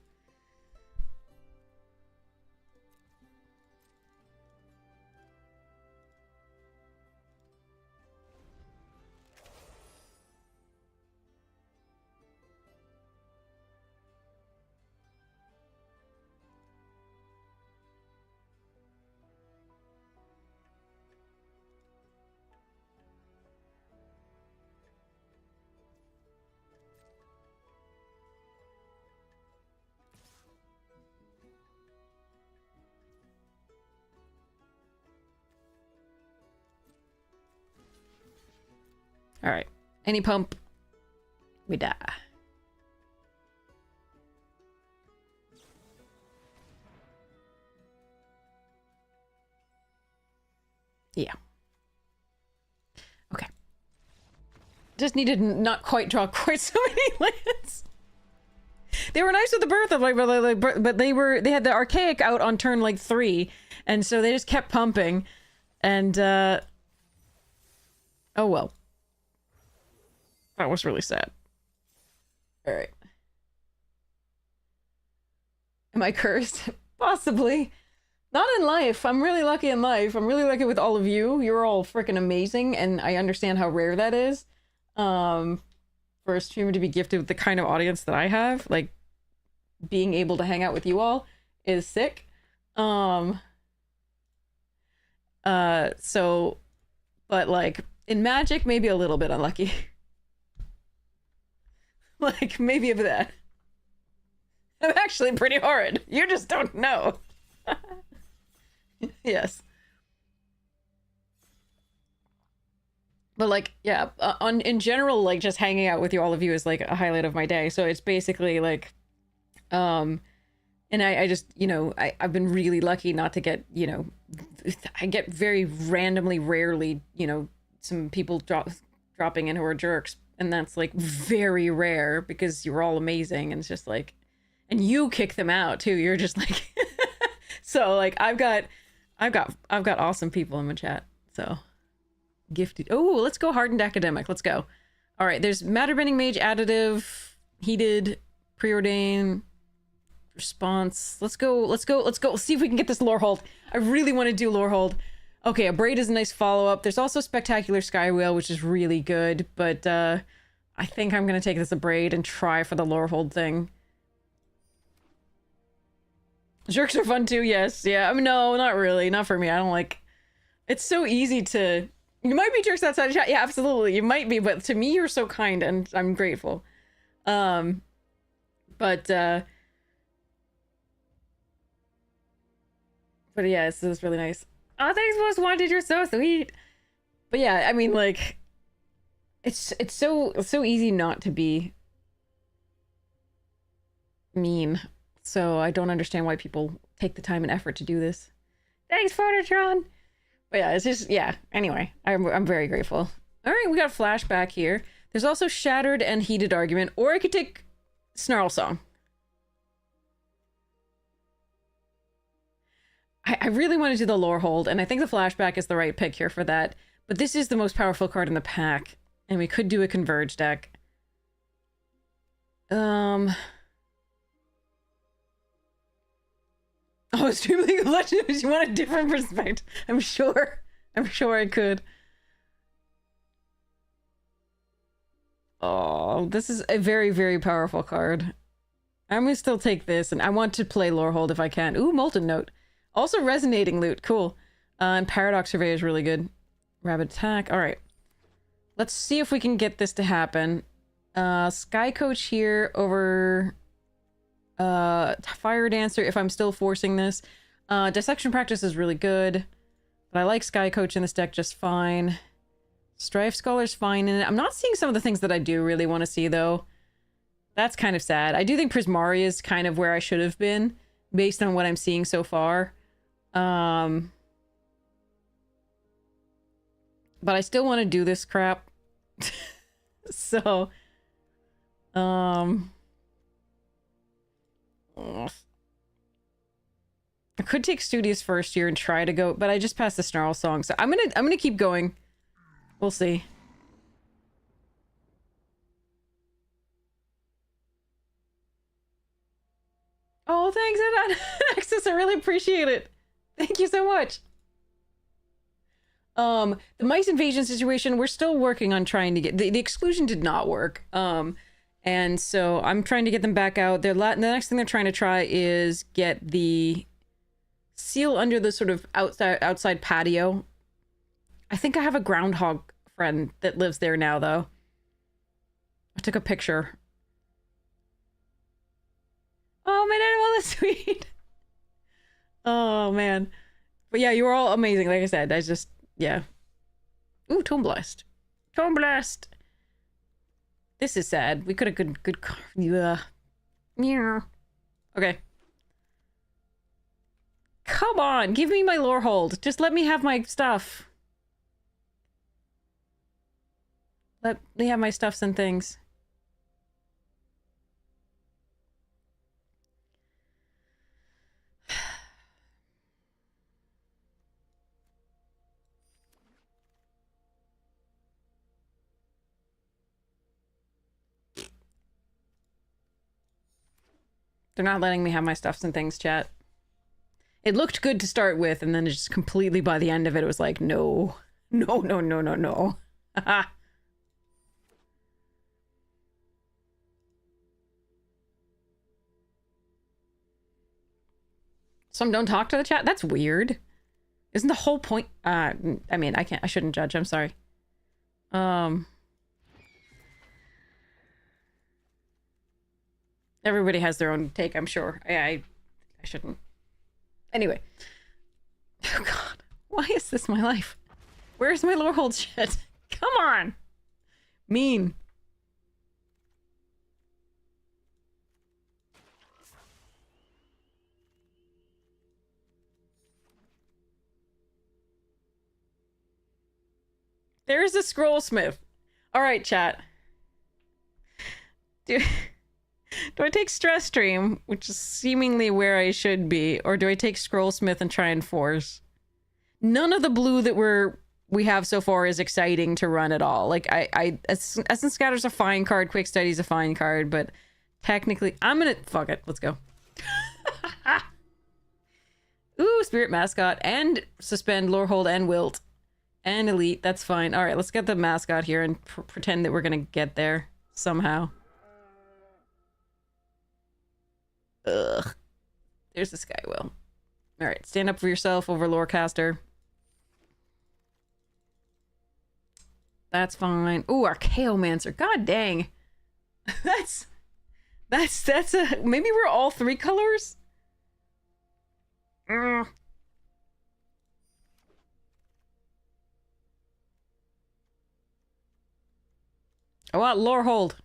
All right. Any pump, we die. Yeah. Okay. Just needed to not quite draw quite so many lands. They were nice with the birth of but they had the archaic out on turn like 3, and so they just kept pumping, and oh well. That was really sad. All right. Am I cursed? Possibly. Not in life. I'm really lucky in life. I'm really lucky with all of you. You're all freaking amazing, and I understand how rare that is. For a streamer to be gifted with the kind of audience that I have, like being able to hang out with you all is sick. So, but like in Magic, maybe a little bit unlucky. Like maybe of that. I'm actually pretty horrid. You just don't know. Yes. But like, yeah, in general, like just hanging out with you, all of you, is like a highlight of my day. So it's basically like, and I just, you know, I've been really lucky not to get, you know, I get very randomly, rarely, you know, some people dropping in who are jerks, and that's like very rare because you're all amazing, and it's just like, and you kick them out too. You're just like, so like I've got awesome people in my chat. So gifted. Oh, let's go hardened academic. Let's go. All right, there's matter bending mage, additive, heated, preordain, response. Let's go. Let's see if we can get this lore hold. I really want to do lore hold. Okay, a braid is a nice follow-up. There's also spectacular sky whale, which is really good, but I think I'm gonna take this a braid and try for the lore hold thing. Jerks are fun too, yes. Yeah, I mean, no, not really. Not for me. I don't like... It's so easy to... You might be jerks outside of chat. Yeah, absolutely. You might be, but to me, you're so kind, and I'm grateful. But yeah, this is really nice. Oh, thanks, Most Wanted. You're so sweet. But yeah, I mean, like... It's so easy not to be mean. So I don't understand why people take the time and effort to do this. Thanks, Phototron! But yeah, it's just, yeah. Anyway, I'm very grateful. All right, we got a flashback here. There's also Shattered and Heated Argument, or I could take Snarl Song. I really want to do the lore hold, and I think the flashback is the right pick here for that. But this is the most powerful card in the pack, and we could do a Converge deck. Oh, Stream League of Legends, you want a different perspective? I'm sure I could. Oh, this is a very, very powerful card. I'm gonna still take this, and I want to play Lorehold if I can. Ooh, Molten Note. Also Resonating Loot, cool. And Paradox Survey is really good. Rapid Attack, alright. Let's see if we can get this to happen. Sky Coach here over... Fire Dancer if I'm still forcing this. Dissection Practice is really good, but I like Sky Coach in this deck just fine. Strife Scholar's fine in it. I'm not seeing some of the things that I do really want to see, though. That's kind of sad. I do think Prismari is kind of where I should have been based on what I'm seeing so far. But I still want to do this crap. So, ugh. I could take Studious first year and try to go, but I just passed the Snarl song, so I'm gonna keep going. We'll see. Oh, thanks, Access. I really appreciate it. Thank you so much. The mice invasion situation, we're still working on trying to get the exclusion did not work. And so I'm trying to get them back out. The next thing they're trying to try is get the seal under the sort of outside patio. I think I have a groundhog friend that lives there now, though. I took a picture. Oh, my animal is sweet. Oh, man. But yeah, you were all amazing. Like I said, I just, yeah. Ooh, Tome Blast. Tome Blast. This is sad. We could have good. Yeah. Okay. Come on, give me my lore hold. Just let me have my stuff. Let me have my stuffs and things. They're not letting me have my stuffs and things, chat. It looked good to start with, and then just completely by the end of it, it was like, no. No, no, no, no, no. Haha. Some don't talk to the chat? That's weird. Isn't the whole point... I mean, I shouldn't judge, I'm sorry. Everybody has their own take, I'm sure. I shouldn't. Anyway. Oh god. Why is this my life? Where's my lore hold shit? Come on! Mean. There's a scrollsmith. Alright, chat. Do I take Stress Stream, which is seemingly where I should be, or do I take Scrollsmith and try and force? None of the blue that we have so far is exciting to run at all. Like, Essence Scatter's a fine card, Quick Study's a fine card, but technically, I'm gonna... Fuck it, let's go. Ooh, Spirit Mascot, and Suspend, Lorehold, and Wilt. And Elite, that's fine. Alright, let's get the Mascot here and pretend that we're gonna get there somehow. Ugh. There's the Skywill. Alright, stand up for yourself over Lorecaster. That's fine. Ooh, Archaeomancer. God dang. That's a... Maybe we're all three colors? I want Lorehold.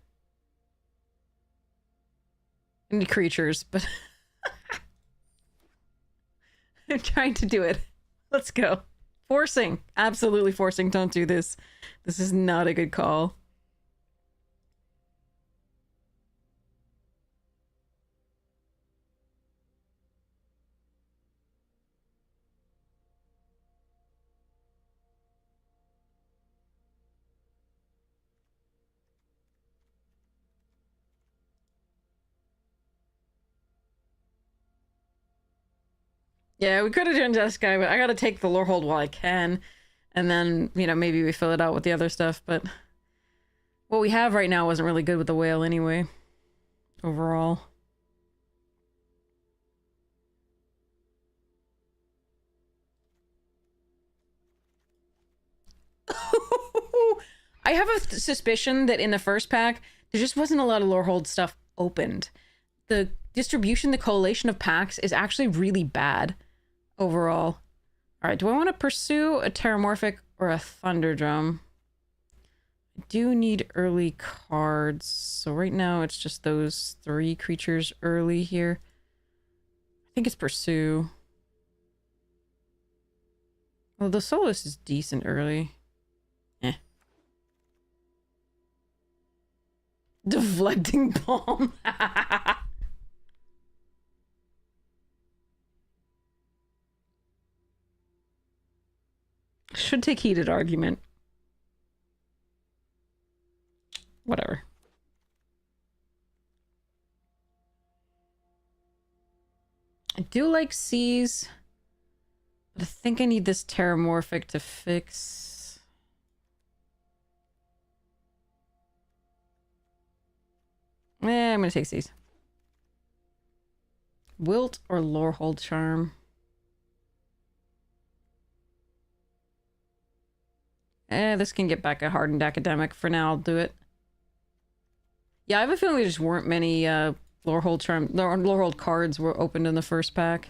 Any creatures, but I'm trying to do it. Let's go. Forcing. Absolutely forcing. Don't do this. This is not a good call. Yeah, we could have done Jeskai, but I gotta take the Lorehold while I can. And then, you know, maybe we fill it out with the other stuff, but... What we have right now wasn't really good with the whale anyway. Overall. I have a suspicion that in the first pack, there just wasn't a lot of Lorehold stuff opened. The distribution, the collation of packs is actually really bad. Overall. Alright, do I want to pursue a Terramorphic or a Thunderdrum? Do need early cards. So right now it's just those 3 creatures early here. I think it's Pursue. Well, the Solace is decent early. Eh. Deflecting Bomb. Should take heated argument. Whatever. I do like Seas, but I think I need this Terramorphic to fix. I'm gonna take Seas. Wilt or Lorehold Charm? This can get back a hardened academic. For now, I'll do it. Yeah, I have a feeling there just weren't many Lorehold cards were opened in the first pack.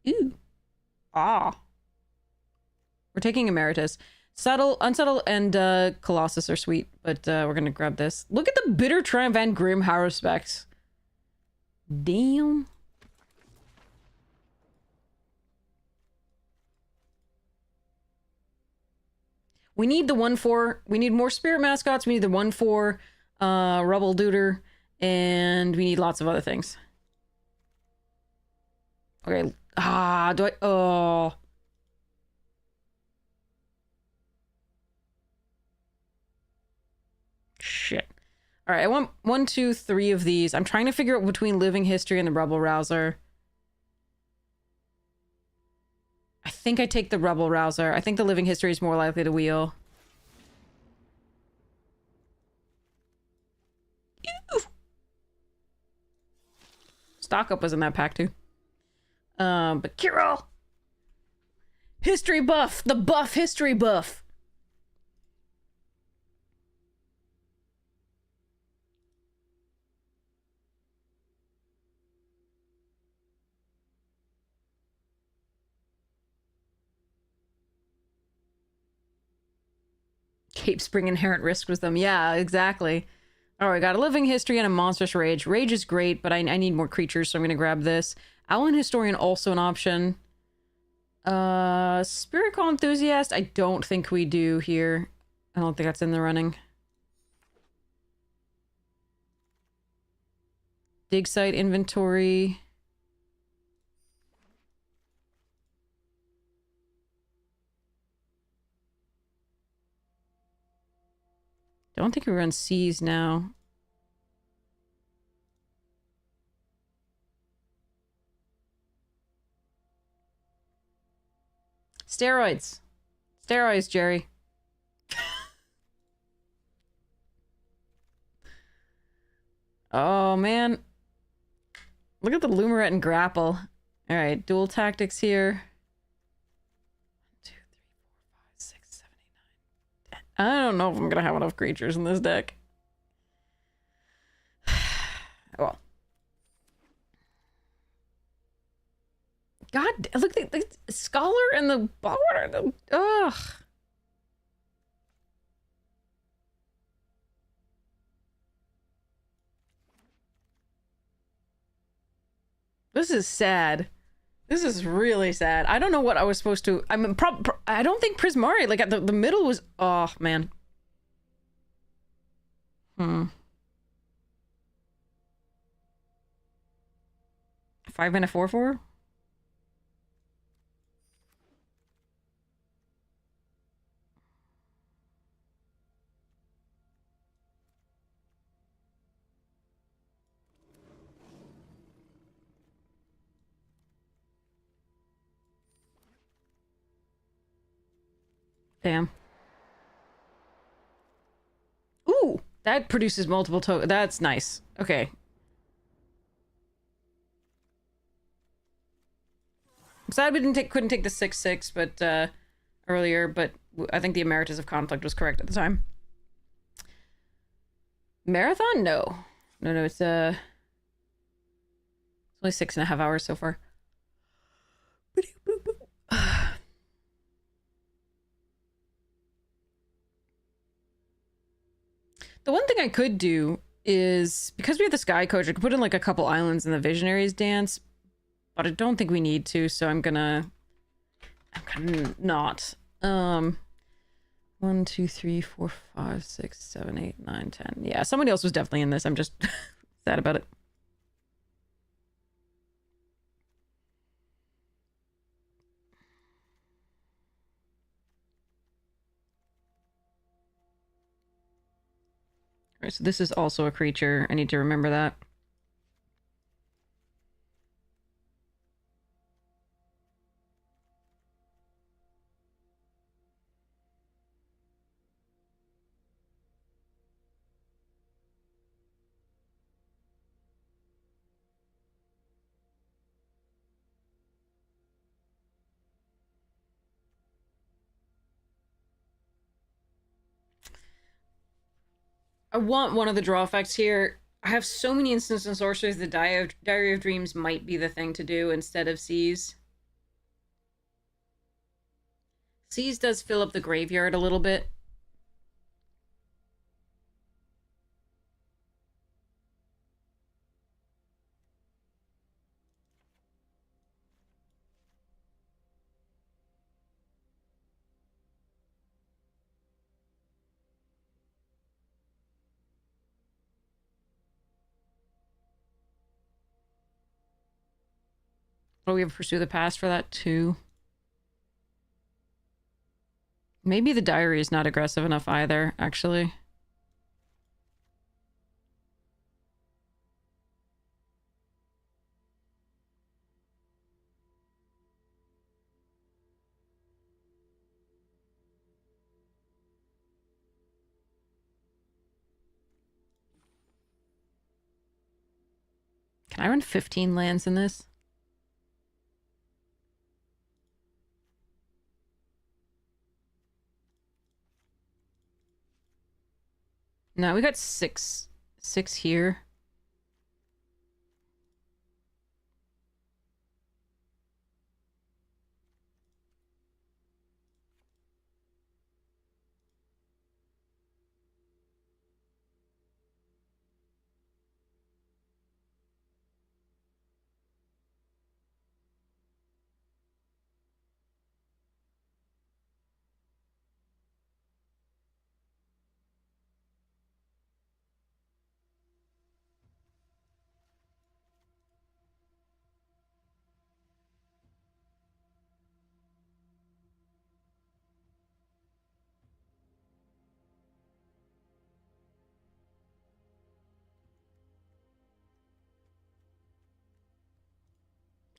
Ooh. Ah. We're taking Emeritus. Unsettle, and Colossus are sweet, but we're gonna grab this. Look at the Bitter Triumph and Grim Haruspex. Damn. We need the 1/4. We need more Spirit Mascots. We need the 1/4 Rubble Duder, and we need lots of other things. Okay. Do I? Oh. Shit. All right, I want 1, 2, 3 of these. I'm trying to figure out between Living History and the Rebel Rouser. I think I take the Rebel Rouser. I think the Living History is more likely to wheel. Ew. Stock Up was in that pack too. But Kirill! History buff! The buff history buff! Cape Spring Inherent Risk was them. Yeah, exactly. All right, got a Living History and a Monstrous Rage. Rage is great, but I need more creatures, so I'm going to grab this. Owlin Historian, also an option. Spirit Call Enthusiast, I don't think we do here. I don't think that's in the running. Dig Site Inventory. Don't think we run Seas now. Steroids. Steroids, Jerry. Oh, man. Look at the Lumaret and Grapple. All right, dual tactics here. 1, 2, 3, 4, 5, 6, 7, 8, 9, 10. I don't know if I'm going to have enough creatures in this deck. Well. God, look at the Scholar and the Bogwater. Ugh. This is sad. This is really sad. I don't know what I was supposed to. I mean, I don't think Prismari, like, at the middle was. Oh, man. 5-mana 4/4? Damn. Ooh, that produces multiple tokens. That's nice. Okay. I'm sad we couldn't take the 6/6, but earlier, but I think the Emeritus of Conflict was correct at the time. Marathon? No. No, it's only 6.5 hours so far. The one thing I could do is, because we have the Sky Coach, I could put in like a couple islands in the Visionaries dance, but I don't think we need to, so I'm gonna not. 1, 2, 3, 4, 5, 6, 7, 8, 9, 10. Yeah, somebody else was definitely in this. I'm just sad about it. All right, so this is also a creature. I need to remember that. I want one of the draw effects here. I have so many instants and sorceries, the Diary of Dreams might be the thing to do instead of Seize. Seize does fill up the graveyard a little bit. Oh, we have Pursue the Past for that too. Maybe the Diary is not aggressive enough either, actually. Can I run 15 lands in this? No, we got six here.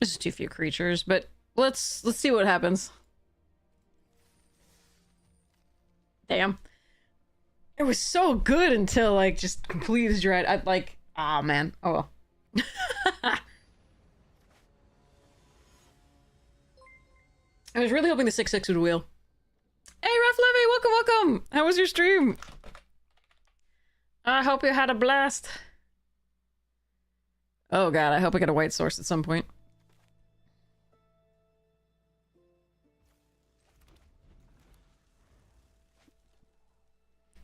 This is too few creatures, but let's see what happens. Damn. It was so good until like just completely dread. I like, oh man. Oh well. I was really hoping the 6/6 would wheel. Hey, Ref Levy, welcome, welcome. How was your stream? I hope you had a blast. Oh god, I hope I get a white source at some point.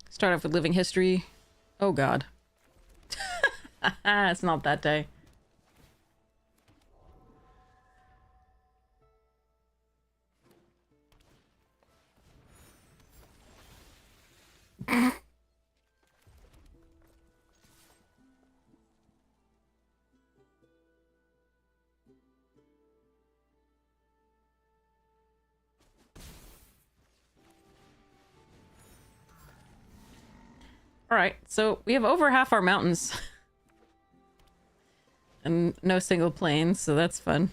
Start off with Living History. Oh god. It's not that day. Alright, so we have over half our mountains. And no single plains, so that's fun.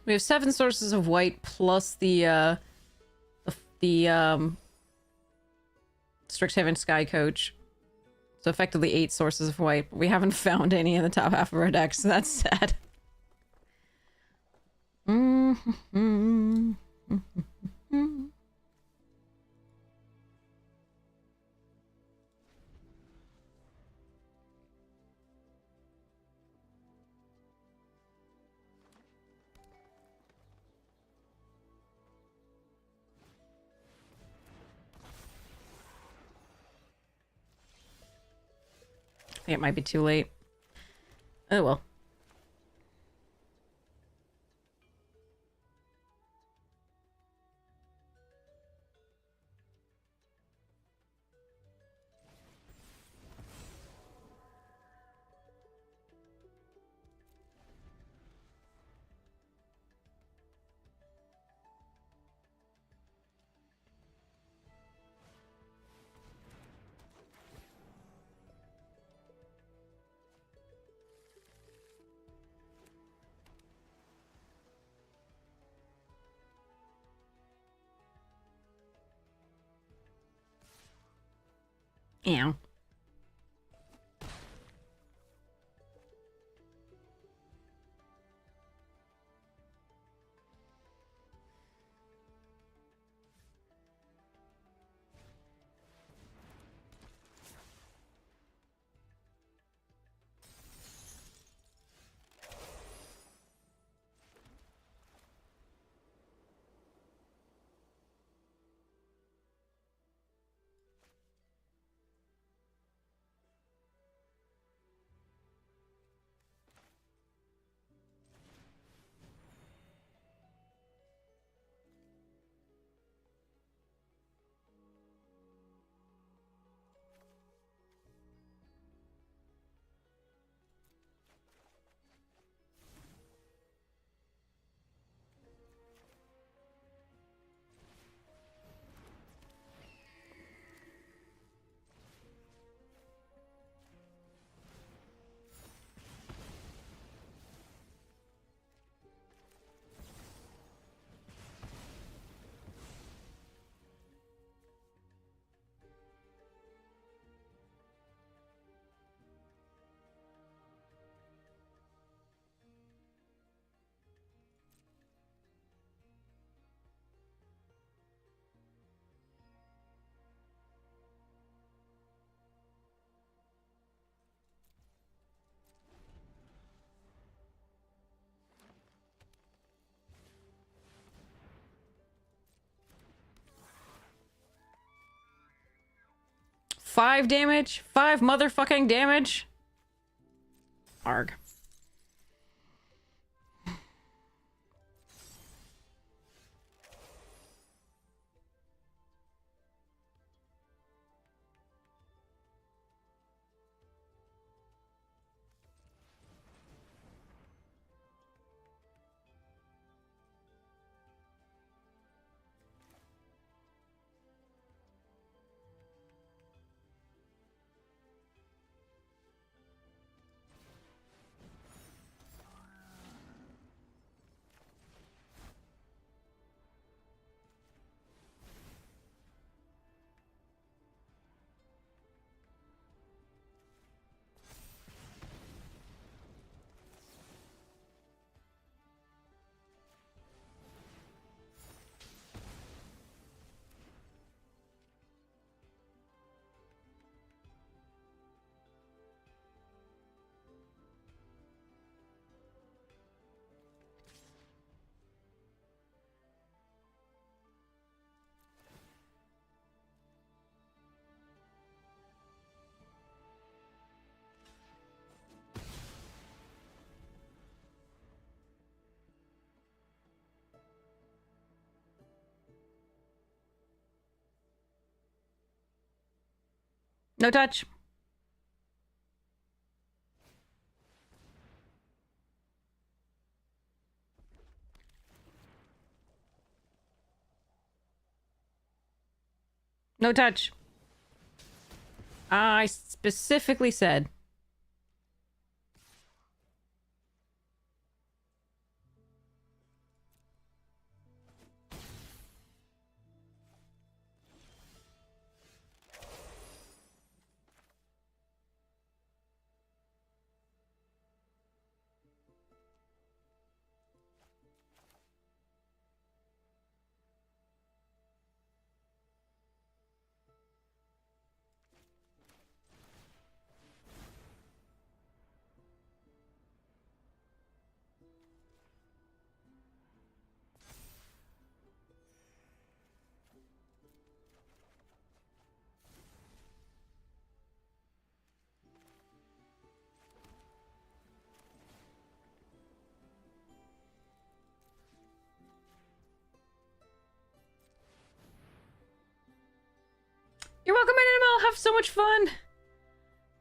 We have 7 sources of white plus the the Strixhaven Sky Coach. So effectively 8 sources of white, but we haven't found any in the top half of our deck, so that's sad. I think it might be too late. Oh well. Ew. Five damage? 5 motherfucking damage? Arg. No touch. No touch. I specifically said. You're welcome, Animal. Have so much fun.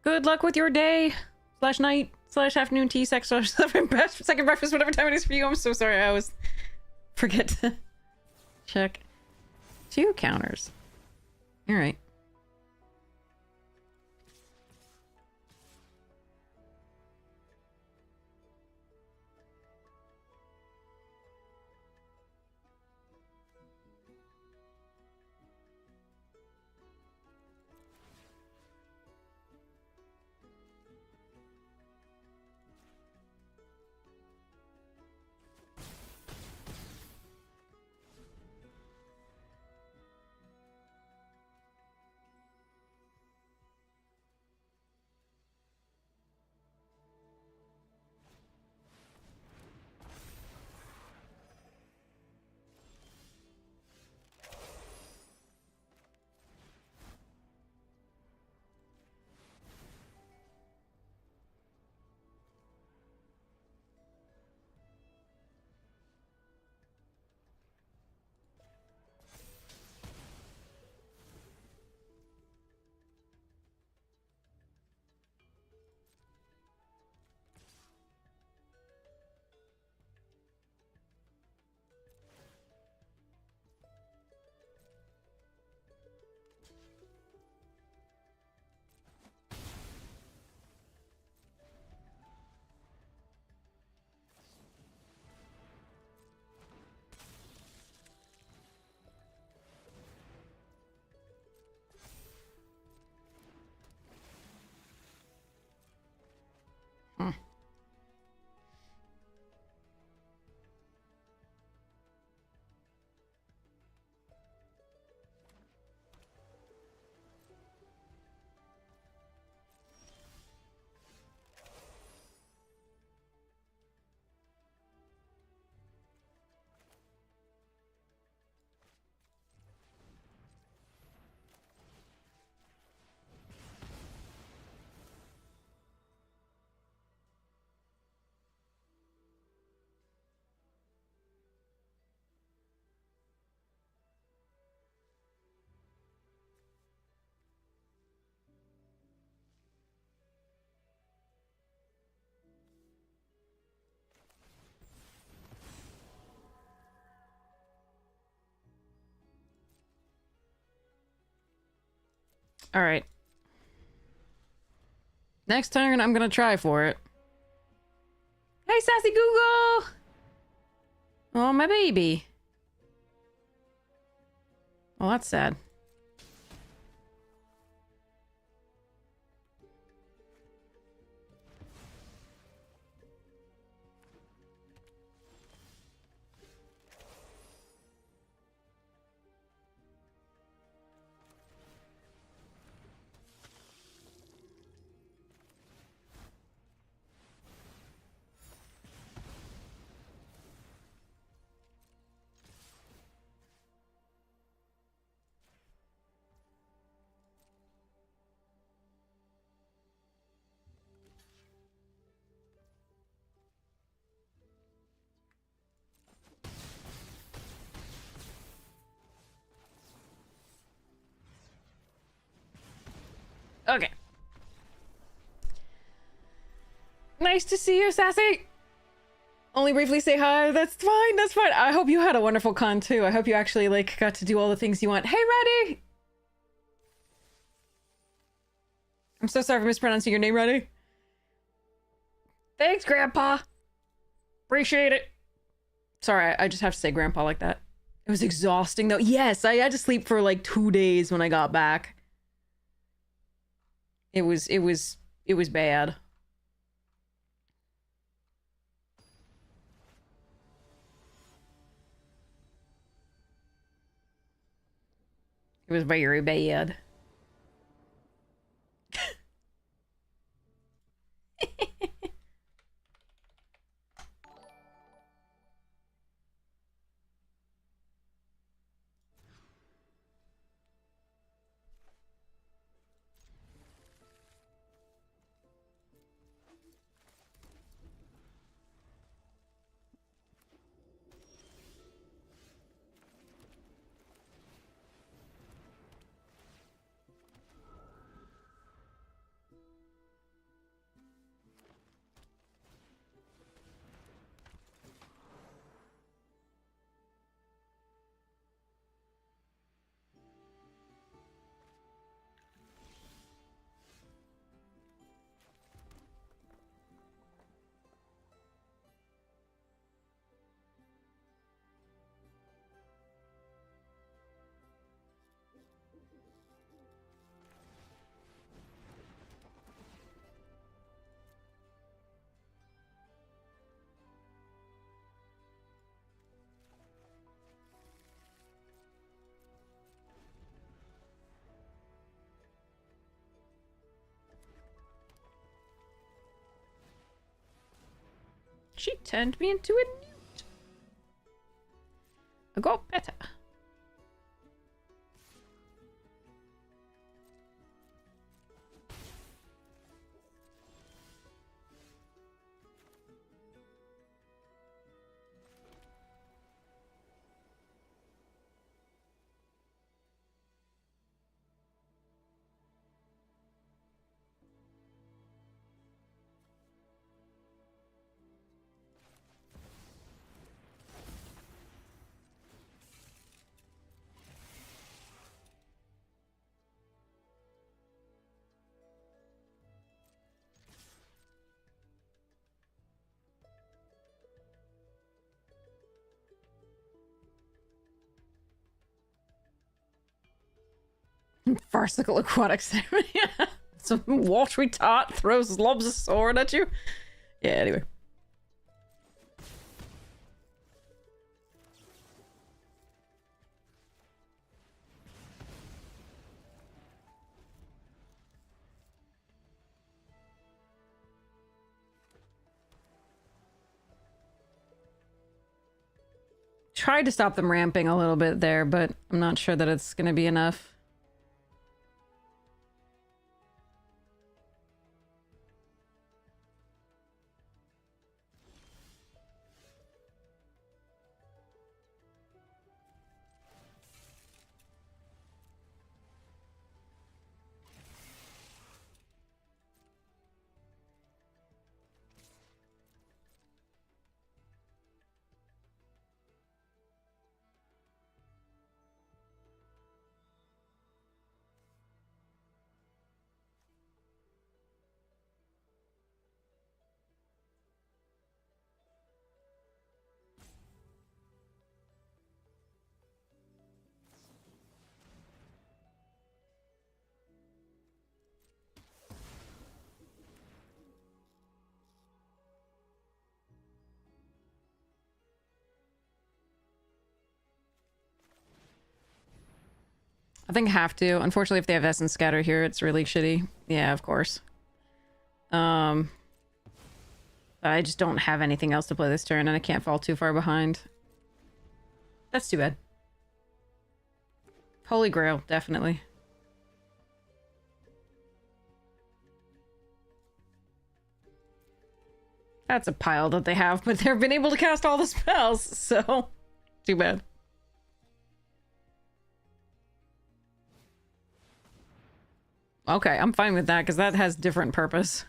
Good luck with your day / night / afternoon tea sex / second breakfast, whatever time it is for you. I'm so sorry. I always forget to check. 2 counters. All right. All right. Next turn, I'm gonna try for it. Hey, Sassy Google! Oh, my baby. Well, that's sad. Okay. Nice to see you, Sassy. Only briefly say hi. That's fine. That's fine. I hope you had a wonderful con too. I hope you actually like got to do all the things you want. Hey, Reddy. I'm so sorry for mispronouncing your name, Reddy. Thanks, Grandpa. Appreciate it. Sorry, I just have to say Grandpa like that. It was exhausting though. Yes, I had to sleep for like 2 days when I got back. It was bad. It was very bad. She turned me into a newt. I got better. Farcical aquatic salmon. Yeah. Some watery tart throws lobs a sword at you. Yeah, anyway. Tried to stop them ramping a little bit there, but I'm not sure that it's going to be enough. I think I have to. Unfortunately, if they have Essence Scatter here, it's really shitty. Yeah, of course. But I just don't have anything else to play this turn, and I can't fall too far behind. That's too bad. Holy Grail, definitely. That's a pile that they have, but they've been able to cast all the spells, so... Too bad. Okay, I'm fine with that, because that has different purpose.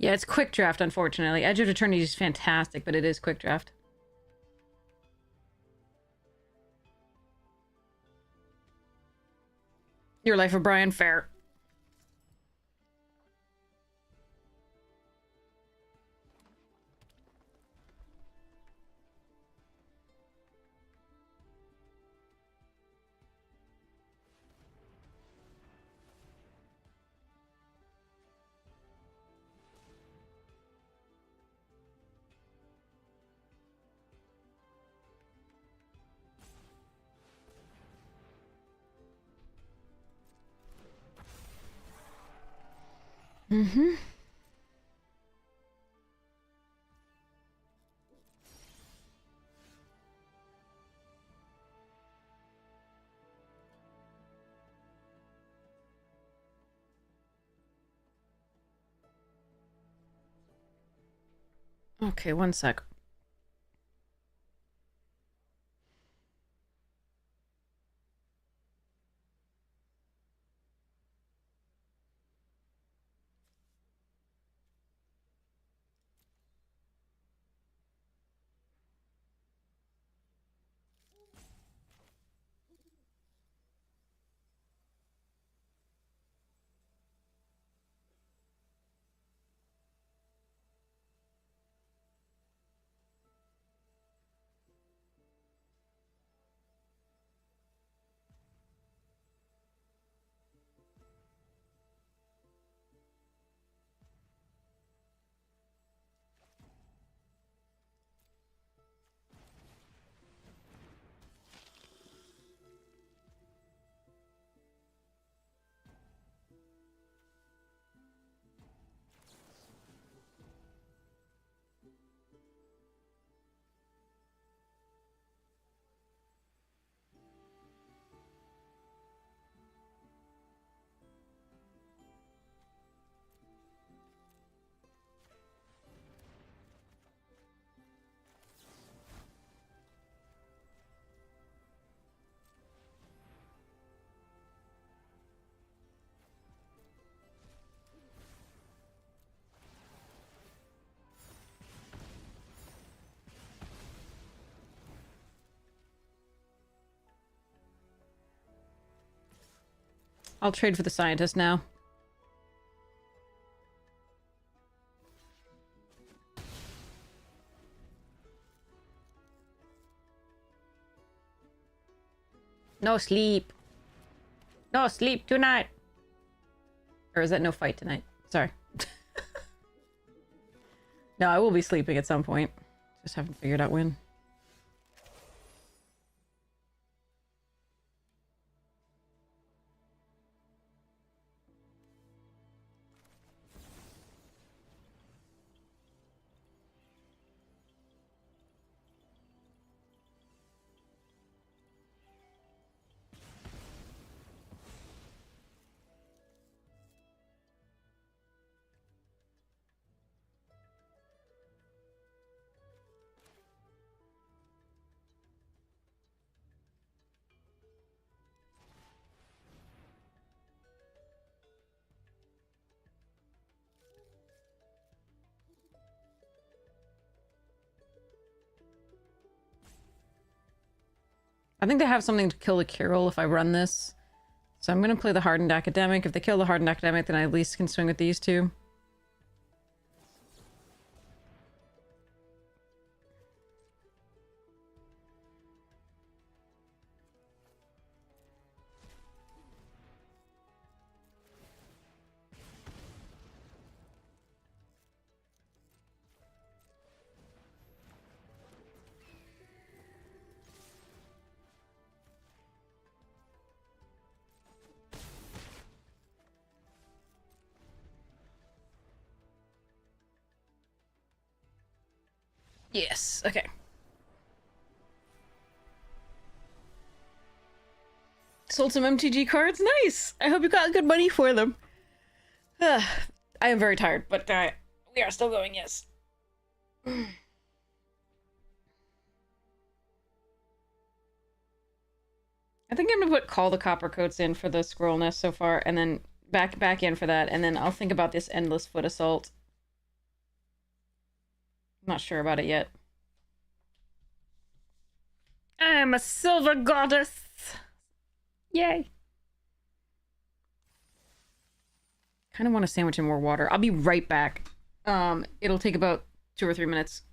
Yeah, it's quick draft, unfortunately. Edge of Eternity is fantastic, but it is quick draft. Your Life of Brian, fair. Mm-hmm. Okay, one sec. I'll trade for the scientist now. No sleep. No sleep tonight. Or is that no fight tonight? Sorry. No, I will be sleeping at some point. Just haven't figured out when. I think they have something to kill the Carol if I run this. So I'm going to play the Hardened Academic. If they kill the Hardened Academic, then I at least can swing with these two. Yes, okay. Sold some MTG cards. Nice! I hope you got good money for them. I am very tired, but we are still going, yes. I think I'm gonna put Call the Copper Coats in for the Scroll Nest so far, and then back in for that, and then I'll think about this Endless Foot Assault. I'm not sure about it yet. I'm a silver goddess! Yay! Kind of want to sandwich in more water. I'll be right back. It'll take about 2 or 3 minutes.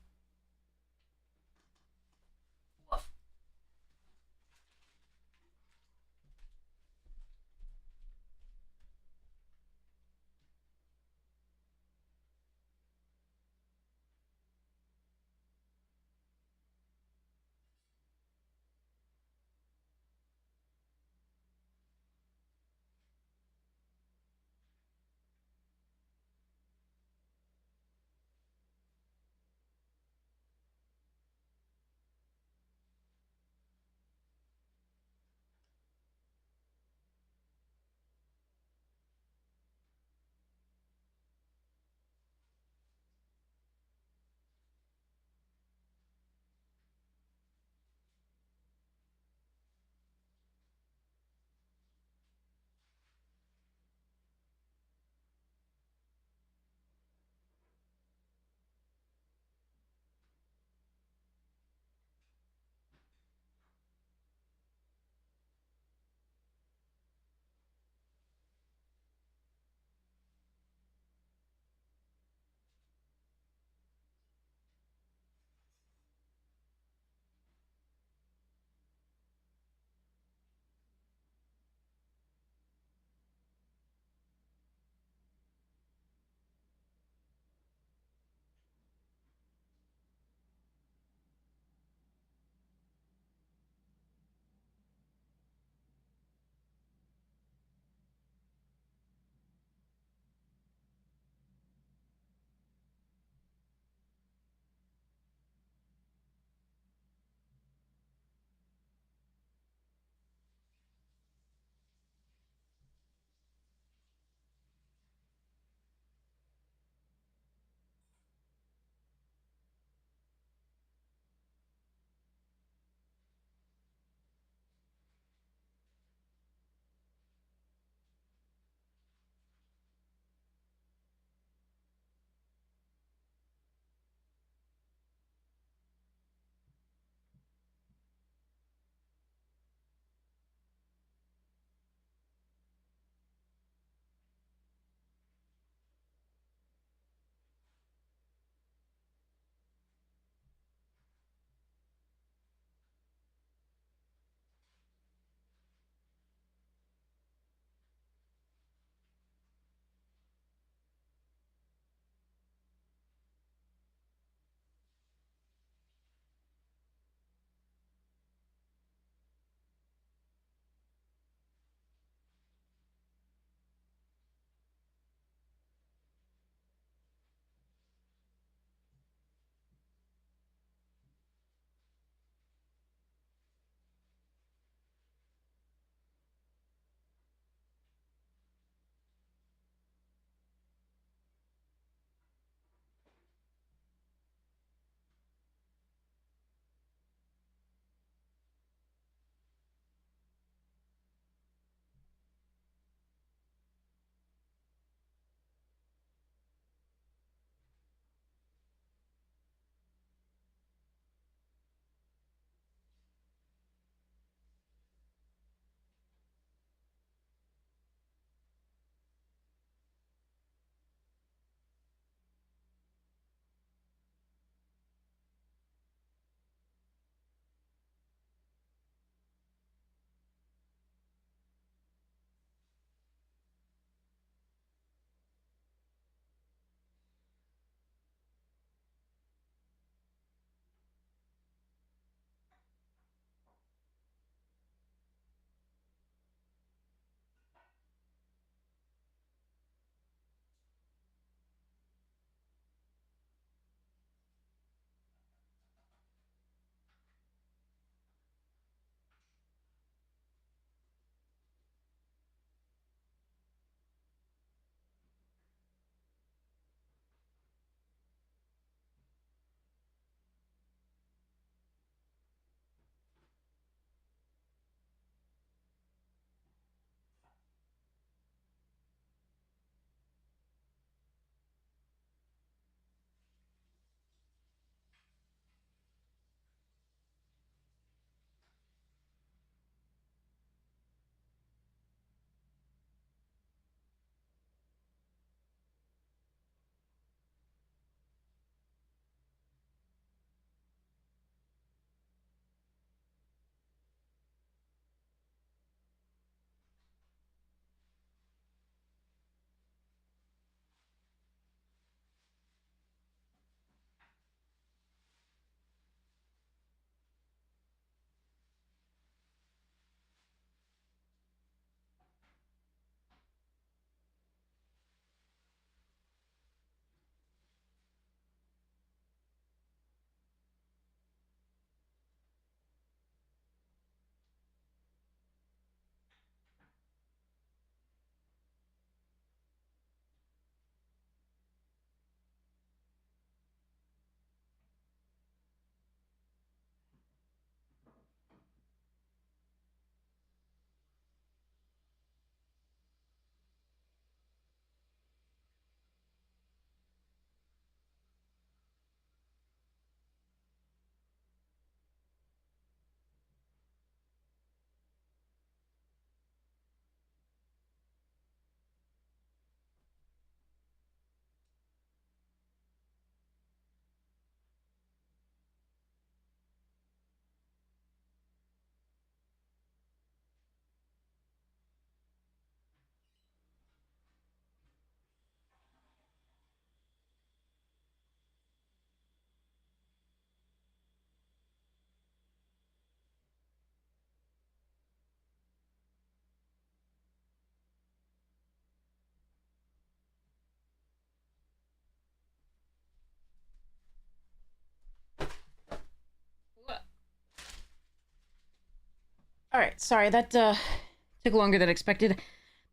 Alright, sorry, that took longer than expected.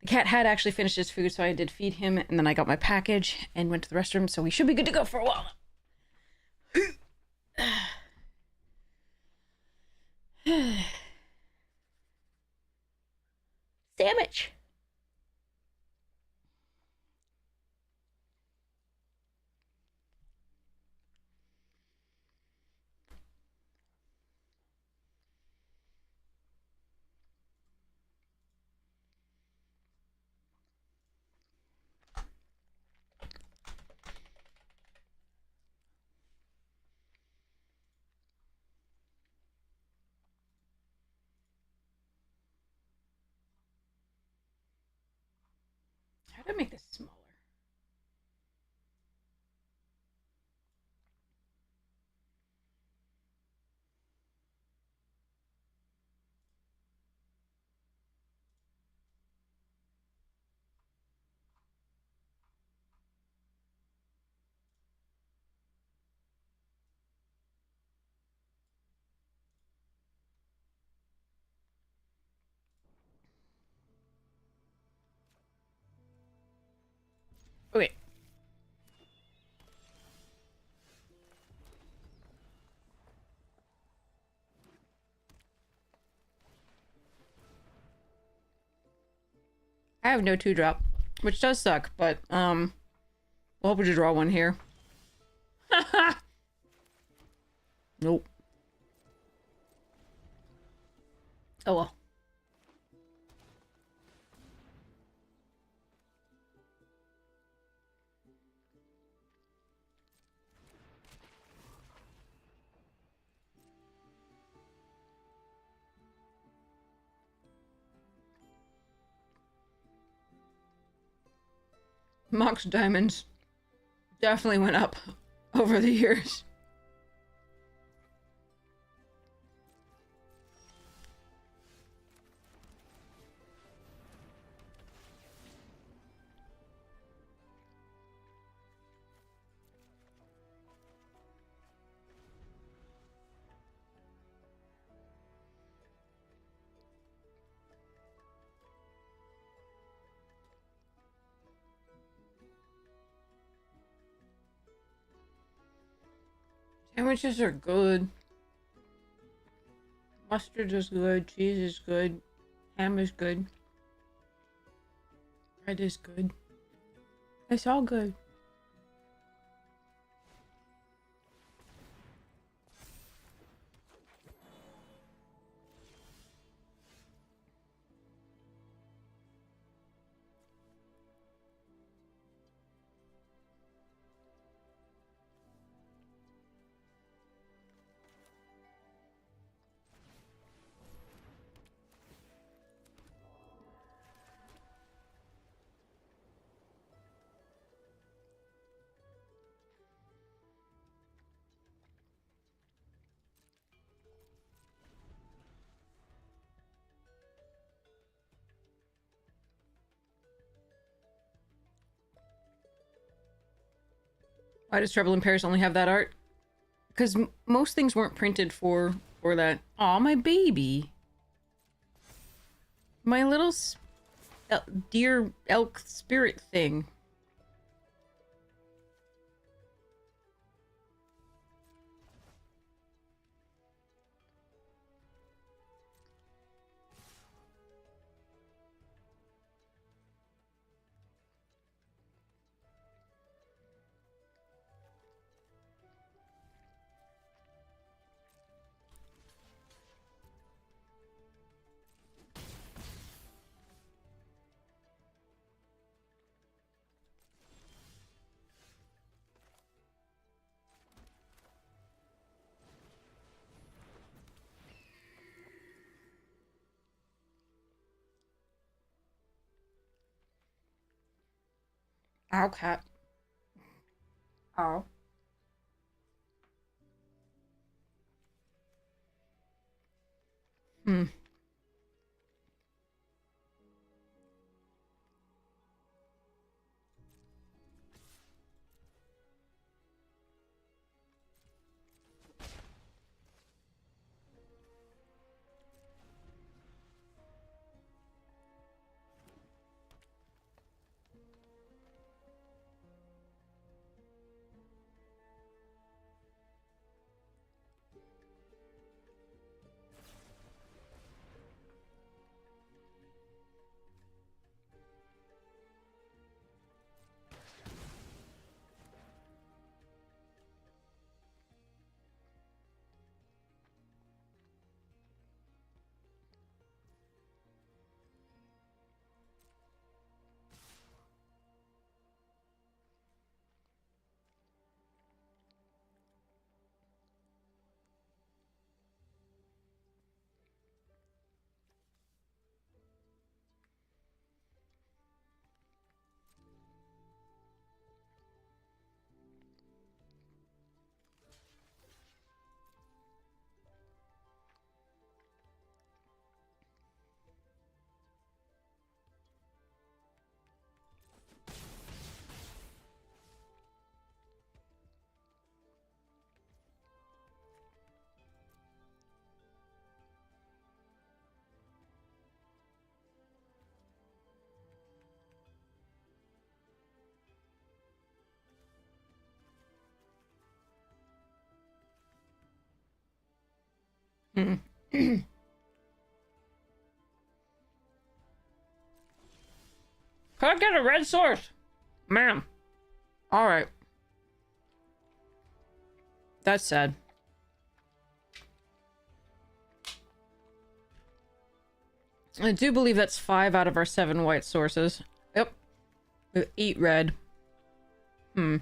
The cat had actually finished his food, so I did feed him, and then I got my package and went to the restroom, so we should be good to go for a while. Sandwich! How do I make this smaller? Okay. I have no 2-drop, which does suck, but, we'll hope to draw one here. Nope. Oh well. Mox diamonds definitely went up over the years. Sandwiches are good. Mustard is good. Cheese is good. Ham is good. Bread is good. It's all good. Why does Trouble in Paris only have that art? Because most things weren't printed for that. Aw, my baby. My little deer elk spirit thing. Ow, cat. Ow. Hmm. Hmm. Could I get a red source? Ma'am. Alright. That's sad. I do believe that's 5 out of our 7 white sources. Yep. We have 8 red. Hmm.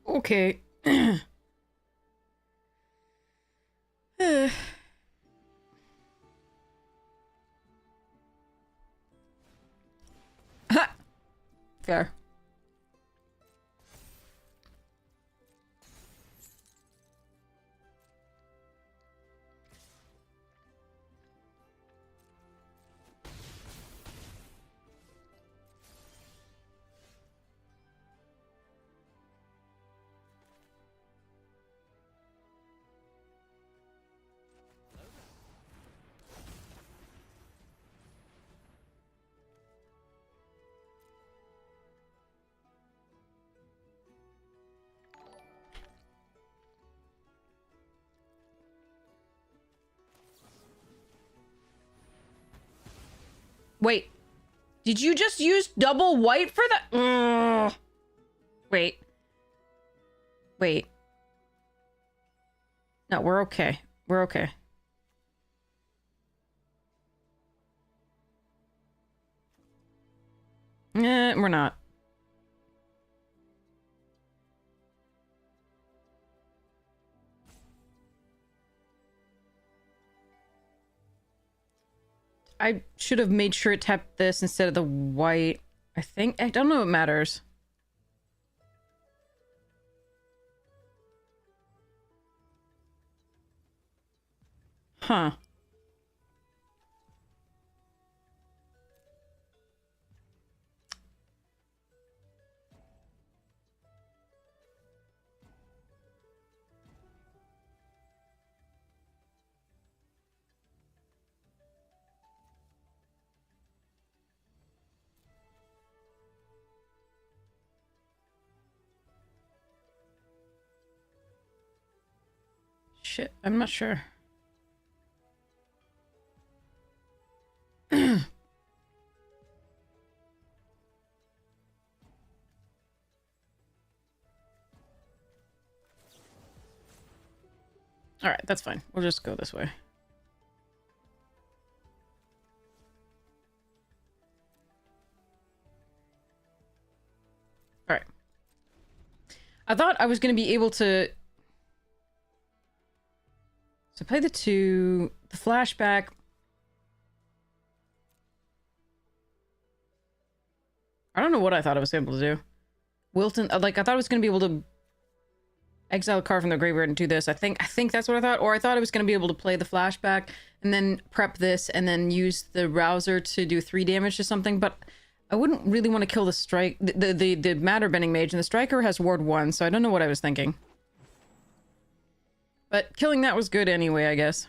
Okay. Fair. Wait. Did you just use double white for that? Wait. Wait. No, we're okay. We're okay. We're not. I should have made sure it tapped this instead of the white. I think. I don't know if it matters. Huh. Shit, I'm not sure. Alright, that's fine. We'll just go this way. Alright. I thought I was going to be able to... So play the flashback. I don't know what I thought I was able to do. Wilton, like, I thought I was going to be able to exile a card from the graveyard and do this. I think that's what I thought. Or I thought I was going to be able to play the flashback and then prep this and then use the rouser to do 3 damage to something. But I wouldn't really want to kill the strike, the matter bending mage, and the striker has ward 1, so I don't know what I was thinking. But killing that was good anyway, I guess.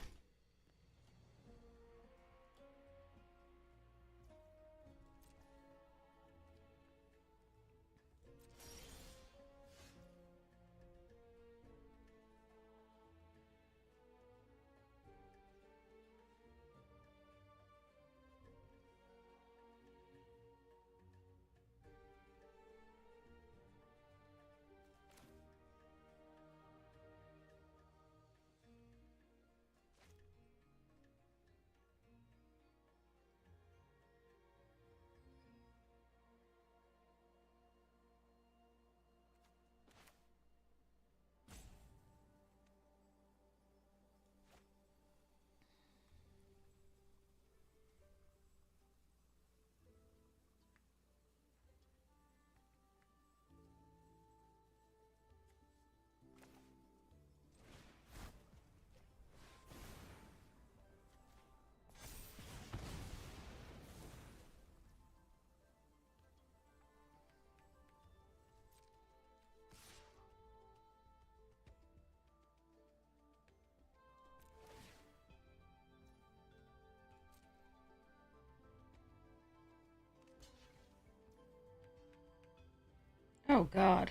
Oh god.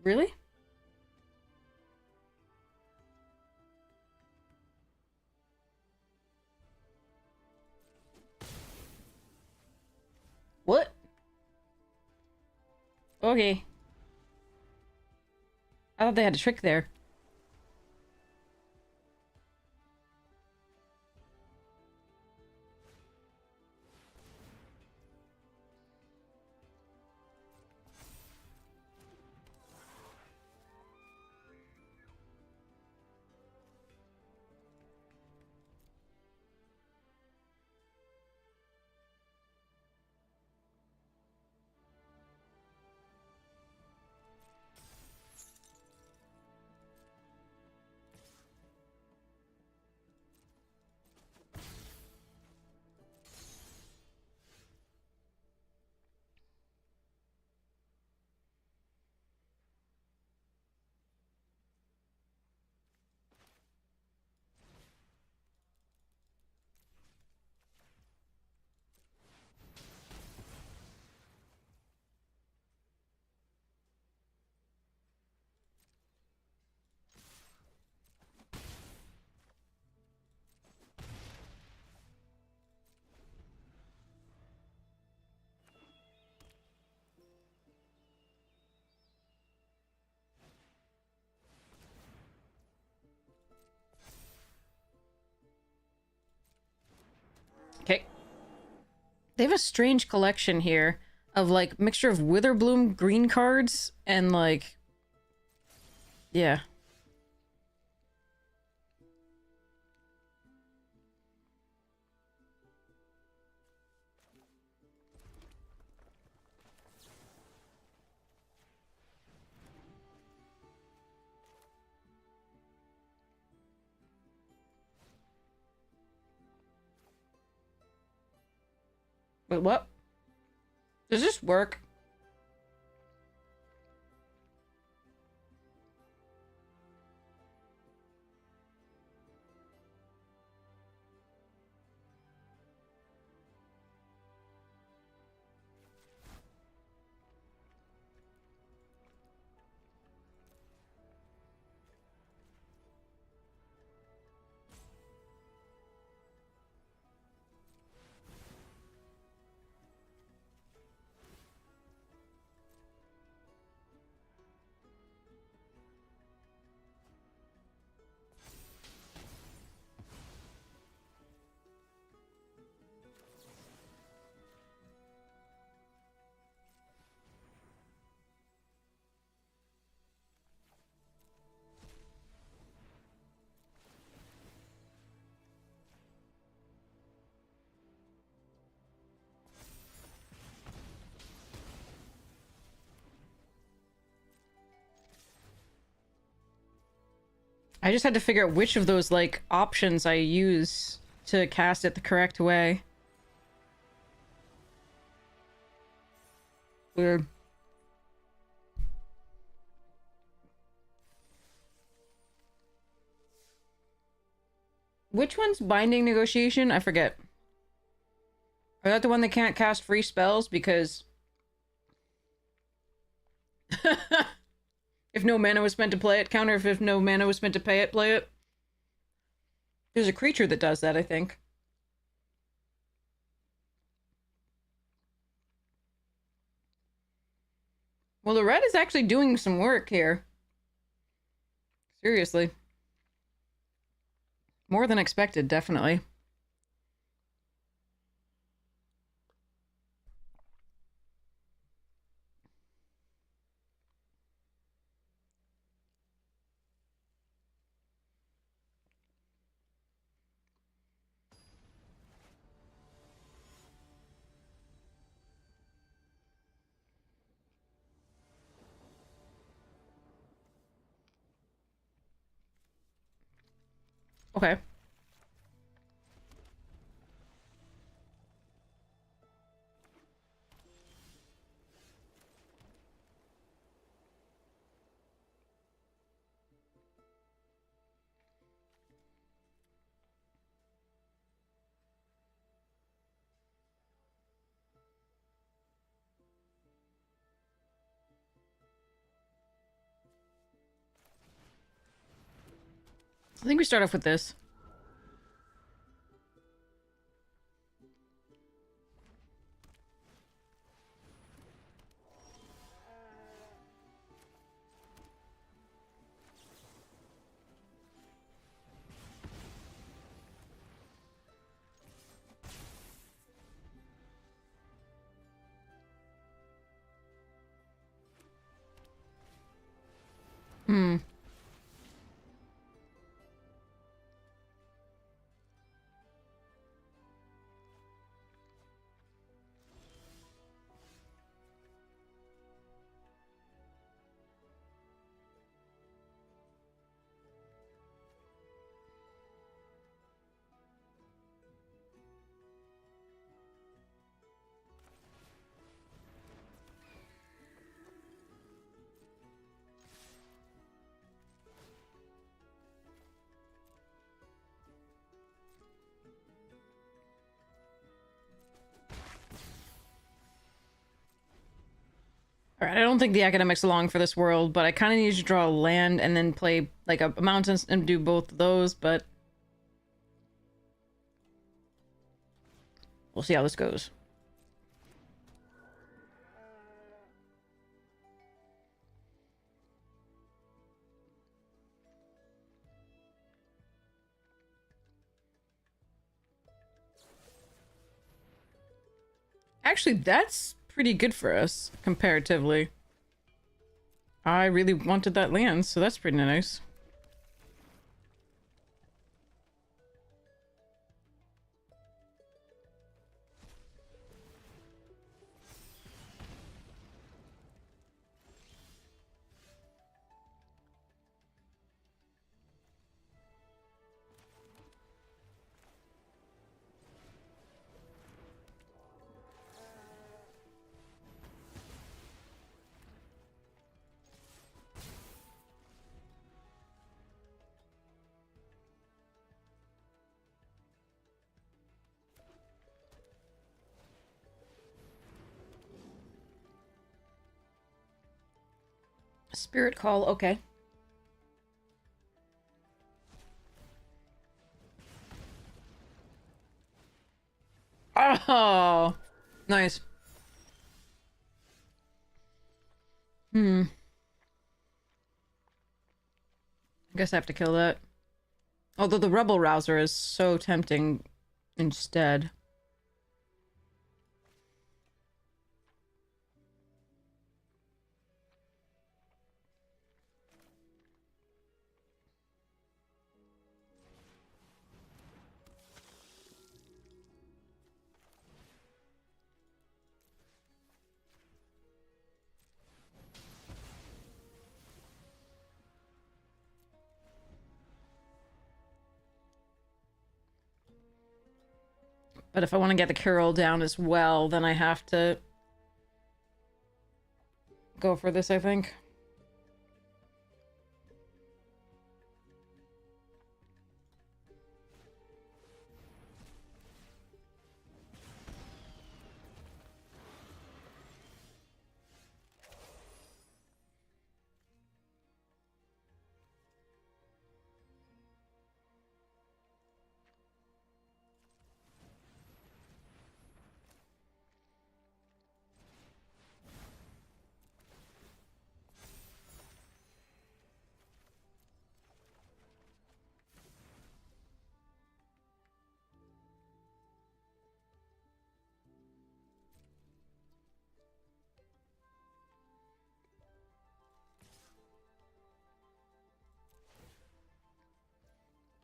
Really? What? Okay. I thought they had a trick there. Okay. They have a strange collection here of like mixture of Witherbloom green cards and like yeah. Wait, what? Does this work? I just had to figure out which of those like options I use to cast it the correct way. Weird. Which one's binding negotiation? I forget. Is that the one that can't cast free spells because if no mana was spent to play it, counter if no mana was spent to pay it, play it? There's a creature that does that, I think. Well, the red is actually doing some work here. Seriously. More than expected, definitely. Okay. I think we start off with this. Hmm. Alright, I don't think the academics along for this world, but I kind of need to draw land and then play like a mountain and do both of those, but we'll see how this goes. Actually, that's pretty good for us, comparatively. I really wanted that land, so that's pretty nice. Spirit call, okay. Oh, nice. Hmm. I guess I have to kill that. Although the Rebel Rouser is so tempting instead. But if I want to get the Carol down as well, then I have to go for this, I think.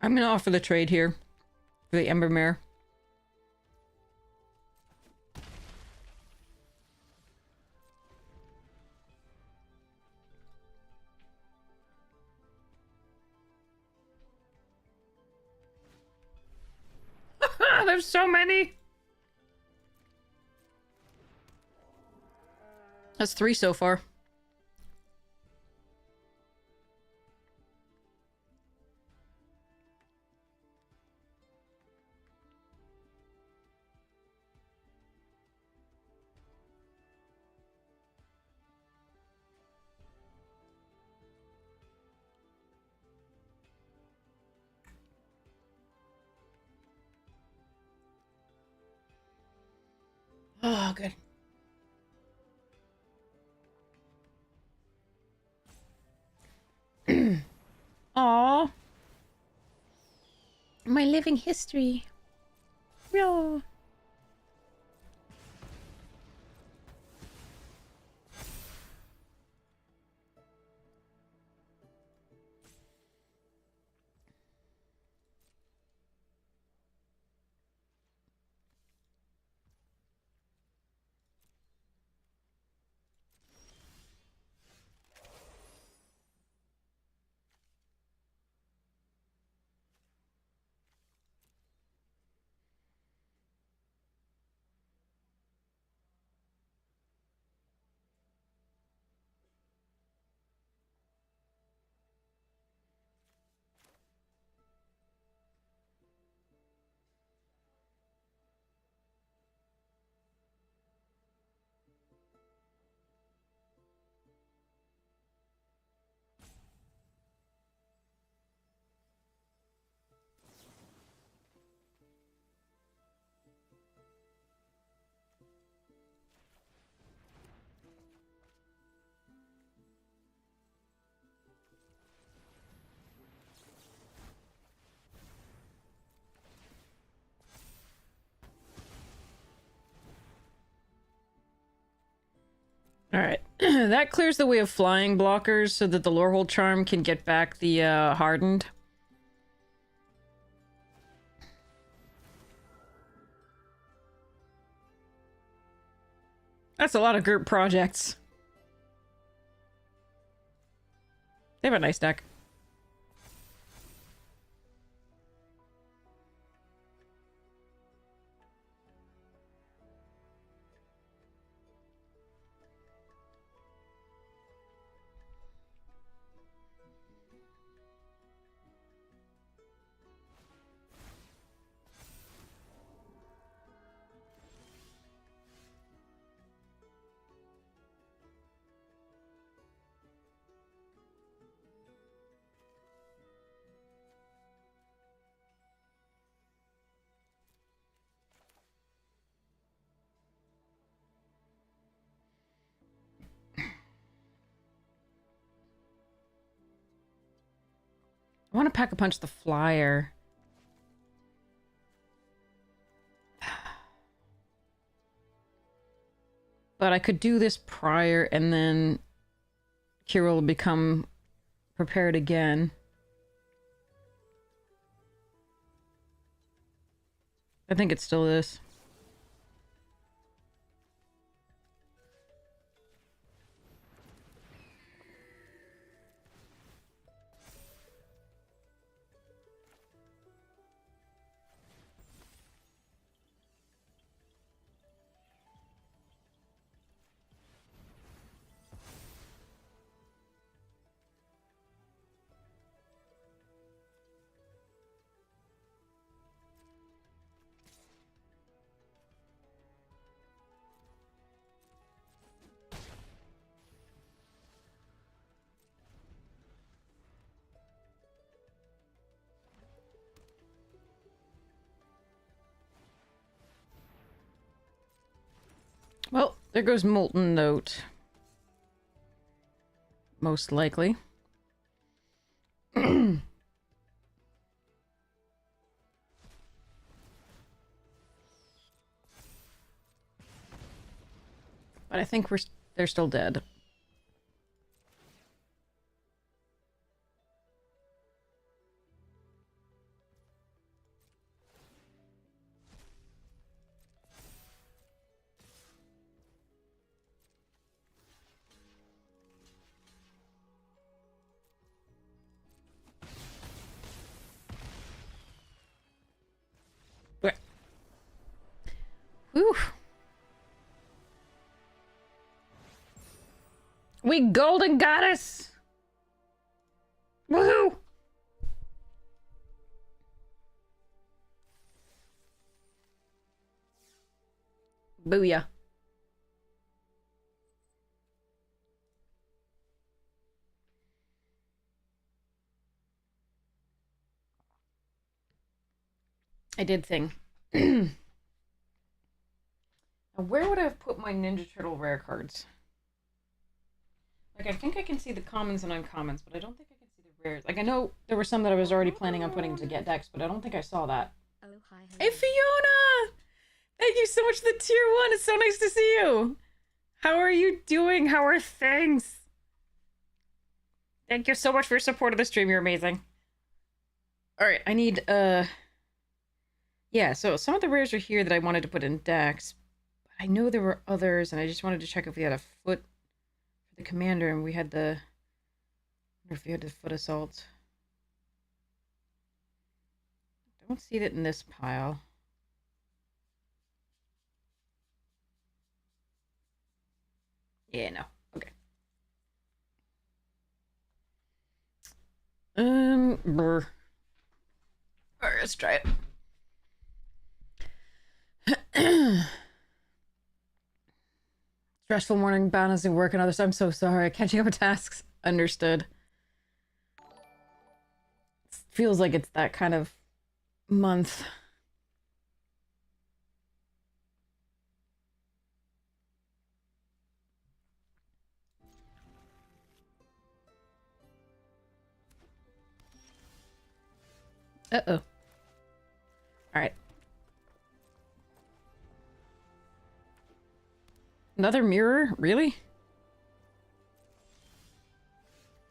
I'm gonna offer the trade here for the Embermare. There's so many! That's 3 so far. Oh, good. Aw. My living history. No. Alright. That clears the way of flying blockers so that the Lorehold Charm can get back the hardened. That's a lot of group projects. They have a nice deck. I want to Pack-a-Punch the Flyer. But I could do this prior and then Kira will become prepared again. I think it still is. Well, there goes Molten Note. Most likely. But I think they're still dead. Whew. We golden goddess! Woohoo! Booyah. I did thing. Now, where would I have put my Ninja Turtle rare cards? Like, I think I can see the commons and uncommons, but I don't think I can see the rares. Like, I know there were some that I was already planning on putting to get decks, but I don't think I saw that. Oh, hi. Hey, Fiona! Thank you so much for the tier 1. It's so nice to see you. How are you doing? How are things? Thank you so much for your support of the stream. You're amazing. Alright, I need, yeah, so some of the rares are here that I wanted to put in decks. But I know there were others, and I just wanted to check if we had a foot for the commander, and we had the... I wonder if we had the foot assault. Don't see it in this pile. Yeah, no. Okay. Brr. Alright, let's try it. Stressful morning, balancing work and others. I'm so sorry. Catching up with tasks. Understood. It feels like it's that kind of month. Uh-oh. Alright. Another mirror? Really?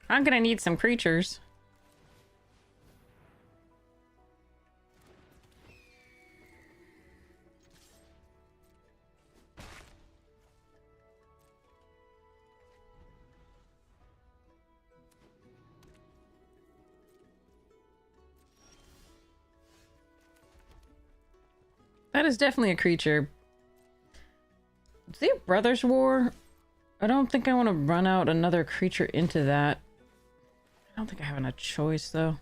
I'm gonna need some creatures. That is definitely a creature. Is it a Brothers War? I don't think I want to run out another creature into that. I don't think I have a choice, though.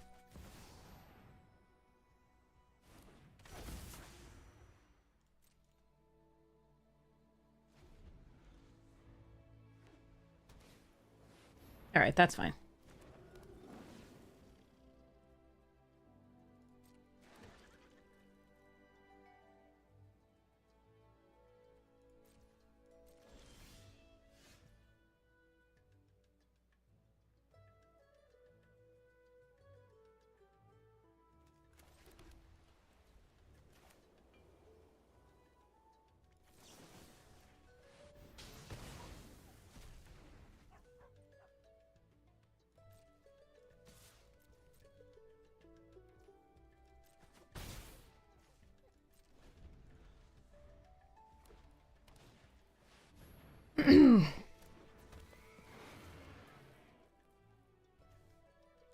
Alright, that's fine.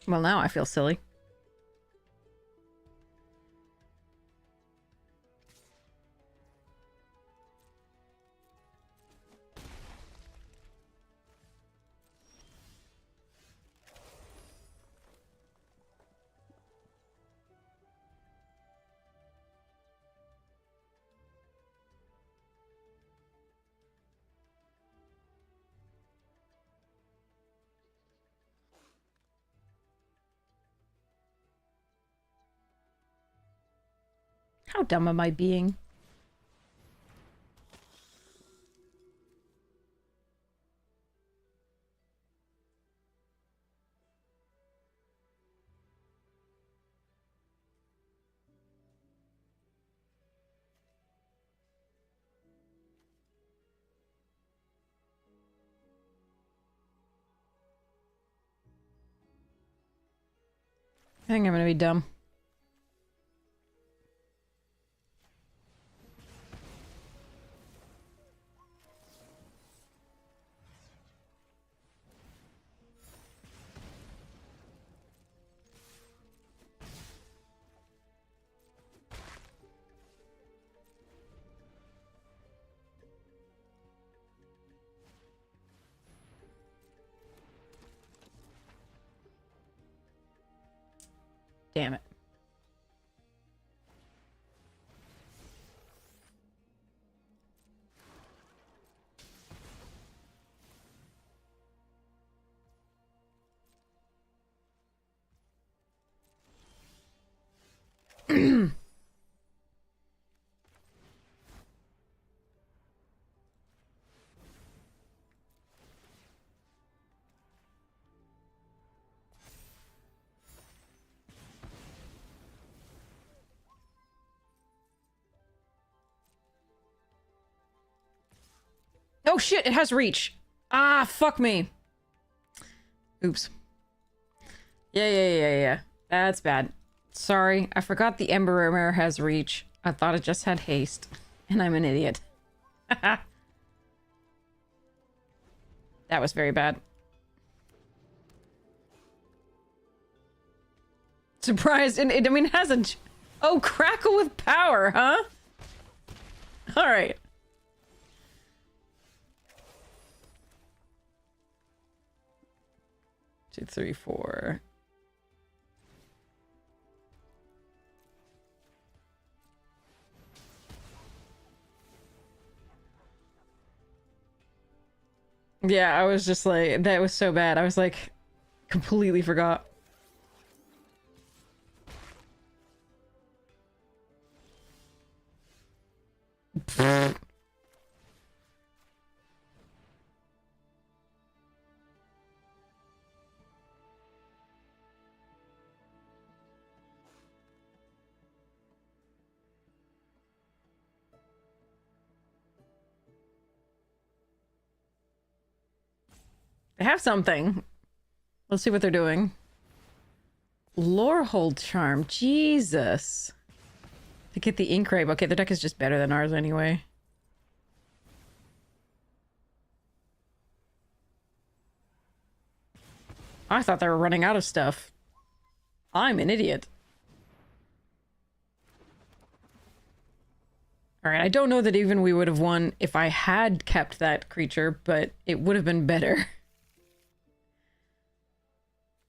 Well, now I feel silly. How dumb am I being? I think I'm gonna be dumb. Damn it. Oh shit, it has reach. Ah, fuck me. Oops. Yeah. That's bad. Sorry, I forgot the Ember Mare has reach. I thought it just had haste. And I'm an idiot. That was very bad. Surprised, and I mean, it has a... Oh, Crackle with power, huh? Alright. Two, three, four. Yeah, I was just like, that was so bad. I was like, completely forgot. They have something. Let's see what they're doing. Lorehold Charm. Jesus. To get the ink rape. Okay, the deck is just better than ours anyway. I thought they were running out of stuff. I'm an idiot. Alright, I don't know that even we would have won if I had kept that creature, but it would have been better.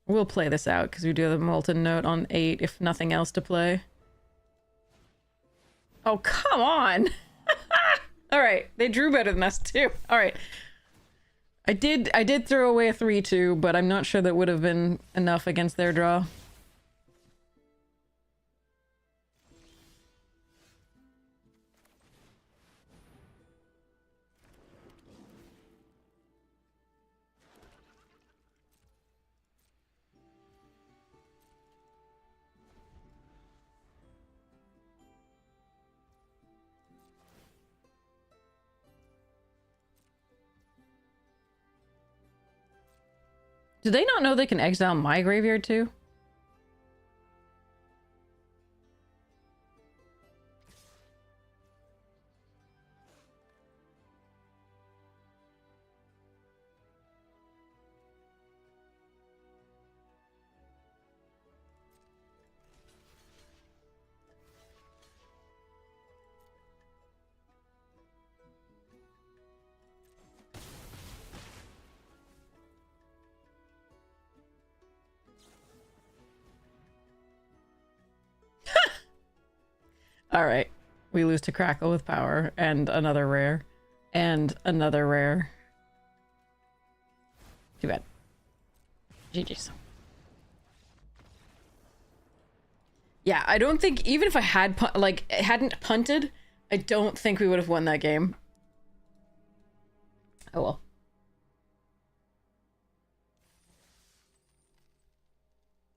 We'll play this out, because we do have the Molten Note on 8, if nothing else to play. Oh, come on! Alright, they drew better than us, too. Alright. I did throw away a 3-2, but I'm not sure that would have been enough against their draw. Do they not know they can exile my graveyard too? Alright. We lose to Crackle with power, and another rare. And another rare. Too bad. GG's. Yeah, I don't think, even if I had, hadn't punted, I don't think we would have won that game. Oh well.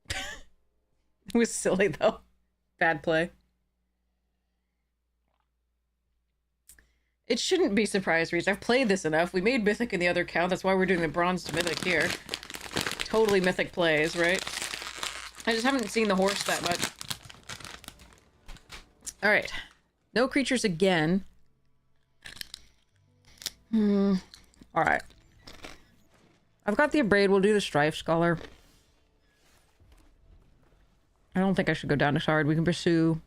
It was silly, though. Bad play. It shouldn't be surprise reach. I've played this enough. We made Mythic in the other count. That's why we're doing the Bronze to Mythic here. Totally Mythic plays, right? I just haven't seen the horse that much. Alright. No creatures again. Alright. I've got the Abrade. We'll do the Strife Scholar. I don't think I should go down as hard. We can pursue.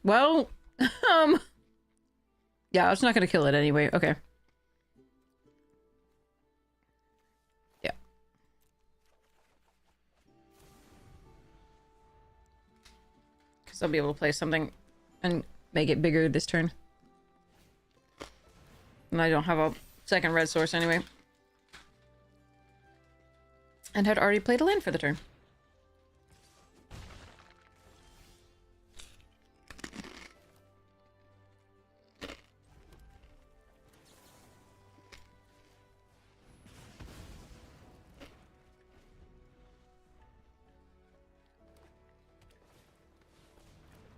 Well, yeah, I was not gonna kill it anyway. Okay. Yeah. Because I'll be able to play something and make it bigger this turn. And I don't have a second red source anyway. And had already played a land for the turn.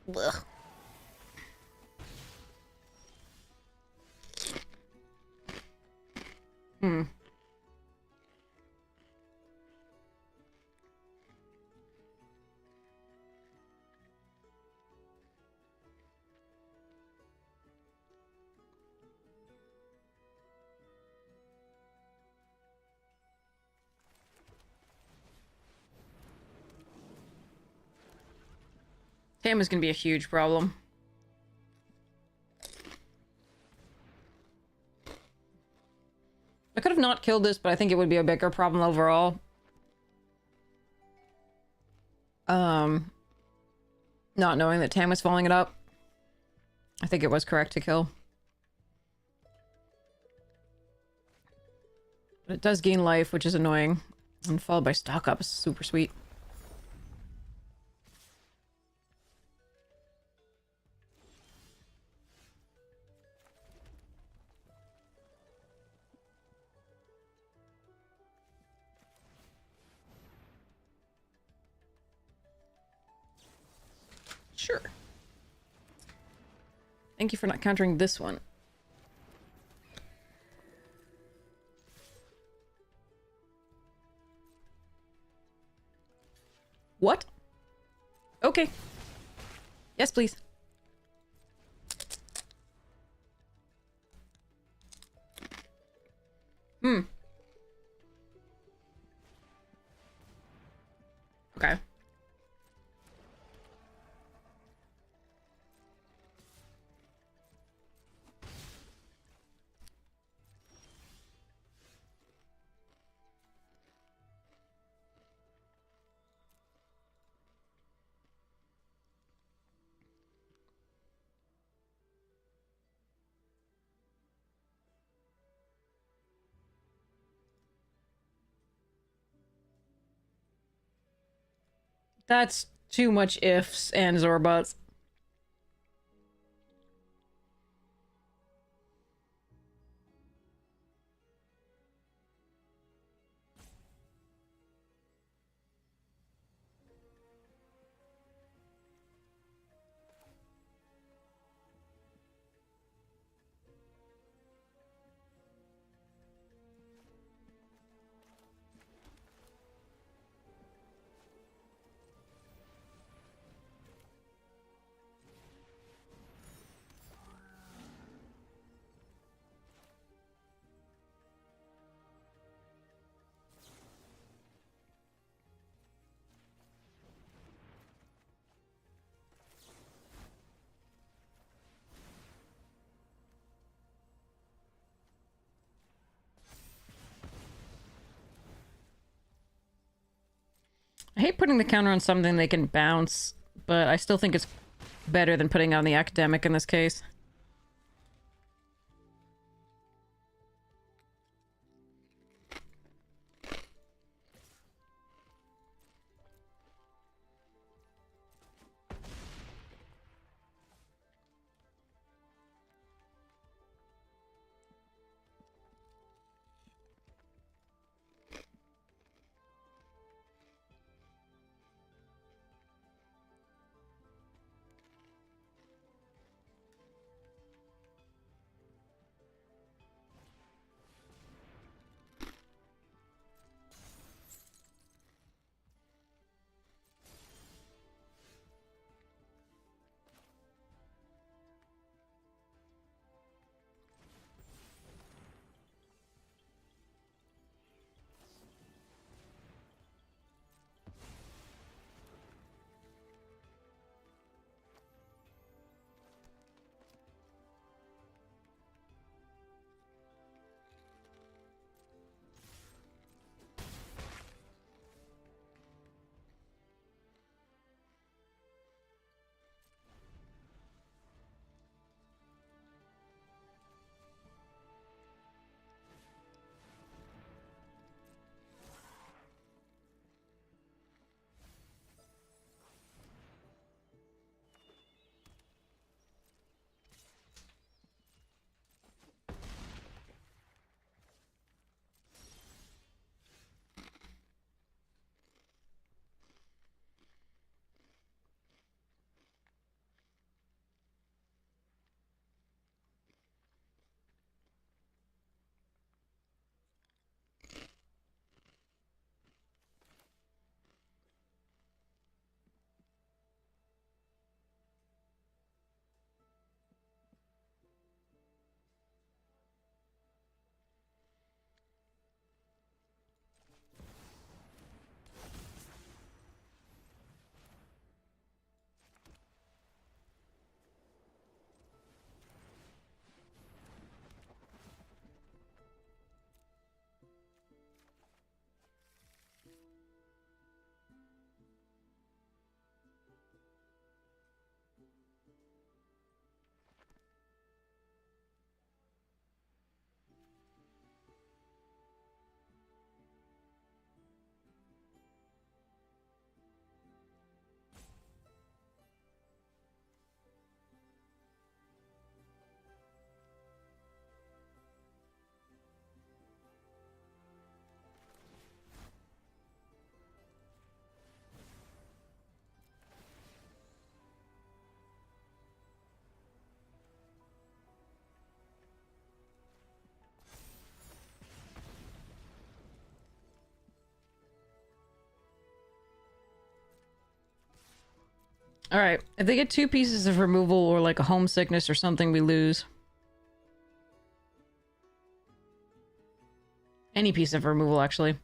Ugh. Hmm. Tam is gonna be a huge problem. I could have not killed this, but I think it would be a bigger problem overall. Not knowing that Tam was following it up. I think it was correct to kill. But it does gain life, which is annoying. And followed by stock up is super sweet. Sure. Thank you for not countering this one. What? Okay. Yes, please. Hmm. Okay. That's too much ifs and or buts. I hate putting the counter on something they can bounce, but I still think it's better than putting on the academic in this case. Alright, if they get 2 pieces of removal or like a homesickness or something, we lose. Any piece of removal, actually.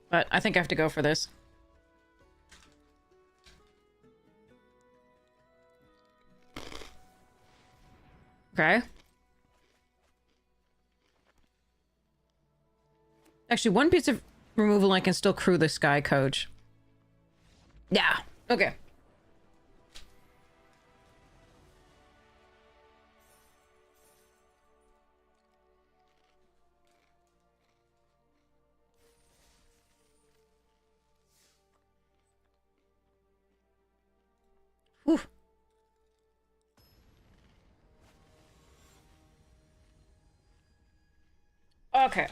But I think I have to go for this. Okay. Actually, 1 piece of removal, I can still crew the Sky Coach. Yeah. Okay. Whew. Okay.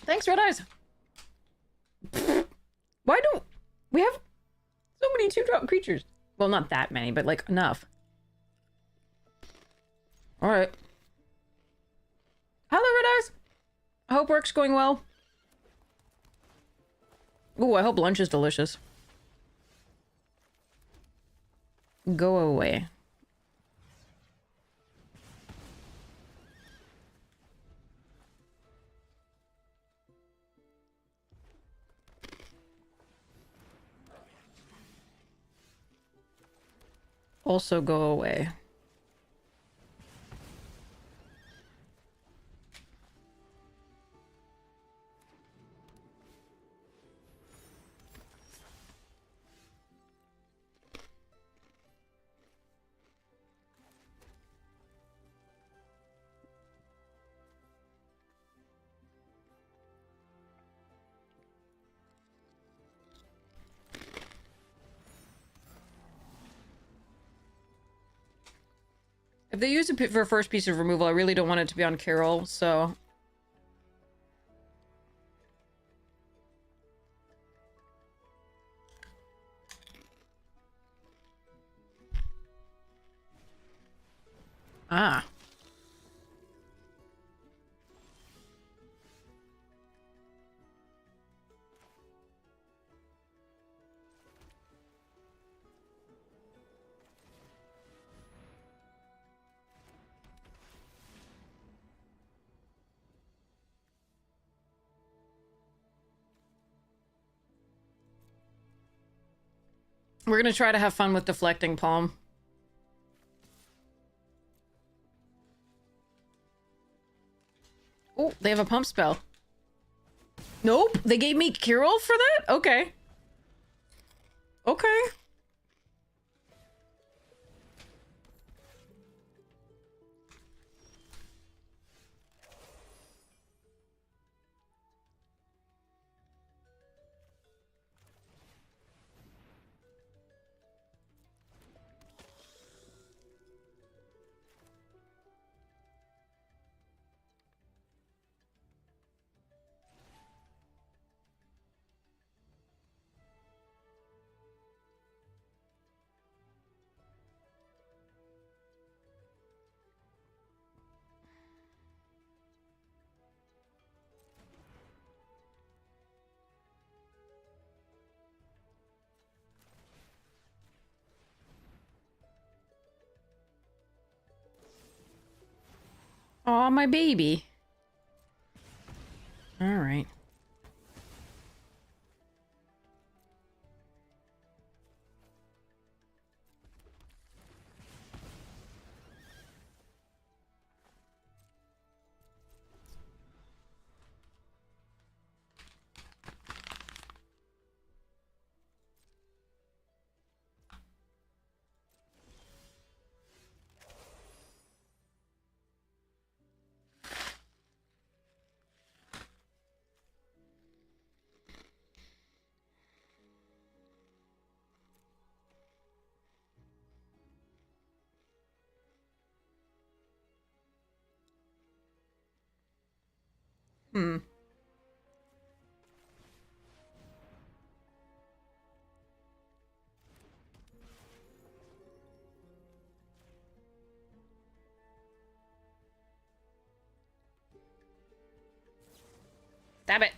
Thanks, Red Eyes. Why don't we have so many 2-drop creatures? Well, not that many, but like enough. Alright. Hello, Red Eyes. I hope work's going well. Ooh, I hope lunch is delicious. Go away. Also go away. If they use it for first piece of removal, I really don't want it to be on Carol, so... Ah. We're gonna try to have fun with deflecting Palm. Oh, they have a pump spell. Nope, they gave me Carol for that? Okay. Okay. Aw, my baby. Alright. Hmm. Damn it.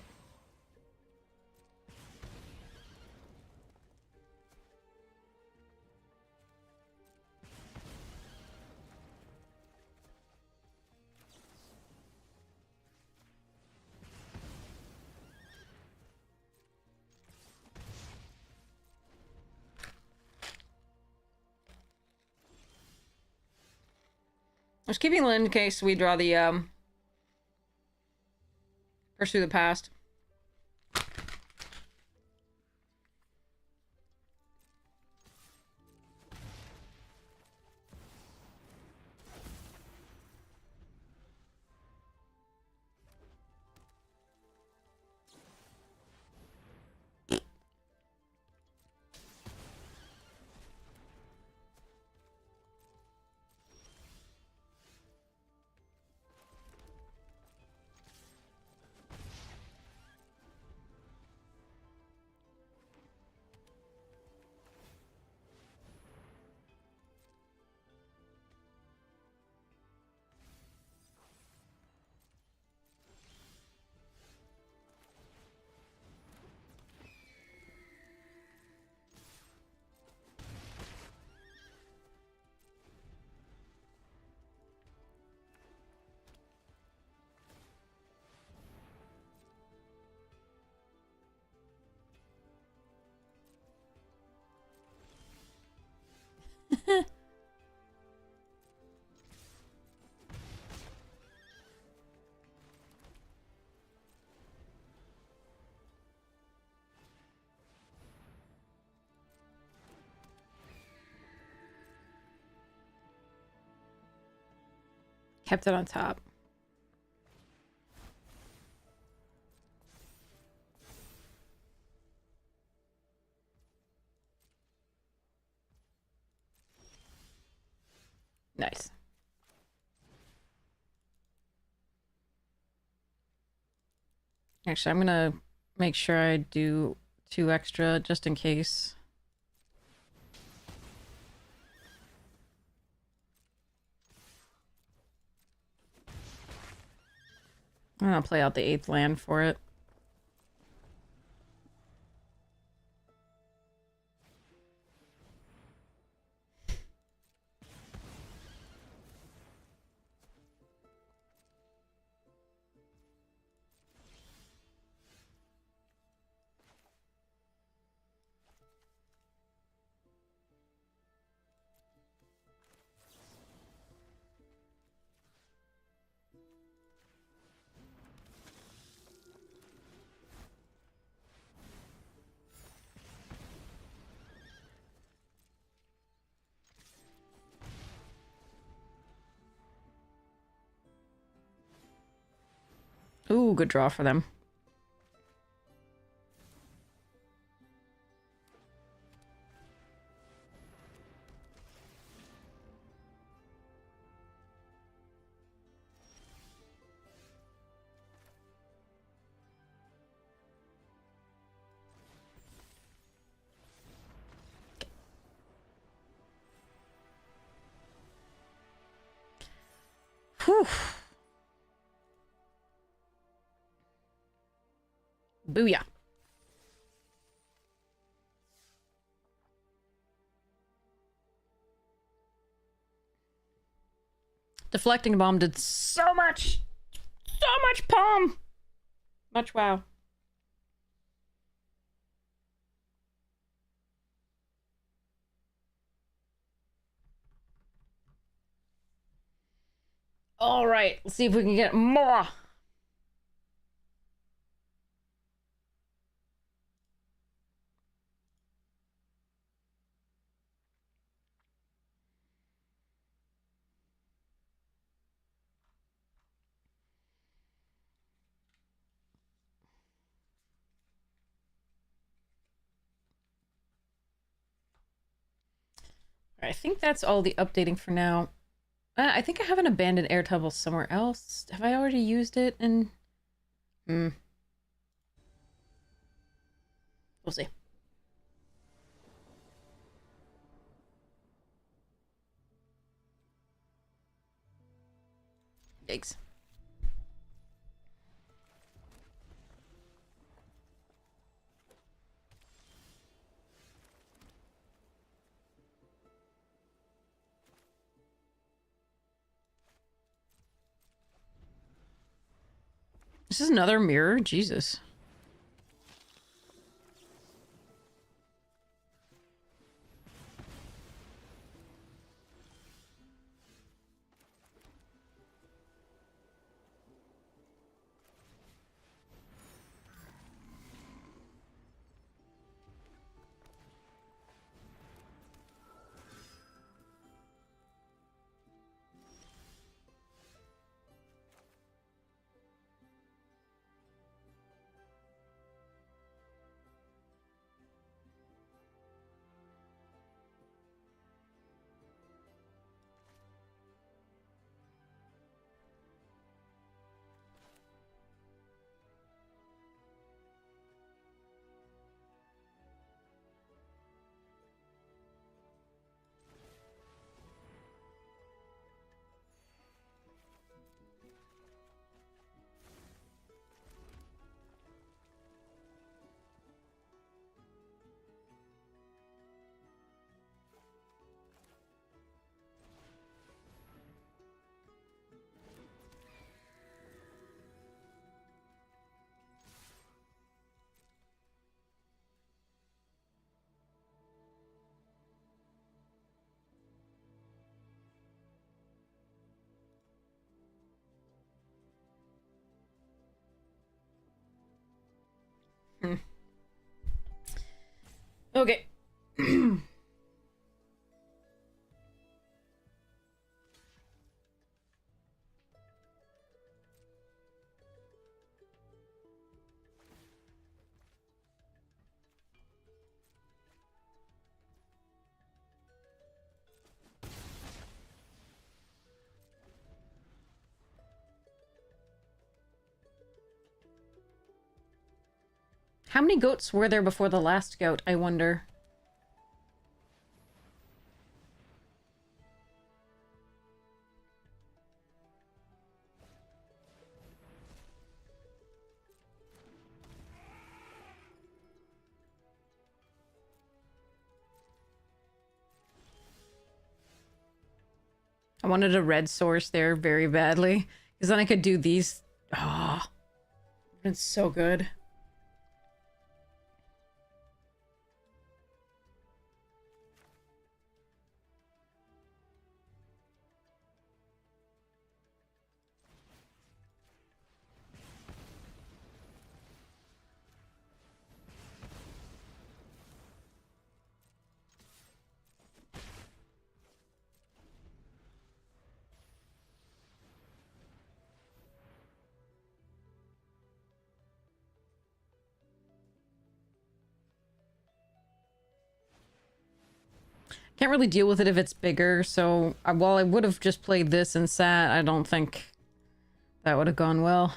was keeping Lynn in case we draw the, Pursue the Past. Kept it on top. Nice. Actually, I'm gonna make sure I do 2 extra just in case. I'm gonna play out the 8th land for it. Ooh, good draw for them. Whew. Booyah. Deflecting bomb did so much! So much palm! Much wow. Alright, let's see if we can get more! I think that's all the updating for now. I think I have an abandoned air tunnel somewhere else. Have I already used it? And we'll see. Yikes. This is another mirror? Jesus. Hmm. Okay. How many goats were there before the last goat, I wonder? I wanted a red source there very badly, because then I could do these. Oh, it's so good. Can't really deal with it if it's bigger, so while I would have just played this and sat, I don't think that would have gone well.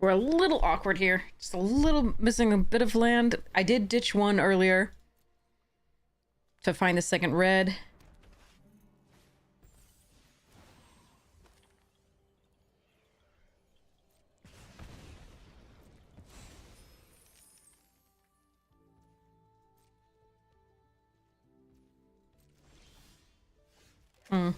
We're a little awkward here. Just a little missing a bit of land. I did ditch one earlier to find the second red. Hmm.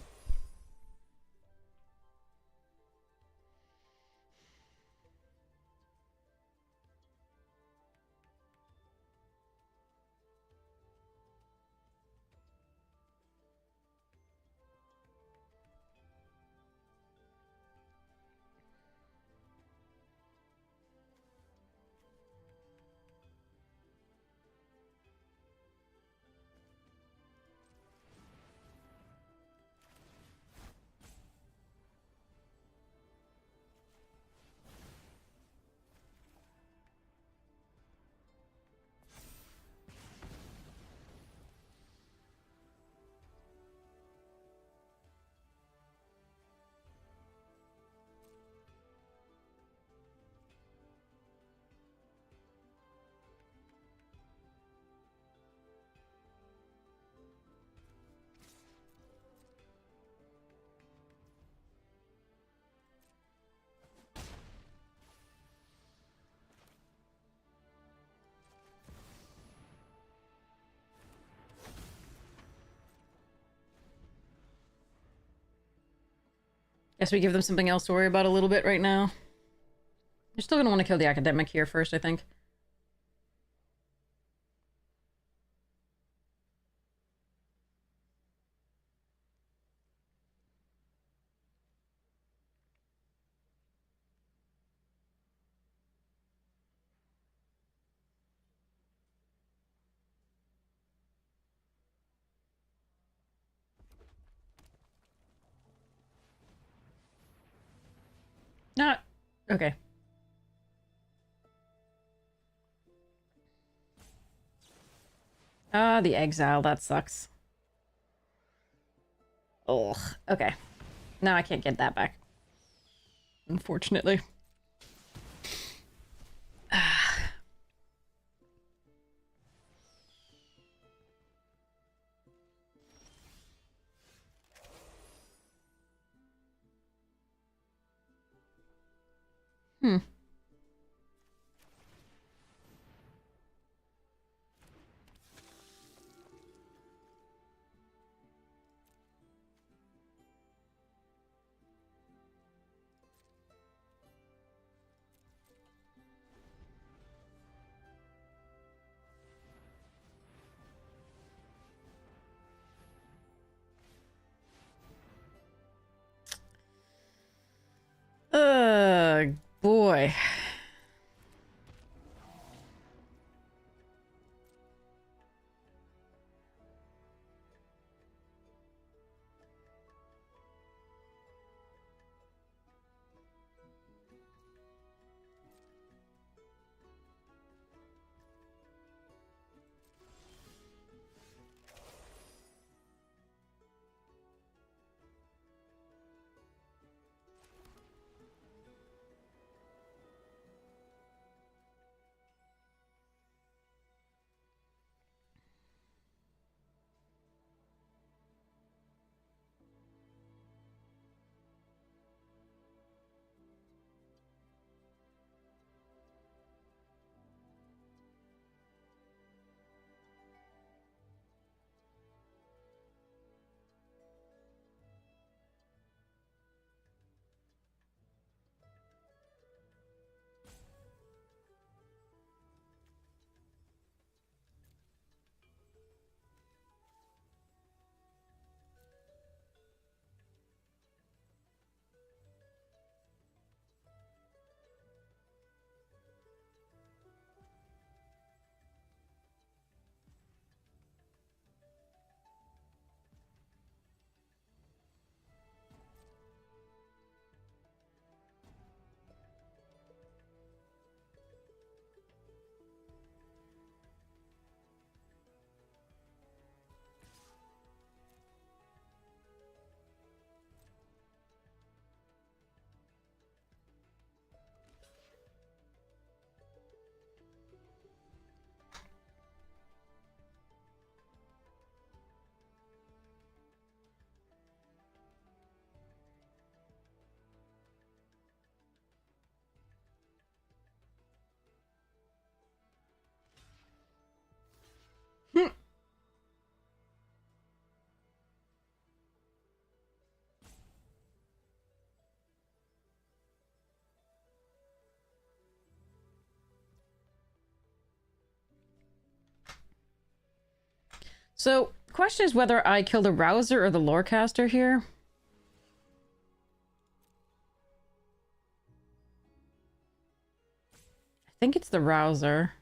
Guess we give them something else to worry about a little bit right now. You're still gonna want to kill the academic here first, I think. Not... Okay. Ah, the exile. That sucks. Ugh. Okay. Now I can't get that back. Unfortunately. Hmm. Boy. Hmm. So, the question is whether I kill the Rouser or the Lorecaster here. I think it's the Rouser.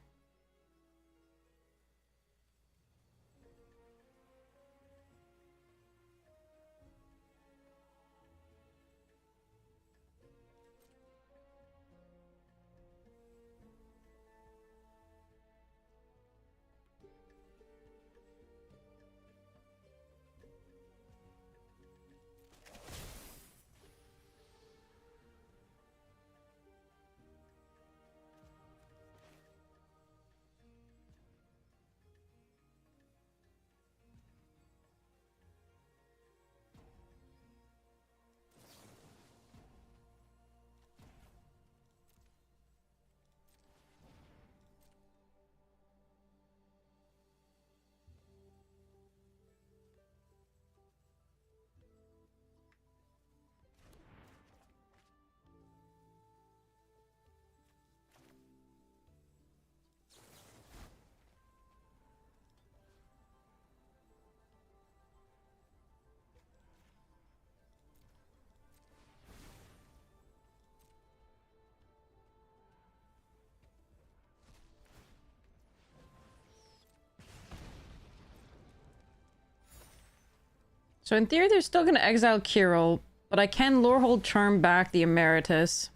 So in theory, they're still going to exile Kirill, but I can Lorehold Charm back the Emeritus.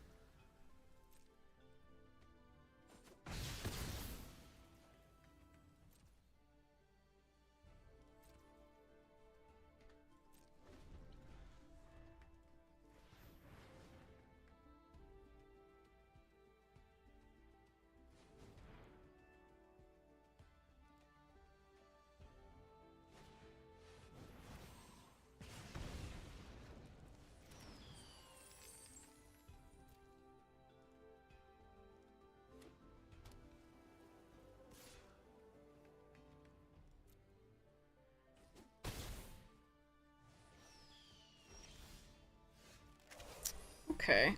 Okay.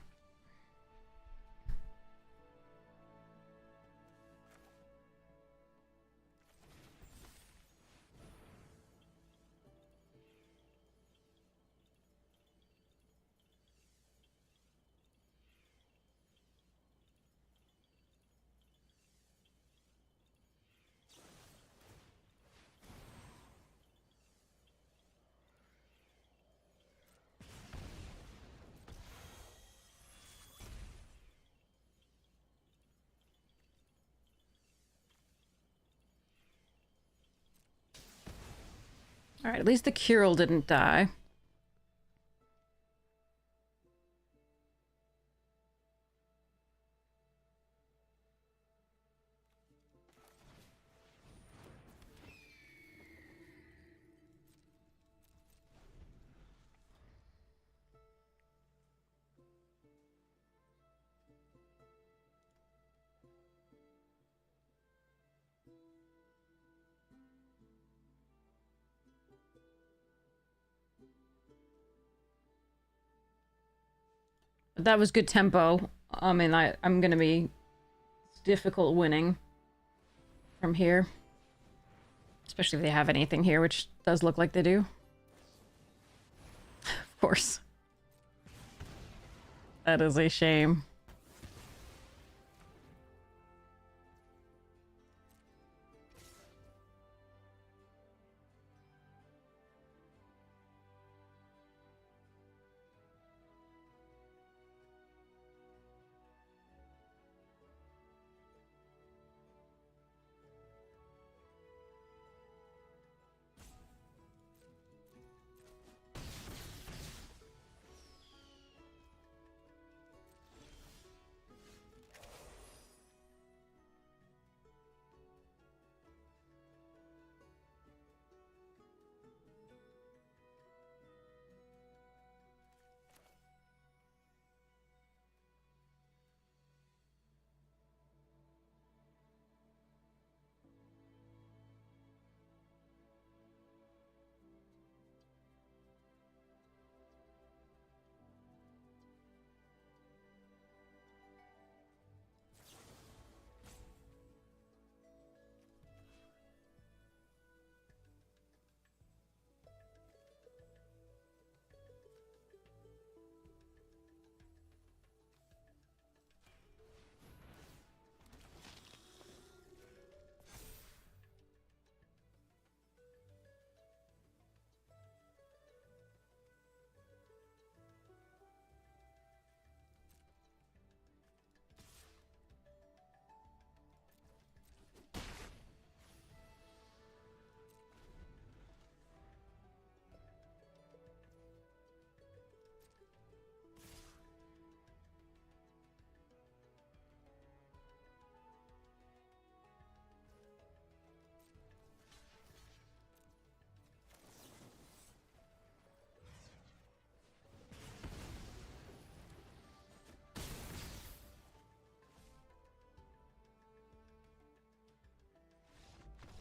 Alright, at least the Kirill didn't die. That was good tempo. I mean, I'm gonna be difficult winning from here. Especially if they have anything here, which does look like they do. Of course. That is a shame.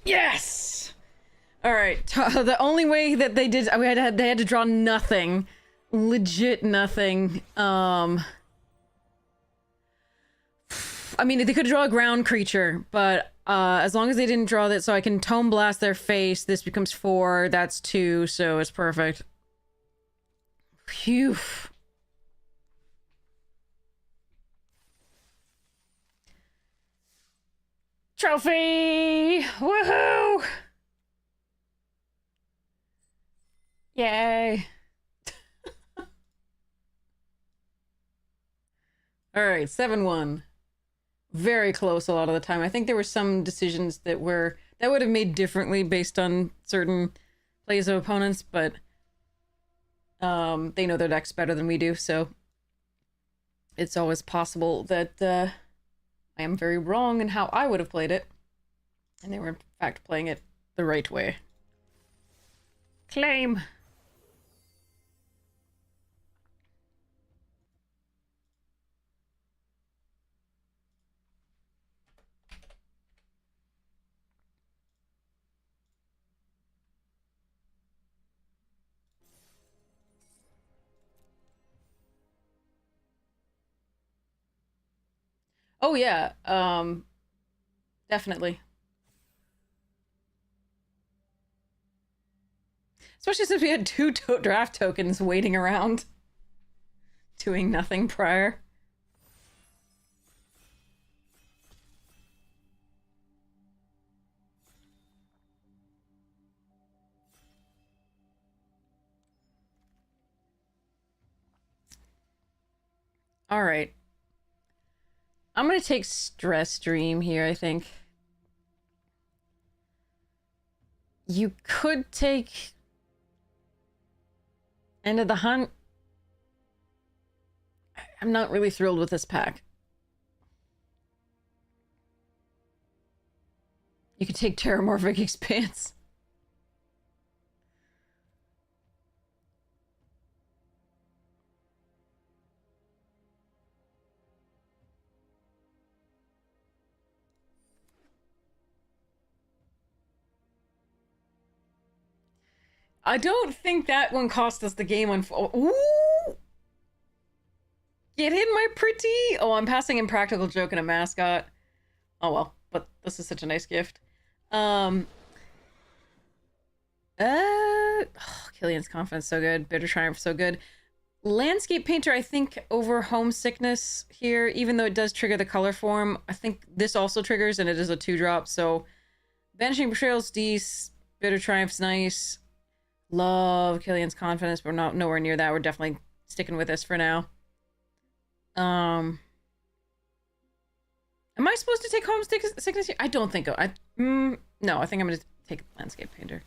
Yes! Alright, the only way that they did, they had to draw nothing. Legit nothing. I mean, they could draw a ground creature, but as long as they didn't draw that, so I can Tome Blast their face, this becomes 4, that's 2, so it's perfect. Phew. Trophy! Woohoo! Yay! Alright, 7-1. Very close a lot of the time. I think there were some decisions that would have made differently based on certain plays of opponents, but they know their decks better than we do, so it's always possible that I am very wrong in how I would have played it, and they were in fact playing it the right way. Claim! Oh yeah, definitely. Especially since we had two draft tokens waiting around, doing nothing prior. All right. I'm gonna take Stress Dream here, I think. You could take End of the Hunt. I'm not really thrilled with this pack. You could take Terramorphic Expanse. I don't think that one cost us the game on. Ooh! Get in, my pretty! Oh, I'm passing Impractical Joke and a mascot. Oh well, but this is such a nice gift. Killian's Confidence so good. Bitter Triumph so good. Landscape Painter, I think, over Homesickness here, even though it does trigger the color form. I think this also triggers, and it is a 2-drop, so Vanishing Betrayal's decent. Bitter Triumph's nice. Love Killian's Confidence, but we're not nowhere near that. We're definitely sticking with this for now. Am I supposed to take Homesickness here? I don't think so. No, I think I'm gonna take Landscape Painter.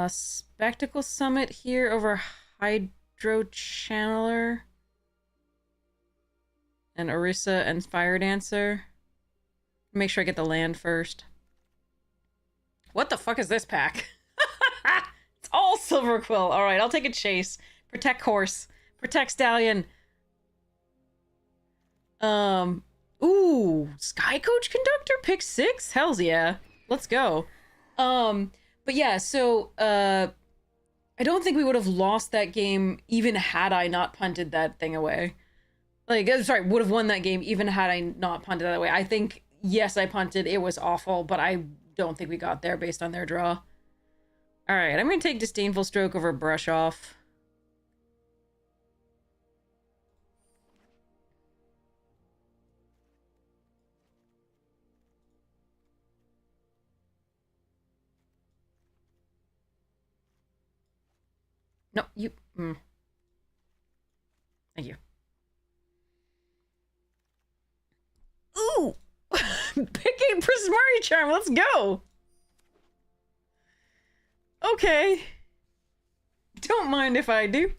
Spectacle Summit here over Hydro Channeler. And Orisa and Fire Dancer. Make sure I get the land first. What the fuck is this pack? It's all Silver Quill. Alright, I'll take a Chase. Protect Horse. Protect Stallion. Ooh, Sky Coach Conductor, pick 6? Hells yeah. Let's go. But yeah, so, I don't think we would have lost that game even had I not punted that thing away. Like, sorry, would have won that game even had I not punted that away. I think, yes, I punted. It was awful, but I don't think we got there based on their draw. Alright, I'm going to take Disdainful Stroke over Brush Off. No, you... Thank you. Ooh! Pick a Prismari Charm, let's go! Okay. Don't mind if I do.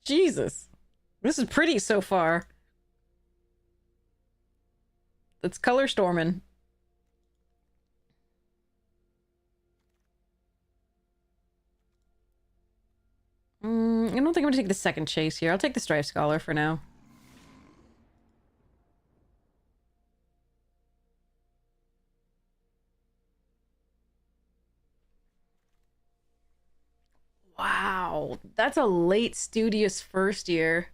Jesus. This is pretty so far. It's color storming. I don't think I'm gonna take the second chase here. I'll take the Strife Scholar for now. Wow, that's a late studious first year.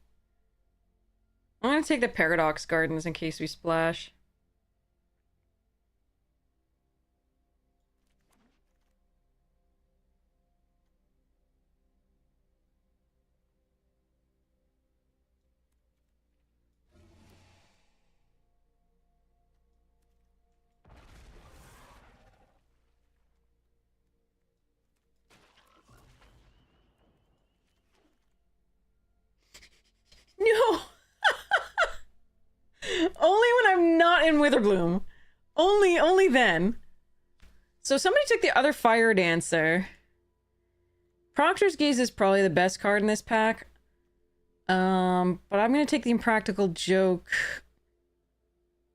I'm gonna take the Paradox Gardens in case we splash. No! Only when I'm not in Witherbloom. Only then. So somebody took the other Fire Dancer. Proctor's Gaze is probably the best card in this pack. But I'm gonna take the Impractical Joke.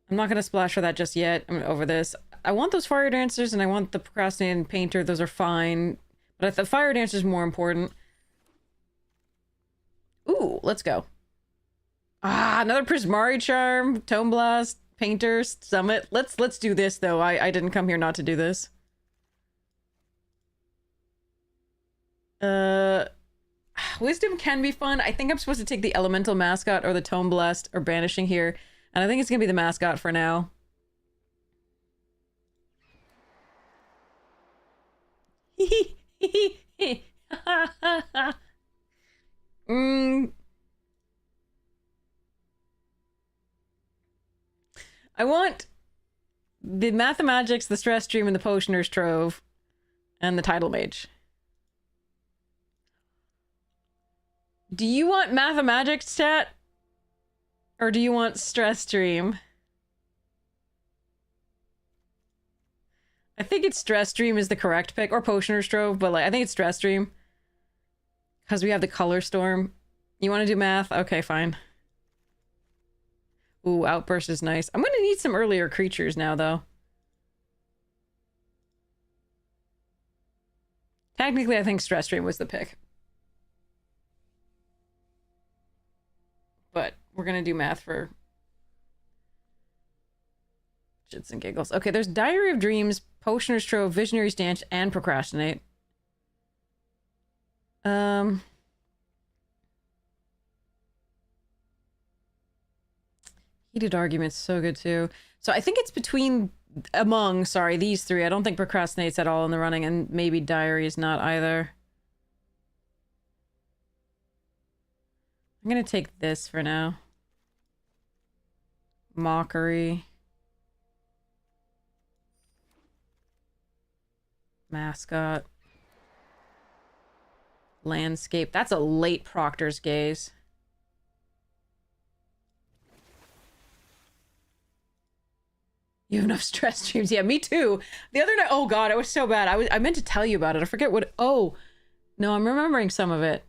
I'm not gonna splash for that just yet. I'm over this. I want those Fire Dancers and I want the Procrastinating Painter. Those are fine. But the Fire Dancer is more important. Ooh, let's go. Ah, another Prismari Charm, Tome Blast, Painter, Summit. Let's do this though. I didn't come here not to do this. Uh, Wisdom can be fun. I think I'm supposed to take the Elemental Mascot or the Tome Blast or Banishing here. And I think it's going to be the Mascot for now. I want the Mathemagics, the Stress Stream, and the Potioner's Trove, and the Tidal Mage. Do you want Mathemagics, chat? Or do you want Stress Stream? I think it's Stress Stream is the correct pick, or Potioner's Trove, but like I think it's Stress Stream. Because we have the Color Storm. You want to do math? Okay, fine. Ooh, Outburst is nice. I'm gonna need some earlier creatures now, though. Technically, I think Stress Stream was the pick. But we're gonna do math for shits and giggles. Okay, there's Diary of Dreams, Potioner's Trove, Visionary's Dance, and Procrastinate. Heated Argument's so good too. So I think it's sorry, these three. I don't think Procrastinate's at all in the running, and maybe Diary is not either. I'm gonna take this for now. Mockery. Mascot. Landscape. That's a late Proctor's Gaze. You have enough stress streams. Yeah, me too. The other night, oh god, it was so bad. I meant to tell you about it. I forget what. Oh, no, I'm remembering some of it.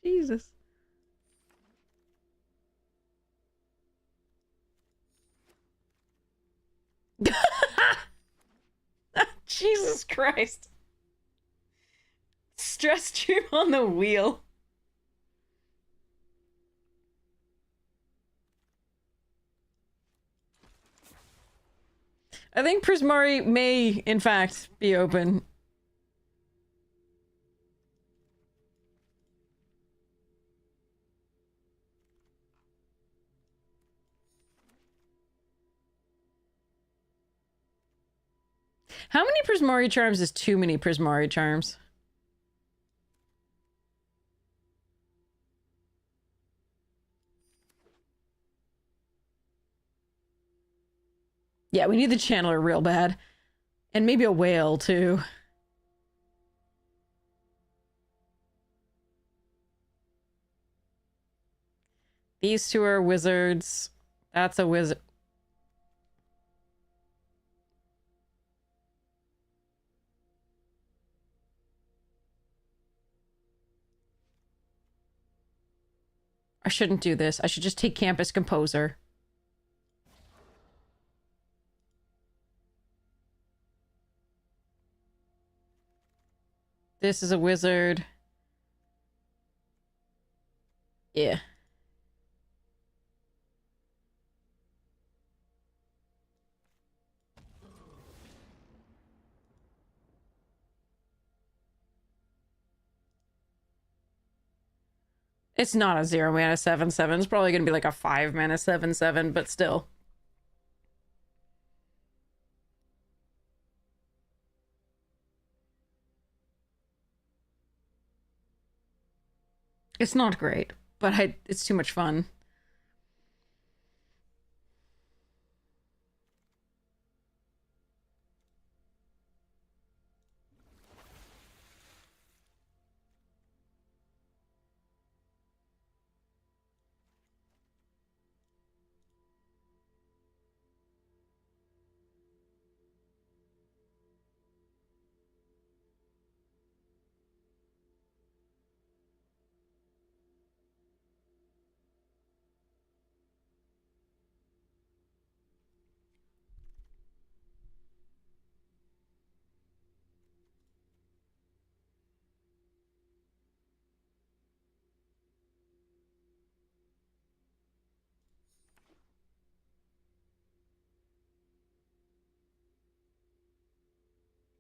Jesus. Jesus Christ. Stress stream on the wheel. I think Prismari may, in fact, be open. How many Prismari Charms is too many Prismari Charms? Yeah, we need the Channeler real bad. And maybe a whale, too. These two are wizards. That's a wizard. I shouldn't do this. I should just take Campus Composer. This is a wizard. Yeah. It's not a 0 mana 7/7. It's probably going to be like a 5 mana 7/7, but still. It's not great, but it's too much fun.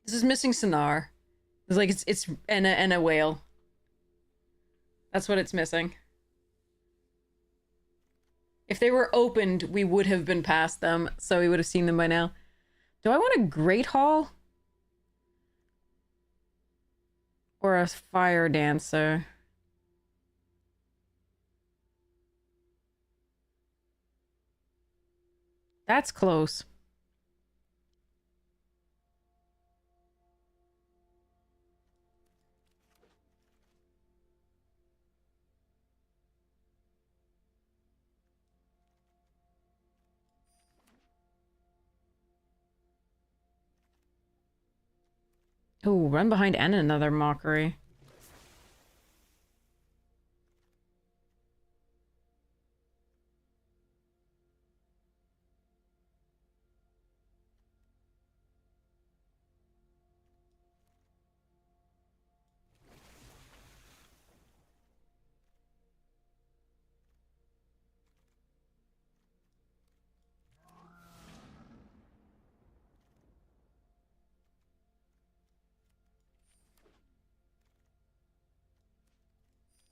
This is missing Sonar. It's like it's and a whale. That's what it's missing. If they were opened, we would have been past them, so we would have seen them by now. Do I want a Great Hall? Or a Fire Dancer? That's close. Oh, Run Behind and another Mockery.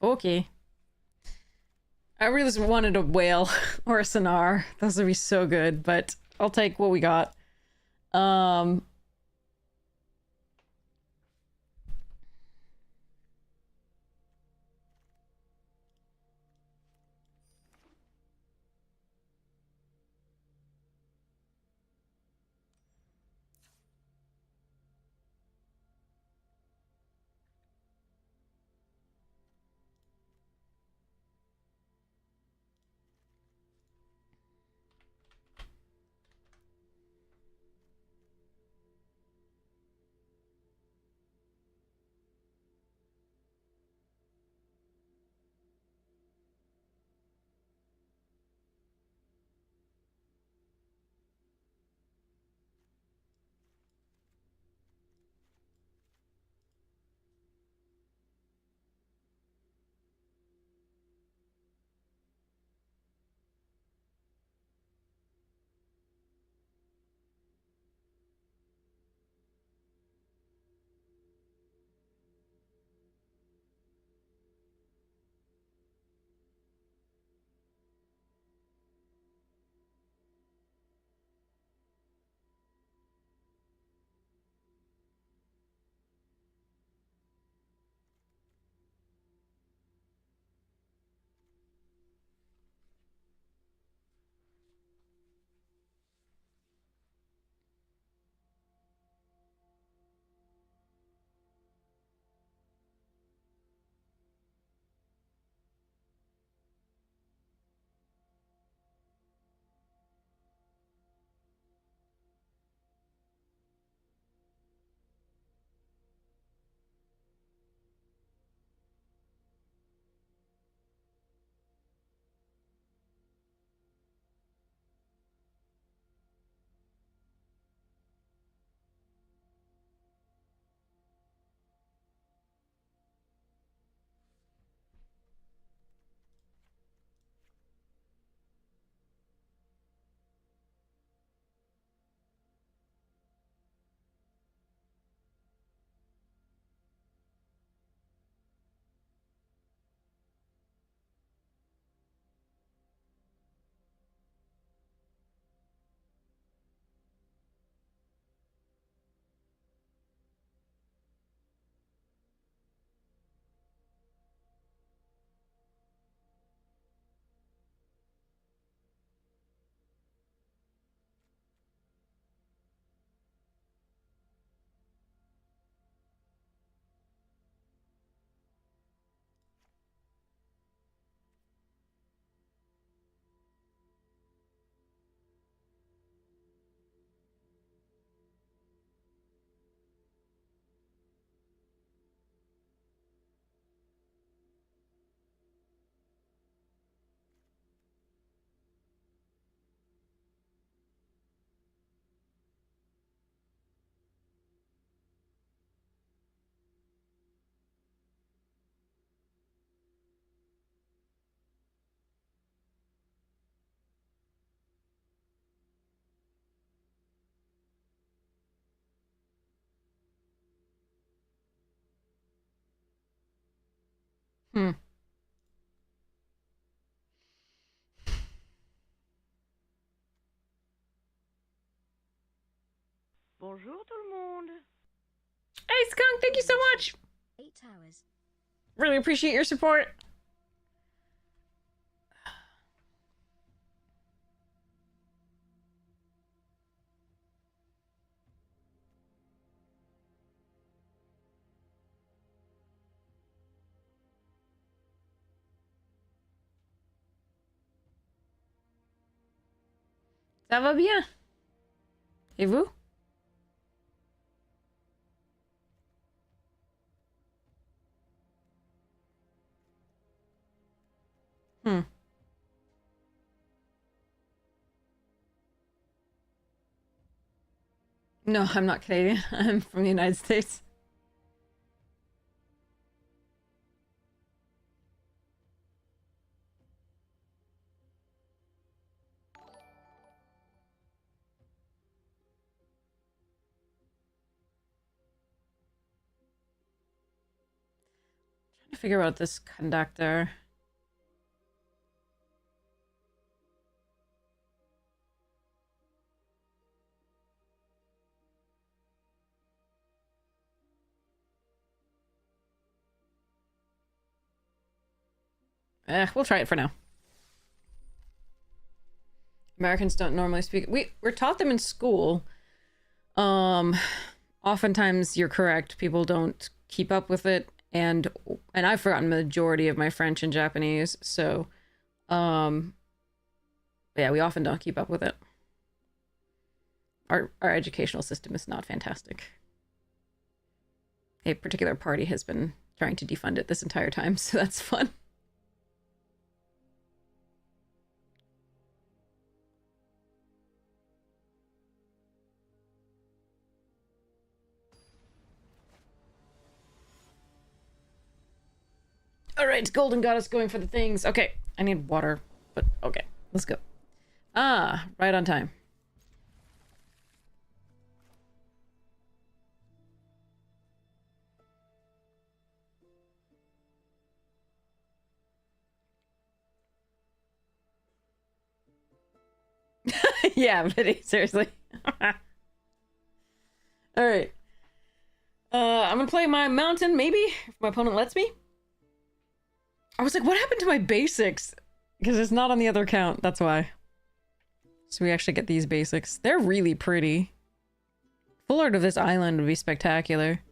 Okay. I really just wanted a whale or a sonar. Those would be so good, but I'll take what we got. Um... Hmm. Bonjour tout le monde. Hey, Skunk, thank you so much. 8 towers. Really appreciate your support. Ça va bien. Et vous? Hmm. No, I'm not Canadian. I'm from the United States. Trying to figure out this conductor. We'll try it for now. Americans don't normally speak. We're taught them in school. Oftentimes you're correct. People don't keep up with it, and I've forgotten the majority of my French and Japanese. So, yeah, we often don't keep up with it. Our educational system is not fantastic. A particular party has been trying to defund it this entire time, so that's fun. All right, Golden Goddess going for the things. Okay, I need water, but okay, let's go. Ah, right on time. Yeah, but seriously. All right. I'm gonna play my mountain, maybe, if my opponent lets me. I was like, what happened to my basics? Because it's not on the other account, that's why. So we actually get these basics. They're really pretty. Full art of this island would be spectacular.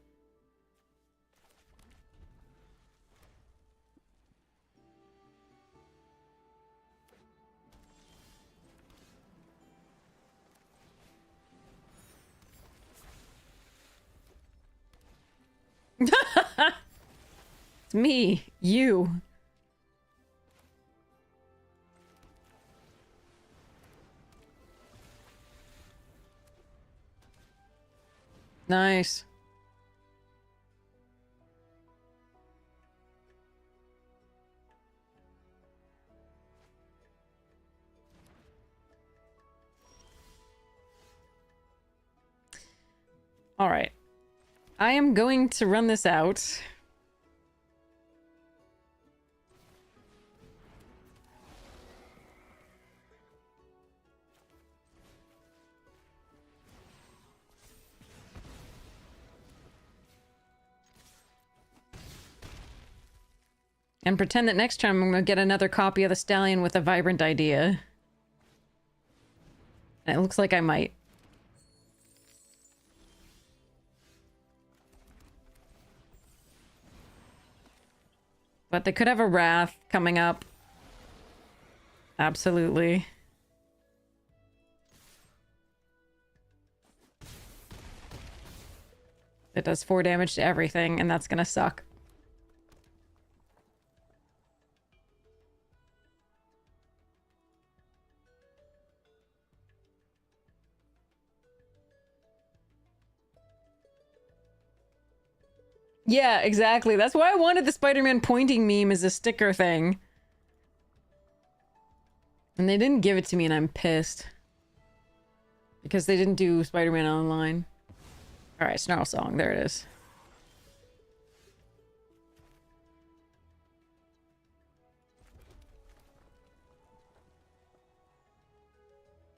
It's me, you. Nice. All right. I am going to run this out. And pretend that next time I'm going to get another copy of the Stallion with a vibrant idea. And it looks like I might. But they could have a Wrath coming up. Absolutely. It does 4 damage to everything, and that's gonna suck. Yeah, exactly. That's why I wanted the Spider-Man pointing meme as a sticker thing. And they didn't give it to me, and I'm pissed. Because they didn't do Spider-Man Online. Alright, Snarl Song. There it is.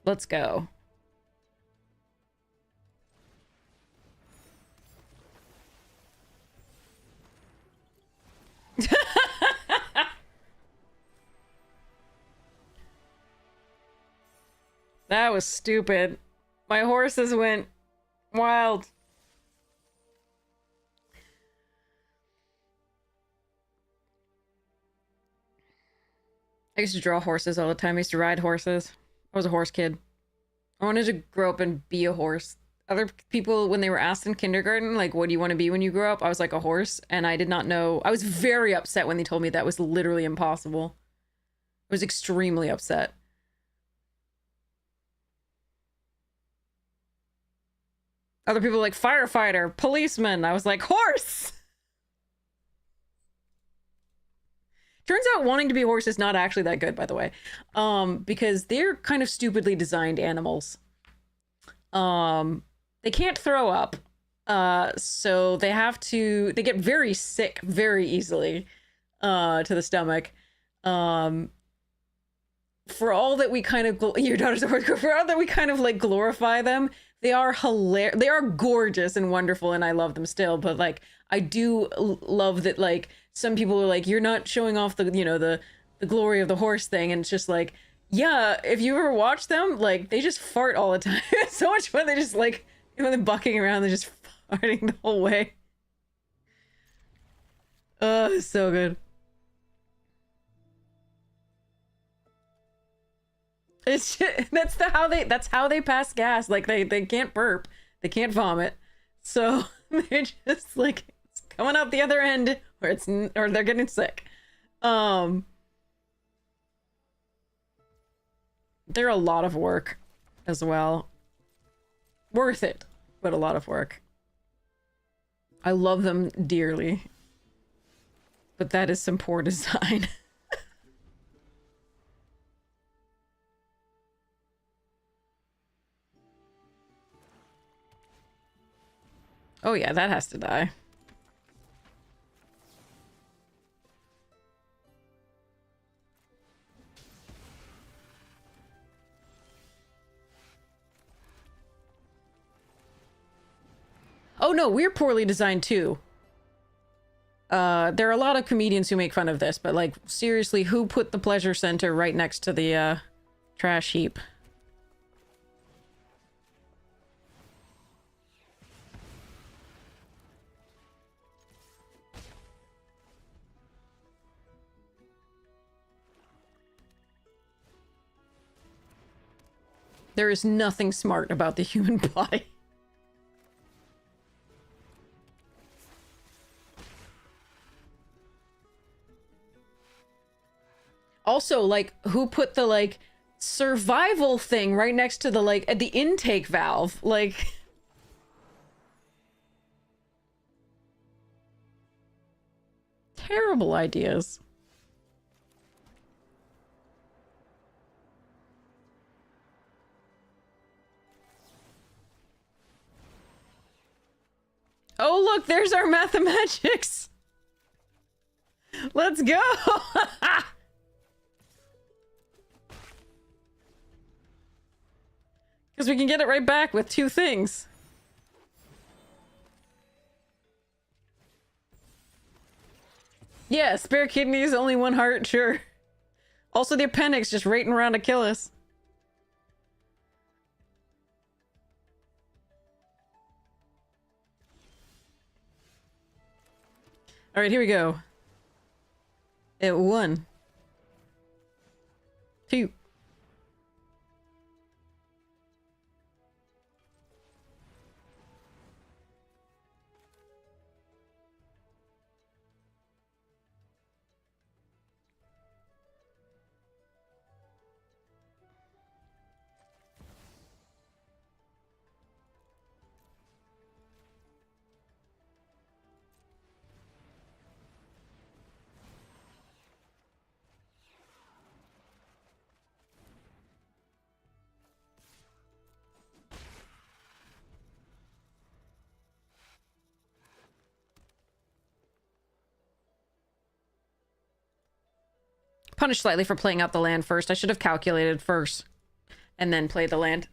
Let's go. That was stupid. My horses went wild. I used to draw horses all the time. I used to ride horses. I was a horse kid. I wanted to grow up and be a horse. Other people, when they were asked in kindergarten, like, what do you want to be when you grow up? I was like, a horse. And I did not know. I was very upset when they told me that was literally impossible. I was extremely upset. Other people were like, firefighter, policeman. I was like, horse. Turns out wanting to be a horse is not actually that good, by the way. Because they're kind of stupidly designed animals. They can't throw up. So they get very sick very easily to the stomach. For all that we kind of your daughter's a horse. For all that we kind of like glorify them, they are hilarious. They are gorgeous and wonderful, and I love them still. But like, I do love that like some people are like, you're not showing off the the glory of the horse thing, and it's just like, yeah, if you ever watch them, like they just fart all the time. It's so much fun. They just like they're bucking around, they're just farting the whole way. Oh, so good. It's just, that's how they pass gas. Like they can't burp, they can't vomit, so they're just like it's coming out the other end, or they're getting sick. They're a lot of work as well. Worth it, but a lot of work. I love them dearly, but that is some poor design. Oh yeah, that has to die. Oh no, we're poorly designed too. There are a lot of comedians who make fun of this, but like, seriously, who put the pleasure center right next to the trash heap? There is nothing smart about the human body. Also, like, who put the, like, survival thing right next to the, like, at the intake valve? Like... Terrible ideas. Oh, look, there's our mathematics. Let's go. Because we can get it right back with 2 things. Yeah, spare kidneys, only 1 heart, sure. Also the appendix just rating around to kill us. Alright, here we go. 1, 2. Punished slightly for playing out the land first. I should have calculated first. and then play the land.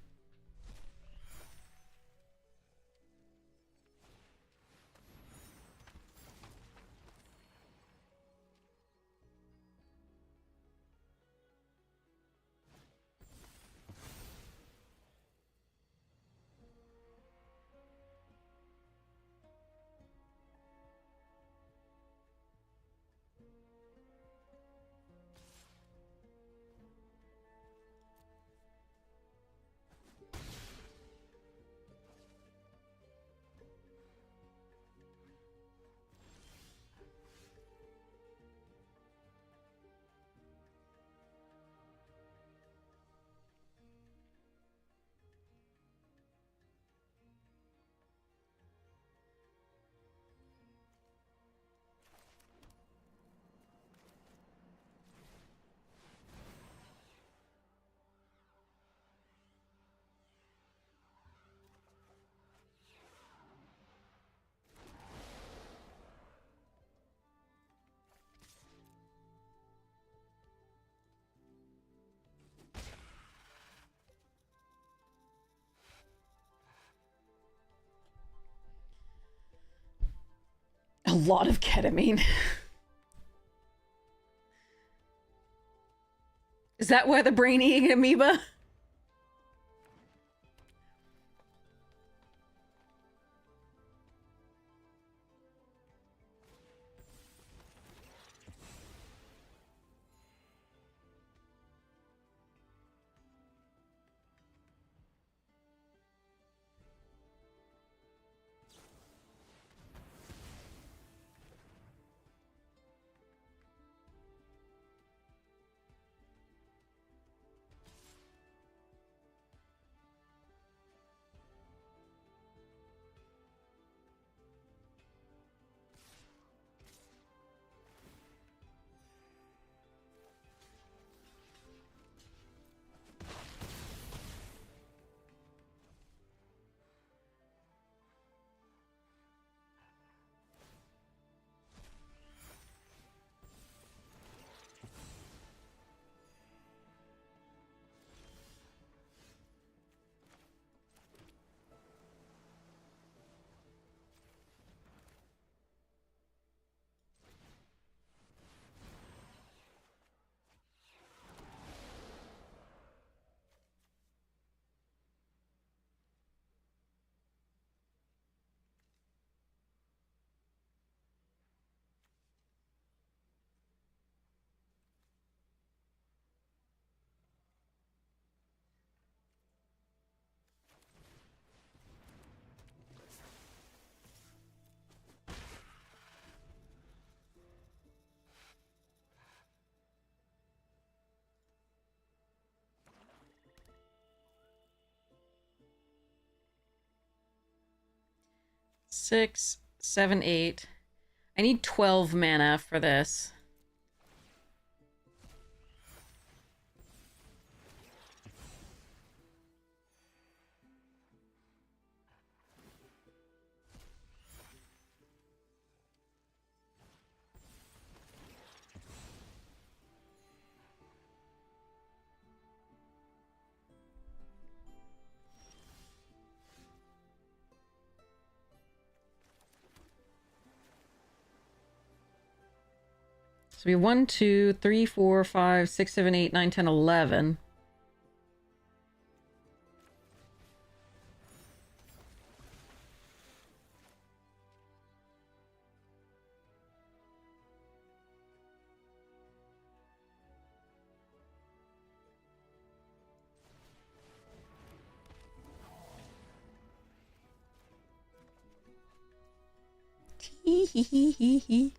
A lot of ketamine. Is that why the brain-eating amoeba? Six, seven, eight. I need 12 mana for this. So we have 1, 2, 3, 4, 5, 6, 7, 8, 9, 10, 11. Hee hee hee hee hee.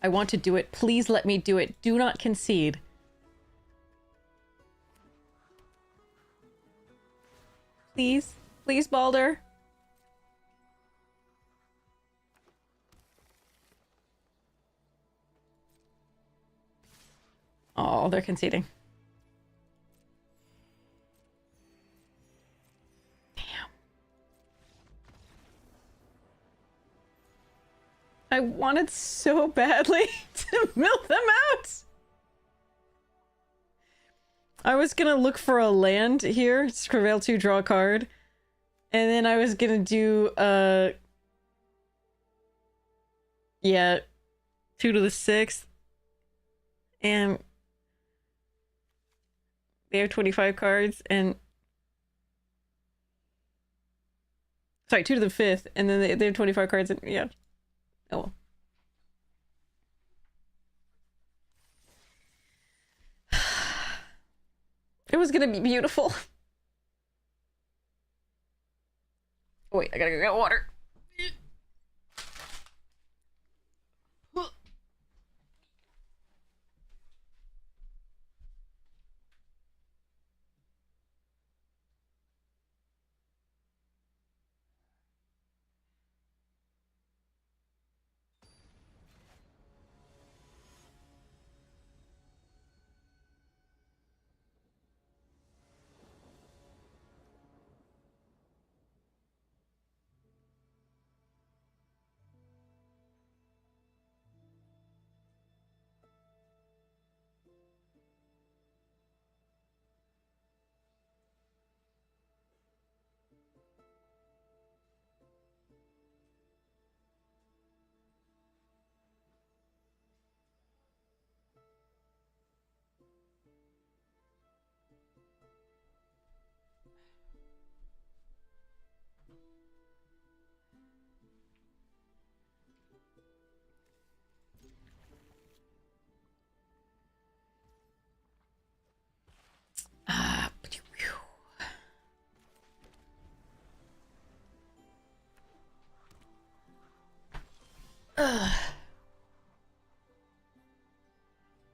I want to do it. Please let me do it. Do not concede. Please. Please, Balder. Oh, they're conceding. Damn. I wanted so badly to milk them out. I was gonna look for a land here. Prevail 2, draw a card. And then I was gonna do, yeah, 2 to the 6th. And they have 25 cards, and... Sorry, 2 to the 5th, and then they have 25 cards, and yeah. Oh well. It was gonna be beautiful. Oh, wait, I gotta go get water.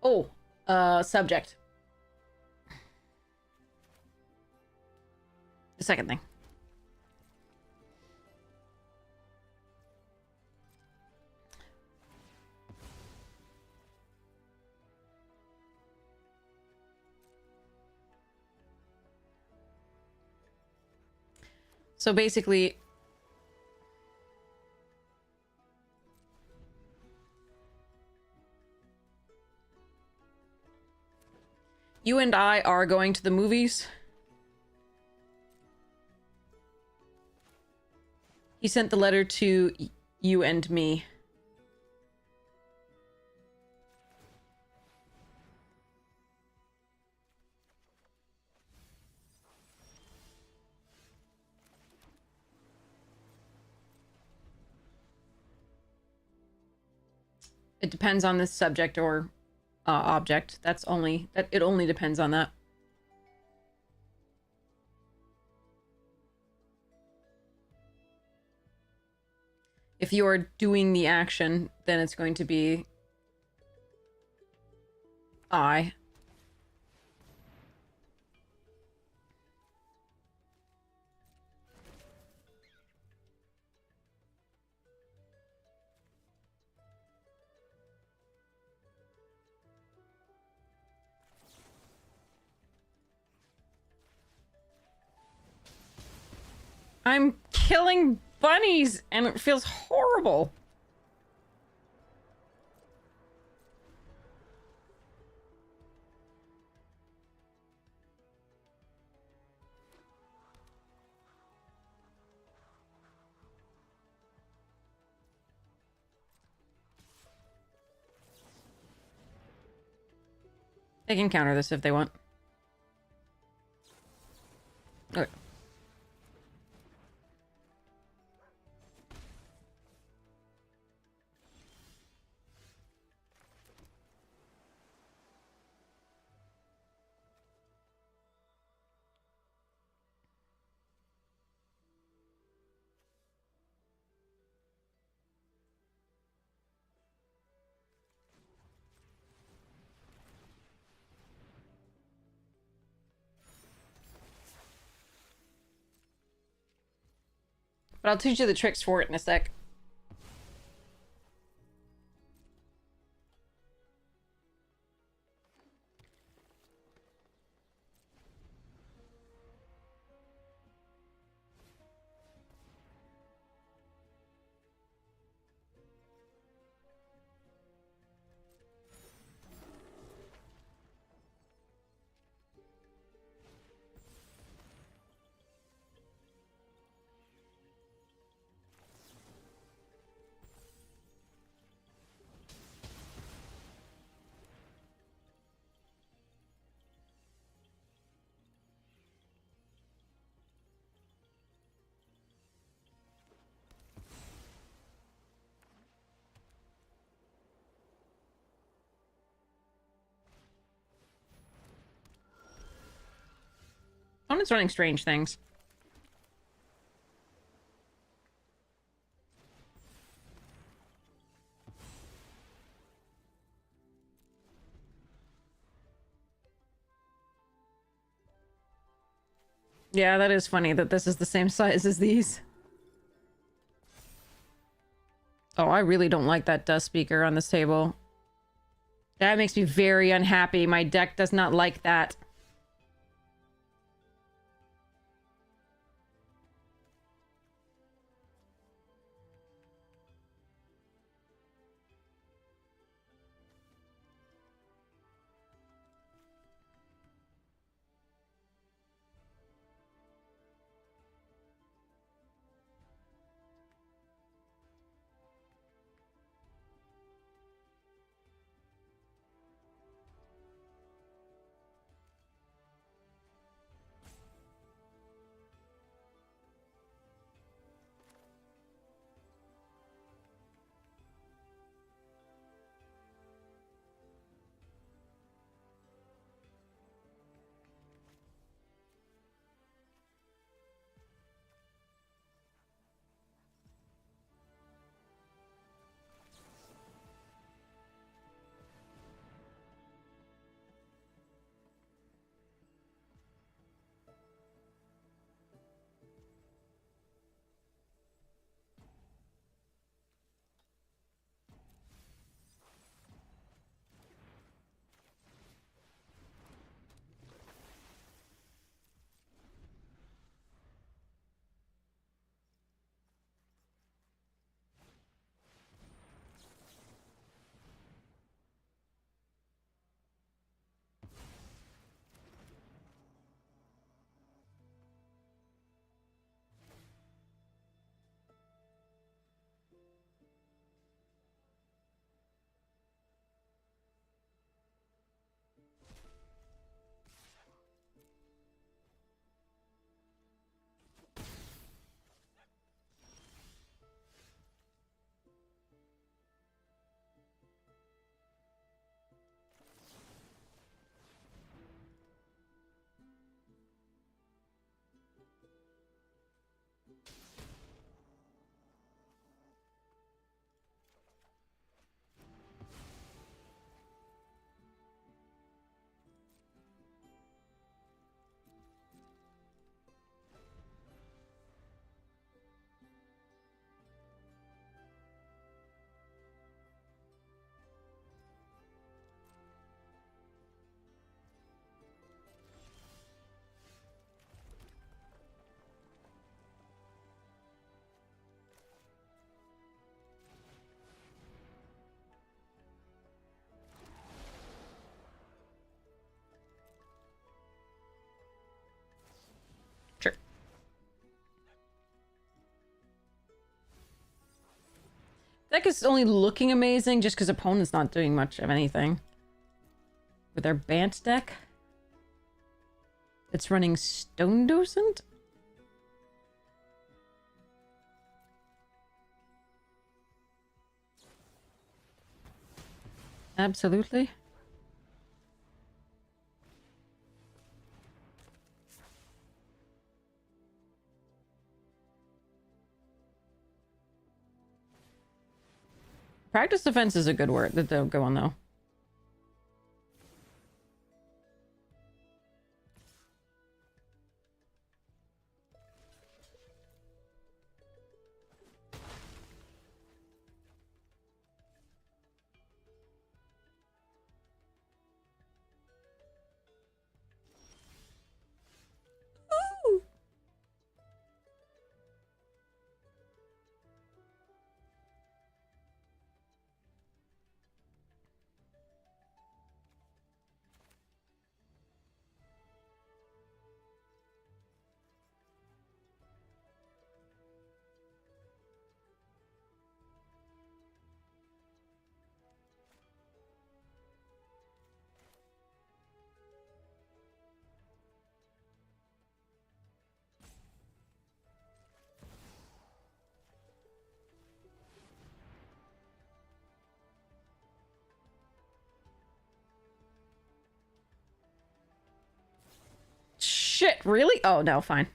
Oh, subject. The second thing. So basically... You and I are going to the movies. He sent the letter to you and me. It depends on the subject or object. It only depends on that. If you are doing the action, then it's going to be I. I'm killing bunnies, and it feels horrible. They can counter this if they want. Okay. But I'll teach you the tricks for it in a sec. opponent's running strange things. Yeah, that is funny that this is the same size as these. Oh, I really don't like that dust speaker on this table. That makes me very unhappy. My deck does not like that. Sure. Deck is only looking amazing just because opponent's not doing much of anything. With our Bant deck, it's running Stone Docent? Absolutely. Practice defense is a good word. That don't go on though. Ooh. shit, really? Oh, no, fine.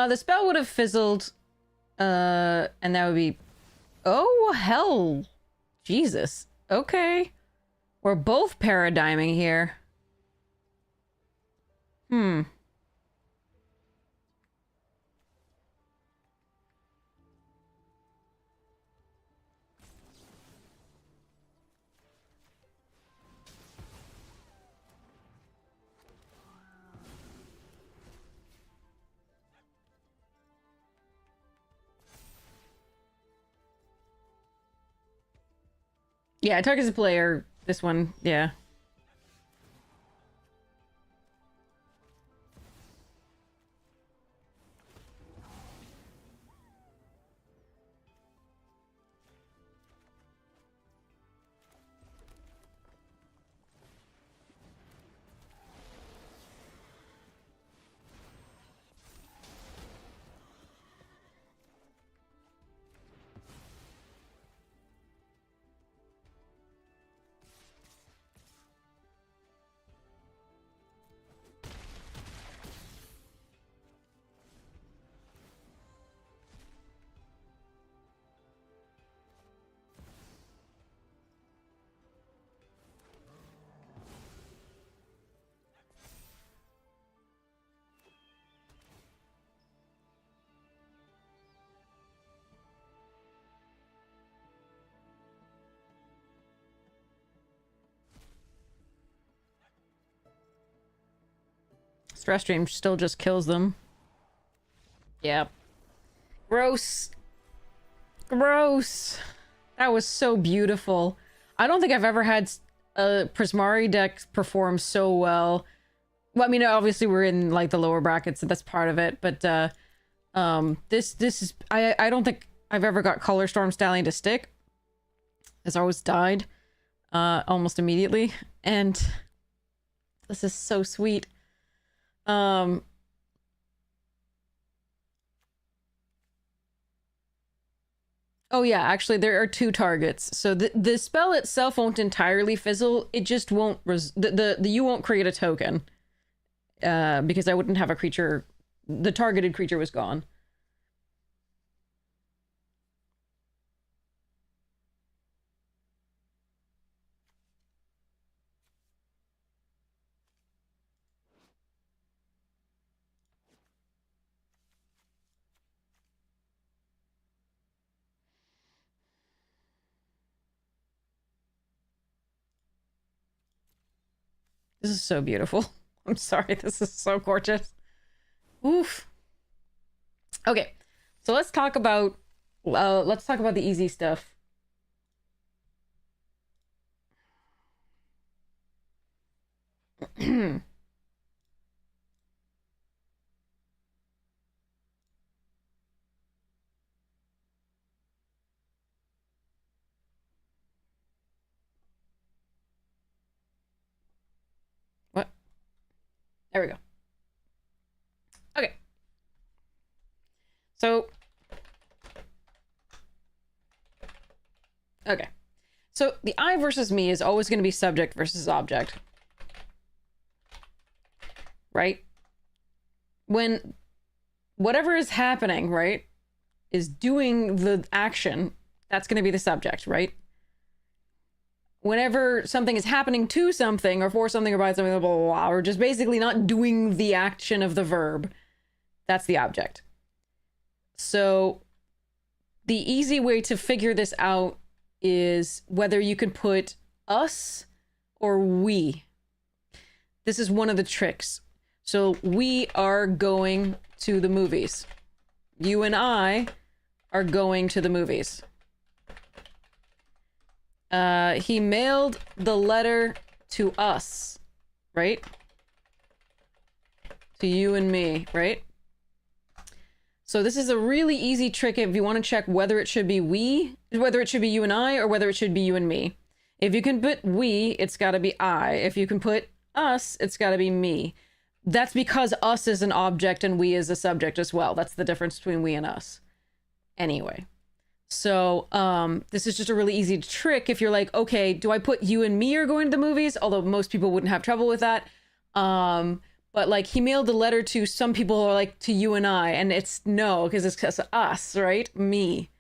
The spell would have fizzled, and that would be... Oh, hell. Jesus. Okay. We're both paradigming here. Hmm. Yeah, targets a player. This one, yeah. Stress stream still just kills them. Yeah. Gross. Gross. That was so beautiful. I don't think I've ever had a Prismari deck perform so well. Well, I mean, obviously we're in like the lower brackets, so that's part of it. But this is I don't think I've ever got Color Storm Stallion to stick. It's always died almost immediately, and this is so sweet. Oh yeah, actually there are two targets. So the spell itself won't entirely fizzle. It just won't the you won't create a token. Because I wouldn't have a creature. The targeted creature was gone. This is so beautiful. I'm sorry, this is so gorgeous. Oof. Okay, so let's talk about the easy stuff. What? There we go. Okay. So okay. So the I versus me is always going to be subject versus object. Right? When whatever is happening, right, is doing the action, that's going to be the subject, right? Whenever something is happening to something or for something or by something, blah, blah, blah, blah, or just basically not doing the action of the verb, that's the object. So the easy way to figure this out is whether you can put us or we. This is one of the tricks. So we are going to the movies. You and I are going to the movies. He mailed the letter to us, right? To you and me, right? So this is a really easy trick if you want to check whether it should be we, whether it should be you and I, or whether it should be you and me. If you can put we, it's got to be I. If you can put us, it's got to be me. That's because us is an object and we is a subject as well. That's the difference between we and us. Anyway. So this is just a really easy trick if you're like, okay, do I put you and me are going to the movies? Although most people wouldn't have trouble with that. But like he mailed the letter to some people who are like to you and I, and it's no, because it's us, right? Me.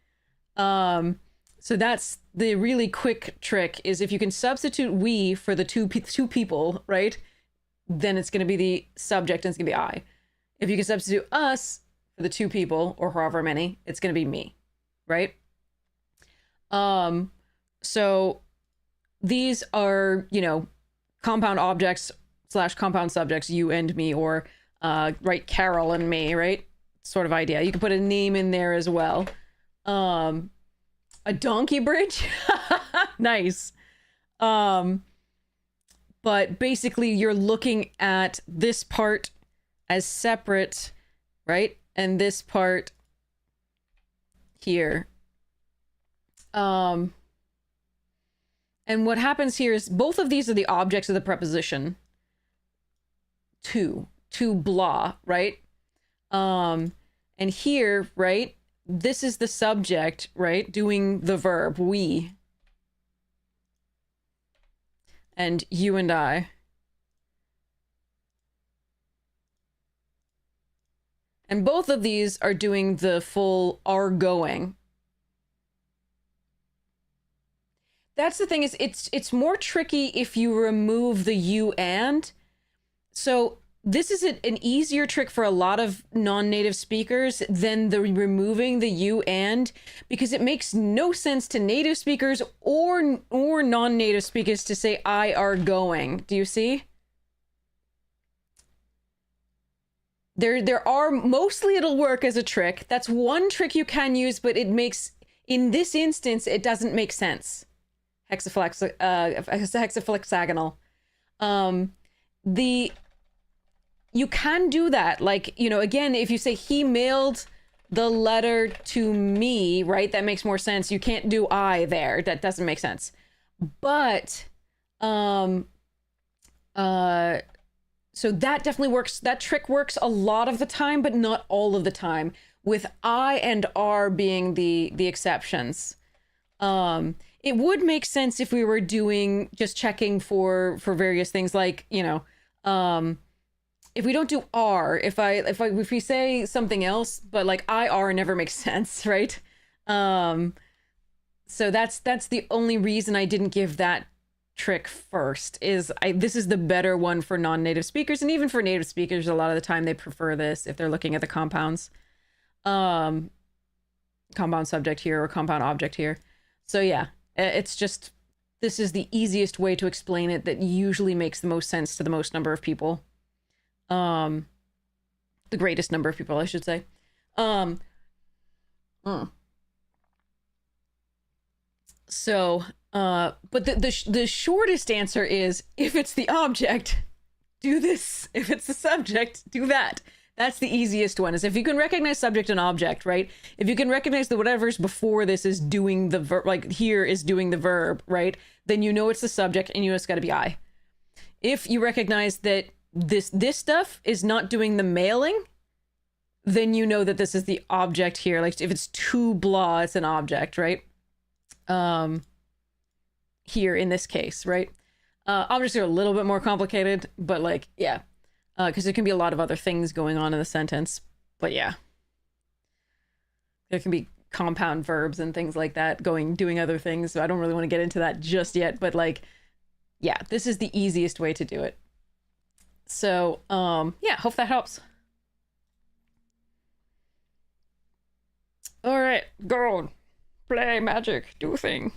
So that's the really quick trick is if you can substitute we for the two people, right? Then it's going to be the subject and it's going to be I. If you can substitute us for the two people or however many, it's going to be me, right? So these are, you know, compound objects / compound subjects, you and me, or, right, Carol and me, right? Sort of idea. You can put a name in there as well. A donkey bridge? Nice. But basically you're looking at this part as separate, right? And this part here. And what happens here is both of these are the objects of the preposition to blah, right? And here, right, this is the subject, right, doing the verb we, and you and I. And both of these are doing the full are going. That's the thing is it's more tricky if you remove the you and. So this is an easier trick for a lot of non-native speakers than the removing the you and, because it makes no sense to native speakers or non-native speakers to say I are going. Do you see? There are, mostly it'll work as a trick. That's one trick you can use, but it makes, in this instance, it doesn't make sense. Hexaflexagonal. You can do that. Like, you know, again, if you say he mailed the letter to me, right? That makes more sense. You can't do I there. That doesn't make sense. But, so that definitely works. That trick works a lot of the time, but not all of the time, with I and R being the exceptions. It would make sense if we were doing just checking for various things, like, you know, if we don't do R, if we say something else, but like IR never makes sense, right? So that's the only reason I didn't give that trick first. Is this is the better one for non-native speakers, and even for native speakers, a lot of the time they prefer this if they're looking at the compounds, compound subject here or compound object here. So yeah, it's just, this is the easiest way to explain it that usually makes the most sense to the most number of people. The greatest number of people, I should say. So, but the shortest answer is, if it's the object, do this. If it's the subject, do that. That's the easiest one, is if you can recognize subject and object, right? If you can recognize that whatever's before this is doing the verb, like here is doing the verb, right? Then you know it's the subject and you know it's got to be I. If you recognize that this stuff is not doing the mailing, then you know that this is the object here. Like if it's to blah, it's an object, right? Here in this case, right? Objects are a little bit more complicated, but like, yeah. Because there can be a lot of other things going on in the sentence, but yeah. there can be compound verbs and things like that doing other things. So I don't really want to get into that just yet, but like, yeah, this is the easiest way to do it. So, yeah, hope that helps. All right, go. Play magic, do a thing.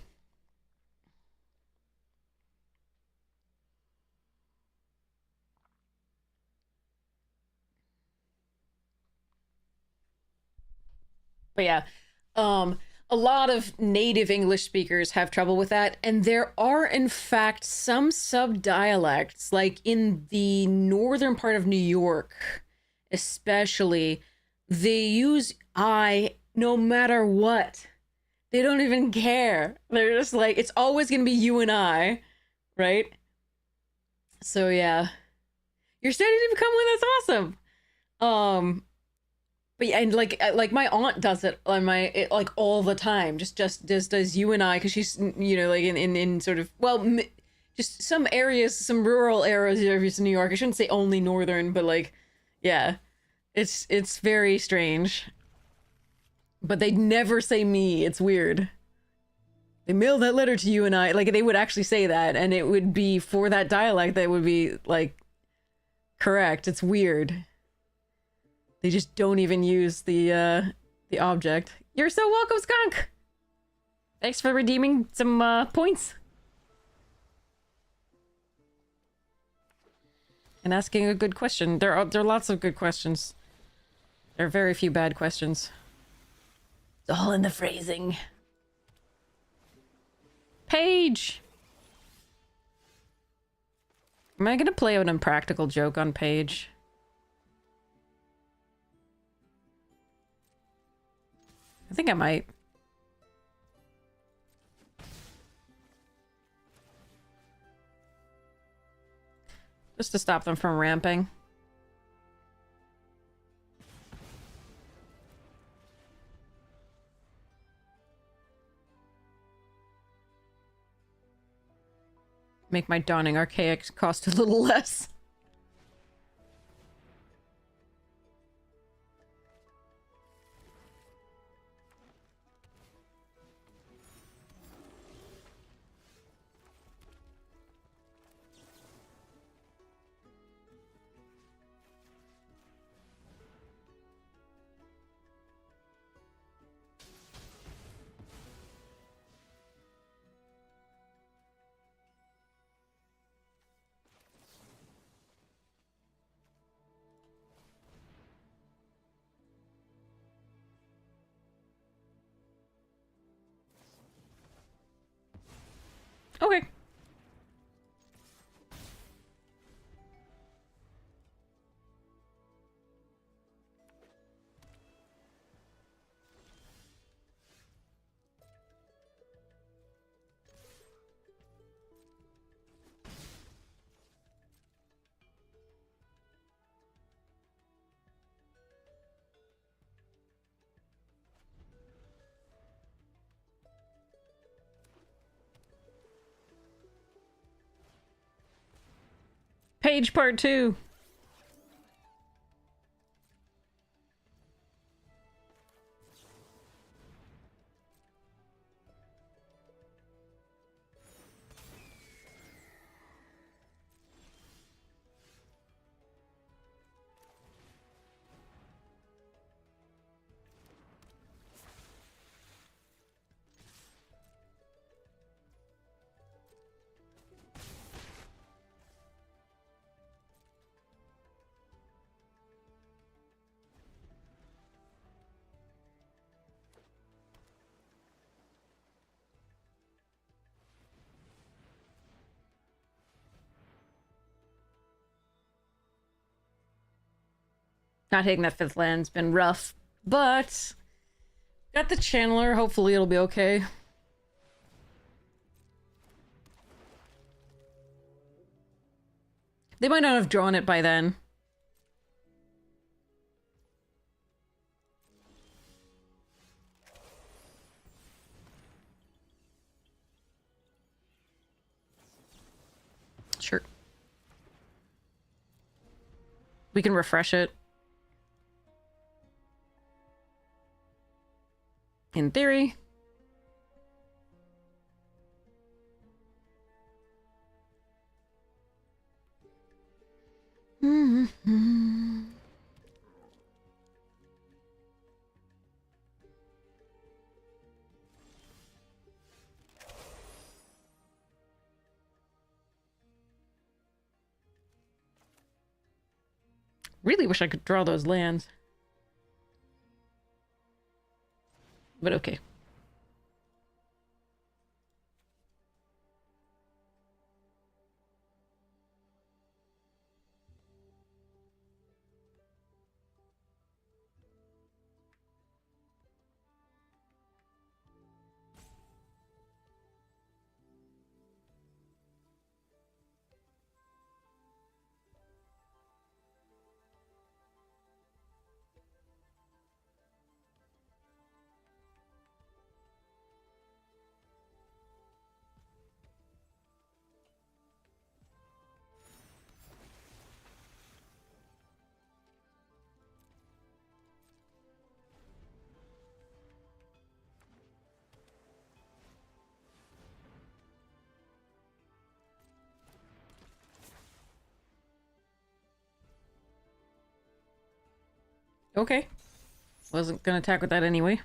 But yeah, a lot of native English speakers have trouble with that, and there are in fact some sub-dialects, like in the northern part of New York especially, they use I no matter what. They don't even care. They're just like, it's always gonna be you and I, right? So yeah, you're starting to become one. That's awesome. But yeah, and like my aunt does it on like all the time. Just does you and I, because she's, you know, like in sort of, well, just some areas, some rural areas of New York. I shouldn't say only northern, but like, yeah, it's very strange. But they never say me. It's weird. They mail that letter to you and I. Like, they would actually say that, and it would be for that dialect that would be like correct. It's weird. They just don't even use the object. You're so welcome, Skunk. Thanks for redeeming some points and asking a good question. There are lots of good questions. There are very few bad questions. It's all in the phrasing. Paige! Am I gonna play an impractical joke on Paige? I think I might. Just to stop them from ramping. Make my Dawning Archaic cost a little less. Okay. Page part 2. Not hitting that 5th land's been rough, but got the channeler. Hopefully it'll be okay. They might not have drawn it by then. Sure. We can refresh it. In theory. Really wish I could draw those lands. But okay. Okay. Wasn't gonna attack with that anyway.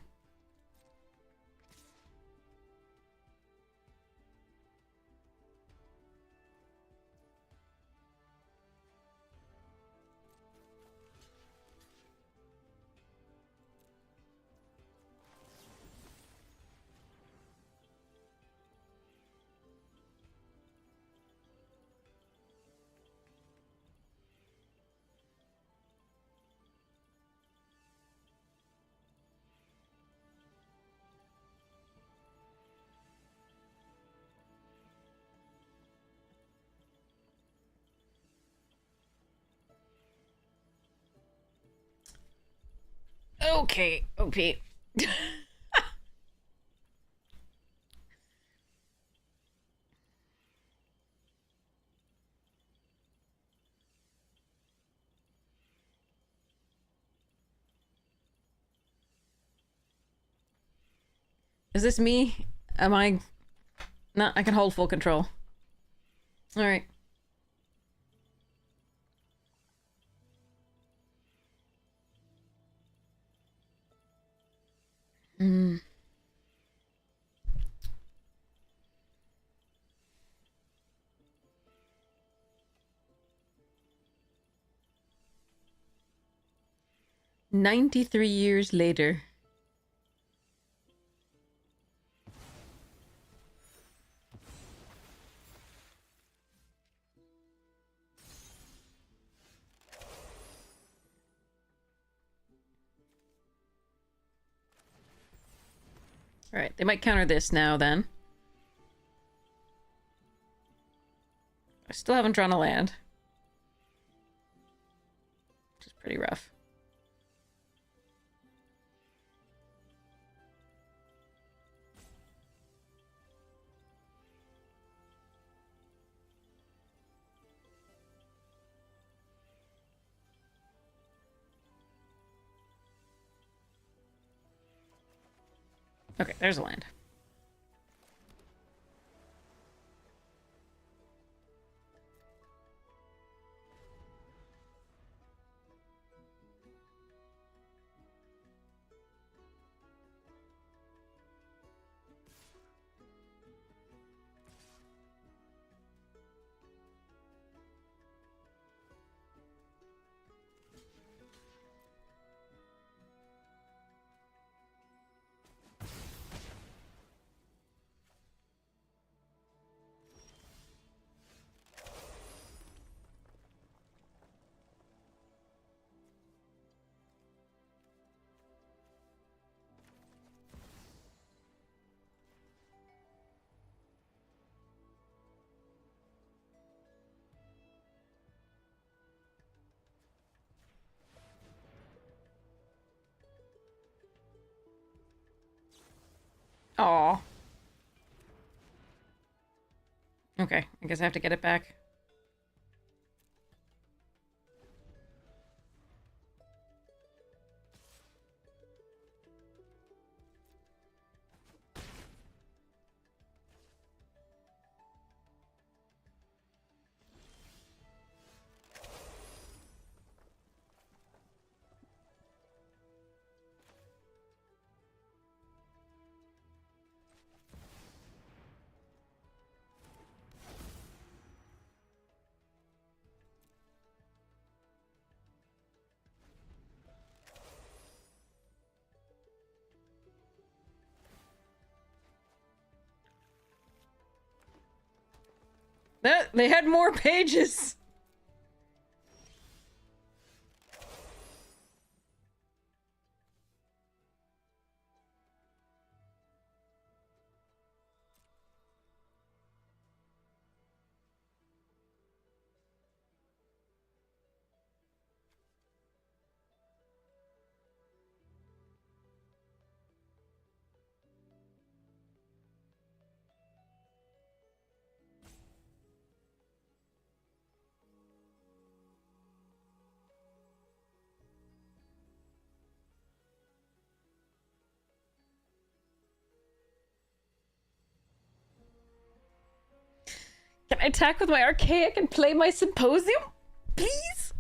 Okay, okay. Is this me? Am I... No, I can hold full control. Alright. Hmm. 93 years later. Alright, they might counter this now then. I still haven't drawn a land. Which is pretty rough. Okay, there's a land. Aw. Okay, I guess I have to get it back. They had more pages! Can I attack with my archaic and play my symposium? Please?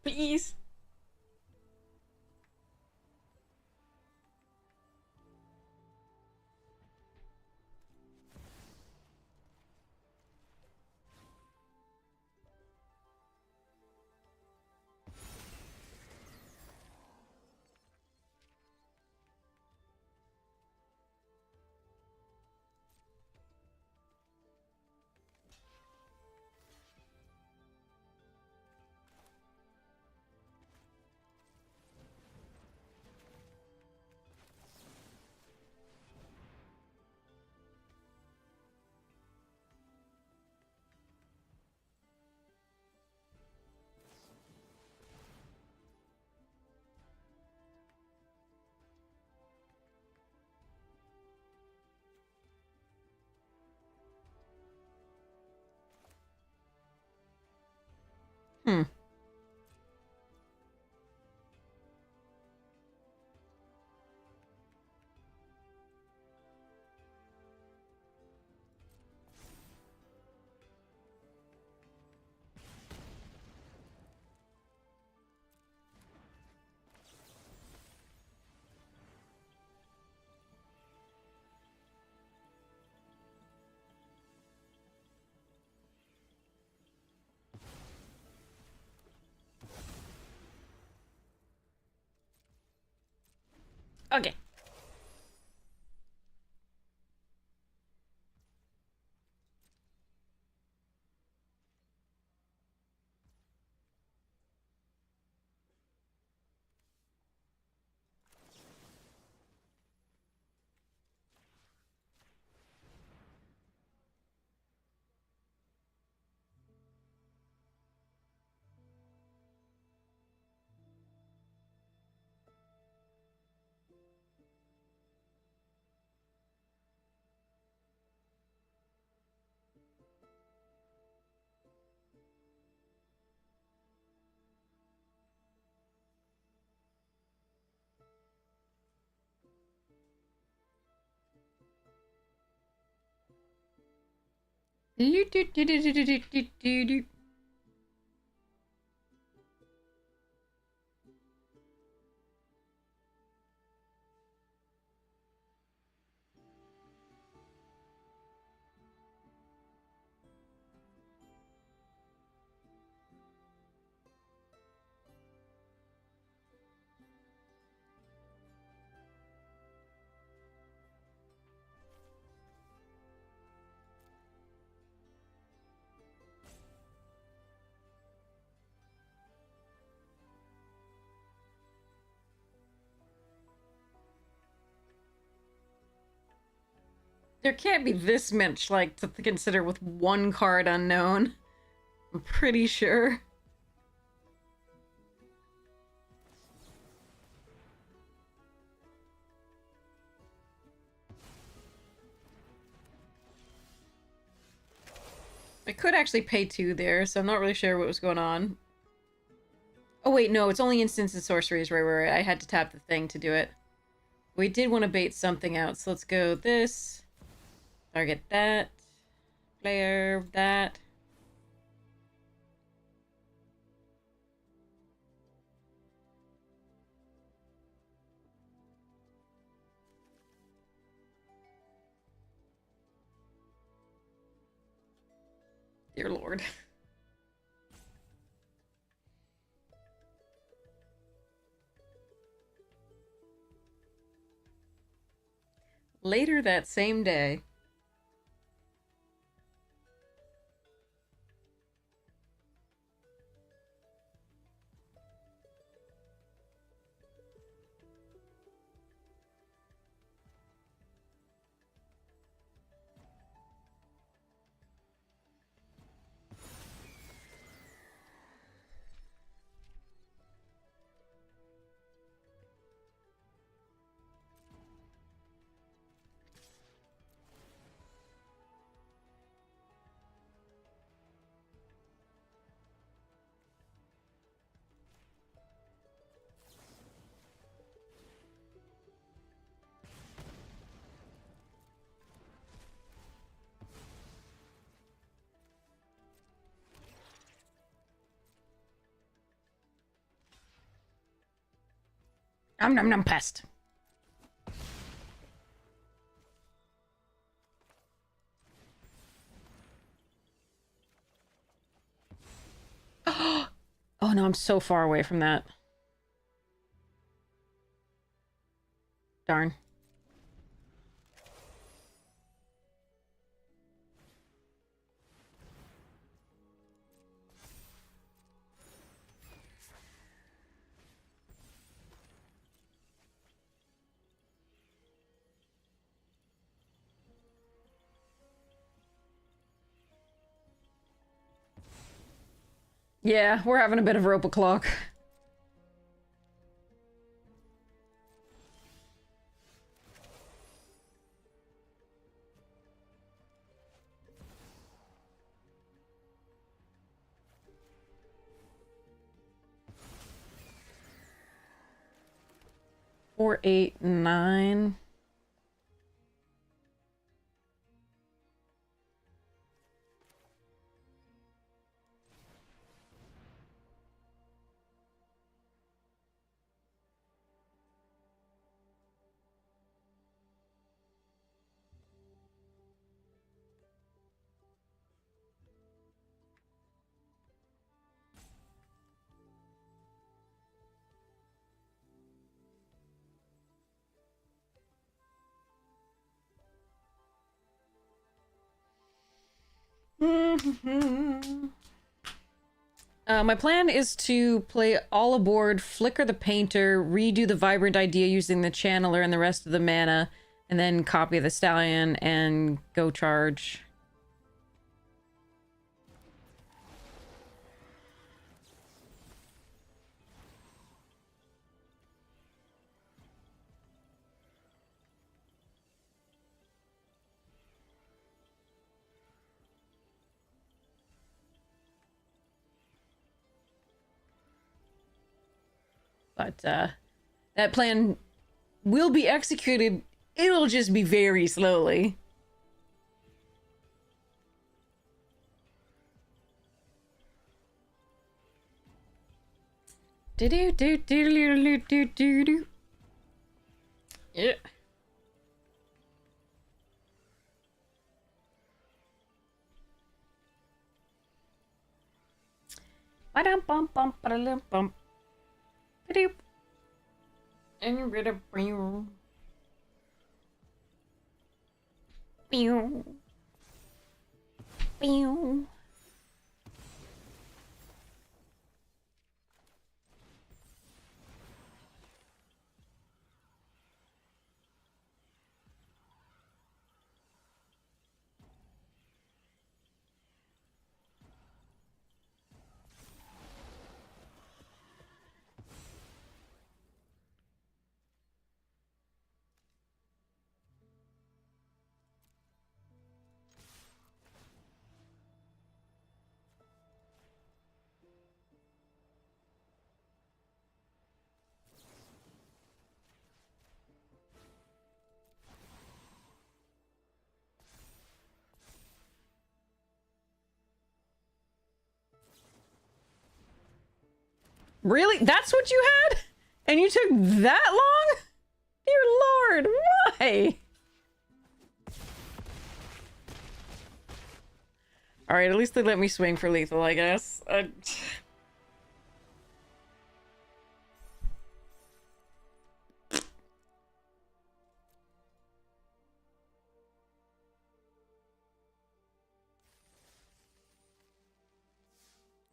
Please? Hmm. Okay. There can't be this much, like, to consider with one card unknown. I'm pretty sure. I could actually pay 2 there, so I'm not really sure what was going on. Oh wait, no, it's only instants and sorceries. Right. I had to tap the thing to do it. We did want to bait something out, so let's go this. Target that. Player that. Dear Lord. Later that same day. Nom pest. Oh no, I'm so far away from that. Darn. Yeah, we're having a bit of rope o'clock. Four, 8, 9. My plan is to play all aboard, flicker the painter, redo the vibrant idea using the channeler and the rest of the mana, and then copy the stallion and go charge. But that plan will be executed. It'll just be very slowly. Do do do do do do do do. Yeah. Ba-dum bum bum ba-dum bum. Ba-doop. And rid of pew. Pew. Pew. Really? That's what you had? And you took that long? Dear Lord, why? Alright, at least they let me swing for lethal, I guess.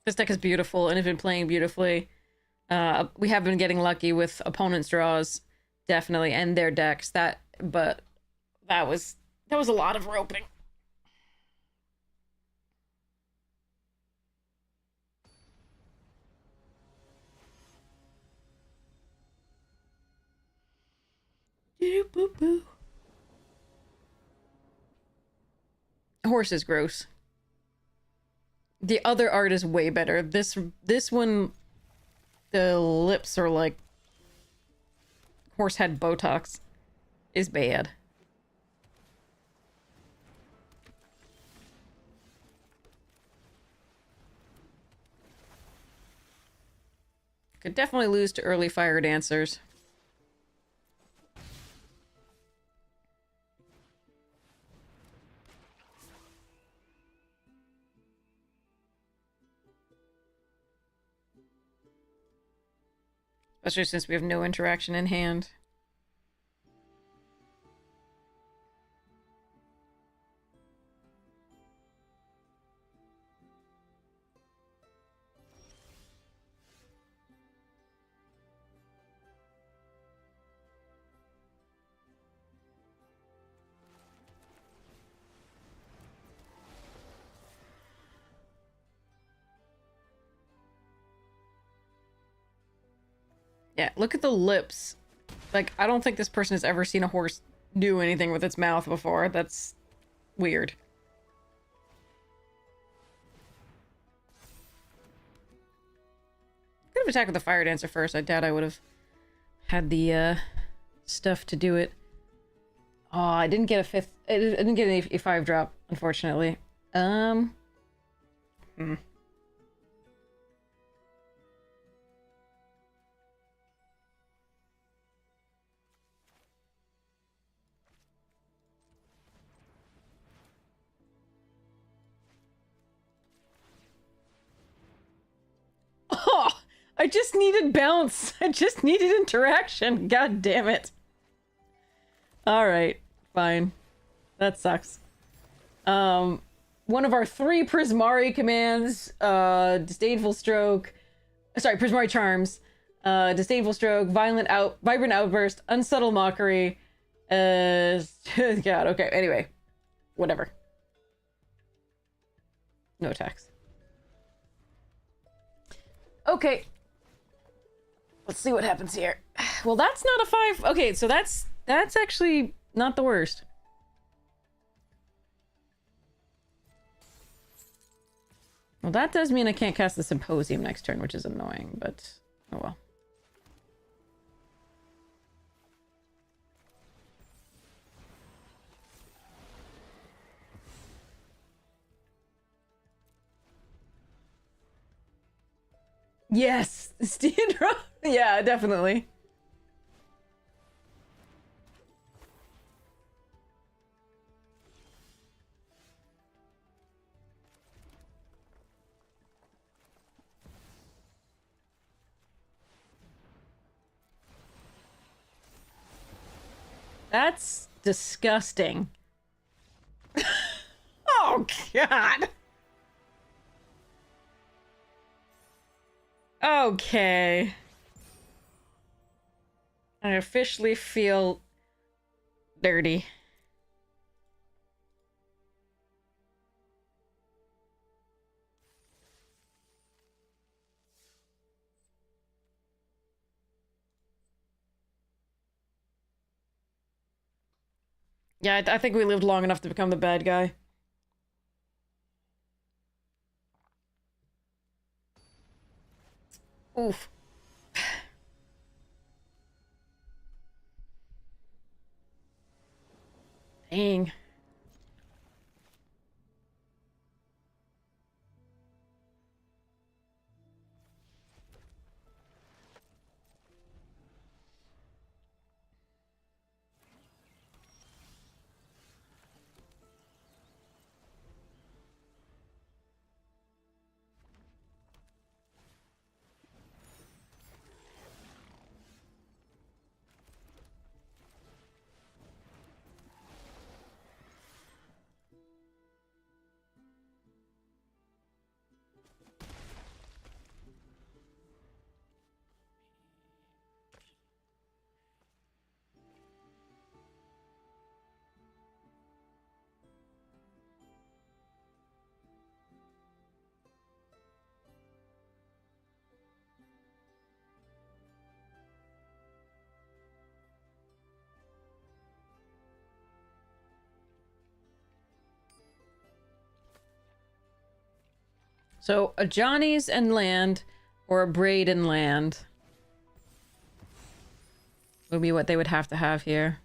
This deck is beautiful and has been playing beautifully. We have been getting lucky with opponents' draws, definitely, and their decks. But that was a lot of roping. Horse is gross. The other art is way better. This one, the lips are like horse head Botox. Is bad. Could definitely lose to early fire dancers. Especially since we have no interaction in hand. Yeah, look at the lips. Like, I don't think this person has ever seen a horse do anything with its mouth before. That's weird. Could have attacked with the fire dancer first. I doubt I would have had the stuff to do it. Oh, I didn't get a fifth. I didn't get a 5 drop, unfortunately. Hmm. Oh, I just needed bounce. I just needed interaction. God damn it. Alright, fine. That sucks. One of our 3 Prismari commands, Disdainful Stroke, sorry, Prismari Charms, Disdainful Stroke, Vibrant Outburst, Unsubtle Mockery, God, okay, anyway. Whatever. No attacks. Okay. Let's see what happens here. Well, that's not a 5. Okay, so that's actually not the worst. Well, that does mean I can't cast the Symposium next turn, which is annoying, but oh well. Yes! Steandra! Yeah, definitely. That's disgusting. Oh, God! Okay. I officially feel dirty. Yeah, I think we lived long enough to become the bad guy. Oof. Dang. So a Johnny's and land or a Braid and land would be what they would have to have here.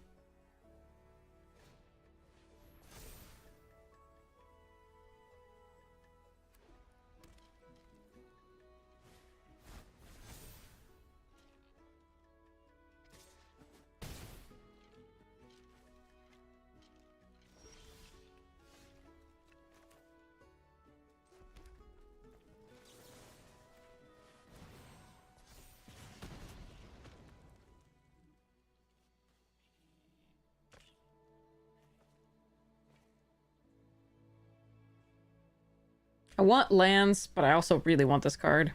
I want lands, but I also really want this card.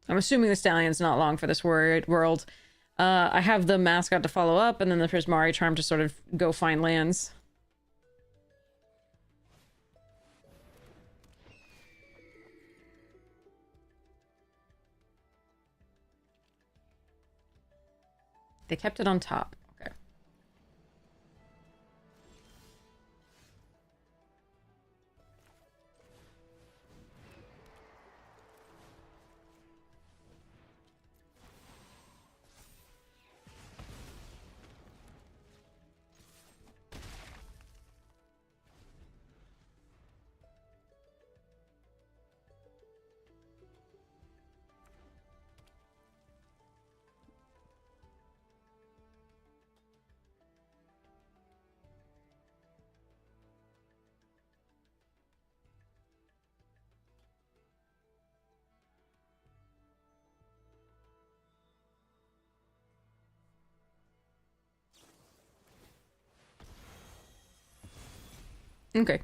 I'm assuming the Stallion's not long for this world. I have the mascot to follow up, and then the Prismari Charm to sort of go find lands. They kept it on top. Okay. Okay.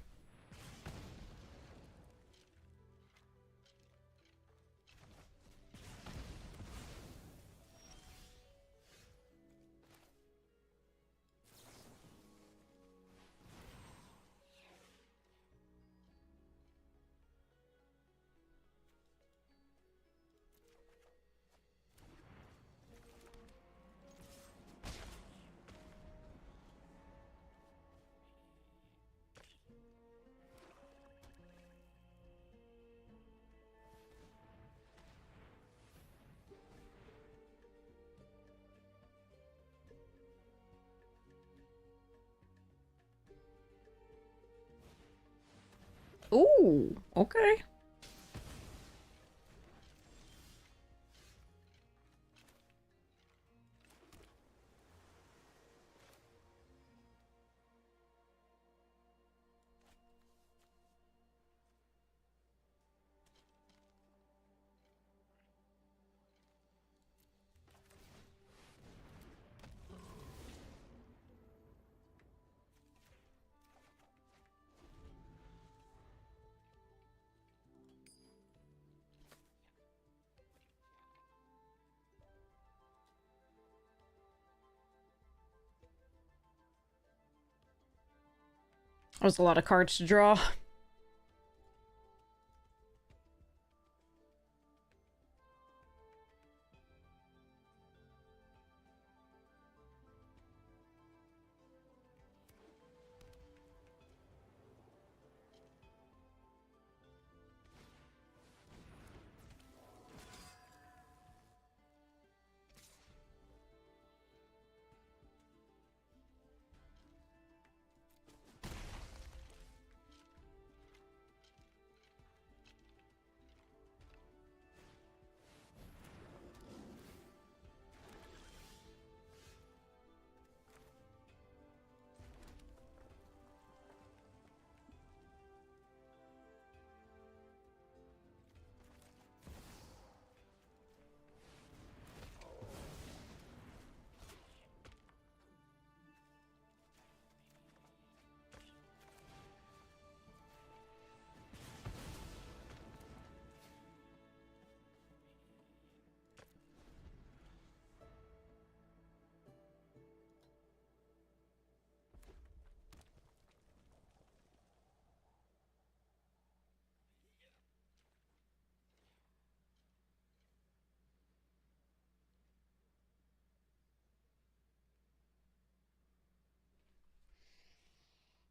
Ooh, okay. That was a lot of cards to draw.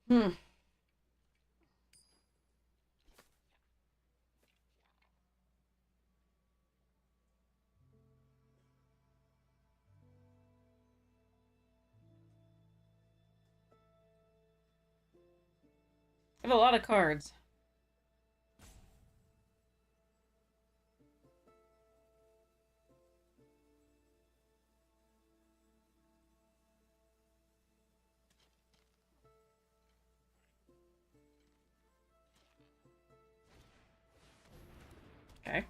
Hmm. I have a lot of cards. Okay.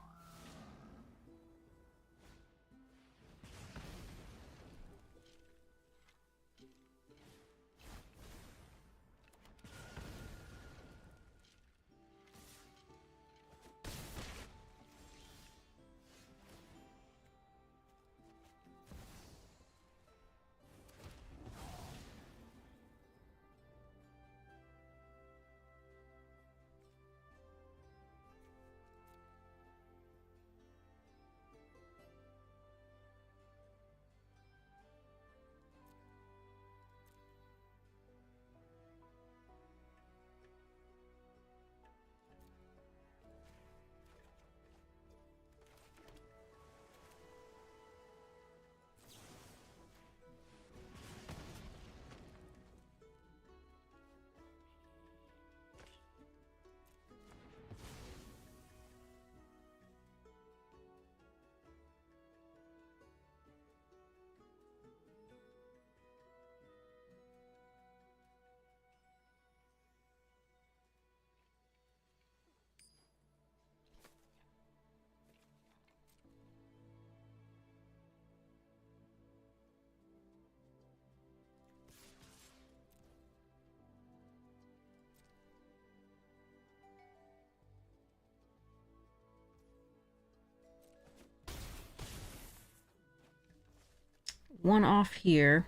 One off here.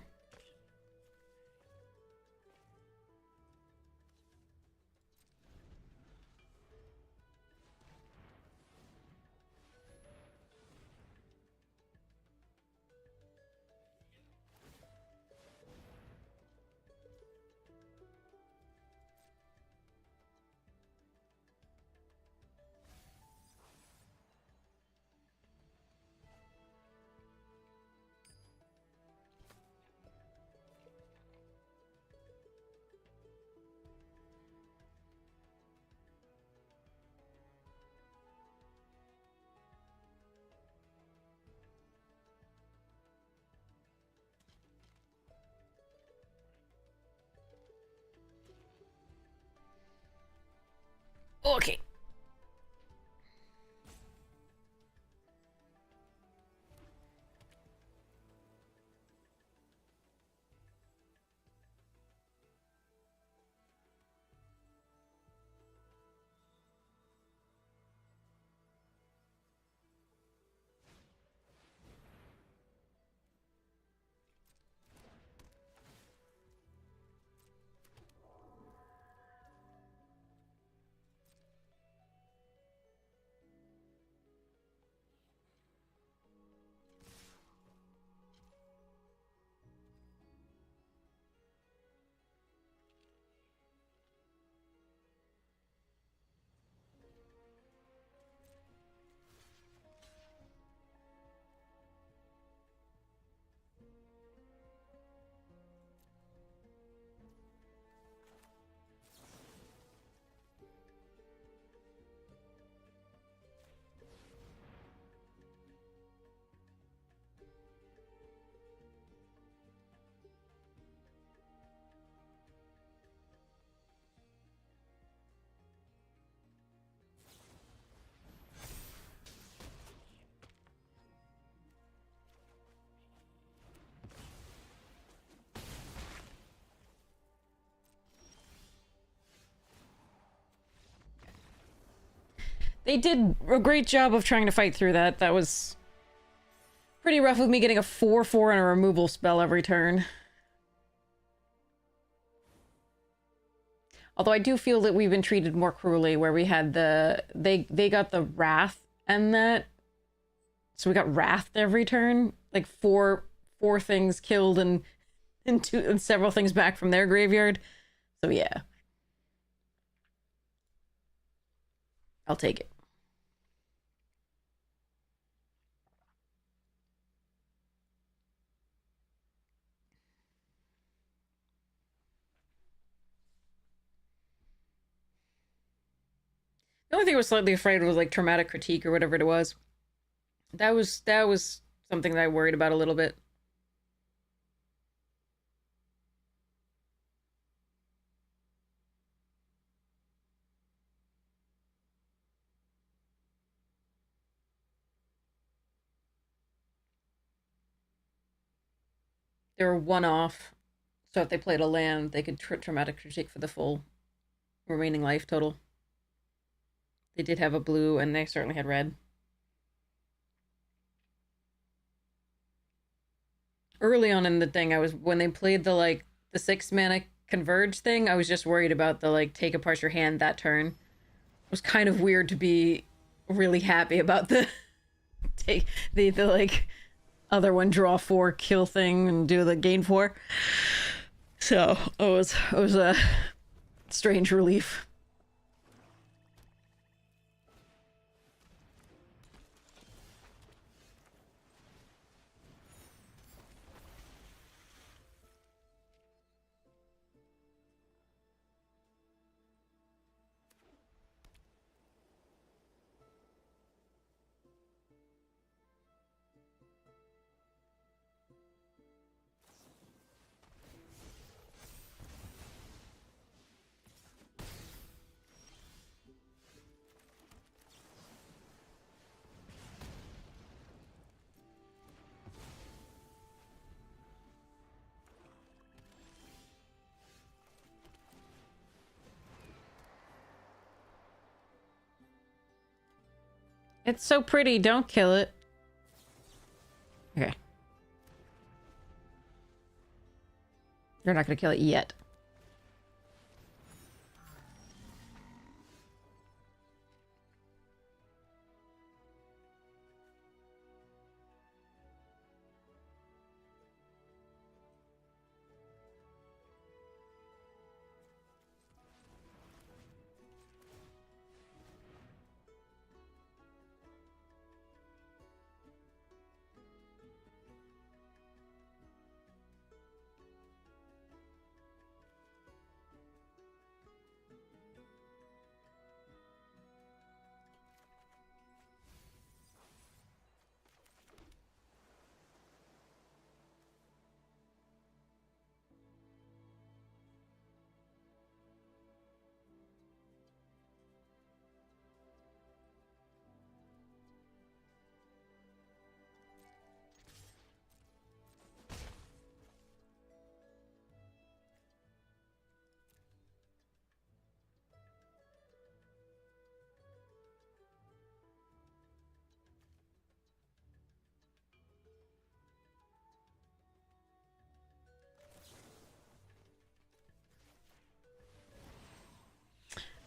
Okay. They did a great job of trying to fight through that. That was pretty rough with me getting a 4/4 and a removal spell every turn. Although I do feel that we've been treated more cruelly, where we had the... They got the Wrath and that. So we got Wrathed every turn. Like four things killed and several things back from their graveyard. So yeah. I'll take it. The only thing I was slightly afraid was like traumatic critique or whatever it was. That was something that I worried about a little bit. They were one off, so if they played a land, they could traumatic critique for the full remaining life total. They did have a blue, and they certainly had red. Early on in the thing, I was when they played the 6 mana converge thing, I was just worried about the like take apart your hand that turn. It was kind of weird to be really happy about the take the like other one draw 4 kill thing and do the gain 4. So it was a strange relief. It's so pretty, don't kill it. Okay. You're not gonna kill it yet.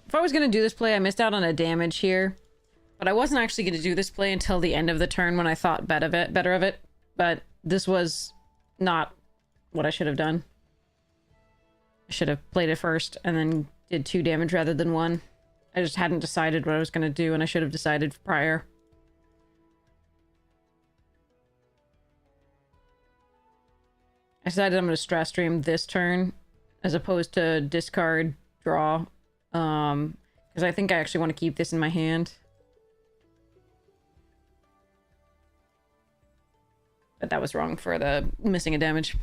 If I was gonna do this play, I missed out on a damage here. But I wasn't actually gonna do this play until the end of the turn when I thought better of it. But this was not what I should have done. I should have played it first and then did 2 damage rather than 1. I just hadn't decided what I was gonna do, and I should have decided prior. I decided I'm gonna stress stream this turn as opposed to discard, draw. Because I think I actually want to keep this in my hand. But that was wrong for the missing a damage.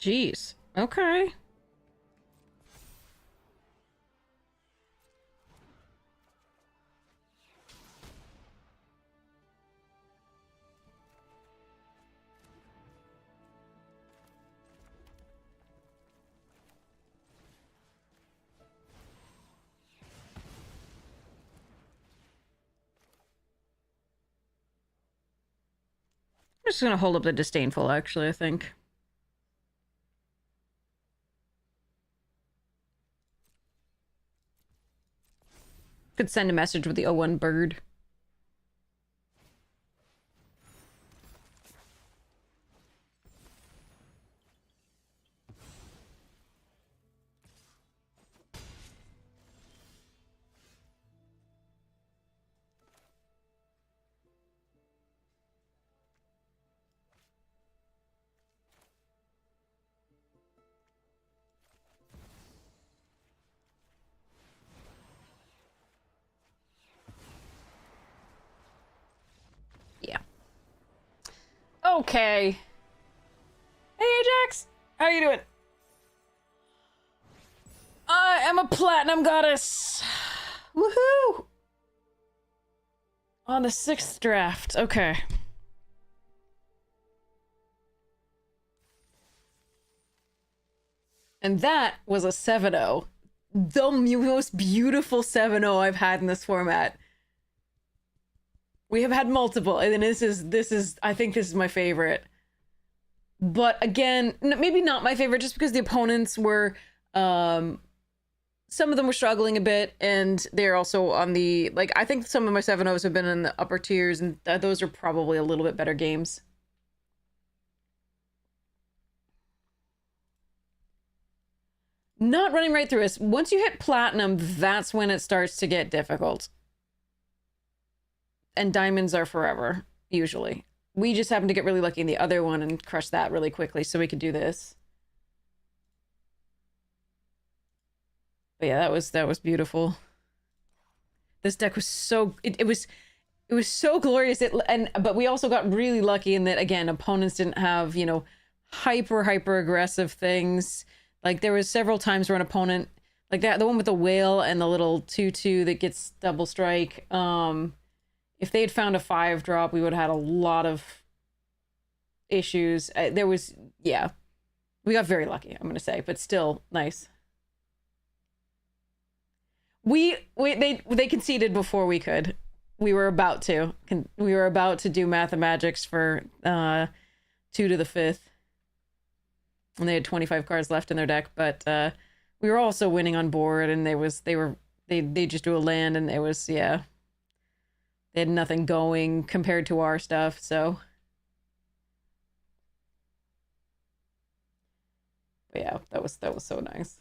Jeez. Okay. I'm just gonna hold up the disdainful, actually, I think. Could send a message with the O1 bird. Yeah. Okay. Hey, Ajax! How you doing? I am a platinum goddess! Woohoo! On the 6th draft. Okay. And that was a 7-0. The most beautiful 7-0 I've had in this format. We have had multiple, and this is I think this is my favorite. But again, maybe not my favorite just because the opponents were some of them were struggling a bit, and they're also on the, like, I think some of my 7-0s have been in the upper tiers, and those are probably a little bit better games. Not running right through us. Once you hit platinum, that's when it starts to get difficult. And diamonds are forever, usually. We just happened to get really lucky in the other one and crush that really quickly so we could do this. But yeah, that was beautiful. This deck was so it was so glorious. But we also got really lucky in that, again, opponents didn't have, you know, hyper aggressive things. Like there was several times where an opponent, like that, the one with the whale and the little 2/2 that gets double strike. If they had found a 5-drop, we would have had a lot of issues. There was, yeah, we got very lucky, I'm gonna say, but still nice. They conceded before we could. We were about to do Mathemagics for 2 to the 5th. And they had 25 cards left in their deck, but we were also winning on board, and they just drew a land, and it was, yeah. They had nothing going compared to our stuff, so. But yeah, that was so nice.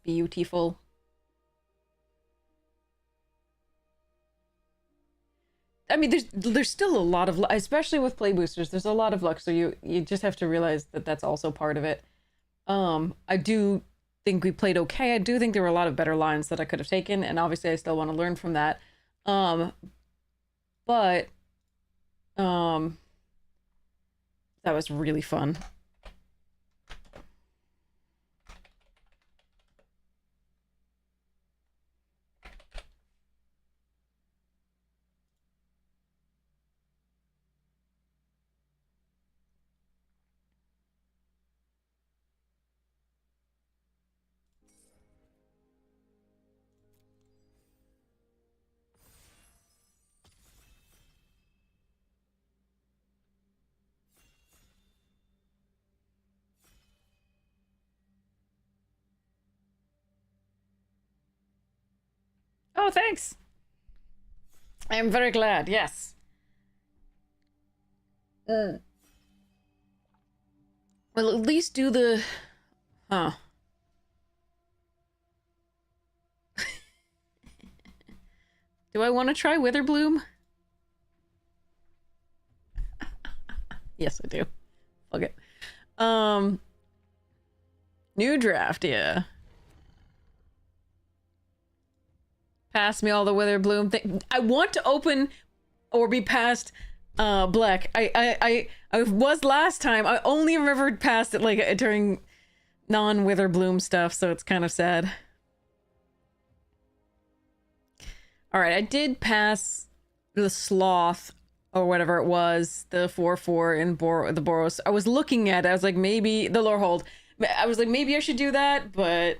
Beautiful. I mean, there's still a lot of, especially with play boosters, there's a lot of luck, so you just have to realize that that's also part of it. I do think we played okay. I do think there were a lot of better lines that I could have taken, and obviously I still want to learn from that. But that was really fun. Oh, thanks. I am very glad. Yes. Well, at least do the... Huh. Do I want to try Witherbloom? Yes, I do. Fuck it. New draft, yeah. Pass me all the Witherbloom thing. I want to open or be past Black. I was last time. I only remembered past it like during non-Witherbloom stuff, so it's kind of sad. All right, I did pass the Sloth or whatever it was, the 4/4 in the Boros. I was looking at it. I was like, maybe the Lorehold. I was like, maybe I should do that, but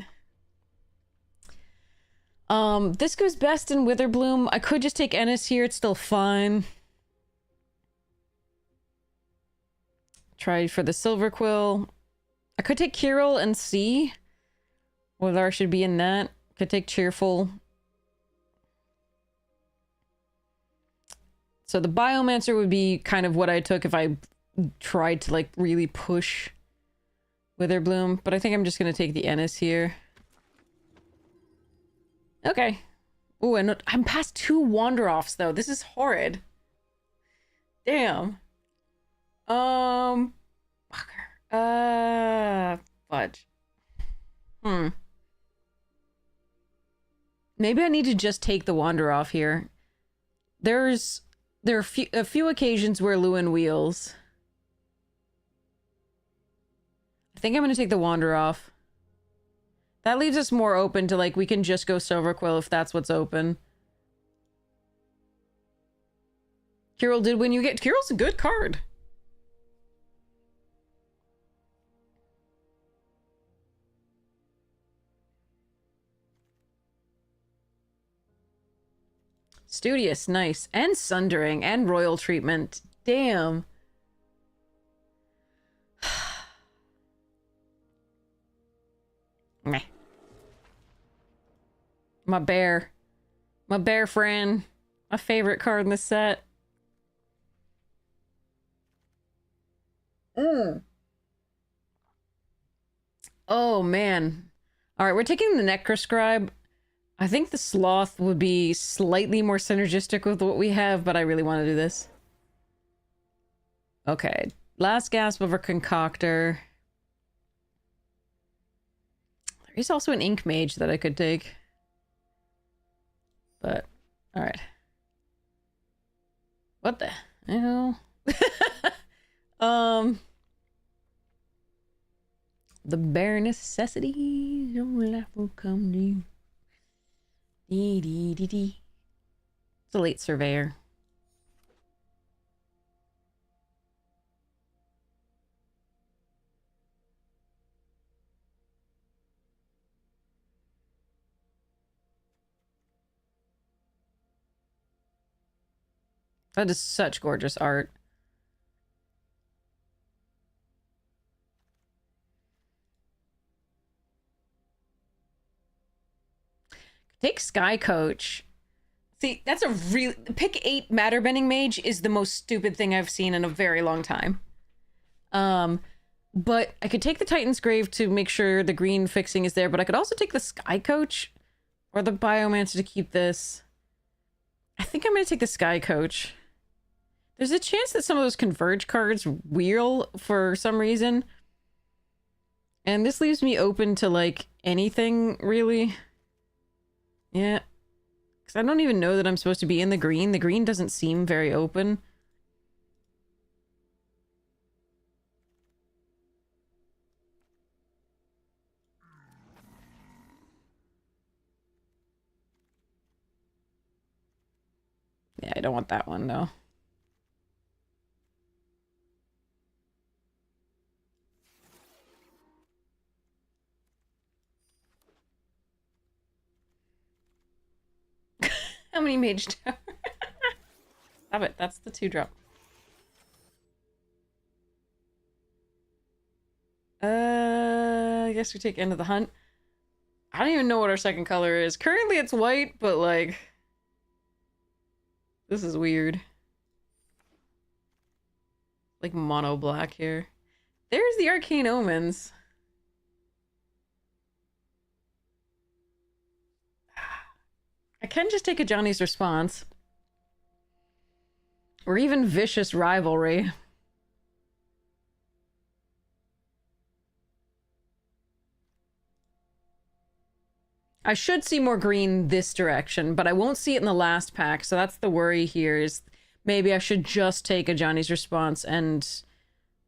this goes best in Witherbloom. I could just take Ennis here. It's still fine. Try for the Silver Quill. I could take Kirill and see whether I should be in that. Could take Cheerful. So the Biomancer would be kind of what I took if I tried to like really push Witherbloom. But I think I'm just going to take the Ennis here. Okay. Ooh, and I'm past 2 Wander-Offs though. This is horrid. Damn. Fucker. Fudge. Maybe I need to just take the Wander-Off here. There are a few occasions where Lewin wheels. I think I'm going to take the Wander-Off. That leaves us more open to, like, we can just go Silver Quill if that's what's open. Kirill did when you get... Kirill's a good card. Studious, nice. And Sundering, and Royal Treatment. Damn. Meh. My bear. My bear friend. My favorite card in the set. Oh, man. Alright, we're taking the Necroscribe. I think the Sloth would be slightly more synergistic with what we have, but I really want to do this. Okay. Last gasp of a Concoctor. There is also an Ink Mage that I could take. But, alright. What the hell? The bare necessities of life will come to you. Dee dee dee dee. It's a late Surveyor. That is such gorgeous art. Take Sky Coach. See, that's a real... Pick 8 Matterbending Mage is the most stupid thing I've seen in a very long time. But I could take the Titan's Grave to make sure the green fixing is there, but I could also take the Sky Coach or the Biomancer to keep this. I think I'm going to take the Sky Coach. There's a chance that some of those Converge cards wheel for some reason. And this leaves me open to, like, anything, really. Yeah. Because I don't even know that I'm supposed to be in the green. The green doesn't seem very open. Yeah, I don't want that one, though. How many Mage Tower? Stop it, that's the 2-drop. I guess we take End of the Hunt. I don't even know what our second color is. Currently it's white, but like... This is weird. Like mono black here. There's the Arcane Omens. I can just take a Johnny's Response. Or even Vicious Rivalry. I should see more green this direction, but I won't see it in the last pack, so that's the worry here, is maybe I should just take a Johnny's Response and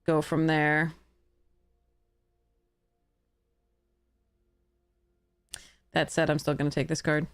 go from there. That said, I'm still going to take this card.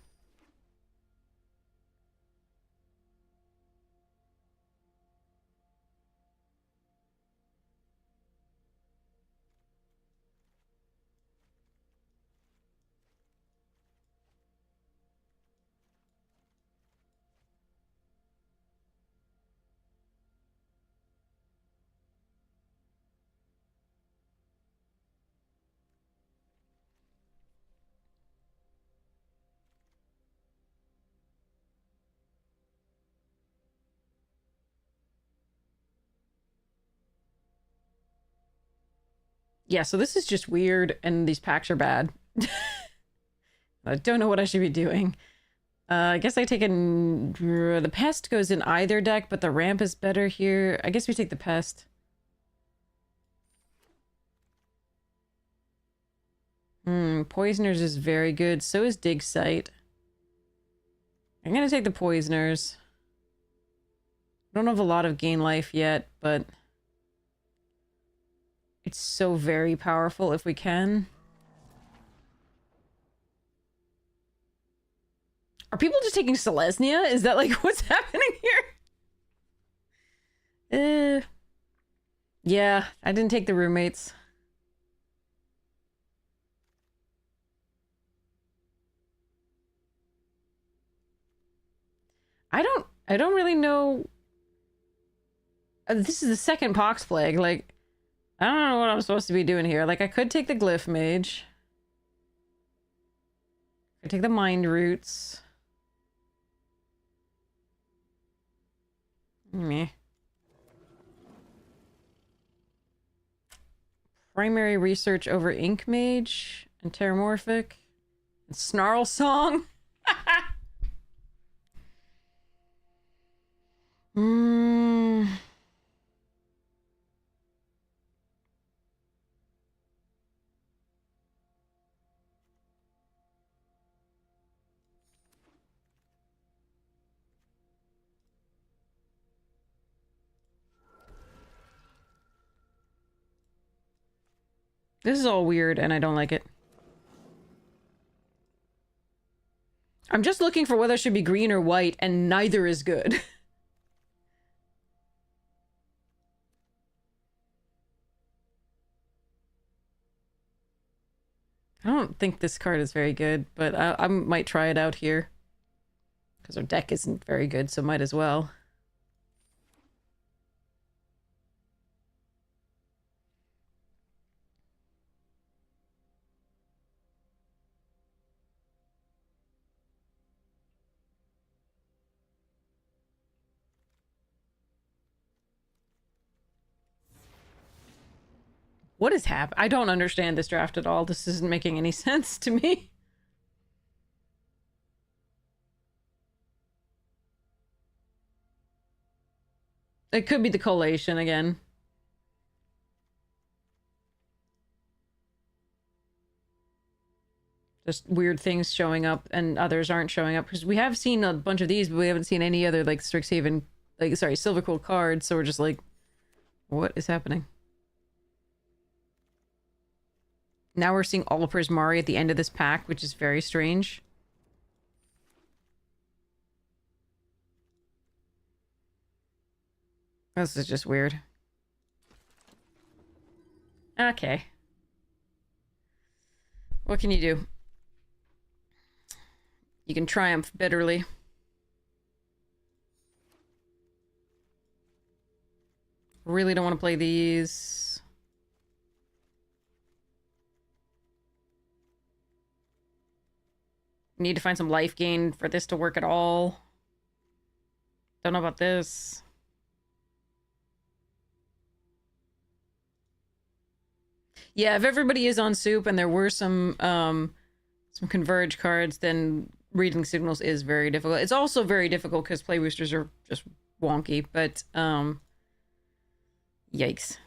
Yeah, so this is just weird, and these packs are bad. I don't know what I should be doing. I guess I take the Pest goes in either deck, but the Ramp is better here. I guess we take the Pest. Poisoners is very good. So is Dig Site. I'm gonna take the Poisoners. I don't have a lot of gain life yet, but it's so very powerful if we can. Are people just taking Selesnya? Is that like what's happening here? Yeah, I didn't take the roommates. I don't really know. This is the second Pox Plague. Like, I don't know what I'm supposed to be doing here. Like, I could take the Glyph Mage. I take the Mind Roots. Meh. Primary Research over Ink Mage and Terramorphic. And Snarl Song. This is all weird, and I don't like it. I'm just looking for whether it should be green or white, and neither is good. I don't think this card is very good, but I might try it out here. Because our deck isn't very good, so might as well. What is happening? I don't understand this draft at all. This isn't making any sense to me. It could be the collation again. Just weird things showing up and others aren't showing up. Because we have seen a bunch of these, but we haven't seen any other, like, Strixhaven, like, sorry, Silverquill cards. So we're just like, what is happening? Now we're seeing all Prismari at the end of this pack, which is very strange. This is just weird. Okay. What can you do? You can triumph bitterly. Really don't want to play these. Need to find some life gain for this to work at all. Don't know about this. Yeah, if everybody is on soup and there were some converge cards, then reading signals is very difficult. It's also very difficult because play boosters are just wonky, but yikes.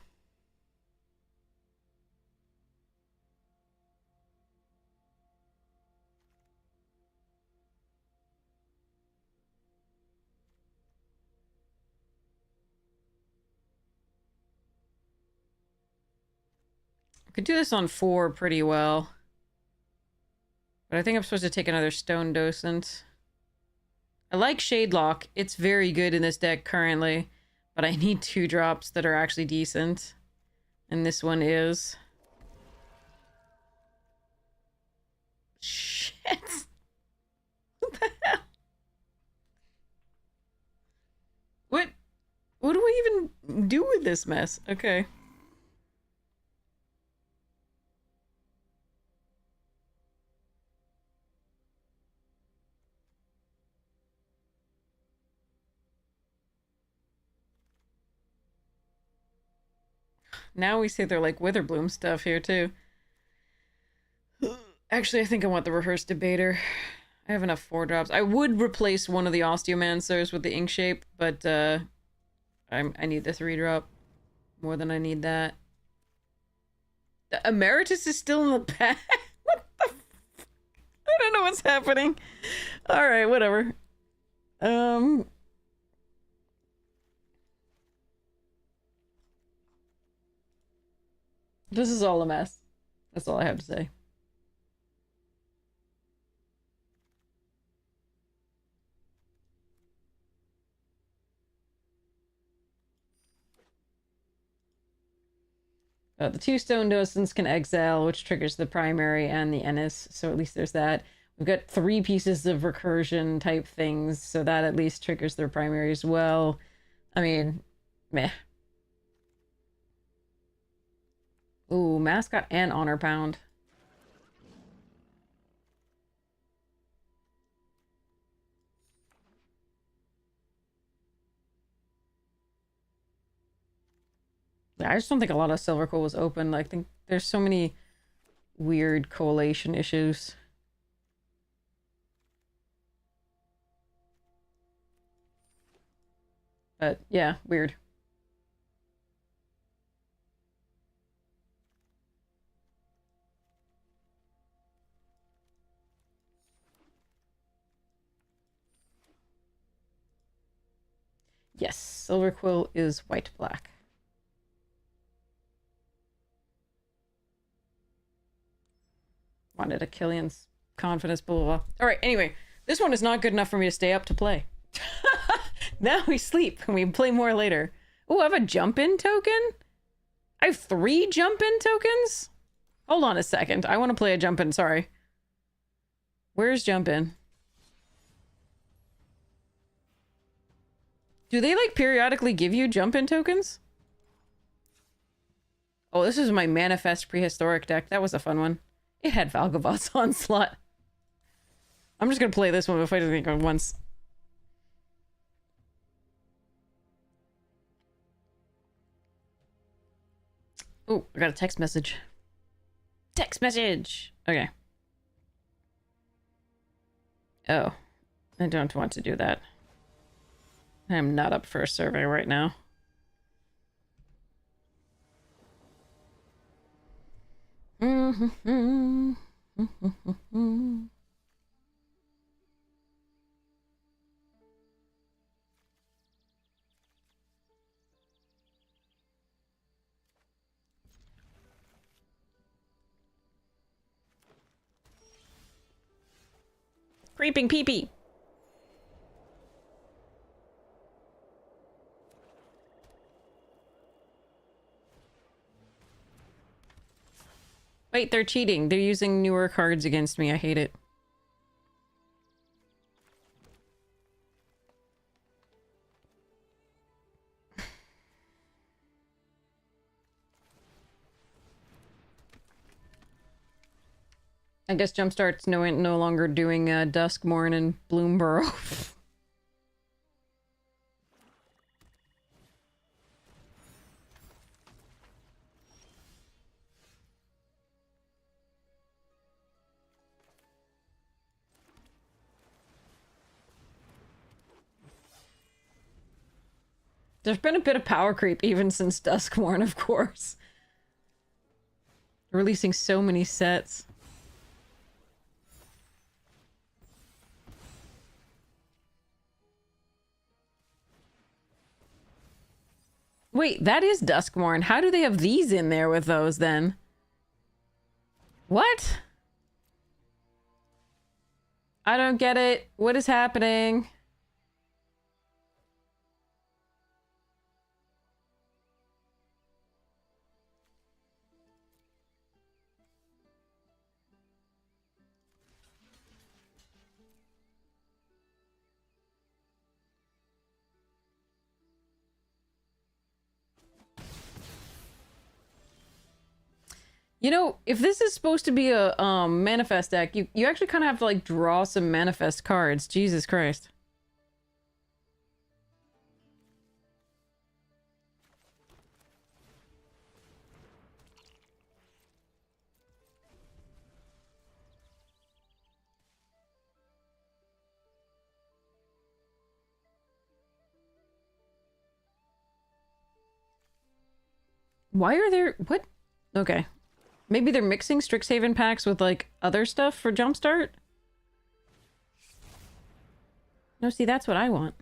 I could do this on 4 pretty well. But I think I'm supposed to take another Stone Docent. I like Shadelock. It's very good in this deck currently. But I need 2 drops that are actually decent. And this one is... Shit! What the hell? What do we even do with this mess? Okay. Now we see they're like Witherbloom stuff here too. Actually, I think I want the Rehearsed Debater. I have enough 4 drops. I would replace one of the Osteomancers with the Inkshape, but I need the 3 drop more than I need that. The Emeritus is still in the pack. What the? I don't know what's happening. All right, whatever. This is all a mess. That's all I have to say. The 2 Stone Docents can exile, which triggers the primary and the Ennis, so at least there's that. We've got 3 pieces of recursion type things, so that at least triggers their primary as well. I mean, meh. Ooh, Mascot and Honor Pound. I just don't think a lot of Silverquill was open. I think there's so many weird collation issues. But yeah, weird. Yes, Silverquill is white-black. Wanted a Killian's confidence, blah, blah, blah. All right, anyway, this one is not good enough for me to stay up to play. Now we sleep and we play more later. Oh, I have a jump-in token? I have 3 jump-in tokens? Hold on a second. I want to play a jump-in, sorry. Where's jump-in? Do they, like, periodically give you jump-in tokens? Oh, this is my Manifest Prehistoric deck. That was a fun one. It had Valgavoth's Onslaught. I'm just gonna play this one before I think of once. Oh, I got a text message. Text message! Okay. Oh. I don't want to do that. I'm not up for a survey right now. Creeping peepee. Wait, they're cheating. They're using newer cards against me. I hate it. I guess Jumpstart's no longer doing Duskmorn and Bloomborough. There's been a bit of power creep even since Duskmorn, of course. Releasing so many sets. Wait, that is Duskmorn. How do they have these in there with those then? What? I don't get it. What is happening? You know, if this is supposed to be a manifest deck, you actually kind of have to like draw some manifest cards. Jesus Christ. Why are there what? Okay. Maybe they're mixing Strixhaven packs with like other stuff for Jumpstart? No, see, that's what I want.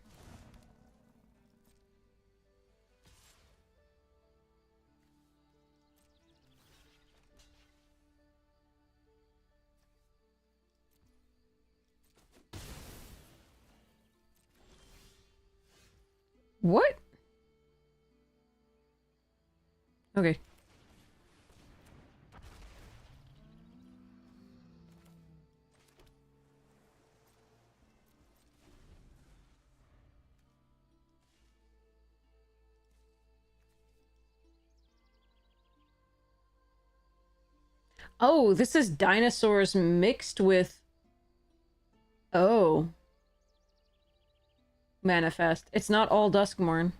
What? Okay. Oh, this is dinosaurs mixed with... Oh. Manifest. It's not all Duskmorn.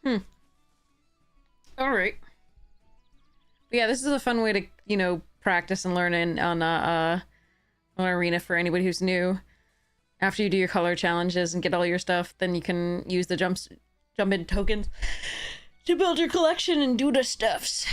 Hmm. Alright. Yeah, this is a fun way to, you know, practice and learn on Arena for anybody who's new. After you do your color challenges and get all your stuff, then you can use the jump in tokens to build your collection and do the stuffs.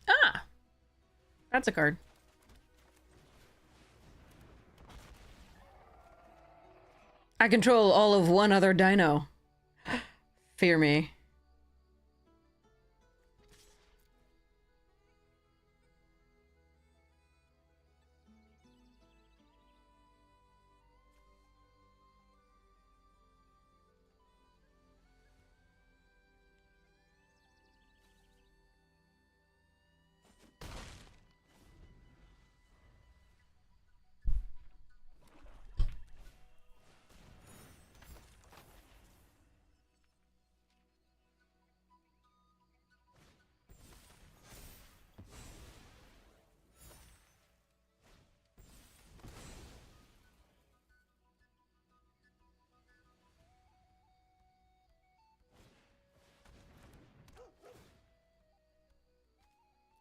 Ah, that's a card. I control all of one other dino. Fear me.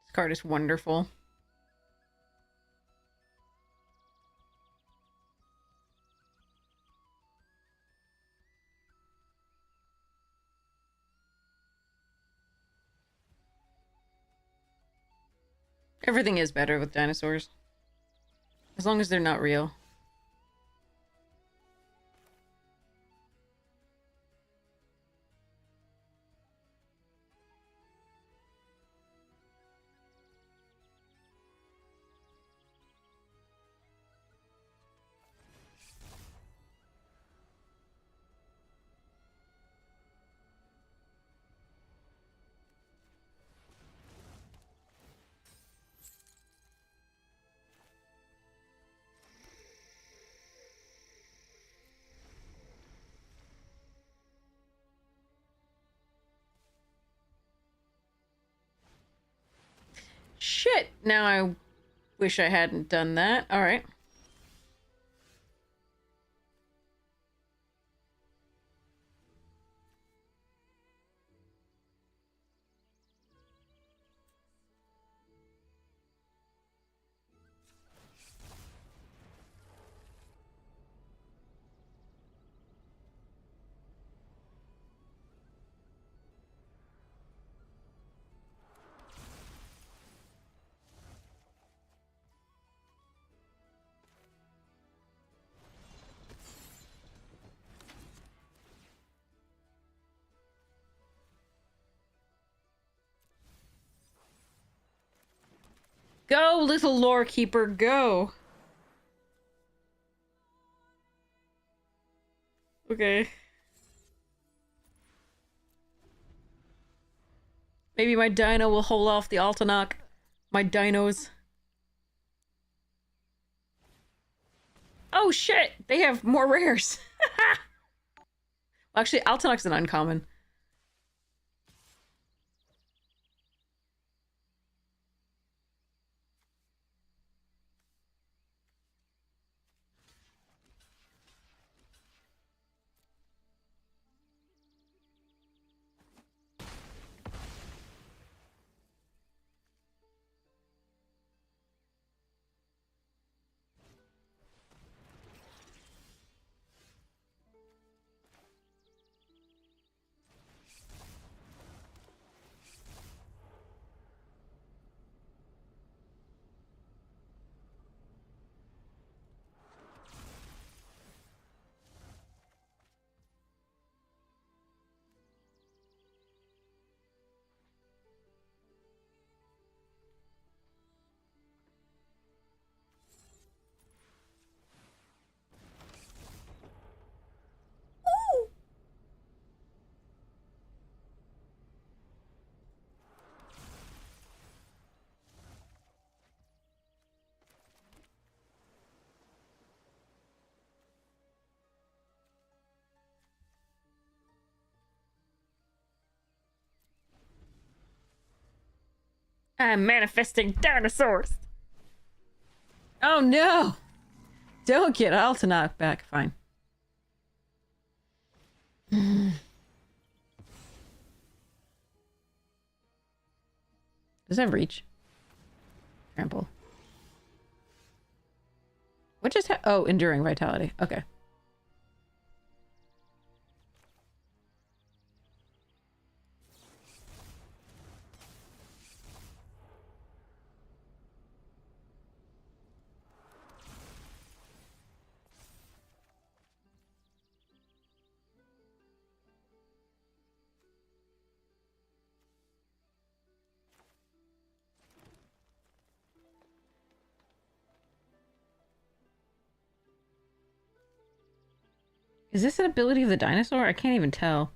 This card is wonderful. Everything is better with dinosaurs. As long as they're not real. Now I wish I hadn't done that. Alright. Go, little lore keeper, go! Okay. Maybe my dino will hold off the Altanach. My dinos. Oh shit! They have more rares! Well, actually, Altanach's an uncommon. I'm manifesting dinosaurs! Oh no! Don't get Altanach back. Fine. Does that have reach? Trample. What just oh, enduring vitality. Okay. Is this an ability of the dinosaur? I can't even tell.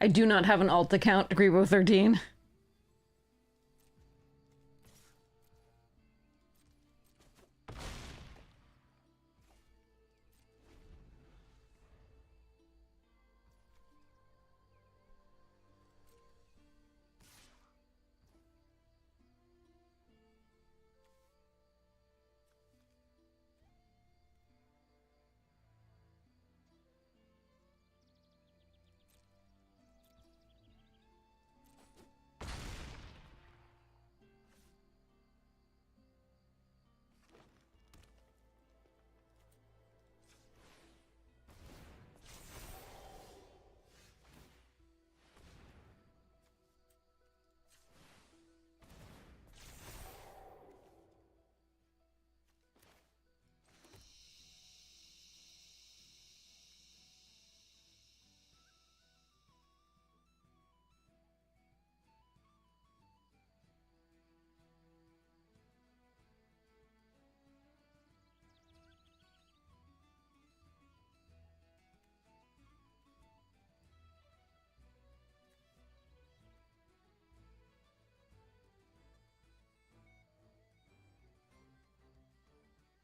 I do not have an alt account to Grebo 13.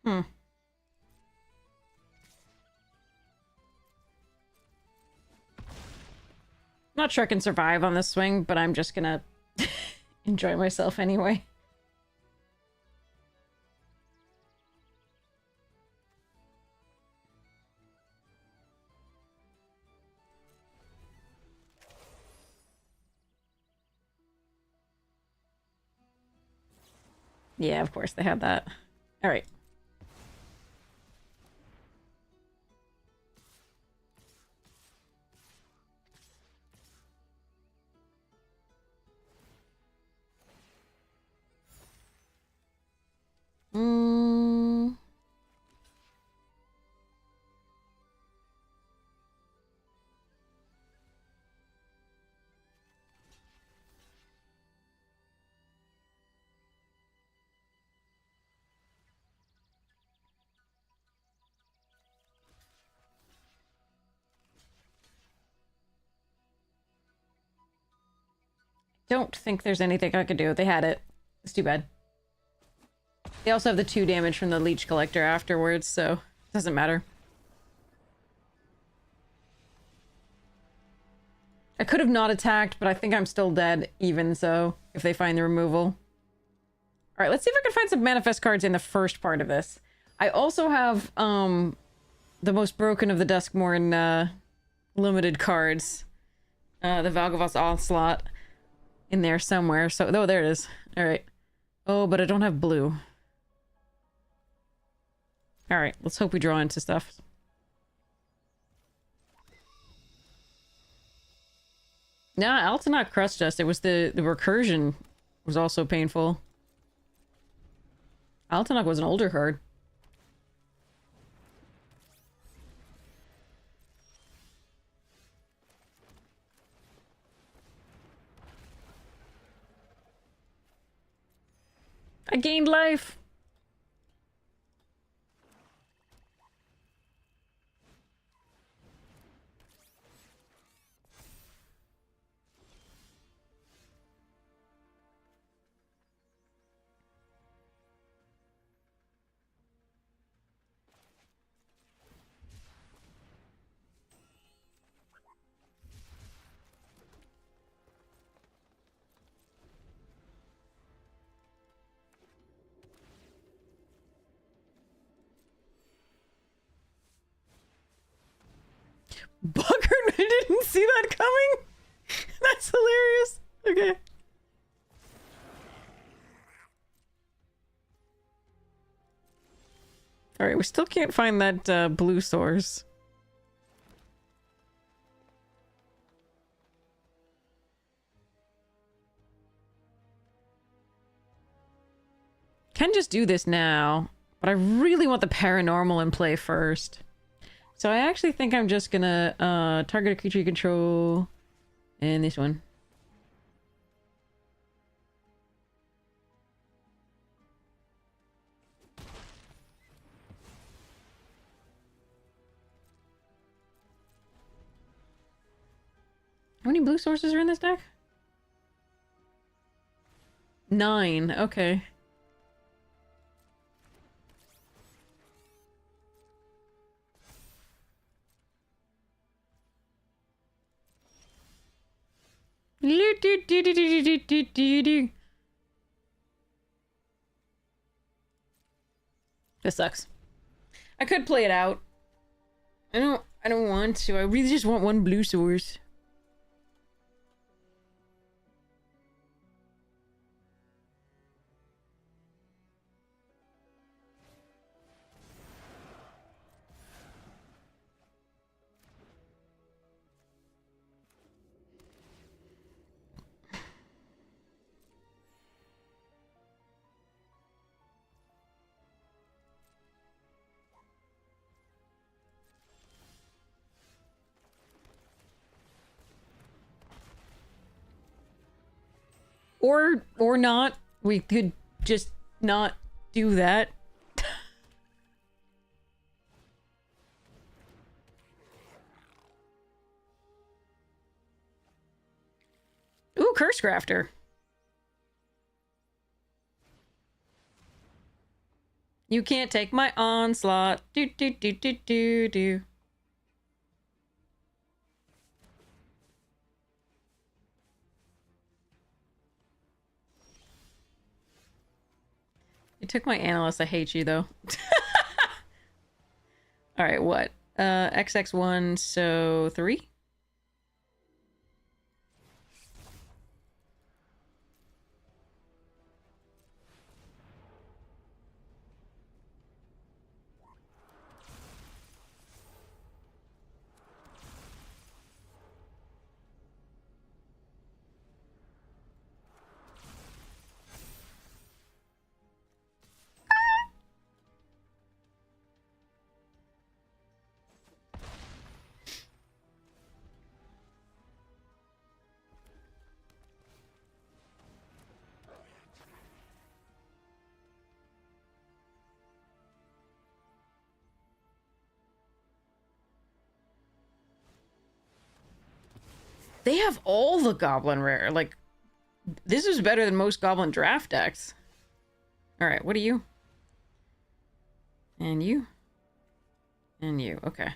Hmm. Not sure I can survive on this swing, but I'm just gonna enjoy myself anyway. Yeah, of course they had that. All right. Mm. Don't think there's anything I could do. They had it. It's too bad. They also have the 2 damage from the leech collector afterwards, so it doesn't matter. I could have not attacked, but I think I'm still dead, even so, if they find the removal. Alright, let's see if I can find some manifest cards in the first part of this. I also have, the most broken of the Duskmourn, limited cards. The Valgavoth's Onslaught in there somewhere, so... Oh, there it is. Alright. Oh, but I don't have blue. Alright, let's hope we draw into stuff. Nah, Altanach crushed us. It was the recursion was also painful. Altanach was an older card. I gained life! Bugger! I didn't see that coming! That's hilarious! Okay. Alright, we still can't find that, blue source. Can just do this now, but I really want the paranormal in play first. So I actually think I'm just gonna, target a creature you control, and this one. How many blue sources are in this deck? 9, okay. This sucks. I could play it out. I don't want to. I really just want one blue source. Or not. We could just not do that. Ooh, Curse Grafter. You can't take my onslaught. Do do do do do do. You took my analyst. I hate you though. All right, what? XX1, so 3? They have all the goblin rare. Like, this is better than most goblin draft decks. All right, what are you? And you? And you, okay.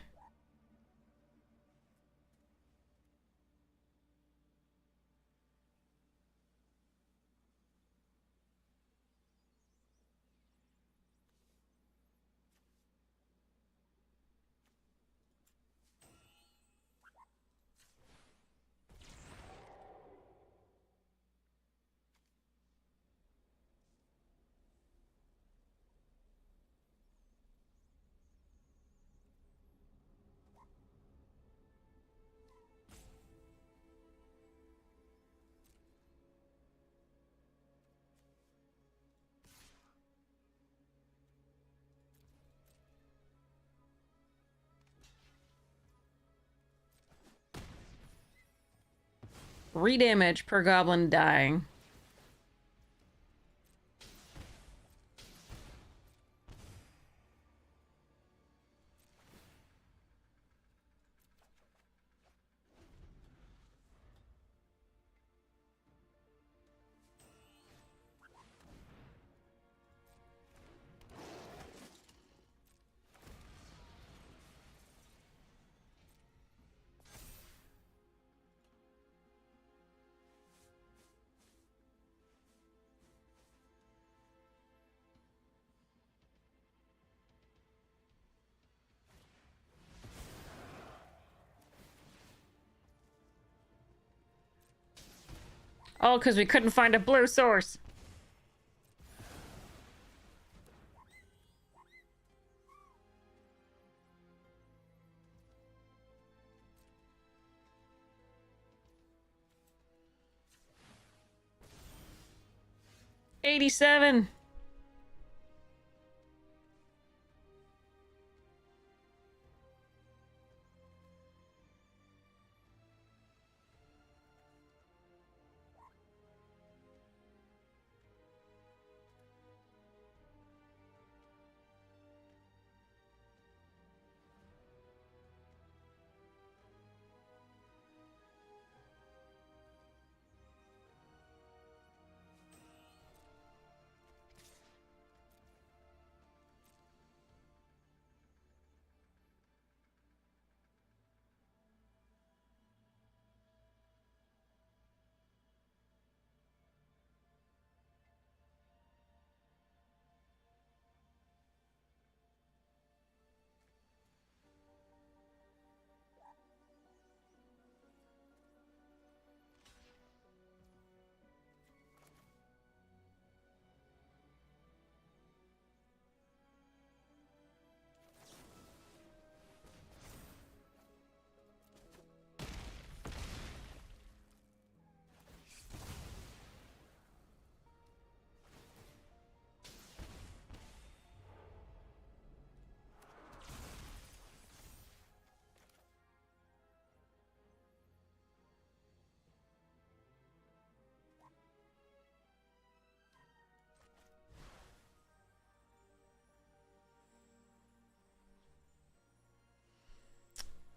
Redamage per goblin dying. Oh, because we couldn't find a blue source. $87.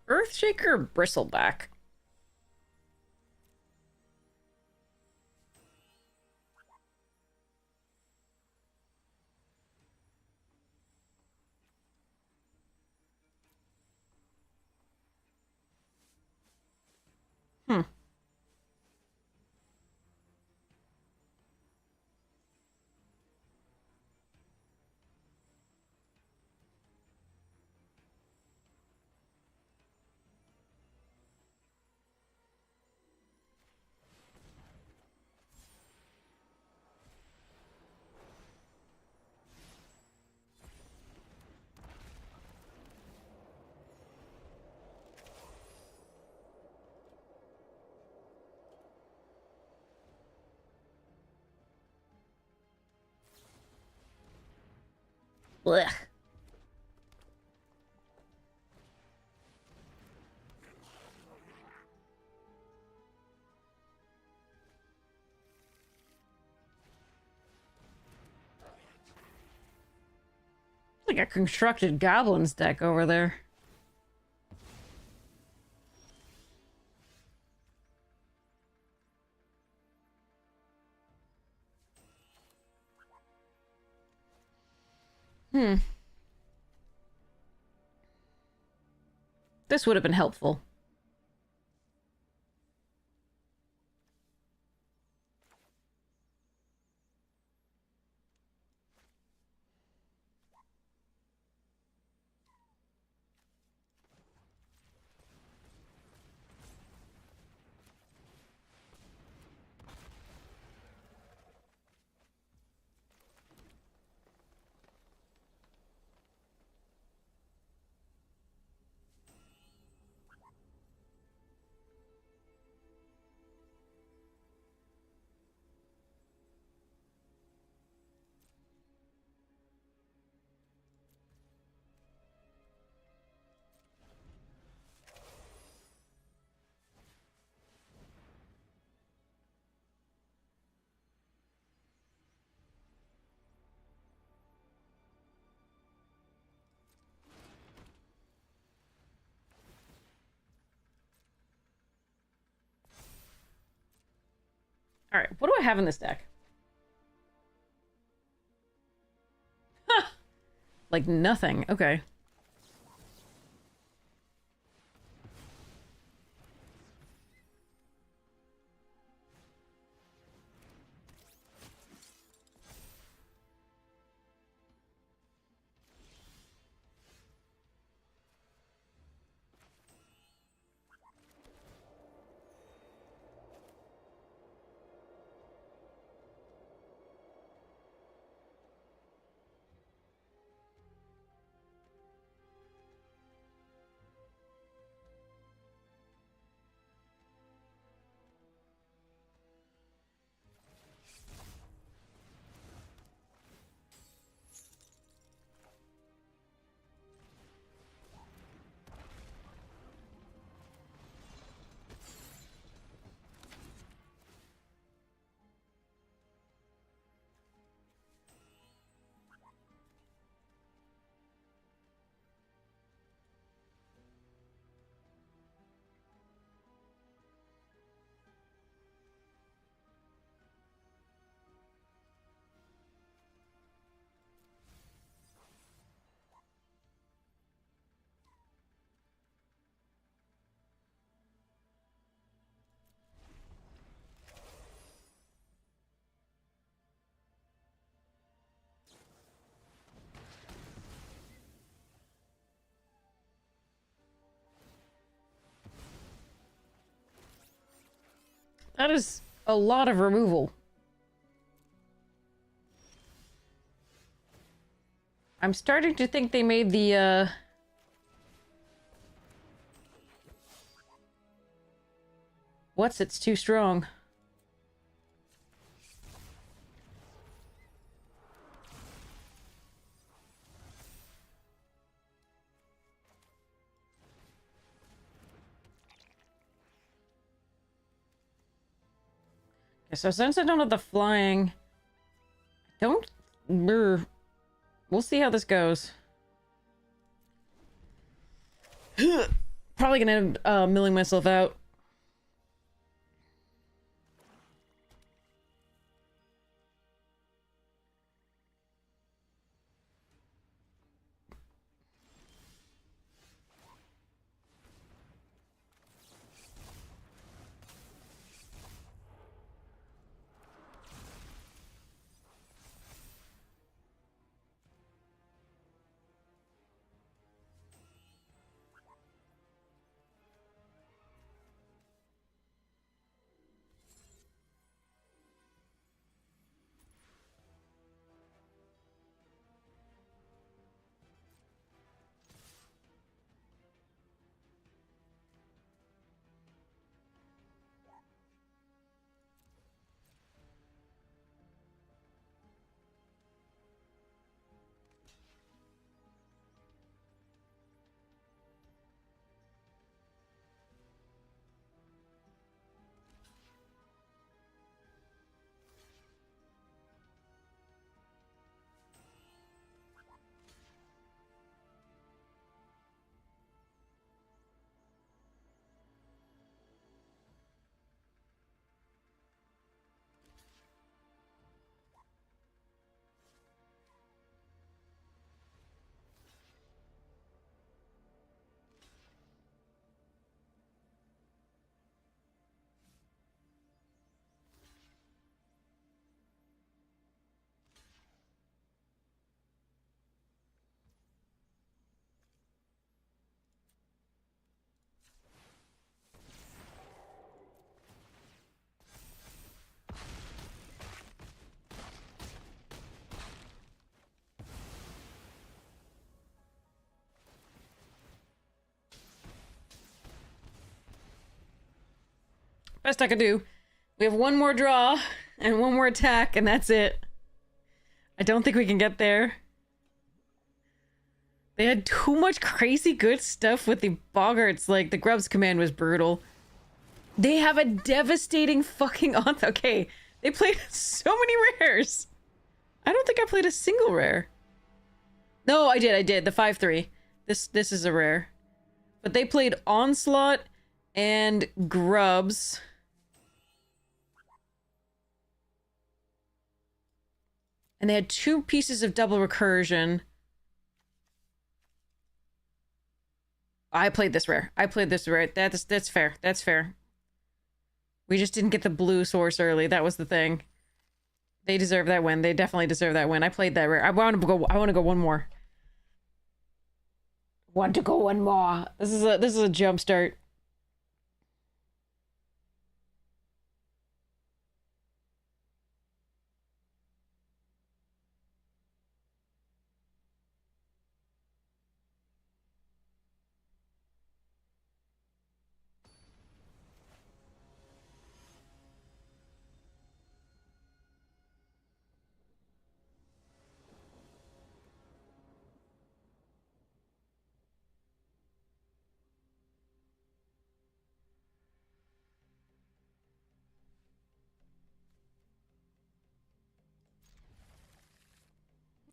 Earthshaker Bristleback. Hmm. Blech. Like a constructed goblins deck over there. Hmm. This would have been helpful. Alright, what do I have in this deck? Like nothing. Okay. That is a lot of removal. I'm starting to think they made the, What's it's too strong. Okay, so since I don't have the flying, don't... We'll see how this goes. Probably gonna end up milling myself out. Best I could do. We have one more draw and one more attack, and that's it. I don't think we can get there. They had too much crazy good stuff with the boggarts. Like, the Grubs command was brutal. They have a devastating fucking okay, they played so many rares. I don't think I played a single rare. No, I did. The 5/3. This is a rare. But they played Onslaught and Grubs. And they had 2 pieces of double recursion. I played this rare. That's fair. That's fair. We just didn't get the blue source early. That was the thing. They deserve that win. They definitely deserve that win. I played that rare. I want to go one more. Want to go one more. This is a jump start.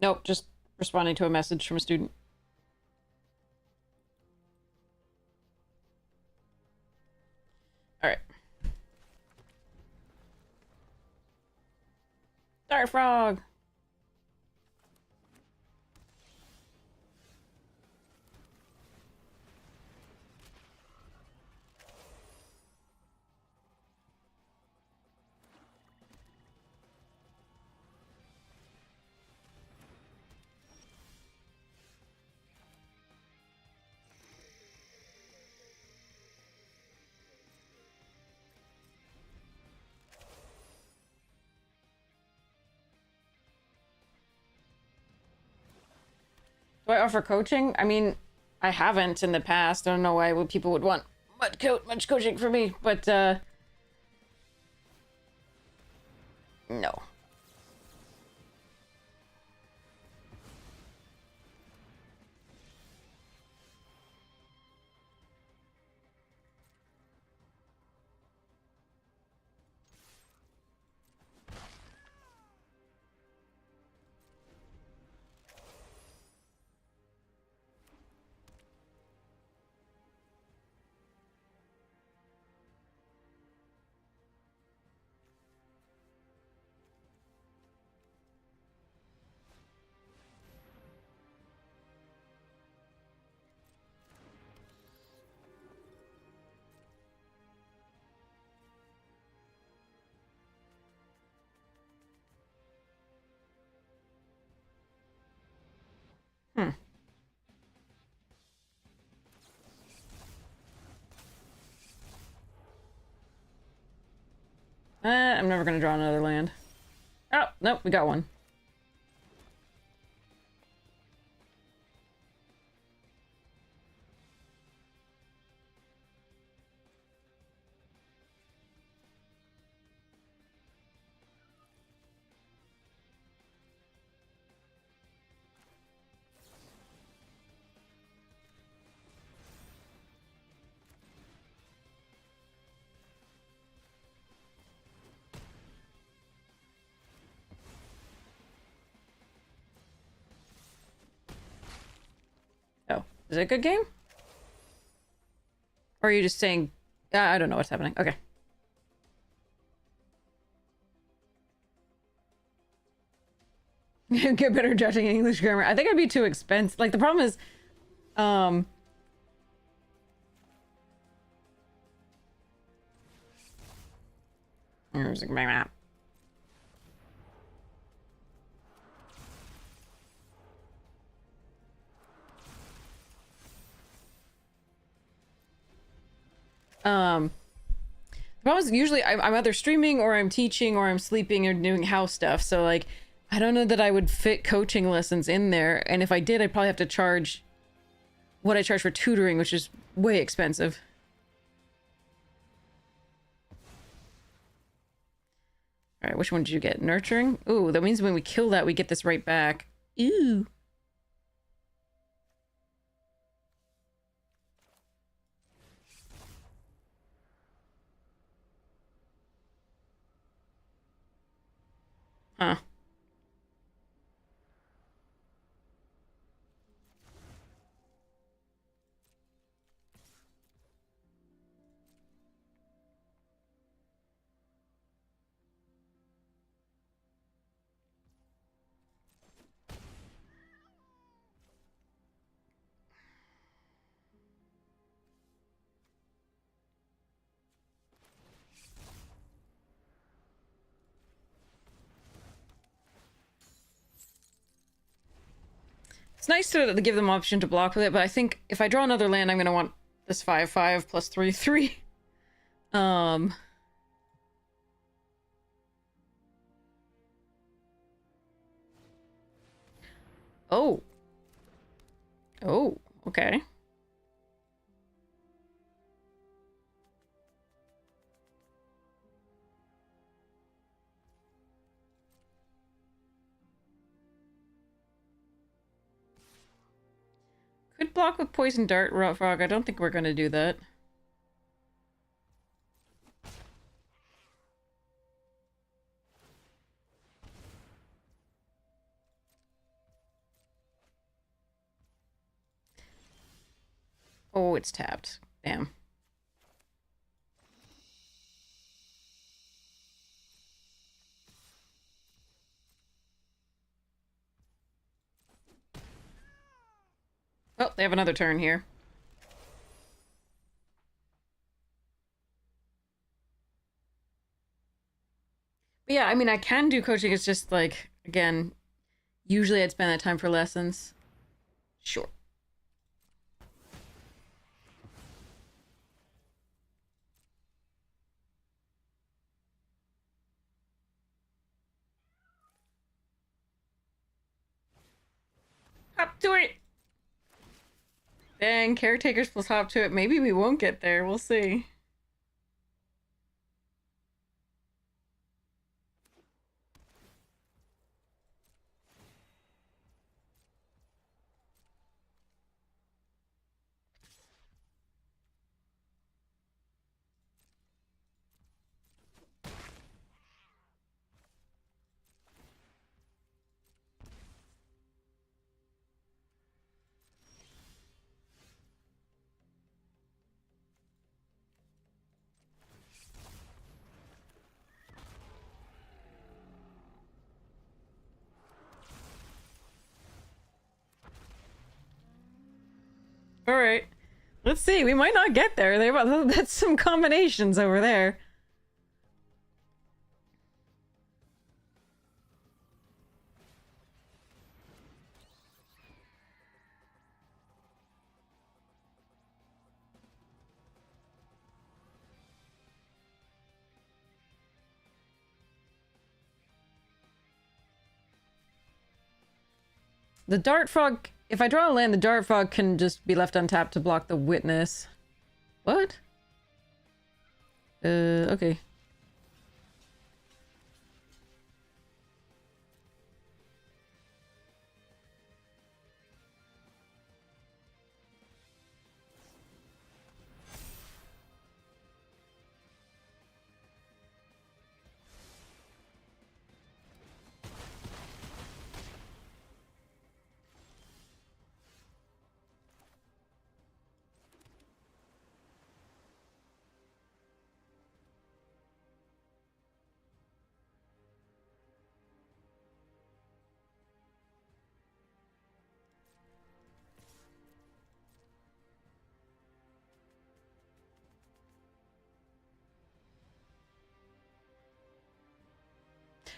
Nope, just responding to a message from a student. Alright. Sorry, frog. Do I offer coaching? I mean, I haven't in the past. I don't know why people would want much coaching from me, but no. I'm never gonna draw another land. Oh, nope, we got one. Oh, is it a good game? Or are you just saying, I don't know what's happening. Okay. Get better judging English grammar. I think I'd be too expensive. Like, the problem is, here's my map. The problem is usually I'm either streaming or I'm teaching or I'm sleeping or doing house stuff. So like, I don't know that I would fit coaching lessons in there. And if I did, I'd probably have to charge what I charge for tutoring, which is way expensive. Alright, which one did you get? Nurturing? Ooh, that means when we kill that, we get this right back. Ooh. Huh. It's nice to give them option to block with it, but I think if I draw another land, I'm gonna want this 5/5 plus 3/3. Oh. Oh, okay. Could block with Poison Dart Frog. I don't think we're gonna do that. Oh, it's tapped. Damn. Oh, they have another turn here. But yeah, I mean, I can do coaching. It's just like, again, usually I'd spend that time for lessons. Sure. Hop to it! Dang, caretakers plus hop to it. Maybe we won't get there. We'll see. All right. Let's see. We might not get there. That's some combinations over there. The Dart Frog... If I draw a land, the Dart Frog can just be left untapped to block the Witness. What? Okay.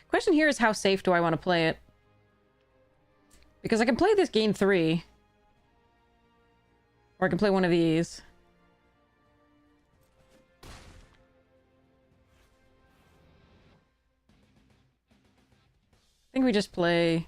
Question here is how safe do I want to play it? Because I can play this gain 3. Or I can play one of these. I think we just play...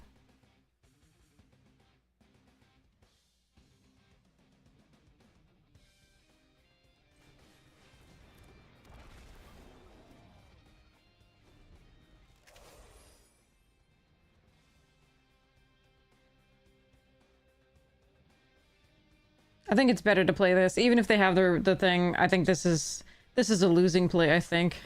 I think it's better to play this. Even if they have the thing, I think this is a losing play, I think.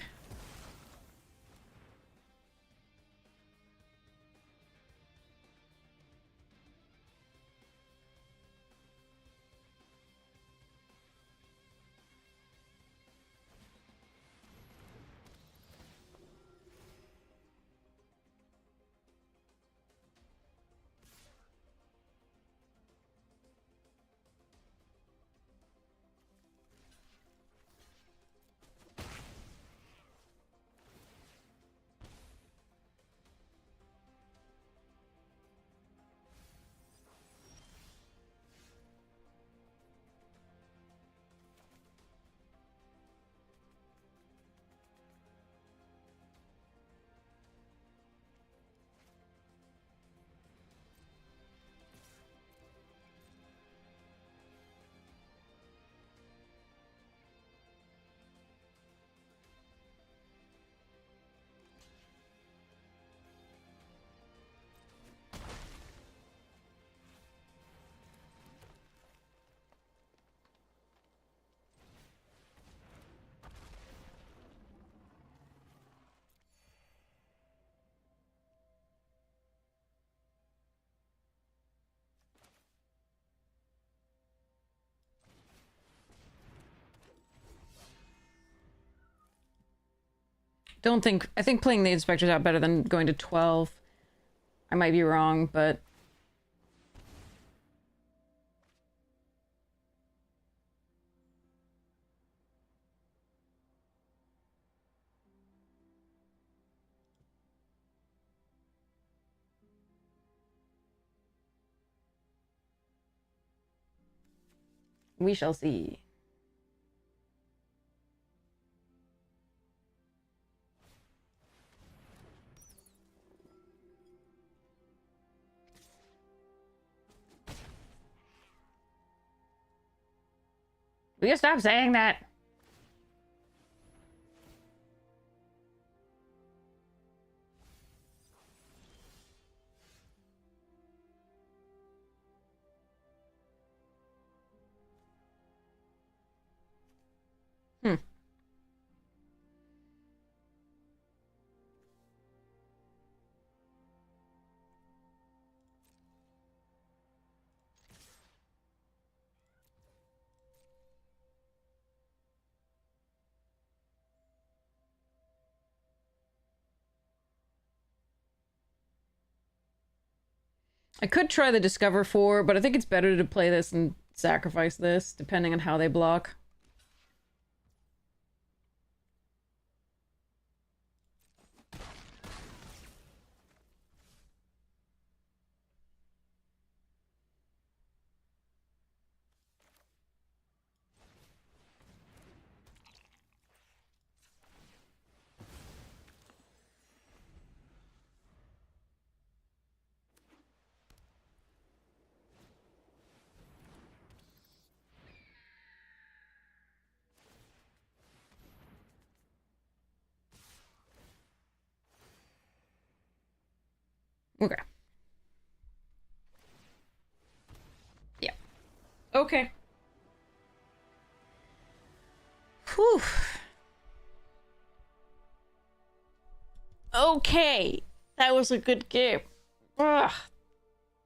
I think playing the inspectors out better than going to 12. I might be wrong, but we shall see. Will you stop saying that? Hmm. I could try the Discover 4, but I think it's better to play this and sacrifice this, depending on how they block. Okay. Yeah. Okay. Whew. Okay. That was a good game. Ugh.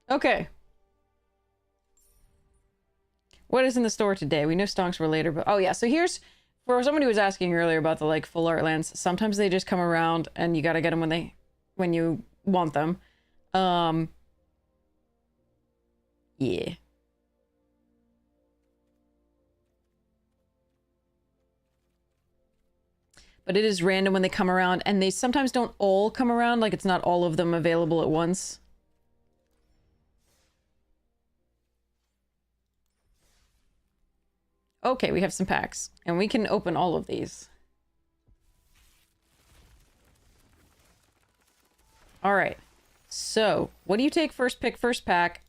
Okay. What is in the store today? We know stonks were later, but... Oh, yeah. So here's... For somebody who was asking earlier about the, like, full art lands, sometimes they just come around and you gotta get them when you want them. Yeah. But it is random when they come around, and they sometimes don't all come around, like it's not all of them available at once. Okay, we have some packs, and we can open all of these. All right. So, what do you take first pick, first pack?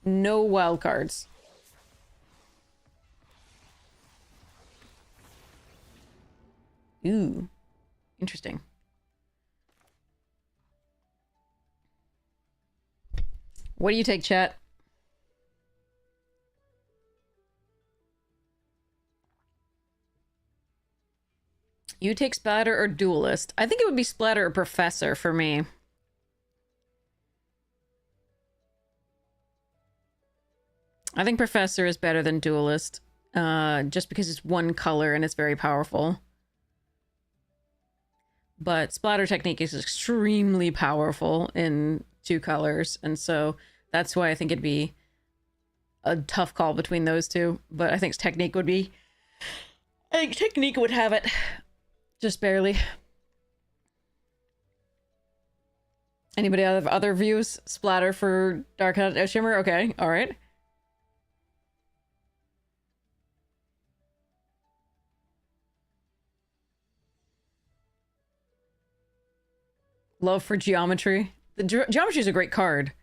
No wild cards. Ooh. Interesting. What do you take, chat? You take Splatter or Duelist? I think it would be Splatter or Professor for me. I think Professor is better than Duelist. Just because it's one color and it's very powerful. But Splatter Technique is extremely powerful in 2 colors, and so that's why I think it'd be a tough call between those two. But I think Technique would be... I think Technique would have it. Just barely. Anybody have other views? Splatter for Dark Shimmer? Okay, alright. Love for Geometry. The Geometry is a great card.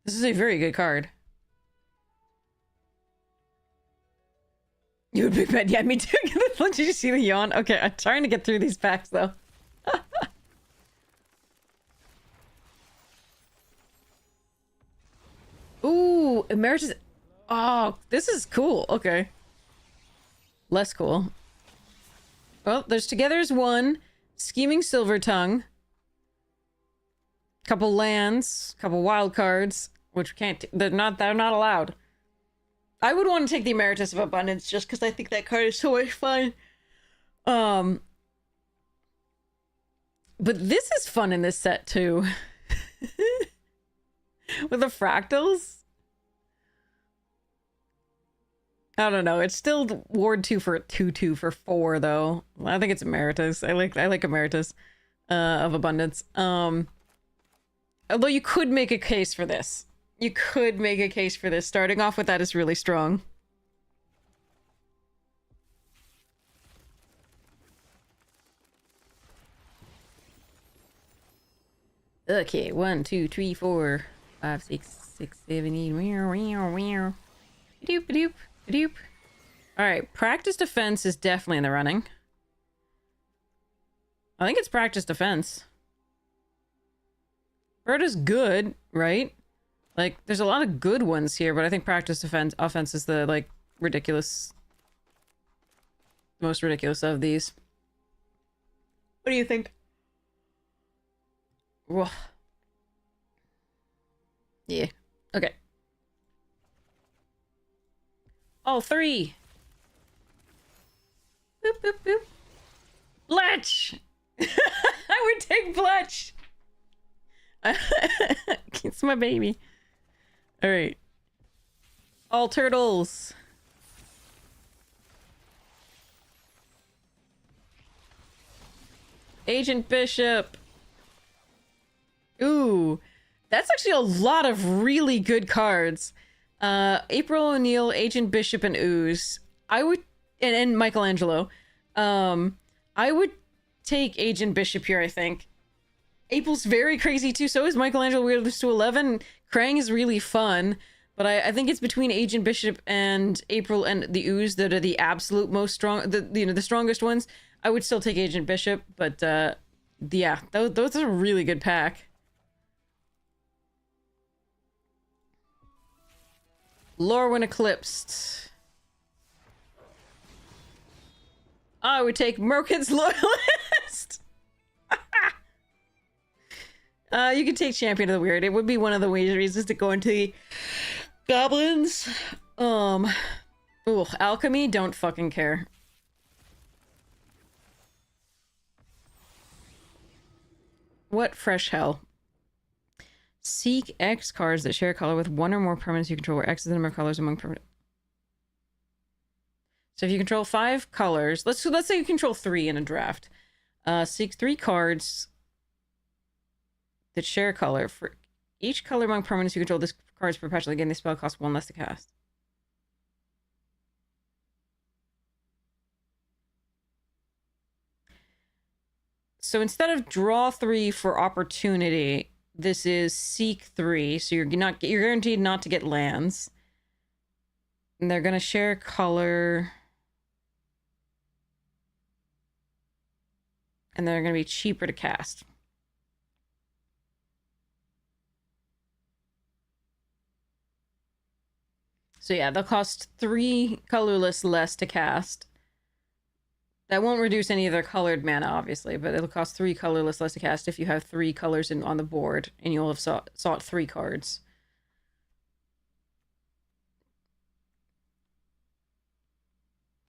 This is a very good card. You would Big Ben. Yeah, me too. Did you see the yawn? Okay, I'm trying to get through these packs, though. Ooh, Emeritus. Oh, this is cool. Okay. Less cool. Well, there's Together's one. Scheming Silver Tongue. Couple lands. Couple wild cards. Which can't... They're not allowed. I would want to take the Emeritus of Abundance just because I think that card is so much fun. But this is fun in this set too. With the fractals. I don't know. It's still Ward 2 for 2/2 for 4 though. I think it's Emeritus. I like Emeritus of Abundance. Although you could make a case for this. You could make a case for this. Starting off with that is really strong. Okay, 1, 2, 3, 4, 5, 6, 7, 8. Doop, doop, doop. Alright, Practice Defense is definitely in the running. I think it's Practice Defense. Bird is good, right? Like, there's a lot of good ones here, but I think Practice Offense is the, like, ridiculous... most ridiculous of these. What do you think? Whoa. Yeah. Okay. All 3! Boop, boop, boop. Bletch! I would take Bletch! It's my baby. Alright. All turtles. Agent Bishop. Ooh. That's actually a lot of really good cards. April O'Neil, Agent Bishop, and Ooze. I would... And Michelangelo. I would take Agent Bishop here, I think. April's very crazy too, so is Michelangelo Weirdest to 11. Krang is really fun, but I think it's between Agent Bishop and April and the Ooze that are the absolute most strong, the strongest ones. I would still take Agent Bishop, but yeah, those are a really good pack. Lorwyn Eclipsed. I would take Merkid's Loyalist. You could take Champion of the Weird. It would be one of the reasons to go into the goblins. Ooh, Alchemy, don't fucking care. What fresh hell? Seek X cards that share color with one or more permanents you control, where X is the number of colors among permanent. So if you control 5 colors, let's say you control 3 in a draft. Seek 3 cards that share color. For each color among permanents you control, this card is perpetually getting the spell costs 1 less to cast. So instead of draw 3 for opportunity, this is seek 3. So you're guaranteed not to get lands. And they're gonna share color. And they're gonna be cheaper to cast. So yeah, they'll cost 3 colorless less to cast. That won't reduce any of their colored mana, obviously, but it'll cost 3 colorless less to cast if you have 3 colors on the board, and you'll have sought 3 cards.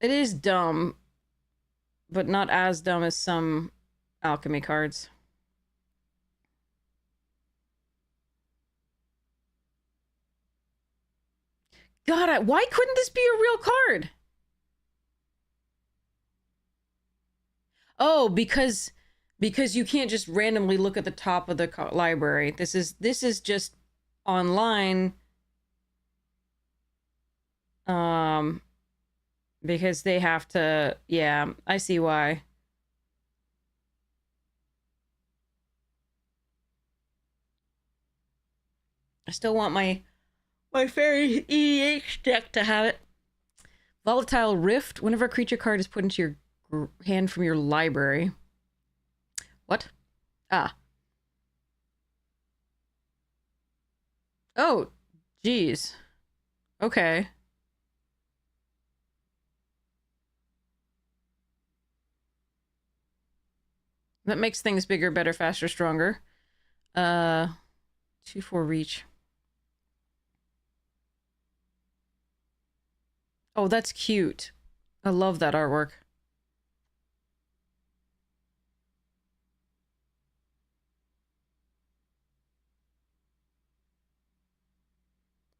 It is dumb, but not as dumb as some alchemy cards. God, why couldn't this be a real card? Oh, because you can't just randomly look at the top of the library. This is just online. Because they have to. Yeah, I see why. I still want my fairy EDH deck to have it. Volatile Rift. Whenever a creature card is put into your hand from your library. What? Ah. Oh, geez. Okay. That makes things bigger, better, faster, stronger. 2/4 reach. Oh, that's cute. I love that artwork.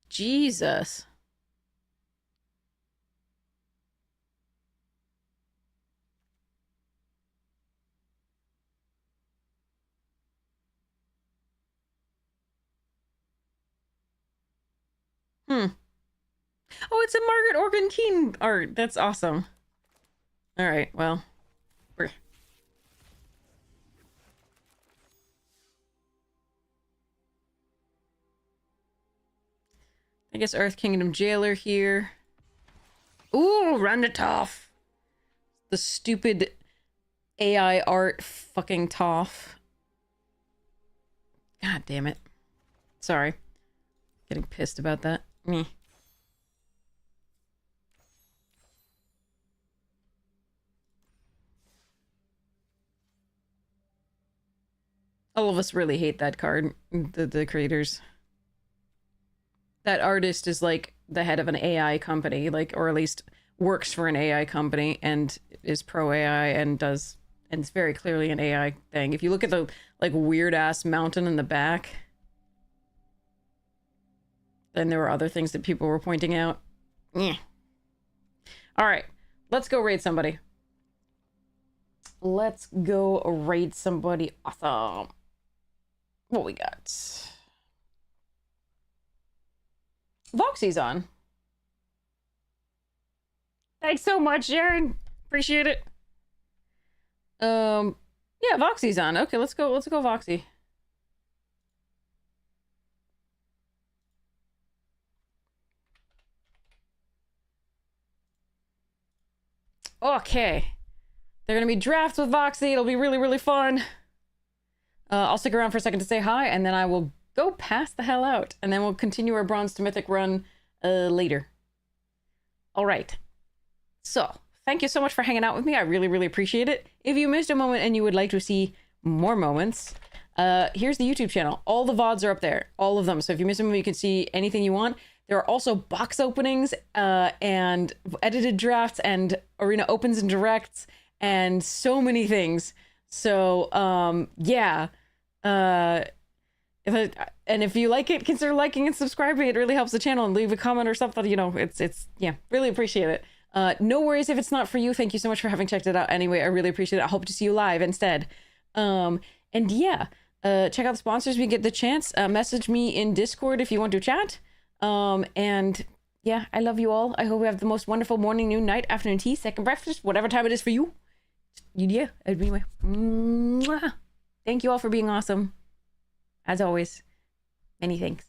Jesus. Oh, it's a Margaret Organ Keen art. That's awesome. All right, well, I guess Earth Kingdom Jailer here. Ooh, Randatoff. The stupid AI art fucking Toph. God damn it. Sorry. Getting pissed about that. Me. All of us really hate that card, the creators. That artist is like the head of an AI company, like, or at least works for an AI company and is pro AI and it's very clearly an AI thing. If you look at the like weird ass mountain in the back, then there were other things that people were pointing out. Yeah. All right, let's go raid somebody. Let's go raid somebody awesome. What we got? Voxy's on. Thanks so much, Jared. Appreciate it. Yeah, Voxy's on. Okay, let's go Voxy. Okay. They're gonna be drafts with Voxy. It'll be really, really fun. I'll stick around for a second to say hi, and then I will go pass the hell out. And then we'll continue our Bronze to Mythic run later. All right. So, thank you so much for hanging out with me. I really, really appreciate it. If you missed a moment and you would like to see more moments, here's the YouTube channel. All the VODs are up there. All of them. So if you miss a moment, you can see anything you want. There are also box openings and edited drafts and arena opens and directs and so many things. So, yeah. And if you like it, consider liking and subscribing. It really helps the channel, and leave a comment or something. You know, it's yeah, really appreciate it. No worries if it's not for you. Thank you so much for having checked it out anyway. I really appreciate it. I hope to see you live instead. And yeah, check out the sponsors when you get the chance. Message me in Discord if you want to chat. And yeah, I love you all. I hope you have the most wonderful morning, noon, night, afternoon tea, second breakfast, whatever time it is for you. Yeah, anyway. Mwah. Thank you all for being awesome. As always, many thanks.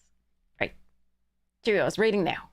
All right. Cheerios, rating now.